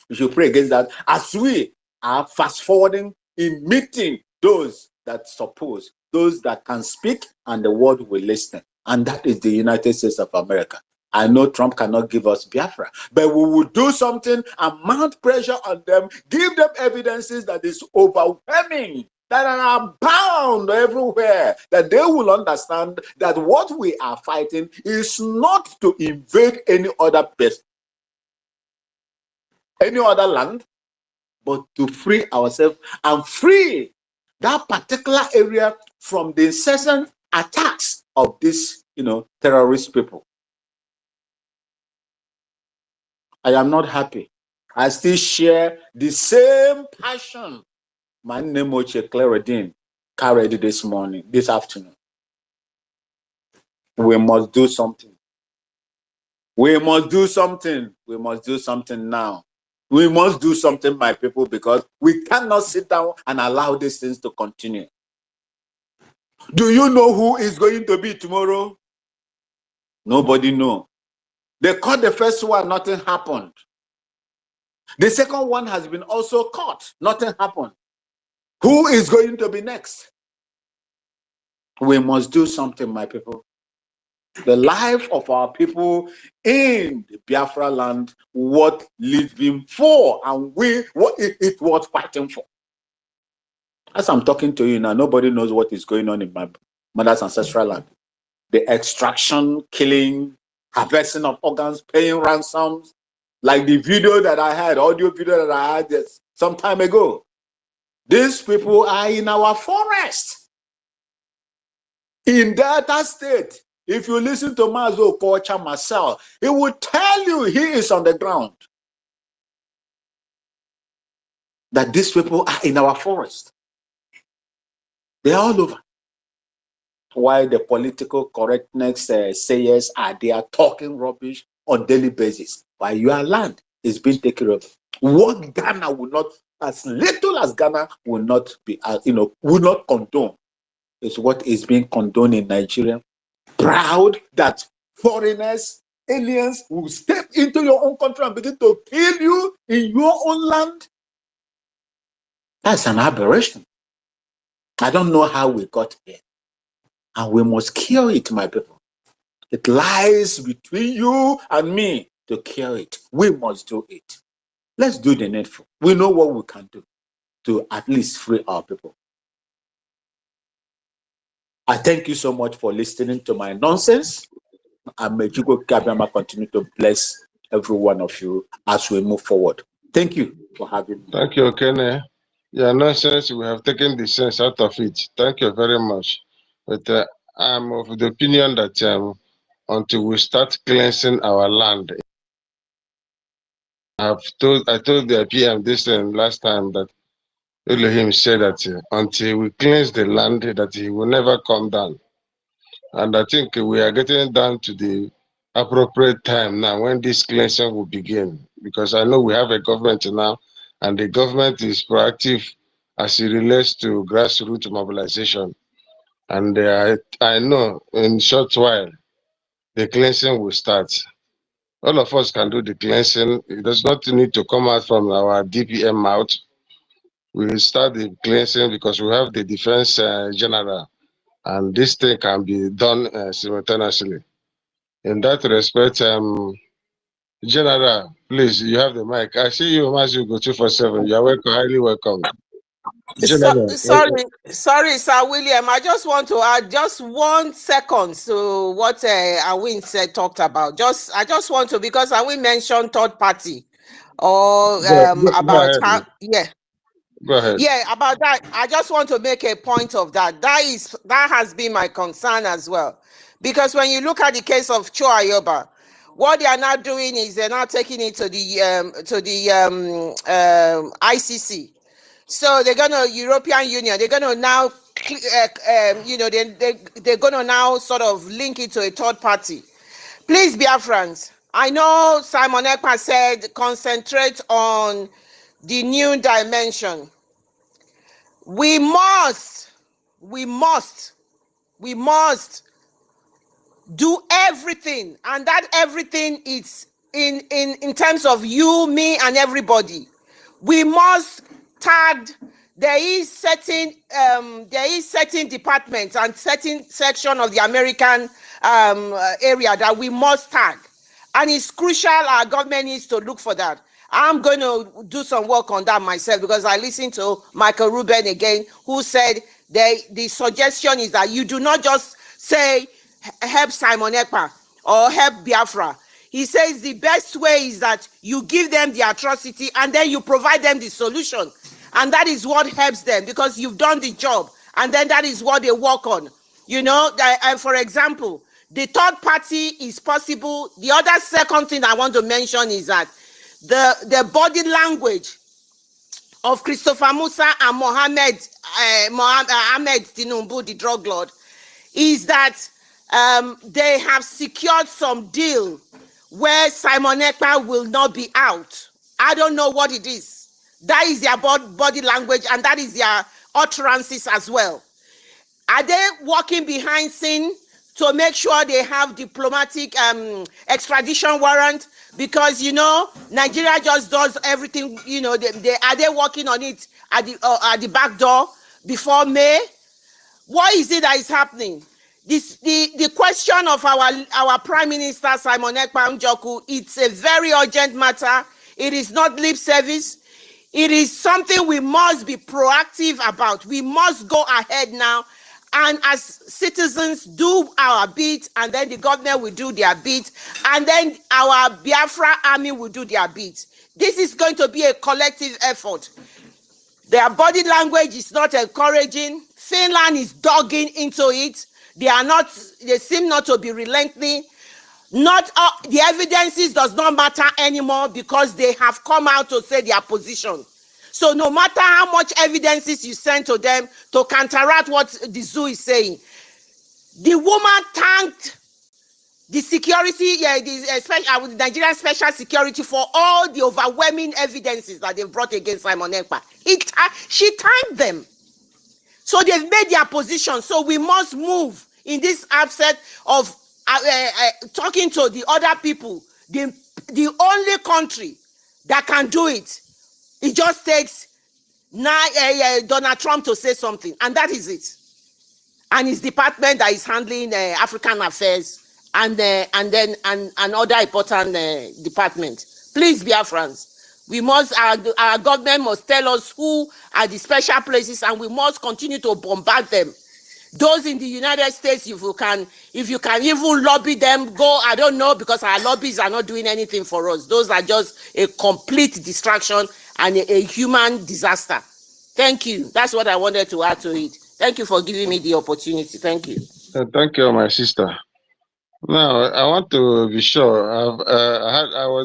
We should pray against that as we are fast forwarding in meeting those that suppose, those that can speak and the world will listen. And that is the United States of America. I know Trump cannot give us Biafra, but we will do something and mount pressure on them, give them evidences that is overwhelming, that are bound everywhere, that they will understand that what we are fighting is not to invade any other person, any other land, but to free ourselves and free that particular area from the incessant attacks of these, terrorist people. I am not happy. I still share the same passion my name Oche Claredine carried this afternoon. We must do something. We must do something. We must do something now. We must do something, my people, because we cannot sit down and allow these things to continue. Do you know who is going to be tomorrow? Nobody knows. They caught the first one, nothing happened. The second one has been also caught, nothing happened. Who is going to be next? We must do something, my people. The life of our people in the Biafra land, what living for, and what it was fighting for. As I'm talking to you now, nobody knows what is going on in my mother's ancestral land. The extraction, killing, harvesting of organs, paying ransoms, like the video that I had, audio video that I had some time ago. These people are in our forest. In Delta State, if you listen to Mazo Kocha Marcel, he will tell you he is on the ground. That these people are in our forest. They're all over. Why the political correctness sayers are there talking rubbish on daily basis, while your land is being taken over. What Ghana will not, as little as Ghana will not be, will not condone, is what is being condoned in Nigeria. Proud that foreigners, aliens will step into your own country and begin to kill you in your own land. That's an aberration. I don't know how we got here. And we must cure it, my people. It lies between you and me to cure it. We must do it. Let's do the needful. We know what we can do to at least free our people. I thank you so much for listening to my nonsense. And may Chukwu Kabiyama continue to bless every one of you as we move forward. Thank you for having me. Thank you, Okene. Yeah, nonsense. We have taken the sense out of it. Thank you very much. But I'm of the opinion that until we start cleansing our land, I told the PM this last time that Elohim said that until we cleanse the land, that he will never come down. And I think we are getting down to the appropriate time now when this cleansing will begin. Because I know we have a government now, and the government is proactive as it relates to grassroots mobilization. And I know in a short while, the cleansing will start. All of us can do the cleansing. It does not need to come out from our DPM mouth. We will start the cleansing because we have the defense general, and this thing can be done simultaneously. In that respect, General, please, you have the mic. I see you, Mazu go 247. You are welcome, highly welcome. General, Sorry, Sir William. I just want to add just 1 second to what Awin talked about. I just want to, because Awin mentioned third party, or about ahead, how, yeah. Go ahead. Yeah, about that. I just want to make a point of that. That has been my concern as well, because when you look at the case of Cho Ayoba, what they are now doing is they're now taking it to the ICC. So they're gonna European Union. They're gonna now, they're gonna now sort of link it to a third party. Please, Biafrans. I know Simon Ekpa said concentrate on the new dimension. We must do everything, and that everything is in terms of you, me, and everybody. We must tag. There is certain departments and certain section of the American area that we must tag, and it's crucial. Our government needs to look for that. I'm going to do some work on that myself, because I listened to Michael Rubin again, who said the suggestion is that you do not just say help Simon Ekpa or help Biafra. He says the best way is that you give them the atrocity and then you provide them the solution. And that is what helps them, because you've done the job, and then that is what they work on. For example, the third party is possible. The other second thing I want to mention is that the body language of Christopher Musa and Ahmed Tinubu, the drug lord, is that they have secured some deal where Simon Ekpa will not be out. I don't know what it is. That is their body language, and that is their utterances as well. Are they working behind scene to make sure they have diplomatic extradition warrant? Because Nigeria just does everything. Are they working on it at the back door before May? What is it that is happening? The question of our Prime Minister Simon Ekpa Njoku, it's a very urgent matter. It is not lip service. It is something we must be proactive about. We must go ahead now, and as citizens do our bit, and then the government will do their bit, and then our Biafra army will do their bit. This is going to be a collective effort. Their body language is not encouraging. Finland is dogging into it. They seem not to be relenting. The evidences does not matter anymore, because they have come out to say their position. So no matter how much evidences you send to them to counteract what the zoo is saying, the woman thanked the security, the Nigerian Special Security, for all the overwhelming evidences that they've brought against Simon Ekpa. She thanked them. So they've made their position. So we must move in this upset of talking to the other people. The only country that can do it, it just takes Donald Trump to say something, and that is it. And his department that is handling African affairs and other important departments. Please, Biafrans, our government must tell us who are the special places, and we must continue to bombard them. Those in the United States, if you can even lobby them, go, I don't know, because our lobbies are not doing anything for us. Those are just a complete distraction and a human disaster. Thank you. That's what I wanted to add to it. Thank you for giving me the opportunity. Thank you. Thank you, my sister. Now, I want to be sure.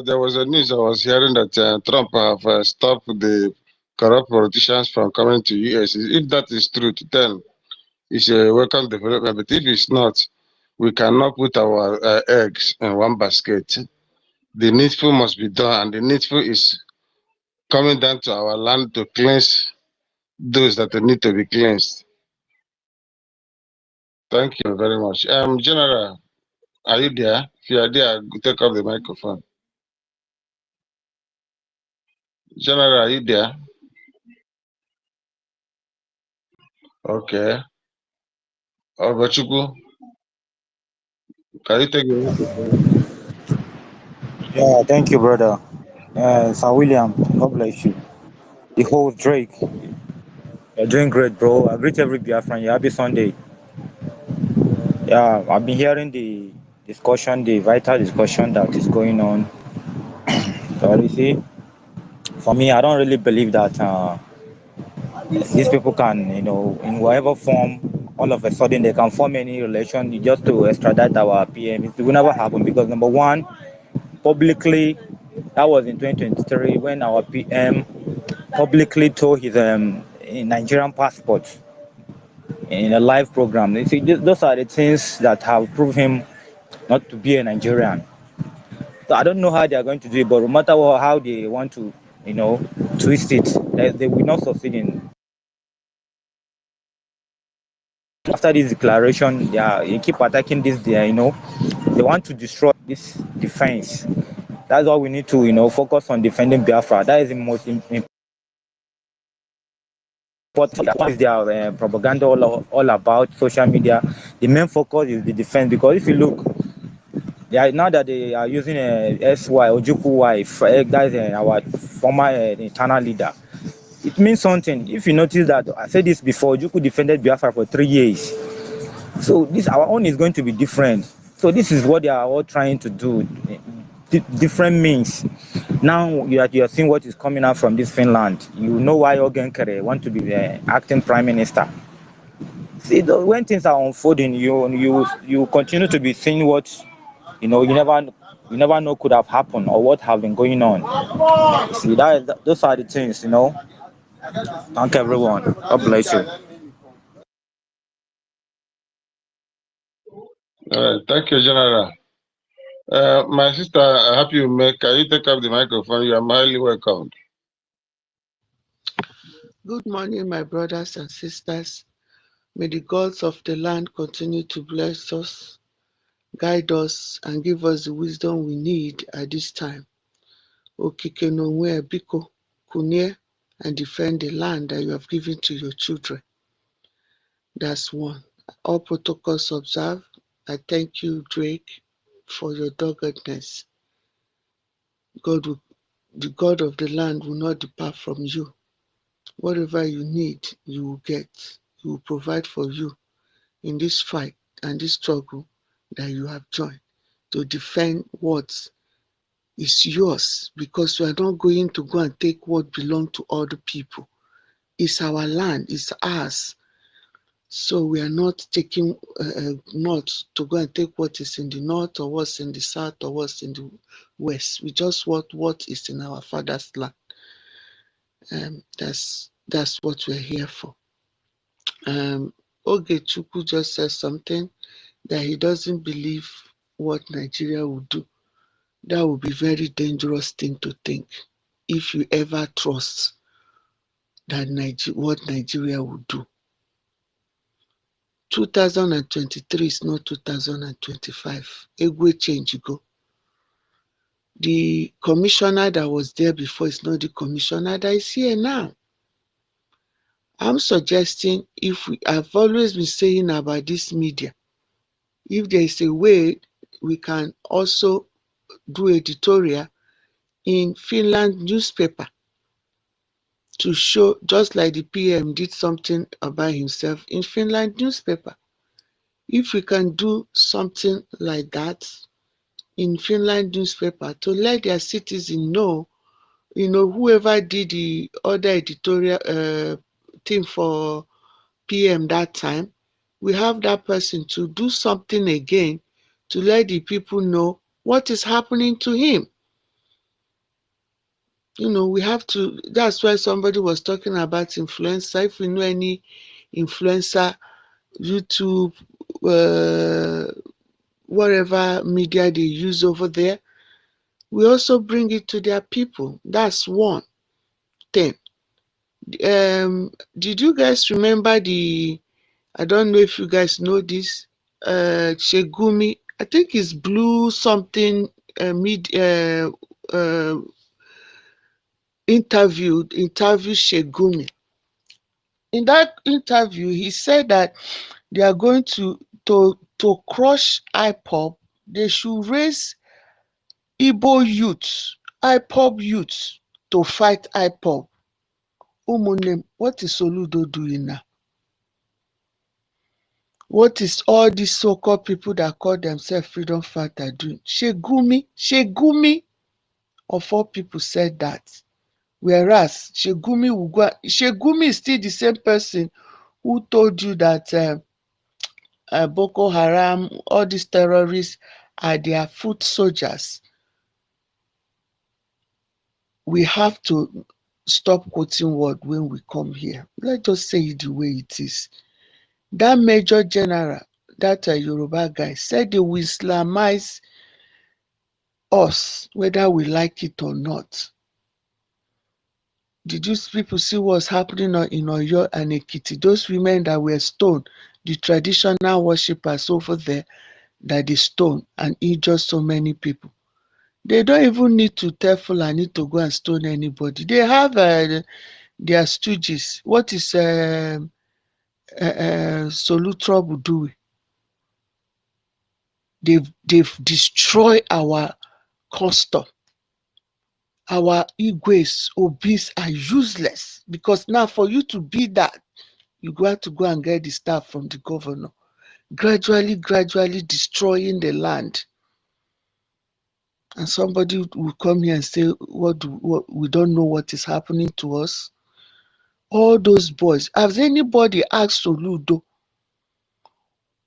There was a news I was hearing that Trump have stopped the corrupt politicians from coming to US. If that is true, then it's a welcome development. But if it's not, we cannot put our eggs in one basket. The needful must be done, and the needful is coming down to our land to cleanse those that need to be cleansed. Thank you very much. General, are you there? If you are there, take off the microphone. General, are you there? Okay. Akachukwu, can you take the microphone? Yeah, thank you, brother. Sir William, God bless you. The whole Drake, you're doing great, bro. I greet every Biafran. Happy Sunday. Yeah, I've been hearing the discussion, the vital discussion that is going on. So you see, for me, I don't really believe that these people can, in whatever form, all of a sudden they can form any relation just to extradite our PM. It will never happen because number one, publicly, that was in 2023 when our PM publicly told his Nigerian passport in a live program. You see, those are the things that have proved him not to be a Nigerian. So I don't know how they are going to do it, but no matter how they want to, twist it, they will not succeed in. After this declaration, they keep attacking this. They want to destroy this defense. That's why we need to, focus on defending Biafra. That is the most important. What is their propaganda all about? Social media. The main focus is the defense, because if you look, now that they are using SY Ojukwu wife, that is our former internal leader. It means something. If you notice that, I said this before, Ojukwu defended Biafra for 3 years. So this, our own, is going to be different. So this is what they are all trying to do. Different means. Now you are seeing what is coming out from this Finland. You know why Ogenkere want to be acting prime minister. See, when things are unfolding, you continue to be seeing what you never know could have happened or what have been going on. See, those are the things. Thank everyone. God bless you. All right. Thank you, General. My sister, I hope you can you take up the microphone? You are highly welcome. Good morning, my brothers and sisters. May the gods of the land continue to bless us, guide us, and give us the wisdom we need at this time. Okike nonwe biko, kunie, and defend the land that you have given to your children. That's one. All protocols observed. I thank you, Drake, for your doggedness. The God of the land will not depart from you. Whatever you need, you will get. He will provide for you in this fight and this struggle that you have joined to defend what is yours, because we are not going to go and take what belongs to other people. It's our land, it's ours. So we are not taking not to go and take what is in the north or what's in the south or what's in the west. We just want what is in our father's land. That's what we're here for. Ogechukwu just said something that he doesn't believe what Nigeria will do. That would be a very dangerous thing to think if you ever trust that what Nigeria will do. 2023 is not 2025. Egwe change go. The commissioner that was there before is not the commissioner that is here now. I'm suggesting, I've always been saying about this media, if there is a way we can also do editorial in Finland newspaper. to show, just like the PM did something about himself in Finland newspaper. If we can do something like that in Finland newspaper to let their citizens know, whoever did the other editorial thing for PM that time, we have that person to do something again to let the people know what is happening to him. We have to, that's why somebody was talking about influencer. If we know any influencer, YouTube, whatever media they use over there, we also bring it to their people. That's one thing. Did you guys remember I don't know if you guys know this, Shegumi, I think it's Blue something interview Shegumi. In that interview, he said that they are going to crush IPOB. They should raise Igbo youth, IPOB youth to fight IPOB. Umunem, what is Soludo doing now? What is all these so-called people that call themselves freedom fighter doing? Shegumi of all people said that. Whereas Shegumi is still the same person who told you that Boko Haram, all these terrorists are their foot soldiers. We have to stop quoting word when we come here. Let's just say it the way it is. That Major General, that Yoruba guy, said they will Islamize us, whether we like it or not. Did you people see what's happening in Oyo and Ekiti? Those women that were stoned, the traditional worshippers over there, that they stone and injure so many people. They don't even need to tell Fulani to go and stone anybody. They have their stooges. What is Solu Trouble doing? They've destroyed our custom. Our Igwes, Obis are useless because now for you to be that, you got to go and get the staff from the governor. Gradually destroying the land. And somebody will come here and say, what we don't know what is happening to us. All those boys. Has anybody asked Soludo,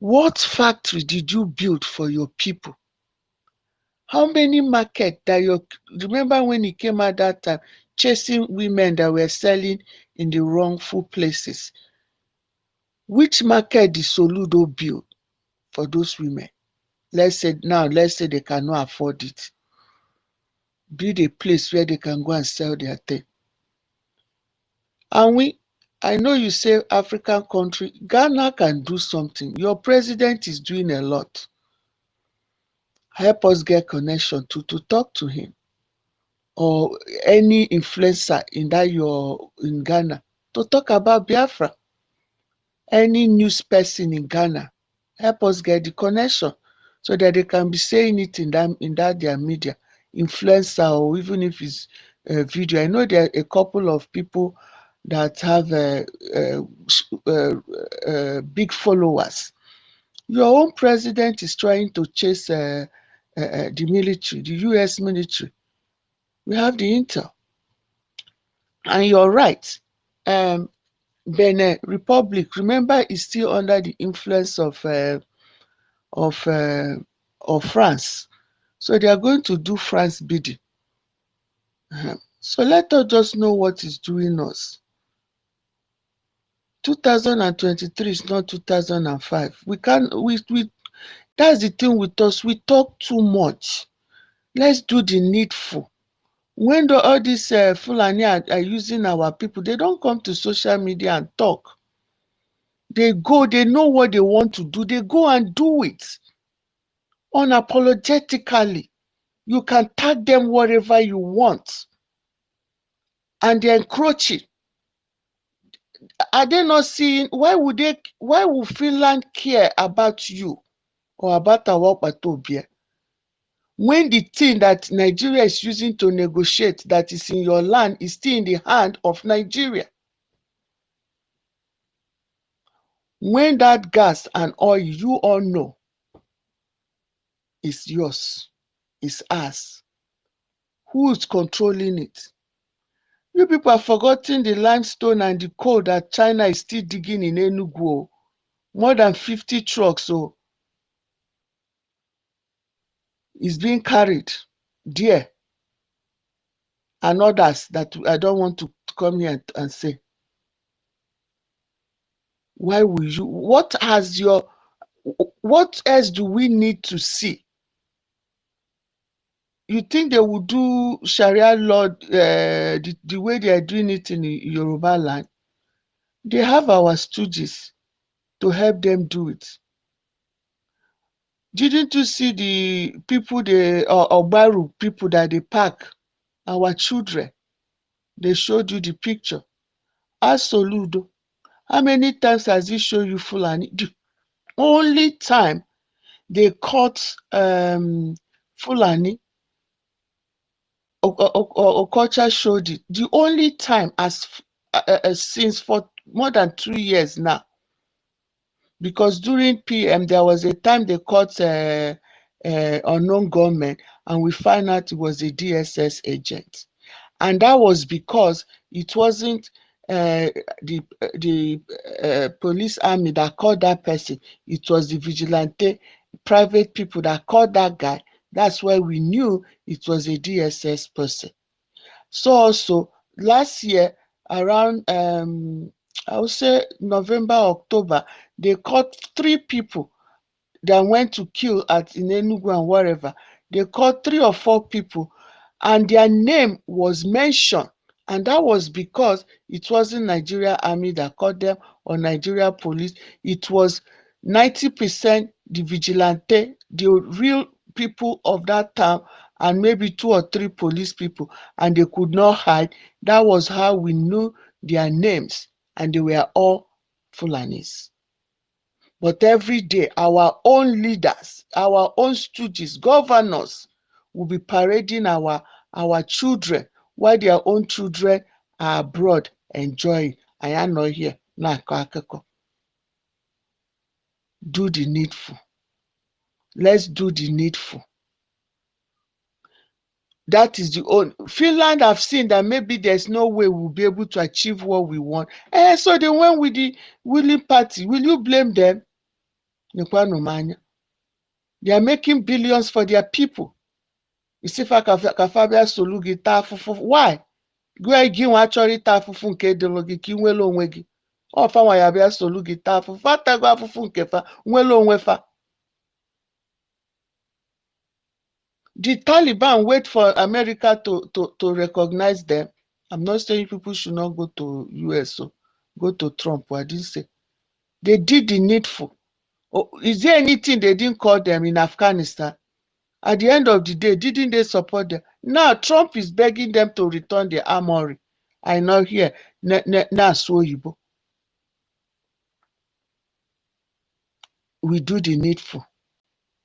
what factory did you build for your people? How many market that remember when he came out that time, chasing women that were selling in the wrongful places? Which market did Soludo build for those women? Let's say they cannot afford it. Build a place where they can go and sell their thing. And I know you say African country, Ghana can do something. Your president is doing a lot. Help us get connection to talk to him. Or any influencer in Ghana to talk about Biafra. Any news person in Ghana, help us get the connection so that they can be saying it in their media, influencer, or even if it's a video. I know there are a couple of people that have big followers. Your own president is trying to chase the military, the US military. We have the intel. And you're right. Benin Republic, remember, is still under the influence of France. So they are going to do France bidding. So let us just know what is doing us. 2023 is not 2005. That's the thing with us. We talk too much. Let's do the needful. When all these Fulani are using our people, they don't come to social media and talk. They go, they know what they want to do. They go and do it unapologetically. You can tag them whatever you want. And they're encroaching. Are they not seeing, why would Finland care about you or about our Patobia? When the thing that Nigeria is using to negotiate that is in your land is still in the hand of Nigeria. When that gas and oil, you all know, is yours, is ours. Who is controlling it? You people have forgotten the limestone and the coal that China is still digging in Enugu. More than 50 trucks is being carried there. And others that I don't want to come here and say. Why will you? What else do we need to see? You think they will do Sharia law the way they are doing it in Yoruba land? They have our stooges to help them do it. Didn't you see the people, the Obaru people that they pack, our children? They showed you the picture. Ask Soludo, how many times has he shown you Fulani? The only time they caught Fulani, Okocha showed it. The only time since for more than 2 years now. Because during PM, there was a time they caught unknown gunmen, and we found out it was a DSS agent. And that was because it wasn't the police army that caught that person. It was the vigilante private people that caught that guy. That's why we knew it was a DSS person. So also last year around I would say November, October, they caught 3 people that went to kill in Enugu and wherever. They caught 3 or 4 people and their name was mentioned. And that was because it wasn't Nigeria Army that caught them or Nigeria police. It was 90% the vigilante, the real people of that town, and maybe 2 or 3 police people, and they could not hide. That was how we knew their names, and they were all Fulanis. But every day, our own leaders, our own stooges, governors will be parading our children while their own children are abroad enjoying. I am not here. Do the needful. Let's do the needful. That is the only. Finland have seen that maybe there's no way we'll be able to achieve what we want. So they went with the willing party. Will you blame them? They are making billions for their people. Isifa Kafabia Solugi Tafufu. Why? Go again, actually Tafufu nke Delogi Kinwelo Onwegi. Or Fawa Yabia Solugi Tafufu. Fatago Afufu Nkefa, Nwelo Onwefa. Did Taliban wait for America to recognize them? I'm not saying people should not go to US or go to Trump. I didn't say. They did the needful. Is there anything they didn't call them in Afghanistan? At the end of the day, didn't they support them? Now Trump is begging them to return the armory. I know here. We do the needful.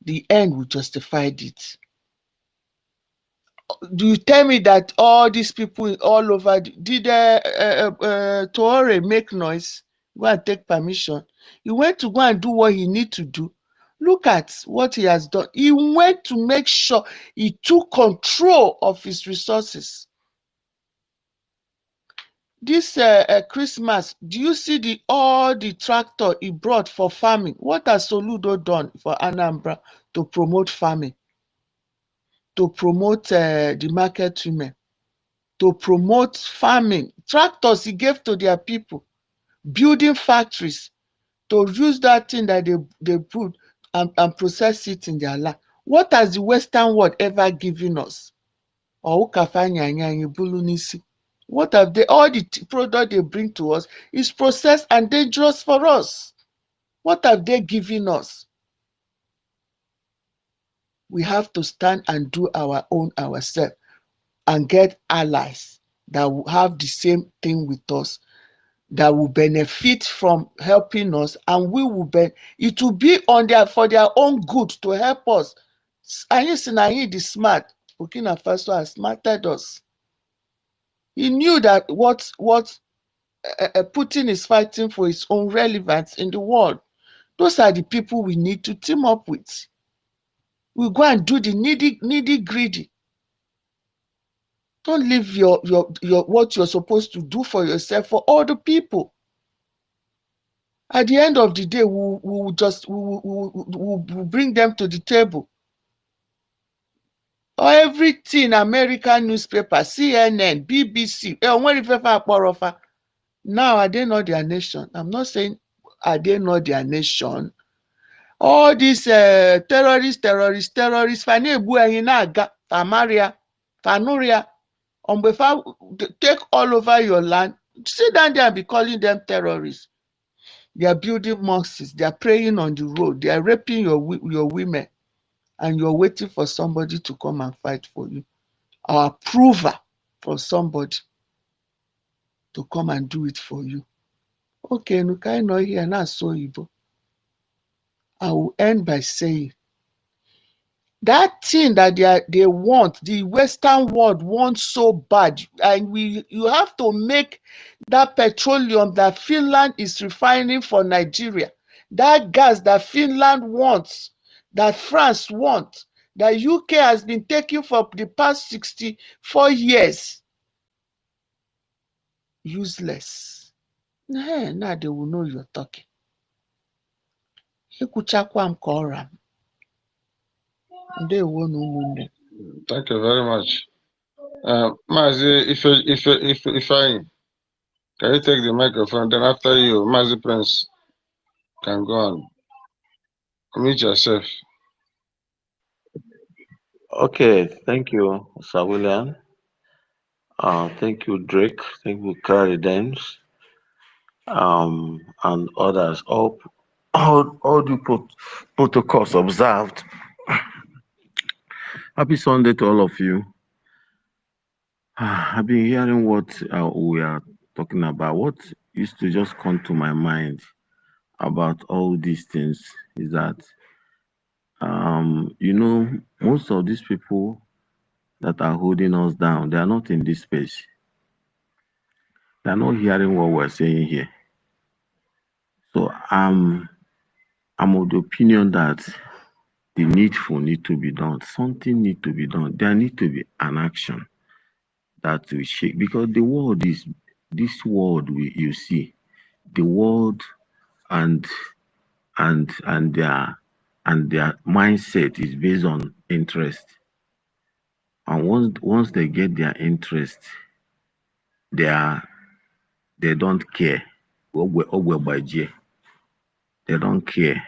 The end will justify it. Do you tell me that all these people all over did Toure make noise? Go and take permission. He went to go and do what he need to do. Look at what he has done. He went to make sure he took control of his resources. This Christmas, do you see all the tractor he brought for farming? What has Soludo done for Anambra to promote farming? To promote the market women? To promote farming? Tractors he gave to their people. Building factories to use that thing that they put and process it in their land. What has the Western world ever given us? What have they, all the product they bring to us is processed and dangerous for us. What have they given us? We have to stand and do our own ourselves and get allies that will have the same thing with us, that will benefit from helping us, and we will it will be for their own good to help us And you see, now he is smart. Burkina Faso has smarted us. He knew that what Putin is fighting for his own relevance in the world. Those are the people we need to team up with. We go and do the needy greedy. Don't leave your what you're supposed to do for yourself for other people. At the end of the day, we'll bring them to the table. Or everything American newspaper, CNN, BBC, now are they not their nation? I'm not saying are they not their nation. All these terrorists, Fanebu Enyinaga, Famaria, Fanuria, take all over your land. Sit down there and be calling them terrorists. They are building mosques, they are praying on the road, they are raping your women, and you're waiting for somebody to come and fight for you. Or approval from somebody to come and do it for you. Okay, Nukai no here now so Igbo. I will end by saying that thing that they want, the Western world wants so bad, and you have to make that petroleum that Finland is refining for Nigeria, that gas that Finland wants, that France wants, that UK has been taking for the past 64 years. Useless. Now they will know you're talking. Thank you very much. Mazi, if I can you take the microphone? Then after you, Mazi Prince can go on. Commit yourself. Okay, thank you, Sir William. Thank you, Drake. Thank you, Carrie Dames, and others. All the protocols observed. Happy Sunday to all of you. I've been hearing what we are talking about. What used to just come to my mind about all these things is that, most of these people that are holding us down, they are not in this space. They are not hearing what we're saying here. So I'm of the opinion that the needful need to be done. Something need to be done. There need to be an action that will shake, because the world is this world you see, the world and their mindset is based on interest. And once they get their interest, they don't care. They don't care.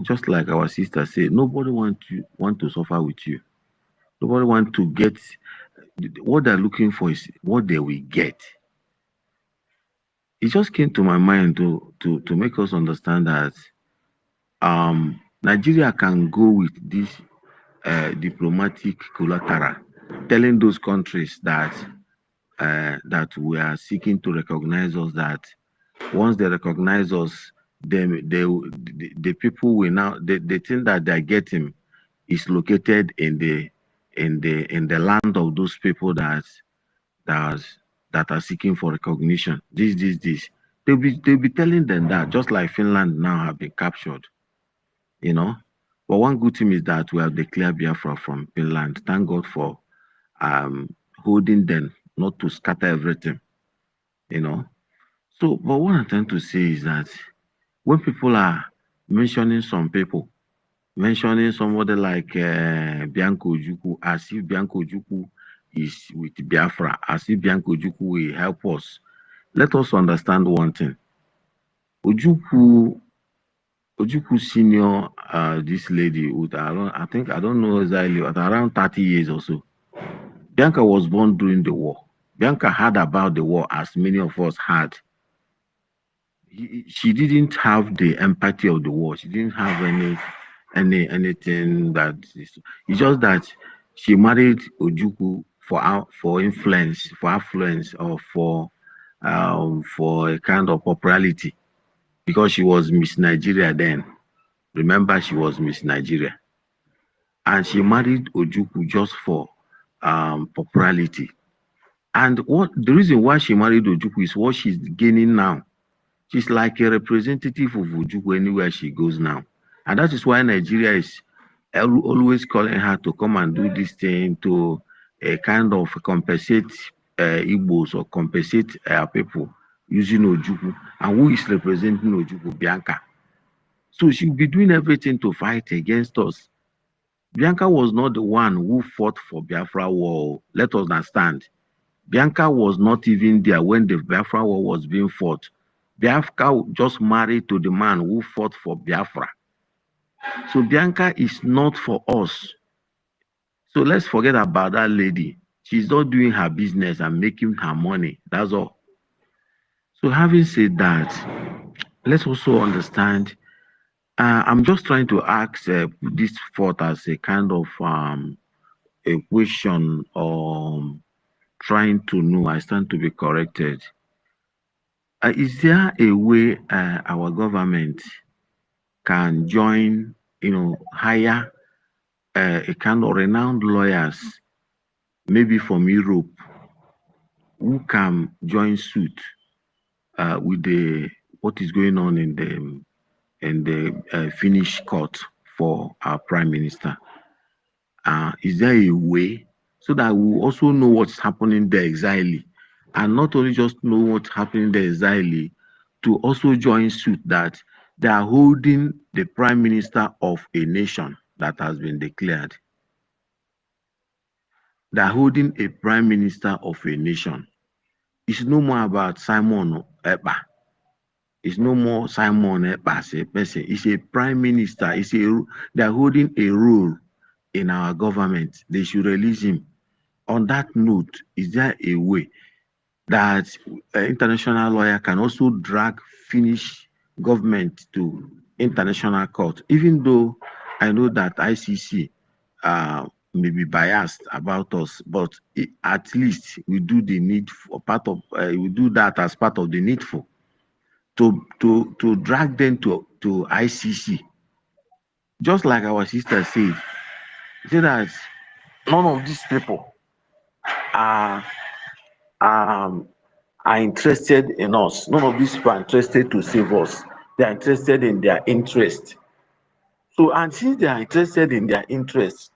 Just like our sister said, nobody want to suffer with you. Nobody want to get what they're looking for is what they will get. It just came to my mind to make us understand that Nigeria can go with this diplomatic collateral, telling those countries that we are seeking to recognize us, that once they recognize us, the people will now the thing that they're getting is located in the land of those people that are seeking for recognition. This. They'll be telling them that, just like Finland now have been captured. But one good thing is that we have declared Biafra from Finland. Thank God for holding them, not to scatter everything. So, but what I'm trying to say is that when people are mentioning somebody like Bianco Ojukwu, as if Bianco Ojukwu is with Biafra, as if Bianco Ojukwu will help us. Let us understand one thing. Ojukwu senior, this lady with I don't know exactly, but around 30 years or so. Bianca was born during the war. Bianca heard about the war as many of us had. She didn't have the empathy of the war. She didn't have anything that is. It's just that she married Ojukwu for influence, for affluence, or for a kind of popularity, because she was Miss Nigeria then. Remember, she was Miss Nigeria. and she married Ojukwu just for popularity. And what the reason why she married Ojukwu is what she's gaining now. She's like a representative of Ojukwu anywhere she goes now. And that is why Nigeria is always calling her to come and do this thing to kind of compensate Igbos or compensate people using Ojukwu. And who is representing Ojukwu? Bianca. So she'll be doing everything to fight against us. Bianca was not the one who fought for Biafra war. Let us understand. Bianca was not even there when the Biafra war was being fought. Biafra just married to the man who fought for Biafra. So Bianca is not for us. So let's forget about that lady. She's not doing her business and making her money. That's all. So having said that, let's also understand. I'm just trying to ask this forth as a kind of a question or trying to know. I stand to be corrected. Is there a way our government can join, hire a kind of renowned lawyers, maybe from Europe, who can join suit with what is going on in the Finnish court for our prime minister? Is there a way so that we also know what's happening there exactly, and not only just know what's happening there exactly, to also join suit that they are holding the prime minister of a nation that has been declared. They are holding a prime minister of a nation. It's no more about Simon Ekpa. It's no more Simon Ekpa as a person. It's a prime minister. They are holding a role in our government. They should release him. On that note, is there a way that an international lawyer can also drag Finnish government to international court, even though I know that ICC may be biased about us, but at least we do the needful part of we do that as part of the needful to drag them to ICC, just like our sister said. Say that none of these people are are interested in us. None of these people are interested to save us. They are interested in their interest. So, and since they are interested in their interest,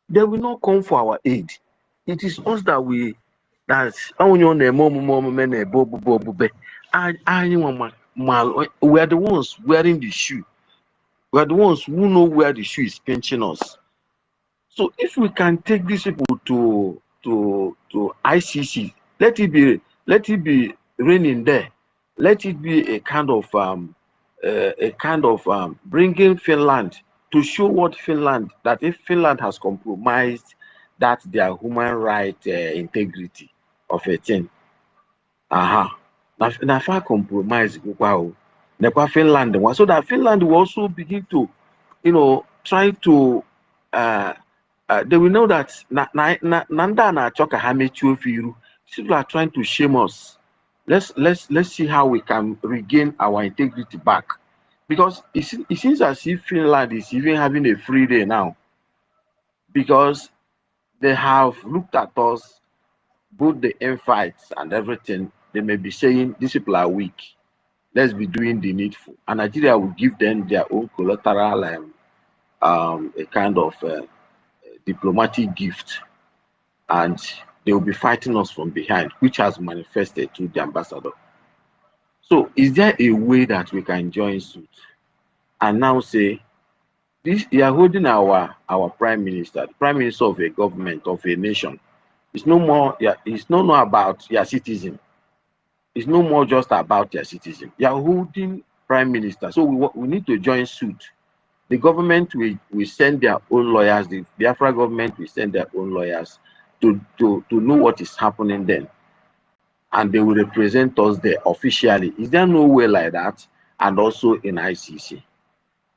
they will not come for our aid. It is us that we we are the ones wearing the shoe. We are the ones who know where the shoe is pinching us. So if we can take these people to ICC, let it be raining there. Let it be a kind of bringing Finland to show what Finland, that if Finland has compromised that their human right integrity of a thing, na far compromise Finland one, so that Finland will also begin to try to they will know that people are trying to shame us. Let's see how we can regain our integrity back, because it seems as if Finland is even having a free day now, because they have looked at us, both the infights and everything. They may be saying these people are weak. Let's be doing the needful, and Nigeria will give them their own collateral a kind of diplomatic gift, and they will be fighting us from behind, which has manifested through the ambassador. So is there a way that we can join suit and now say this? You are holding our prime minister, the prime minister of a government, of a nation. It's no more, it's no more about your citizen. It's no more just about your citizen. You are holding prime minister. So we need to join suit. The government will send their own lawyers. The Biafra government will send their own lawyers to know what is happening then, and they will represent us there officially. Is there no way like that? And also in ICC.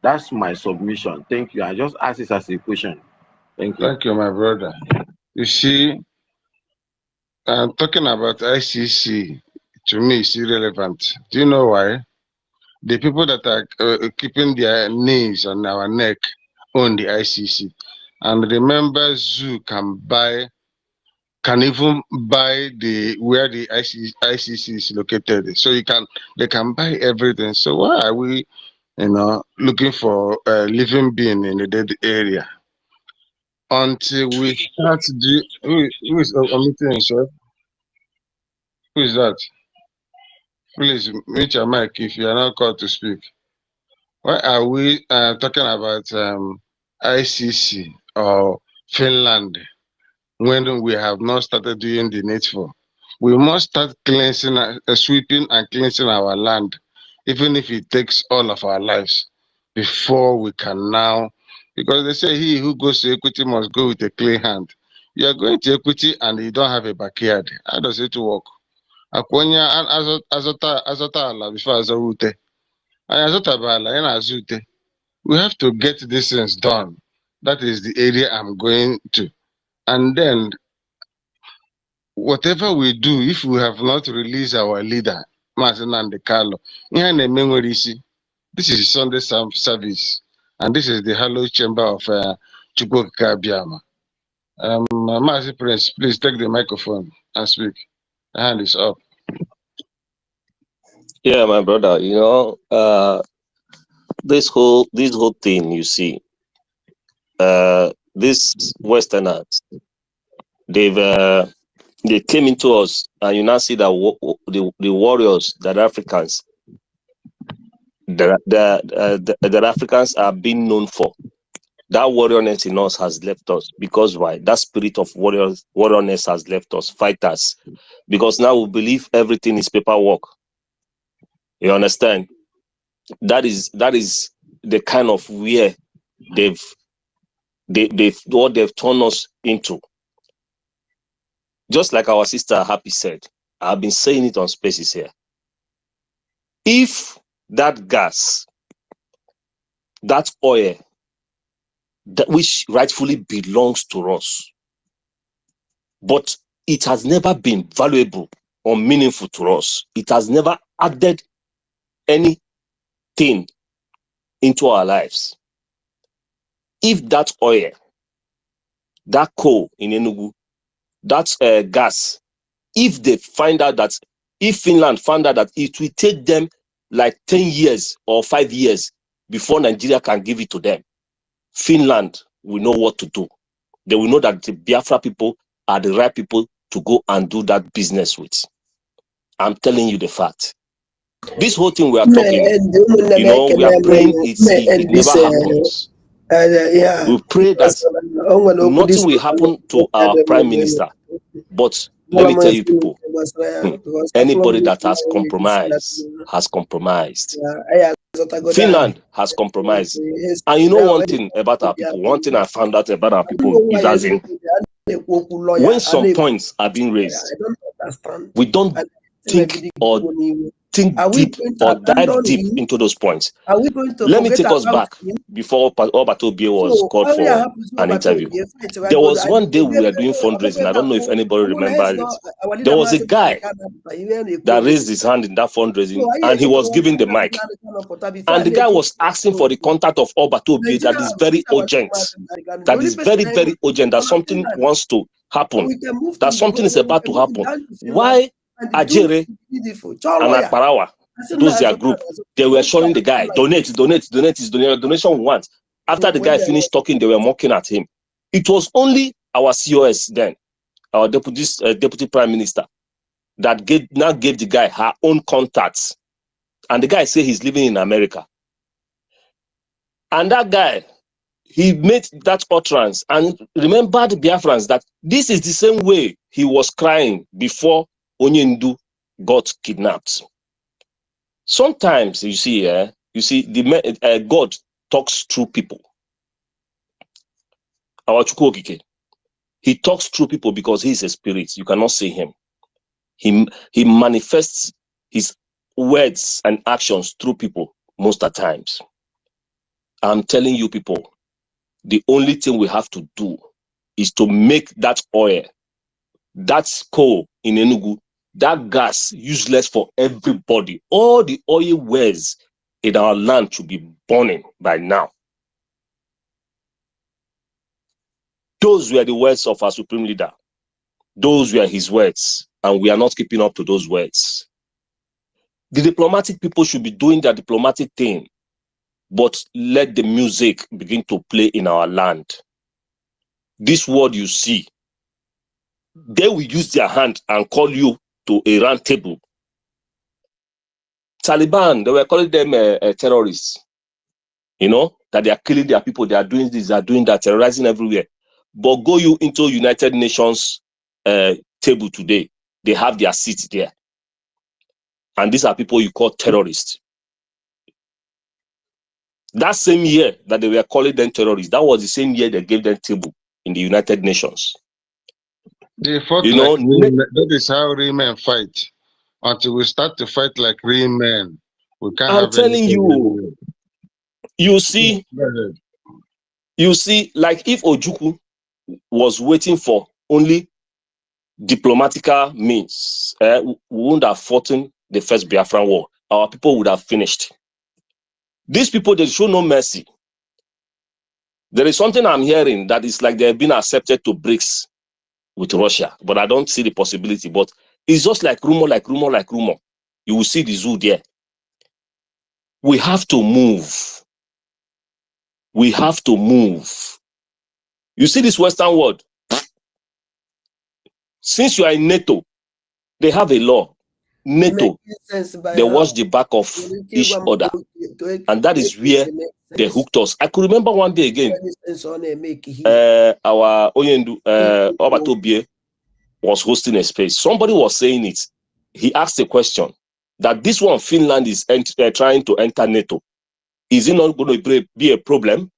That's my submission. Thank you. I just ask this as a question. Thank you. Thank you, my brother. You see, talking about ICC, to me, is irrelevant. Do you know why? The people that are keeping their names on our neck own the ICC. And remember, Zoo can even buy where the ICC is located. So they can buy everything. So why are we, looking for a living being in the dead area until we start? Who is omitting himself? Who is that? Please mute your mic if you are not called to speak. Why are we talking about ICC or Finland when we have not started doing the needful? We must start cleansing, sweeping and cleansing our land, even if it takes all of our lives, before we can now. Because they say he who goes to equity must go with a clean hand. You are going to equity and you don't have a backyard. How does it work? Akwonya azota ala before azorute. And azota bala yana azute. We have to get these things done. That is the area I'm going to. And then whatever we do, if we have not released our leader, Mazen and Carlo, this is Sunday service, and this is the hallowed chamber of Chukwu Kabiama. Mazi Prince, please take the microphone and speak. The hand is up. Yeah, my brother, this whole thing, you see, these Westerners, they came into us, and you now see that the warriors, that Africans, that Africans are being known for. That warriorness in us has left us. Because why? That spirit of warriorness has left us, fighters. Because now we believe everything is paperwork. You understand? That is the kind of where they've turned us into. Just like our sister Happy said, I've been saying it on Spaces here. If that gas, that oil, that which rightfully belongs to us, but it has never been valuable or meaningful to us, it has never added anything into our lives. If that oil, that coal in Enugu, that gas, if Finland found out that it will take them like 10 years or 5 years before Nigeria can give it to them, Finland will know what to do. They will know that the Biafra people are the right people to go and do that business with. I'm telling you the fact. This whole thing we are talking, we are praying it never happens. We pray that nothing will happen to our prime minister. But let me tell you people, anybody that has compromised has compromised. Finland has compromised. And you know one thing about our people, one thing I found out about our people is as in, when some points are being raised, we don't think deep or dive deep into those points. Let me take us back before Obato Bie was called for an interview. There was one day we were doing fundraising. I don't know if anybody remembers it. There was a guy that raised his hand in that fundraising, and he was given the mic. And the guy was asking for the contact of Obato Bie that is very urgent. That is very, very urgent. That something wants to happen. That something is about to happen. Why Ajere and Akparawa, those their group, they were showing the guy, donate his donation once. After the guy finished talking, they were mocking at him. It was only our COS then, our deputy prime minister, that gave the guy her own contacts. And the guy said he's living in America. And that guy, he made that utterance and remembered Biafrans that this is the same way he was crying before Onyendu got kidnapped. Sometimes you see, God talks through people. Akachukwu, he talks through people because he is a spirit. You cannot see him. He manifests his words and actions through people most of the times. I'm telling you people, the only thing we have to do is to make that oil, that coal in Enugu, that gas useless for everybody. All the oil wells in our land should be burning by now. Those were the words of our supreme leader. Those were his words, and we are not keeping up to those words. The diplomatic people should be doing their diplomatic thing, but let the music begin to play in our land. This word you see, they will use their hand and call you to a round table. Taliban, they were calling them terrorists. You know, that they are killing their people, they are doing this, they are doing that, terrorizing everywhere. But go you into United Nations table today, they have their seats there. And these are people you call terrorists. That same year that they were calling them terrorists, that was the same year they gave them table in the United Nations. They fought You like know, real men. That is how real men fight. Until we start to fight like real men, we can't I'm have telling anything you, anywhere. you see, like if Ojukwu was waiting for only diplomatical means, we wouldn't have fought in the first Biafran war. Our people would have finished. These people, they show no mercy. There is something I'm hearing that is like they've been accepted to BRICS with Russia, but I don't see the possibility. But it's just like rumor, like rumor, like rumor. You will see the zoo there. We have to move. We have to move. You see this Western world? Since you are in NATO, they have a law. NATO, they watch the back of each other. And that is where they hooked us. I could remember one day again, our Oyendu, Obatobie was hosting a space. Somebody was saying it. He asked a question that this one, Finland, is trying to enter NATO. Is it not going to be a problem?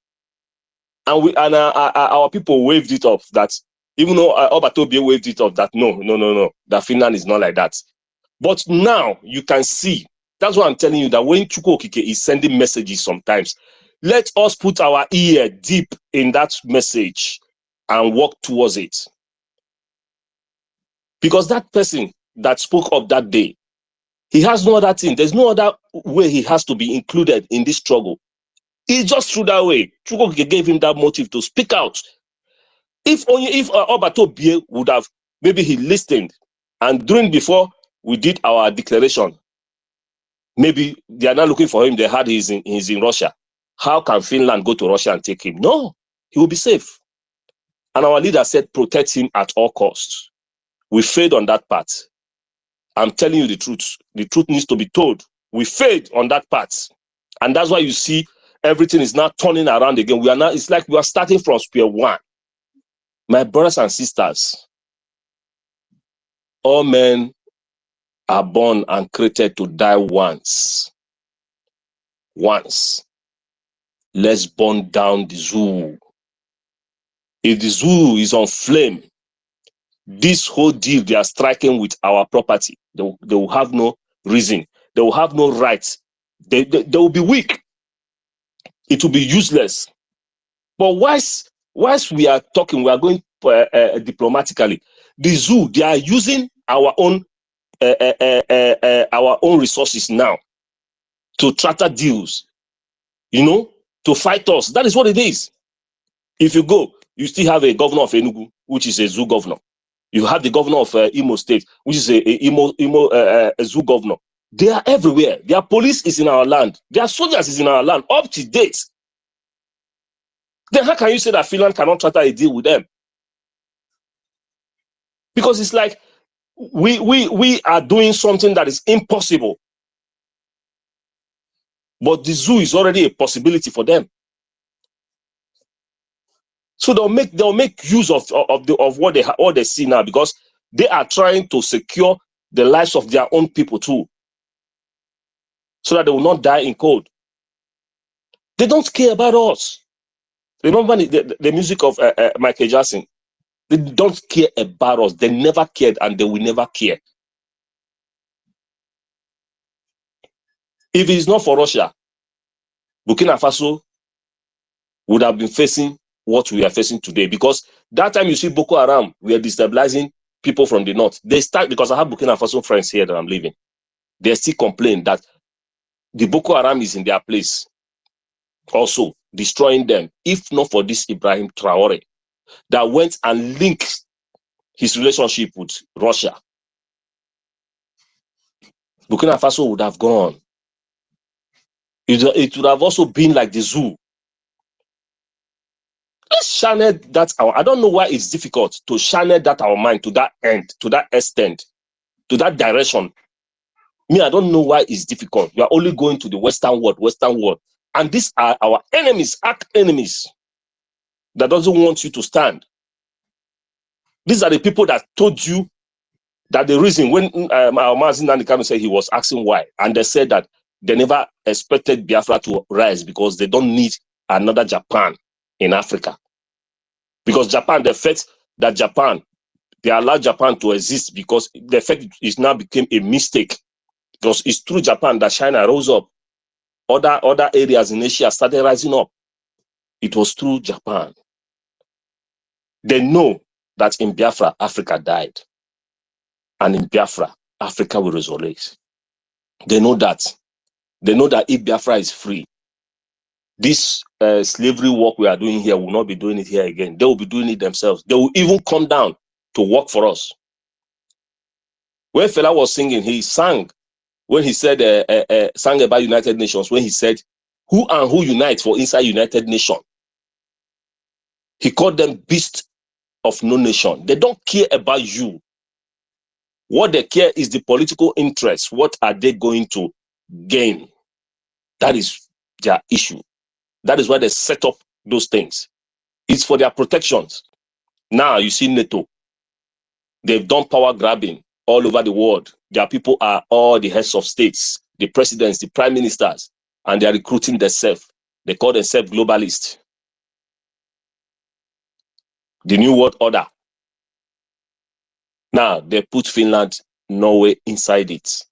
And our people waved it off that, even though Obatobie waved it off that no, that Finland is not like that. But now you can see, that's why I'm telling you that when Chukwu Okike is sending messages sometimes, let us put our ear deep in that message and walk towards it. Because that person that spoke up that day, he has no other thing. There's no other way he has to be included in this struggle. It's just through that way. Chukwu Okike gave him that motive to speak out. If Obatobie would have, maybe he listened, and before we did our declaration, maybe they are not looking for him. They had he's in Russia. How can Finland go to Russia and take him? No, he will be safe. And our leader said, protect him at all costs. We failed on that part. I'm telling you the truth. The truth needs to be told. We failed on that part. And that's why you see everything is now turning around again. We are now, it's like we are starting from square one. My brothers and sisters, all men are born and created to die once. Once. Let's burn down the zoo. If the zoo is on flame, this whole deal they are striking with our property, they will have no reason. They will have no rights. They will be weak. It will be useless. But whilst we are talking, we are going diplomatically. The zoo, they are using our own resources now to charter deals, you know, to fight us. That is what it is. If you go, you still have a governor of Enugu, which is a zoo governor. You have the governor of Imo State, which is a zoo governor. They are everywhere. Their police is in our land. Their soldiers is in our land, up to date. Then how can you say that Finland cannot charter a deal with them? Because it's like we are doing something that is impossible. But the zoo is already a possibility for them. So they'll make use of what they see now, because they are trying to secure the lives of their own people too, so that they will not die in cold. They don't care about us. Remember the music of Michael Jackson. They don't care about us. They never cared, and they will never care. If it is not for Russia, Burkina Faso would have been facing what we are facing today. Because that time you see Boko Haram, we are destabilizing people from the north. They start, because I have Burkina Faso friends here that I'm living. They still complain that the Boko Haram is in their place, also destroying them. If not for this Ibrahim Traore, that went and linked his relationship with Russia, Burkina Faso would have gone. It would have also been like the zoo. Let's channel that I don't know why it's difficult to channel that our mind to that end, to that extent, to that direction. Me, I don't know why it's difficult. We are only going to the Western world. And these are our enemies, arch enemies, that doesn't want you to stand. These are the people that told you that the reason when our Mazin Nanikano said he was asking why, and they said that they never expected Biafra to rise because they don't need another Japan in Africa. Because Japan, the fact that they allowed Japan to exist because the fact it now became a mistake. Because it's through Japan that China rose up. Other areas in Asia started rising up. It was through Japan. They know that in Biafra, Africa died. And in Biafra, Africa will resurrect. They know that. They know that if Biafra is free, this slavery work we are doing here will not be doing it here again. They will be doing it themselves. They will even come down to work for us. When Fela was singing, he sang, when he said, sang about United Nations, when he said, who and who unite for inside United Nation? He called them beasts of no nation. They don't care about you. What they care is the political interest. What are they going to gain? That is their issue. That is why they set up those things. It's for their protections. Now you see NATO. They've done power grabbing all over the world. Their people are all the heads of states, the presidents, the prime ministers, and they are recruiting themselves. They call themselves globalists. The New World Order. Now they put Finland, Norway inside it.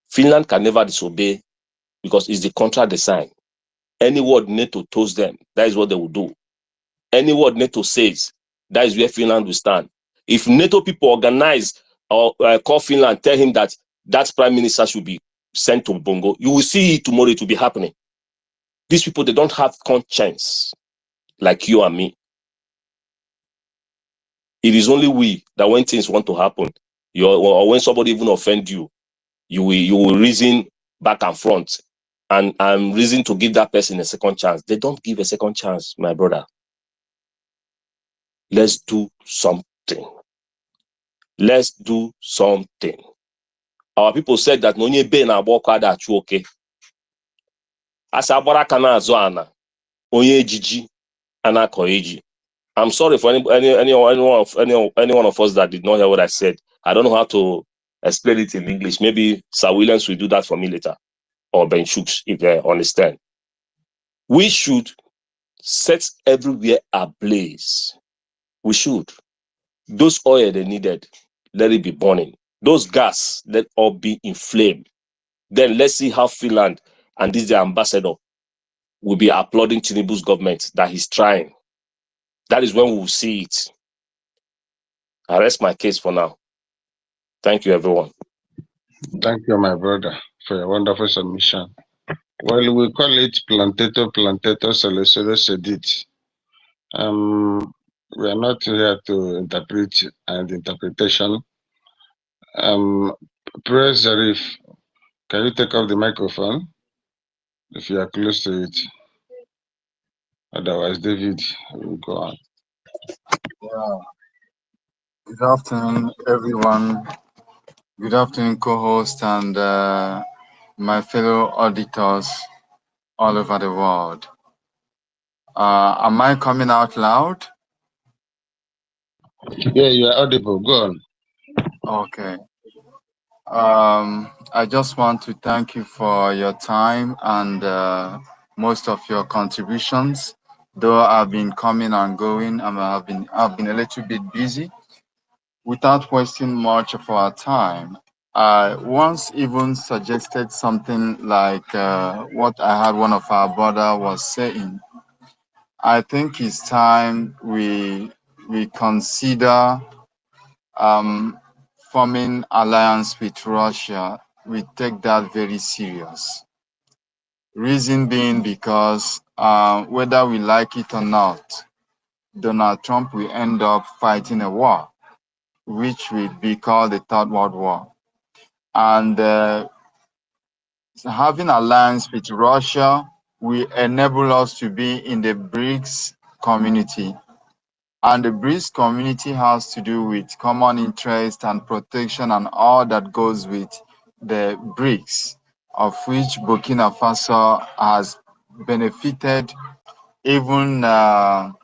Finland can never disobey because it's the contract they sign. Any word NATO tells them, that is what they will do. Any word NATO says, that is where Finland will stand. If NATO people organize or call Finland, tell him that that prime minister should be sent to Bongo, you will see it tomorrow, it will be happening. These people, they don't have conscience like you and me. It is only we that when things want to happen, or when somebody even offend you, you will reason back and front and reason to give that person a second chance. They don't give a second chance, my brother. Let's do something. Let's do something. Our people said that Nonye be na aboko ada achu oke. Asa abara kana azo ana. Onye ejiji anako eji. I'm sorry for anyone of us that did not hear what I said. I don't know how to explain it in English. Maybe Sir Williams will do that for me later, or Ben Shooks if they understand. We should set everywhere ablaze. We should. Those oil they needed, let it be burning. Those gas, let all be inflamed. Then let's see how Finland and this their ambassador will be applauding Tinubu's government that he's trying. That is when we will see it. I rest my case for now. Thank you, everyone. Thank you, my brother, for your wonderful submission. Well, we call it plantato, seleciono, sedit. We are not here to interpret and interpretation. Praise Zarif, can you take off the microphone if you are close to it? Otherwise, David will go on. Yeah. Good afternoon, everyone. Good afternoon, co-host and my fellow auditors all over the world. Am I coming out loud? Yeah, you are audible. Go on. Okay. I just want to thank you for your time and most of your contributions. Though I've been coming and going, and I've been a little bit busy. Without wasting much of our time, I once even suggested something like what I had one of our brother was saying. I think it's time we consider forming alliance with Russia. We take that very serious. Reason being because whether we like it or not, Donald Trump will end up fighting a war, which will be called the Third World War. And having alliance with Russia will enable us to be in the BRICS community. And the BRICS community has to do with common interest and protection and all that goes with the BRICS, of which Burkina Faso has benefited. Even the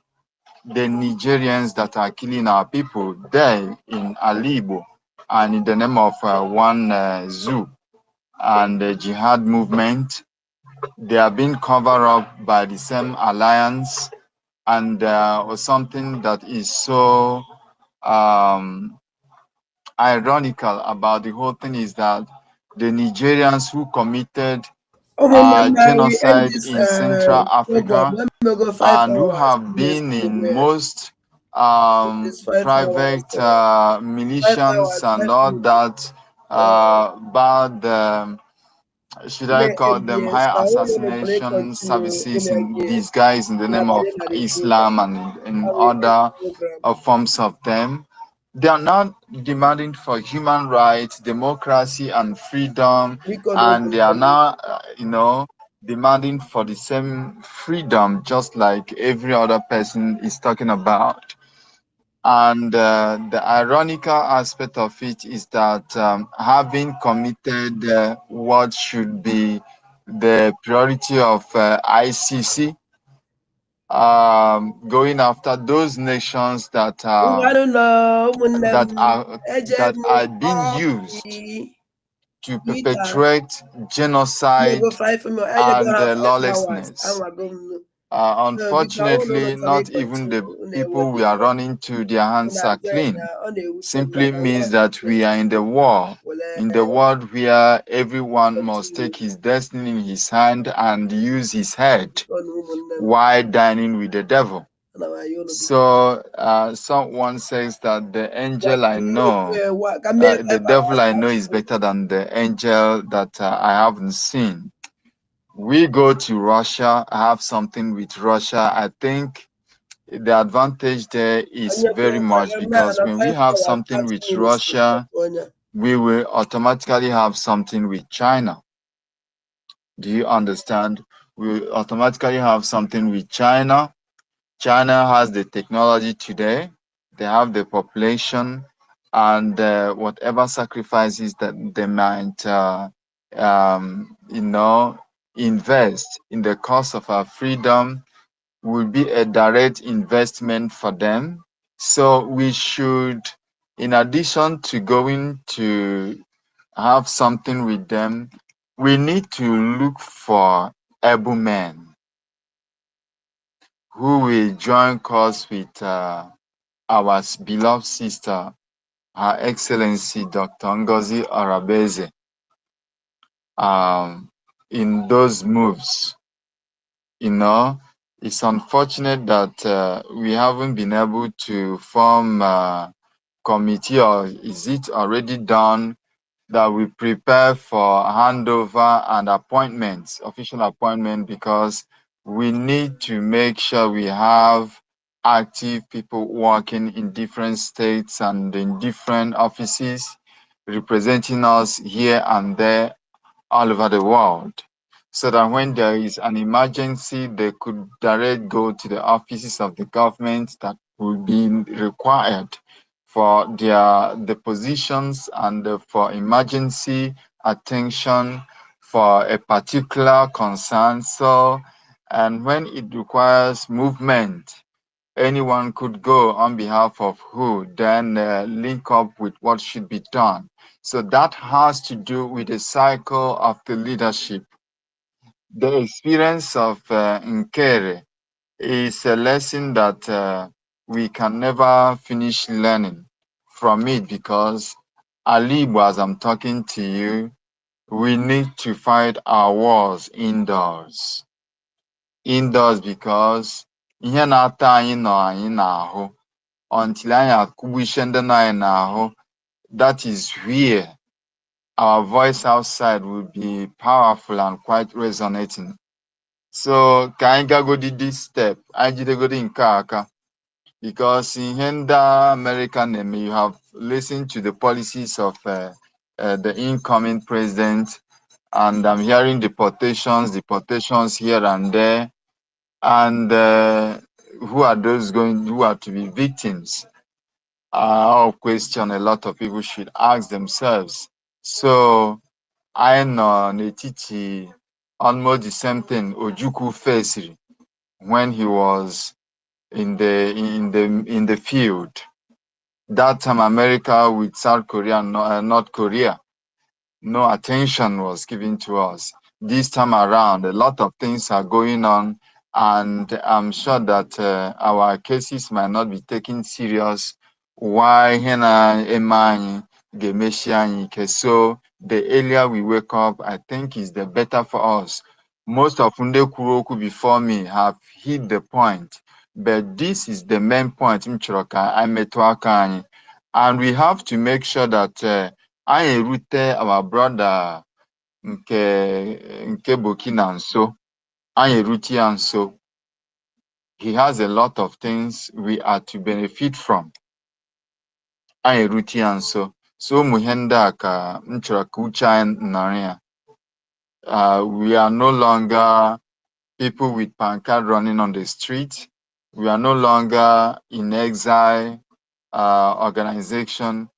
Nigerians that are killing our people there in Alibo and in the name of one zoo and the jihad movement, they are being covered up by the same alliance. And or something that is so ironical about the whole thing is that the Nigerians who committed We end genocide this in Central program. Africa Let me go five and who hours. have Next been in program. most This 5 hours. private 5 hours. militias and 5 all minutes. that bad, should I Me call them, again. So high I want to assassination continue. services Me in again. disguise in the Na name of bale na the program. Islam and in I will end other program. forms of them. They are not demanding for human rights, democracy, and freedom, We can and they are open. now, demanding for the same freedom, just like every other person is talking about. And the ironical aspect of it is that having committed what should be the priority of ICC, going after those nations that are that are that are being used to Meter. perpetrate Me go genocide 5 minutes. I go and have 5 hours. lawlessness. I go no. So because I want Unfortunately, to not even the continue. Una people work we it. are running to, their hands Una are join clean. on the weekend. Simply Like I means want that we are in the war, in the to world where everyone must continue. take his destiny in his hand and use his head Because woman while dining with the devil. na my own be. So someone says that the angel I know, the devil I know is better than the angel that I haven't seen. We go to Russia, have something with Russia. I think the advantage there is very much because when we 5 have hours, something 30 with minutes. Russia, we will automatically have something with China. Do you understand? We will automatically have something with China. China has the technology today, they have the population, and whatever sacrifices that they might, invest in the cause of our freedom will be a direct investment for them. So we should, in addition to going to have something with them, we need to look for able men who will join cause with our beloved sister, Her Excellency Dr. Ngozi Arabeze, in those moves. It's unfortunate that we haven't been able to form a committee, or is it already done, that we prepare for handover and appointments, official appointment, because we need to make sure we have active people working in different states and in different offices, representing us here and there all over the world, so that when there is an emergency, they could direct go to the offices of the government that will be required for the positions and for emergency attention for a particular concern. So, and when it requires movement, anyone could go on behalf of who, then link up with what should be done. So that has to do with the cycle of the leadership. The experience of Nkere is a lesson that we can never finish learning from it, because Alibu, as I'm talking to you, we need to fight our wars indoors. Indoors because ihe na-ata anyị nọ anyị n'ahụ, until anyị akụgbuche ndị nọ anyị n'ahụ, that is where our voice outside will be powerful and quite resonating. So ka anyị gagodi this step, anyị jidegodi nke a aka, because in Henda American, you have listened to the policies of the incoming president, and I'm hearing deportations here and there, and who are those who are to be victims? Our question a lot of people should ask themselves. So I know Netiti almost the same thing Ojukwu faced when he was in the field. That time America with South Korea and North Korea, no attention was given to us. This time around, a lot of things are going on, and I'm sure that our cases might not be taken serious. Why Hena Emani Gemeshiani? So the earlier we wake up, I think is the better for us. Most of Nde Kuroku before me have hit the point, but this is the main point. And we have to make sure that anyị erute our brother nke Burkina nso, anyị erute ya nso. He has a lot of things we are to benefit from. Anyị erute ya nso. So ụmụ ihe ndị a ka m chọrọ ka uche anyị nọrọ ya. We are no longer people with pancart running on the street. We are no longer in exile organization.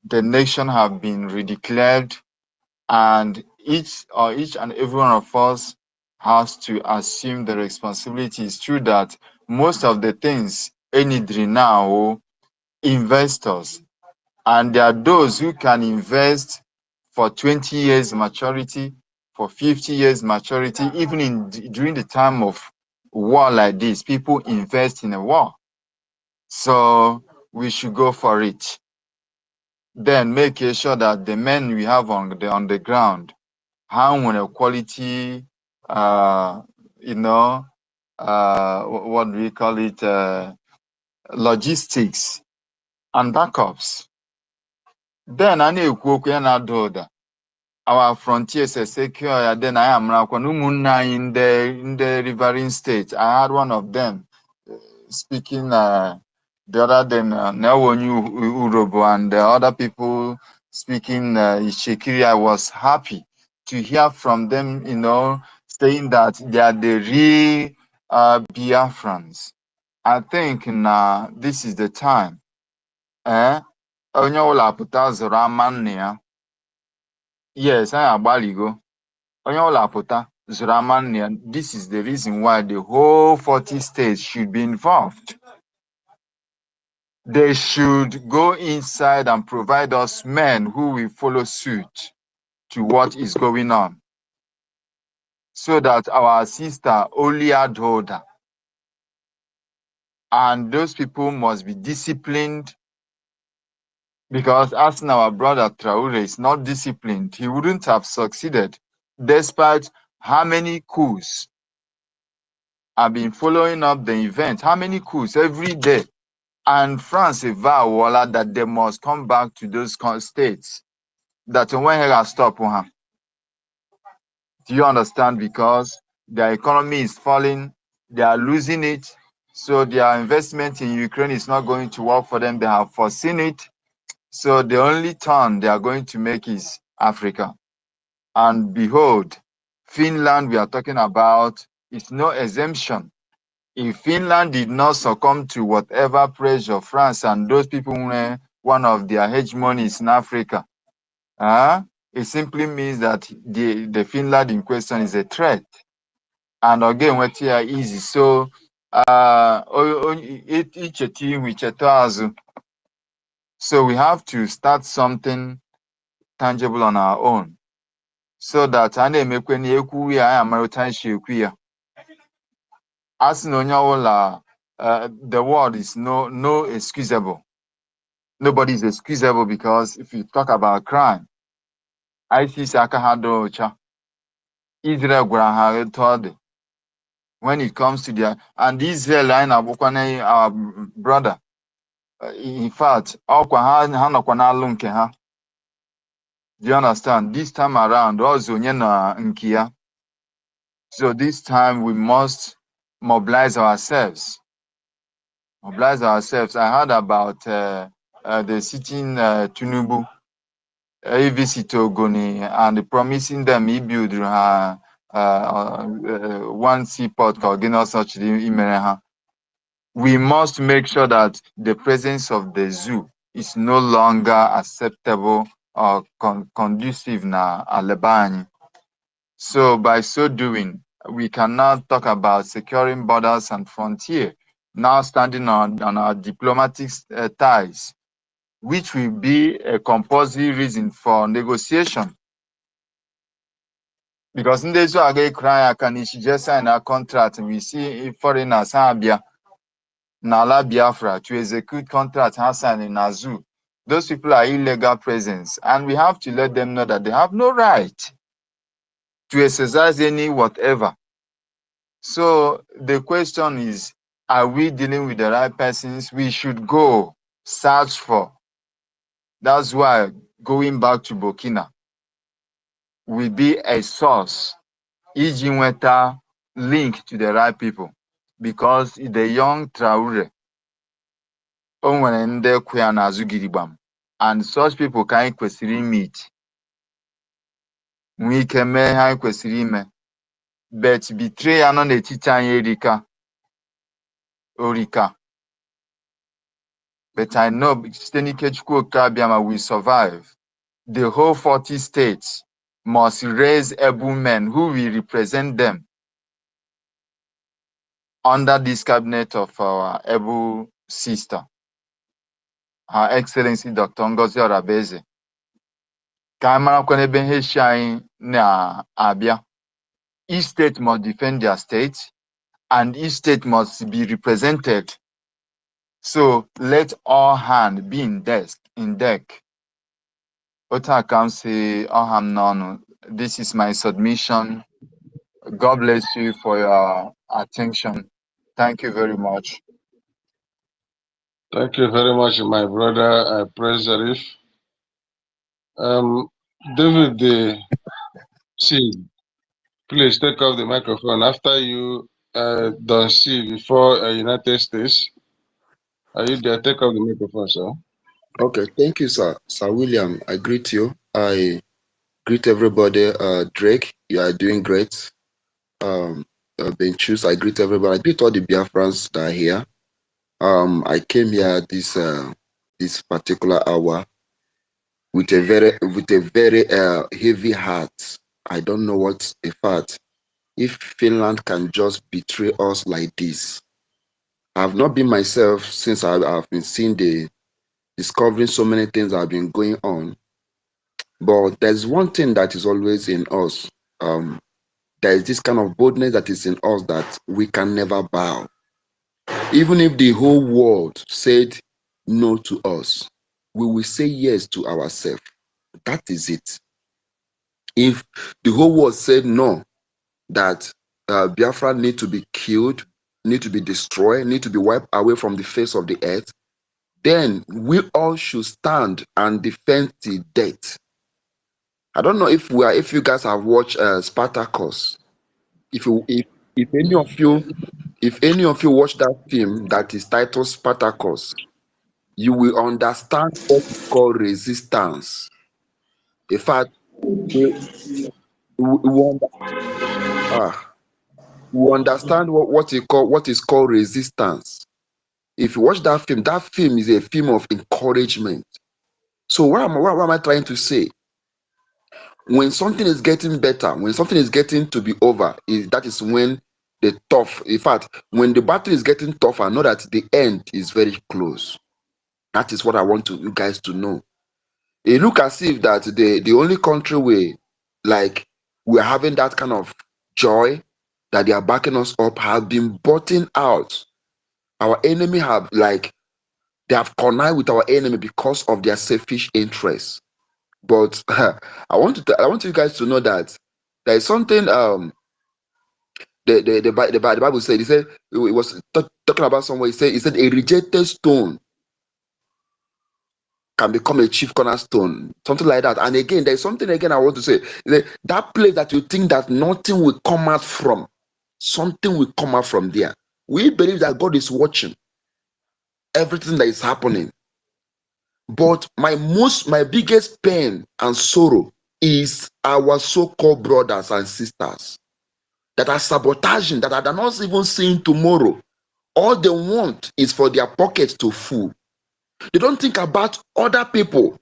The nation have been redeclared. And each and every one of us has to assume the responsibility. It's true that most of the things any now investors, and there are those who can invest for 20 years maturity, for 50 years maturity, even during the time of war like this, people invest in a war. So we should go for it. Then make sure that the men we have on the ground, how when a quality, what do we call it, logistics and backups. Then I need to our frontiers are secure. Then I am in the rivering state. I had one of them speaking the other than Nawonyu Urobo and the other people speaking Ishikiri. I was happy to hear from them, saying that they are the real Biafrans. I think this is the time. Onye ọbụla pụta zụrụ ama nne ya. Yes, anyị agbaligo. Onye ọbụla pụta zụrụ ama nne ya. This is the reason why the whole 40 states should be involved. They should go inside and provide us men who will follow suit to what is going on, so that our sister only had holder, and those people must be disciplined, because as our brother Traore is not disciplined, he wouldn't have succeeded, despite how many coups have been following up the event, how many coups every day. And France vow that they must come back to those states that when he stop. Do you understand? Because their economy is falling, they are losing it, so their investment in Ukraine is not going to work for them. They have foreseen it, so the only turn they are going to make is Africa. And behold, Finland we are talking about is no exemption. If Finland did not succumb to whatever pressure France and those people were one of their hegemonies in Africa, it simply means that the Finland in question is a threat. And again, what here easy. So each a team which a thousand. So we have to start something tangible on our own, so that I make when you I am maritime shikuya. As no the word is no excusable. Nobody is excusable, because if you talk about crime, I see Sakahado Israel Graham when it comes to their, and Israel line our brother. In fact, do you understand? This time around, also Nkia. So this time we must mobilize ourselves. mobilize ourselves. I heard about the sitting Tinubu visit to Ogoni and promising them he build one seaport for Guinness such. We must make sure that the presence of the zoo is no longer acceptable or conducive na Alebany. So by so doing, we can now talk about securing borders and frontier, now standing on our diplomatic ties, which will be a compulsory reason for negotiation. Because in this way, can just sign a contract, we see foreigners Nala Biafra to execute contract Hassan in Azu. Those people are illegal presence, and we have to let them know that they have no right to exercise any whatever. So the question is, are we dealing with the right persons? We should go search for. That's why going back to Burkina will be a source. Ijinweta link to the right people, because the young Traore and such people can kwesịrị meet nwee ike mee ha kwesịrị ime, but betray ya nọ n'etiti anyị orika. But I know site n'ike Chukwu Okeabiama will survive. The whole 40 states must raise able men who will represent them under this cabinet of our able sister, Her Excellency Dr. Ngozi Orabeze. Ka anyị marakwa n'ebe ihe isi anyị na-abịa. Each state must defend their state, and each state must be represented. So let all hands be in deck. Ota can say, this is my submission. God bless you for your attention. Thank you very much. Thank you very much, my brother. I praise the Riff. David, please take off the microphone. After you, don't see before United States. Are you there? Take off the microphone, sir. Okay, thank you, sir. Sir William, I greet you. I greet everybody. Drake, you are doing great. Benchus, I greet everybody. I greet all the Biafrans that are here. I came here this particular hour with a very heavy heart. I don't know what's a fact. If Finland can just betray us like this, I've not been myself since I've been seeing discovering so many things that have been going on. But there's one thing that is always in us. There is this kind of boldness that is in us that we can never bow. Even if the whole world said no to us, we will say yes to ourselves. That is it. If the whole world said no, that Biafra need to be killed, need to be destroyed, need to be wiped away from the face of the earth, then we all should stand and defend the death. I don't know if you guys have watched Spartacus. If any of you watch that film that is titled Spartacus, you will understand what is called resistance. In fact, we understand what is called resistance. If you watch that film is a film of encouragement. So what am I trying to say? When something is getting better, when something is getting to be over, that is when when the battle is getting tougher, know that the end is very close. That is what I want you guys to know. It look as if that the only country we're having that kind of joy, that they are backing us up, have been botting out. Our enemy they have connived with our enemy because of their selfish interests. But I want you guys to know that there is something the Bible said. He said it was talking about somewhere. He said a rejected stone can become a chief cornerstone, something like that. And again, there's something again I want to say. That place that you think that nothing will come out from, something will come out from there. We believe that God is watching. everything that is happening. But my biggest pain and sorrow is our so-called brothers and sisters that are sabotaging, that are not even seeing tomorrow. All they want is for their pockets to full. They don't think about other people.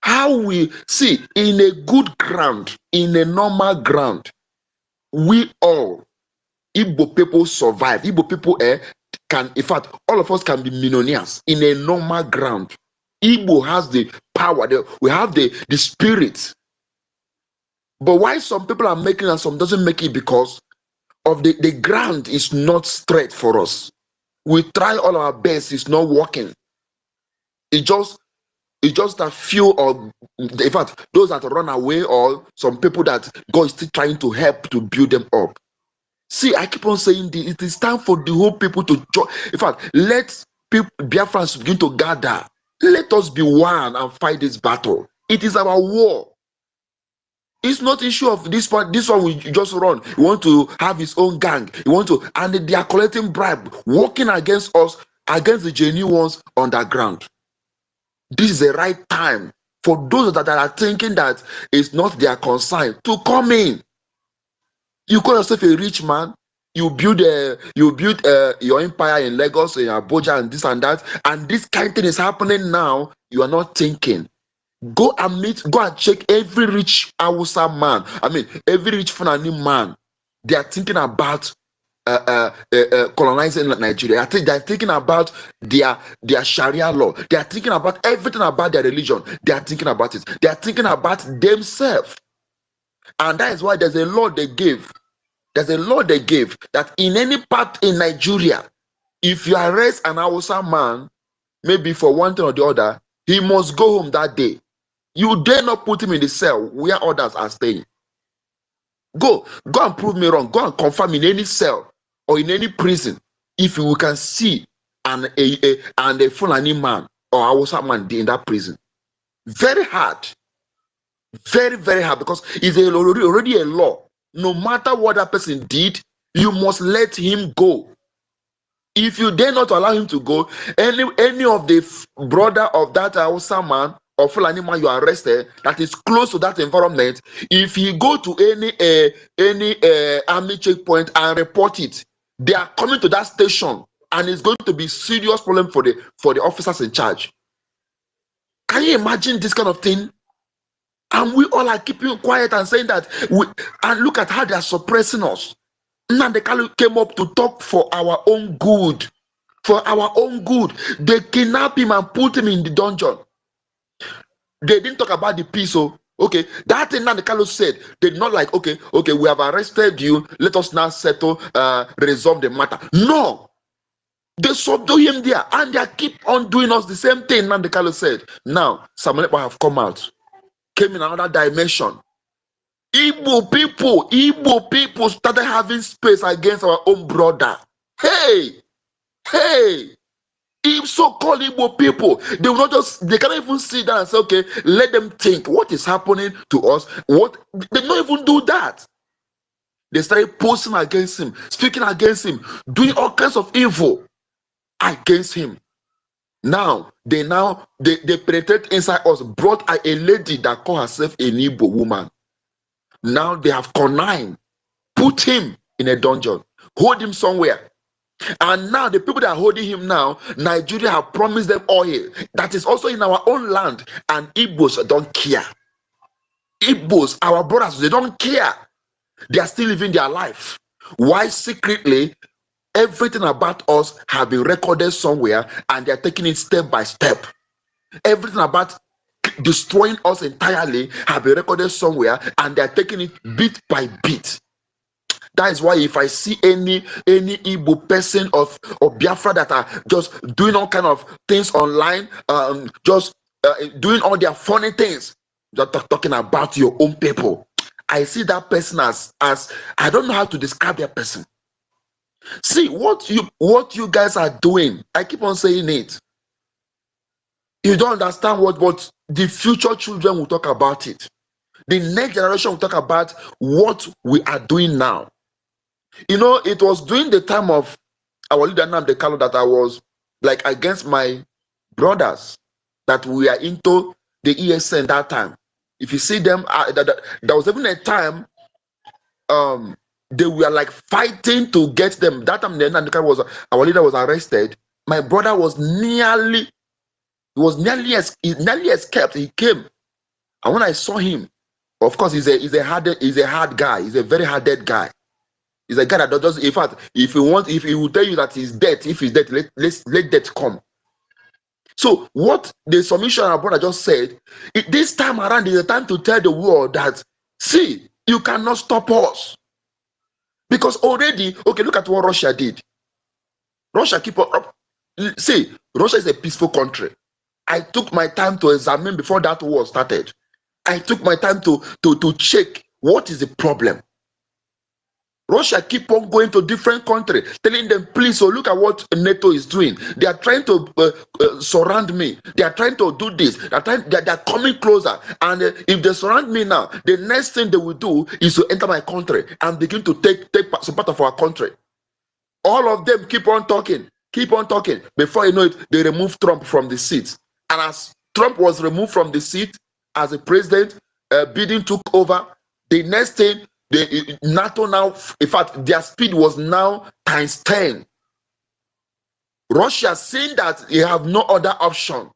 How we see in a good ground, in a normal ground, we all Igbo people survive. Igbo people can, in fact, all of us can be millionaires in a normal ground. Igbo has the power. We have the spirit. But why some people are making and some doesn't make it? Because of the ground is not straight for us. We try all our best, it's not working. It's just a few, or in fact, those that run away, or some people that God is still trying to help to build them up. See, I keep on saying this. It is time for the whole people to join. In fact, let people, Biafrans, begin to gather. Let us be one and fight this battle. It is our war. It's not issue of this one. This one will just run. You want to have his own gang. You want to, and they are collecting bribe, working against us, against the genuine ones on the ground. This is the right time for those that are thinking that it's not their concern to come in. You call yourself a rich man. You build your empire in Lagos, in Abuja, and this and that, and this kind of thing is happening now. You are not thinking. Go and check every rich Hausa man. I mean, every rich Fulani man. They are thinking about colonizing Nigeria. I think they are thinking about their Sharia law. They are thinking about everything about their religion. They are thinking about it. They are thinking about themselves, and that is why there's a law they gave. There's a law they gave that in any part in Nigeria, if you arrest an Hausa man, maybe for one thing or the other, he must go home that day. You dare not put him in the cell where others are staying. Go and prove me wrong. Go and confirm in any cell or in any prison if you can see a Fulani man or Hausa man in that prison. Very hard. Very, very hard, because it's already a law. No matter what that person did, you must let him go. If you dare not allow him to go, any of the brother of that Hausa man or Fulani man you arrested that is close to that environment, if he go to any army checkpoint and report it, they are coming to that station, and it's going to be serious problem for the officers in charge. Can you imagine this kind of thing? And we all are keeping quiet and saying that and look at how they are suppressing us. Nnamdi Kanu came up to talk for our own good. For our own good. They kidnapped him and put him in the dungeon. They didn't talk about the peace. So, okay, that thing Nnamdi Kanu said, they did not like, okay, we have arrested you. Let us now settle, resolve the matter. No. They subdue him there, and they keep on doing us the same thing Nnamdi Kanu said. Now, Samuel Ekpa have come out. Came in another dimension. Igbo people started having space against our own brother. Hey, if so-called Igbo people, they will not they cannot even sit down and say, okay, let them think what is happening to us. They don't even do that. They started posting against him, speaking against him, doing all kinds of evil against him. Now they penetrate inside us, brought a lady that called herself an Igbo woman. Now they have connived, put him in a dungeon, hold him somewhere. And now the people that are holding him now, Nigeria have promised them oil that is also in our own land, and Igbos don't care. Igbos, our brothers, they don't care. They are still living their life. Why? Secretly, everything about us have been recorded somewhere, and they are taking it step by step. Everything about destroying us entirely have been recorded somewhere, and they are taking it bit by bit. That is why if I see any Igbo person of Biafra that are just doing all kind of things online, just doing all their funny things, just talking about your own people, I see that person as I don't know how to describe that person. See what you guys are doing. I keep on saying it. You don't understand what the future children will talk about it. The next generation will talk about what we are doing now. You know, it was during the time of our leader Nnamdi Kanu that I was like against my brothers that we are into the ESN that time. If you see them, there was even a time they were like fighting to get them. That time, our leader was arrested. My brother was nearly he nearly escaped. He came, and when I saw him, of course, he's a hard guy. He's a very hard-headed guy. He's a guy that does. In fact, if he will tell you that he's dead, if he's dead, let death come. So what the submission our brother just said, this time around is a time to tell the world that, see, you cannot stop us. Because already, okay, look at what Russia did. Russia keep on, see, Russia is a peaceful country. I took my time to examine before that war started. I took my time to check what is the problem. Russia keep on going to different countries, telling them, please, so look at what NATO is doing. They are trying to surround me. They are trying to do this. They are coming closer. And if they surround me now, the next thing they will do is to enter my country and begin to take some part of our country. All of them keep on talking. Before you know it, they remove Trump from the seat. And as Trump was removed from the seat as a president, Biden took over. The next thing, NATO now, in fact, their speed was now times 10. Russia saying that they have no other option,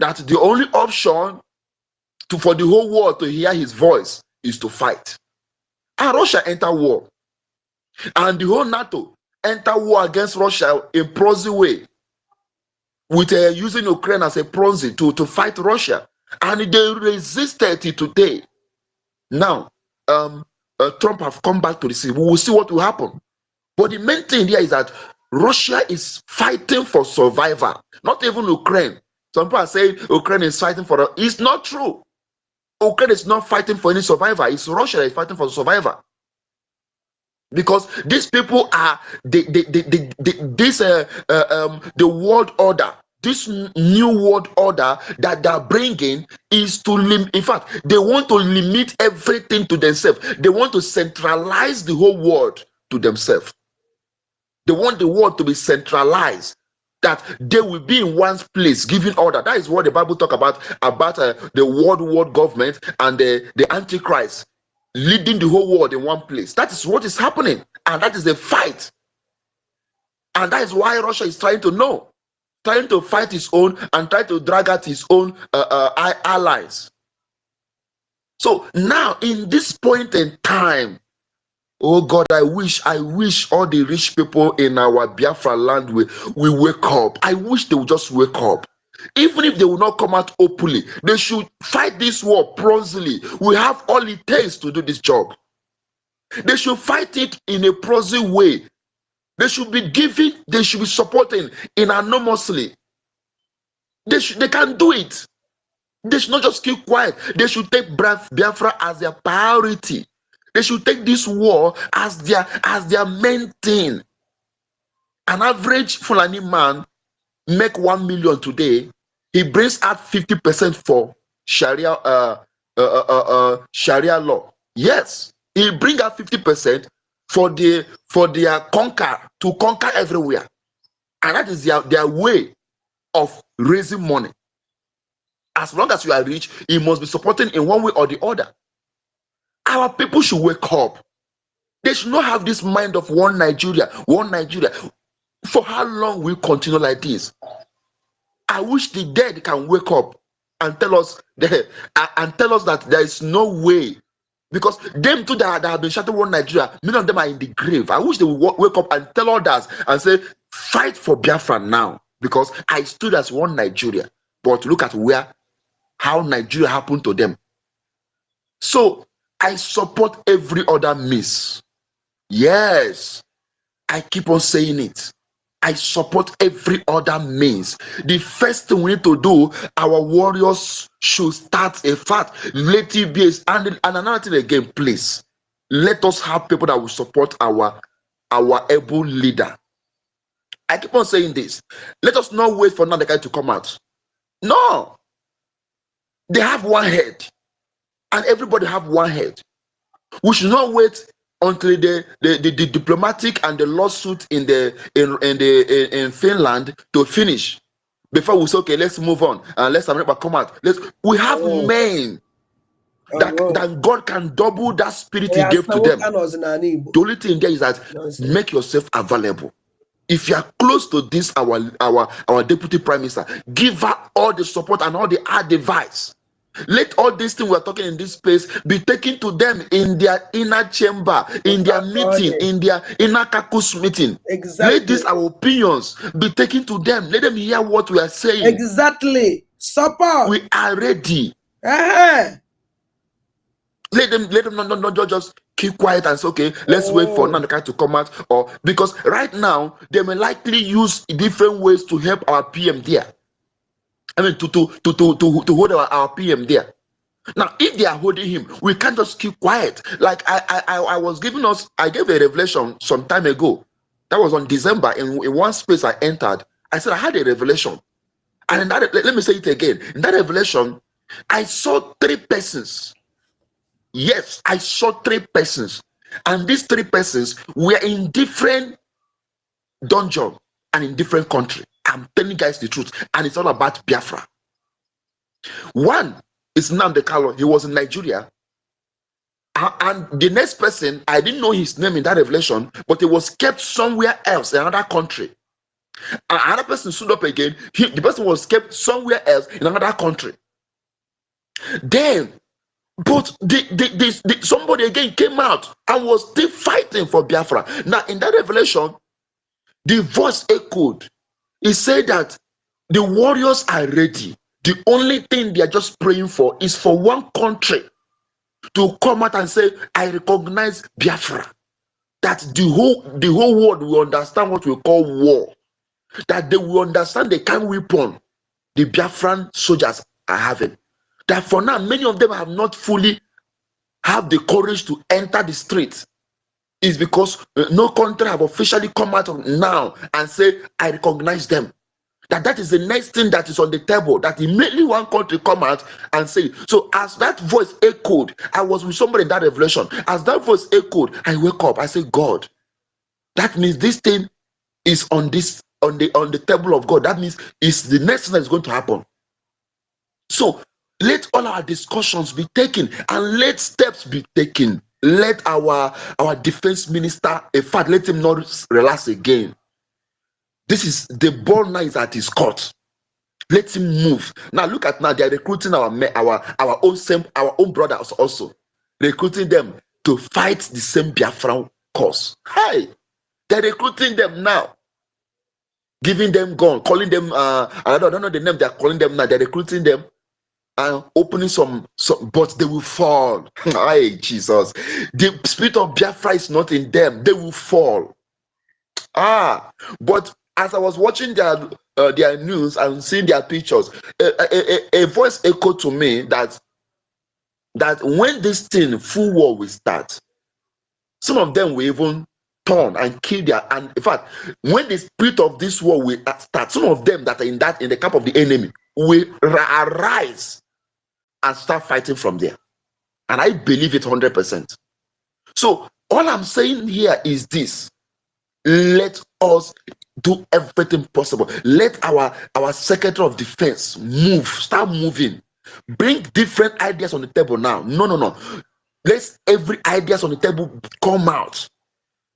that the only option for the whole world to hear his voice is to fight. And Russia enter war. And the whole NATO enter war against Russia in proxy way, with using Ukraine as a proxy to fight Russia. And they resisted it today. Now, Trump have come back to the sea. We will see what will happen. But the main thing here is that Russia is fighting for survival, not even Ukraine. Some people are saying Ukraine is fighting for it's not true. Ukraine is not fighting for any survivor. It's Russia that is fighting for survivor. Because these people are the world order. This new world order that they're bringing is to limit. In fact, they want to limit everything to themselves. They want to centralize the whole world to themselves. They want the world to be centralized, that they will be in one place giving order. That is what the Bible talk about the world government and the Antichrist leading the whole world in one place. That is what is happening, and that is the fight. And that is why Russia is trying to fight his own and try to drag out his own allies. So now, in this point in time, oh God, I wish all the rich people in our Biafra land will wake up. I wish they would just wake up. Even if they will not come out openly, they should fight this war promptly. We have all it takes to do this job. They should fight it in a proxy way. They should be giving, they should be supporting anonymously. They can do it. They should not just keep quiet. They should take Biafra as their priority. They should take this war as their main thing. An average Fulani man make 1 million today. He brings out 50% for Sharia Sharia law. Yes, he bring out 50% for their to conquer everywhere, and that is their way of raising money. As long as you are rich, you must be supporting in one way or the other. Our people should wake up. They should not have this mind of one Nigeria, one Nigeria. For how long will we continue like this? I wish the dead can wake up and tell us that there is no way, because them too that have been shouting one Nigeria, many of them are in the grave. I wish they would wake up and tell others and say, fight for Biafra now, because I stood as one Nigeria. But look at how Nigeria happened to them. So I support every other miss. Yes, I keep on saying it. I support every other means. The first thing we need to do, our warriors should start a fight. Let it be and another thing again, please. Let us have people that will support our able leader. I keep on saying this. Let us not wait for another guy to come out. No. They have one head. And everybody have one head. We should not wait until the diplomatic and the lawsuit in Finland to finish before we say, okay, let's move on and let's America come out. We have men that God can double that spirit He gave to them. The only thing there is that make yourself available. If you are close to this, our deputy prime minister, give her all the support and all the advice. Let all these things we're talking in this space be taken to them in their inner chamber, in their meeting, in their inner caucus meeting. Exactly. Let these our opinions be taken to them. Let them hear what we are saying. Exactly. Support. We are ready. Let them not just keep quiet and say, okay, let's wait for Nandaka to come out. Or because right now they may likely use different ways to help our PM there. I mean to hold our PM there. Now, if they are holding him, we can't just keep quiet. Like I gave a revelation some time ago. That was on December in one space I entered. I said I had a revelation. And in that, let me say it again. In that revelation, I saw 3 persons. Yes, I saw 3 persons. And these 3 persons were in different dungeon and in different country. I'm telling you guys the truth. And it's all about Biafra. One is Nnamdi Kanu. He was in Nigeria. And the next person, I didn't know his name in that revelation, but he was kept somewhere else, in another country. And another person stood up again. The person was kept somewhere else in another country. Then, but somebody again came out and was still fighting for Biafra. Now, in that revelation, the voice echoed. He said that the warriors are ready. The only thing they are just praying for is for one country to come out and say, I recognize Biafra. That the whole world will understand what we call war. That they will understand the kind of weapon the Biafran soldiers are having. That for now, many of them have not fully have the courage to enter the streets. It's because no country have officially come out now and say, I recognize them. That is the next thing that is on the table, that immediately one country come out and say. So as that voice echoed, I was with somebody in that revelation. As that voice echoed, I wake up, I say, God, that means this thing is on the table of God. That means it's the next thing that is going to happen. So let all our discussions be taken and let steps be taken. Let our defense minister, in fact, let him not relax again. This is the ball now is at his court. Let him move. Now look at now, they are recruiting our own brothers also, recruiting them to fight the same Biafran cause. Hey, they're recruiting them now, giving them gun, calling them I don't know the name they're calling them now. They're recruiting them and opening some, but they will fall. Hey, Jesus, the spirit of Biafra is not in them. They will fall. But as I was watching their news and seeing their pictures, a voice echoed to me that when this thing full war will start, some of them will even turn and kill and in fact, when the spirit of this war will start, some of them that are in the camp of the enemy will arise and start fighting from there. And I believe it 100%. So all I'm saying here is this: let us do everything possible. Let our Secretary of Defense start moving, bring different ideas on the table now. No. Let every ideas on the table come out,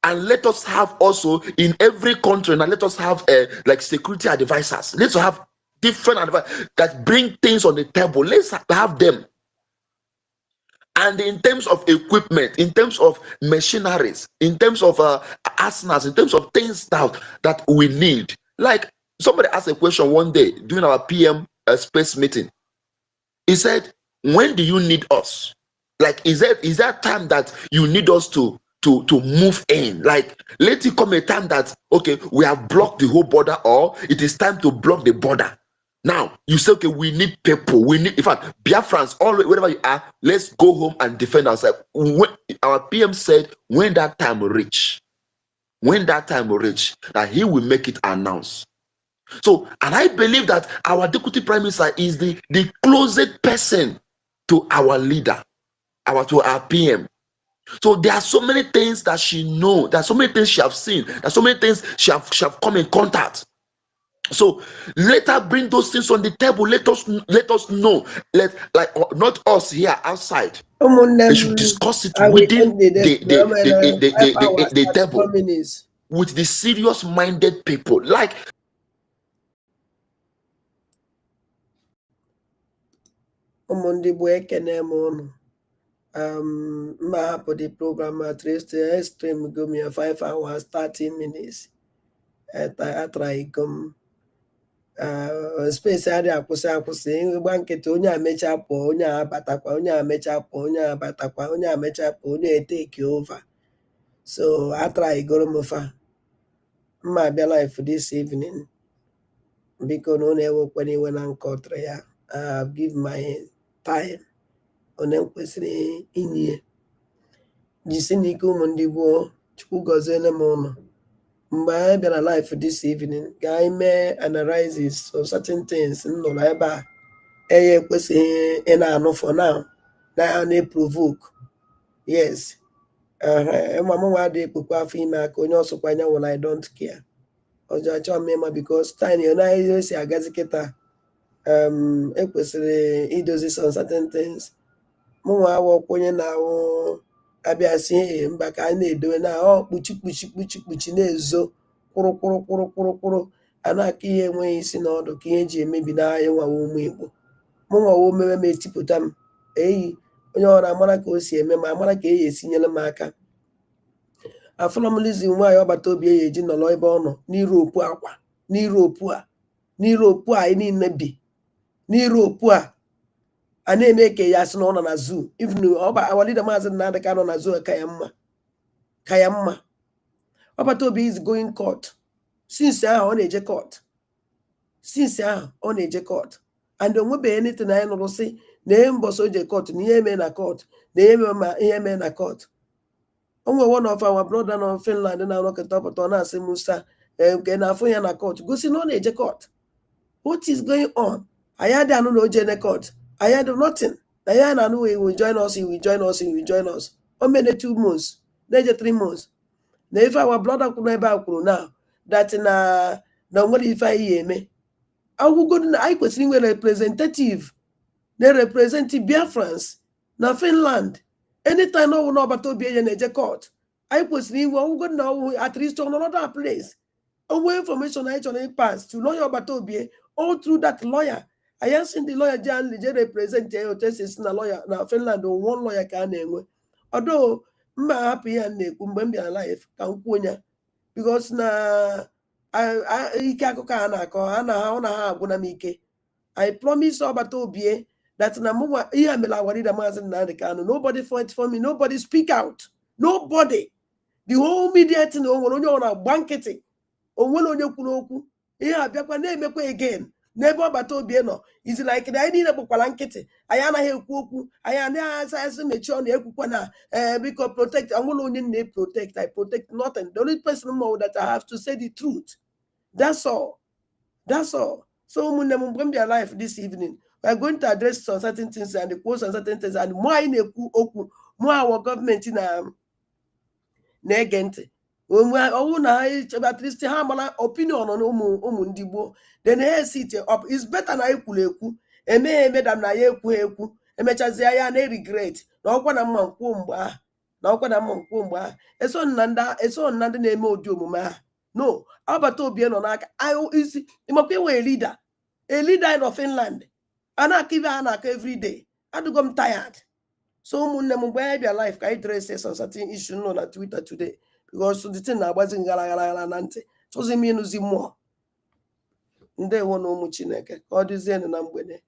and let us have also in every country. Now let us have like security advisors. Let's have different advisors that bring things on the table. Let's have them. And in terms of equipment, in terms of machineries, in terms of arsenals, in terms of things that we need. Like somebody asked a question one day during our PM space meeting. He said, when do you need us? Like, is there time that you need us to move in? Like, let it come a time that, okay, we have blocked the whole border, or it is time to block the border. Now you say, okay, we need people. We need, in fact, Biafrans, all wherever you are, let's go home and defend ourselves. When our PM said, when that time will reach, that he will make it announced. So, and I believe that our deputy prime minister is the closest person to our leader, to our PM. So there are so many things that she know. There are so many things she have seen. There are so many things she have come in contact. So let her bring those things on the table. Let us know. Not us here outside. They should discuss it I will within end the 5 hours, the 34 table minutes. with the serious-minded people. Like Umundi ekene m unu. Ma hapụ the program at least extreme go me 5 hours 30 minutes. Atraikom space adị akwụsị ịgba nkịtị onye amecha pụọ onye abatakwa onye amecha pụọ onye abatakwa onye amecha pụọ onye eteke over. So atraigoro m fa mma abịa life this evening biko na ọ na-ewekwana iwe na nkọtrị ya. I have give my time onye kwesịrị inye jisi n'ike ụmụ ndị gboo. Chukwu gọziele m ụlọ mgbe anyị bịara life this evening ka anyị mee analysis of certain things m nụrụ ebe a eye ekwesịghị ị na-anụ for now na na-eprovoke. Yes, mamụnwa adị ekpokwa afọ ime aka onye ọsọkwa anya nwụrụ I don't care. Ọjọọ achọ m ịma because time naghị esi agazi kịta ekwesịrị idozi some certain things. Mụnwa awọkwa onye na-awụ abịa si mba ka a na-edowe na kpuchi na-ezo kwụrụ a na-aka ihe enweghị isi na ọdụ ka ihe eji emebi n'ahịa nwawa ụmụ Igbo. Mụnwawo mewe m etipụta m eyi onye ọrụ amara ka o si eme ma amara ka eyi esinyere m aka. Afọlọmlizi nwaanyị ọgbata obi eyi eji nọrọ ebe ọ nọ n'Europe akwa n'Europe a anyị niile bi n'Europe a na-eme ka ya sị na ọ nọ na zoo. Even awalida maazị Nnamdi ka nọ na zoo ka ya mma. Ọgbata obi is going court since ahụ ọ na-eje court and onwebeghị anything anyị nụrụ sị na ihe mbọsị o je court na ihe eme na court na ihe eme na court. Onwe one of our brother na Finland na-anọkọta ọpụta ọ na-asị Musa nke na-afụ ya na court gosi na ọ na-eje court. What is going on? Anyị adị anụ na o jee na court. I had nothing. Na ya na anụ he will join us. O mene 2 months na-eje 3 months na ife our brother kwuru ebe a kwuru now that na nwere ife anyị eme. Agwụgodu na anyị kwesịrị inwe representative na-represent Biafrans na Finland. Anytime na ọwụ na ọgbata obi enye na-eje court anyị kwesịrị inwe ọgwụgodu na ọwụ at least on another place onwe information anyị chọrọ pass to lawyer ọgbata obi all through that lawyer. I have seen the lawyer je represent na lawyer na Finland one lawyer ka a na-enwe. Although mma hapụ ihe na-ekwu mgbe m bịara life ka m kwuo ya because na ike akụkọ a na-akọ ọ na ha agwụna m ike. I promise ọgbata obi that na mụnwa ihe mere awarida maazị Nnamdi Kanu nobody fight for me, nobody speak out, nobody. The whole media thing o nwere onye ọ na-agba nkịtị o nwere onye kwuru okwu ihe abịakwa na-emekwa again n'ebe ọgbata obi nọ is like na anyị niile kpụkwara nkịtị anyị anaghị ekwu okwu anyị anaghị asị mechie ọnụ ekwukwa na biko protect. Anwụla onye na-protect. I protect nothing. The only person know that I have to say the truth. That's all. So ụmụnne m mgbe m bịa life this evening we are going to address some certain things and quote some certain things and mụ anyị na-ekwu okwu mụ our gọọmenti na-ege ntị ọwụ na ha at least ha mara opinion na ụmụ ndị gboo then ha sit up. It's better na anyị kwuru ekwu emeghe emedam na ya ekwu emechazie ya na regret na ọkwa na mma nkwuo mgbe ahụ eso na ndị na-eme ụdị omume ahụ. No, ọgbata obi nọ n'aka isi ịmakwa enwe a leader in Finland a na-aka ibe ha na-aka every day. Adịgo m tired. So ụmụnne m mgbe anyị bịa life ka anyị dress some certain issue nọ na Twitter today because the thing na-agbazi ngara na ntị chọzi m ịnụzi mmụọ. Ndewo na ụmụ Chineke ka ọ dịzienụ na mgbede.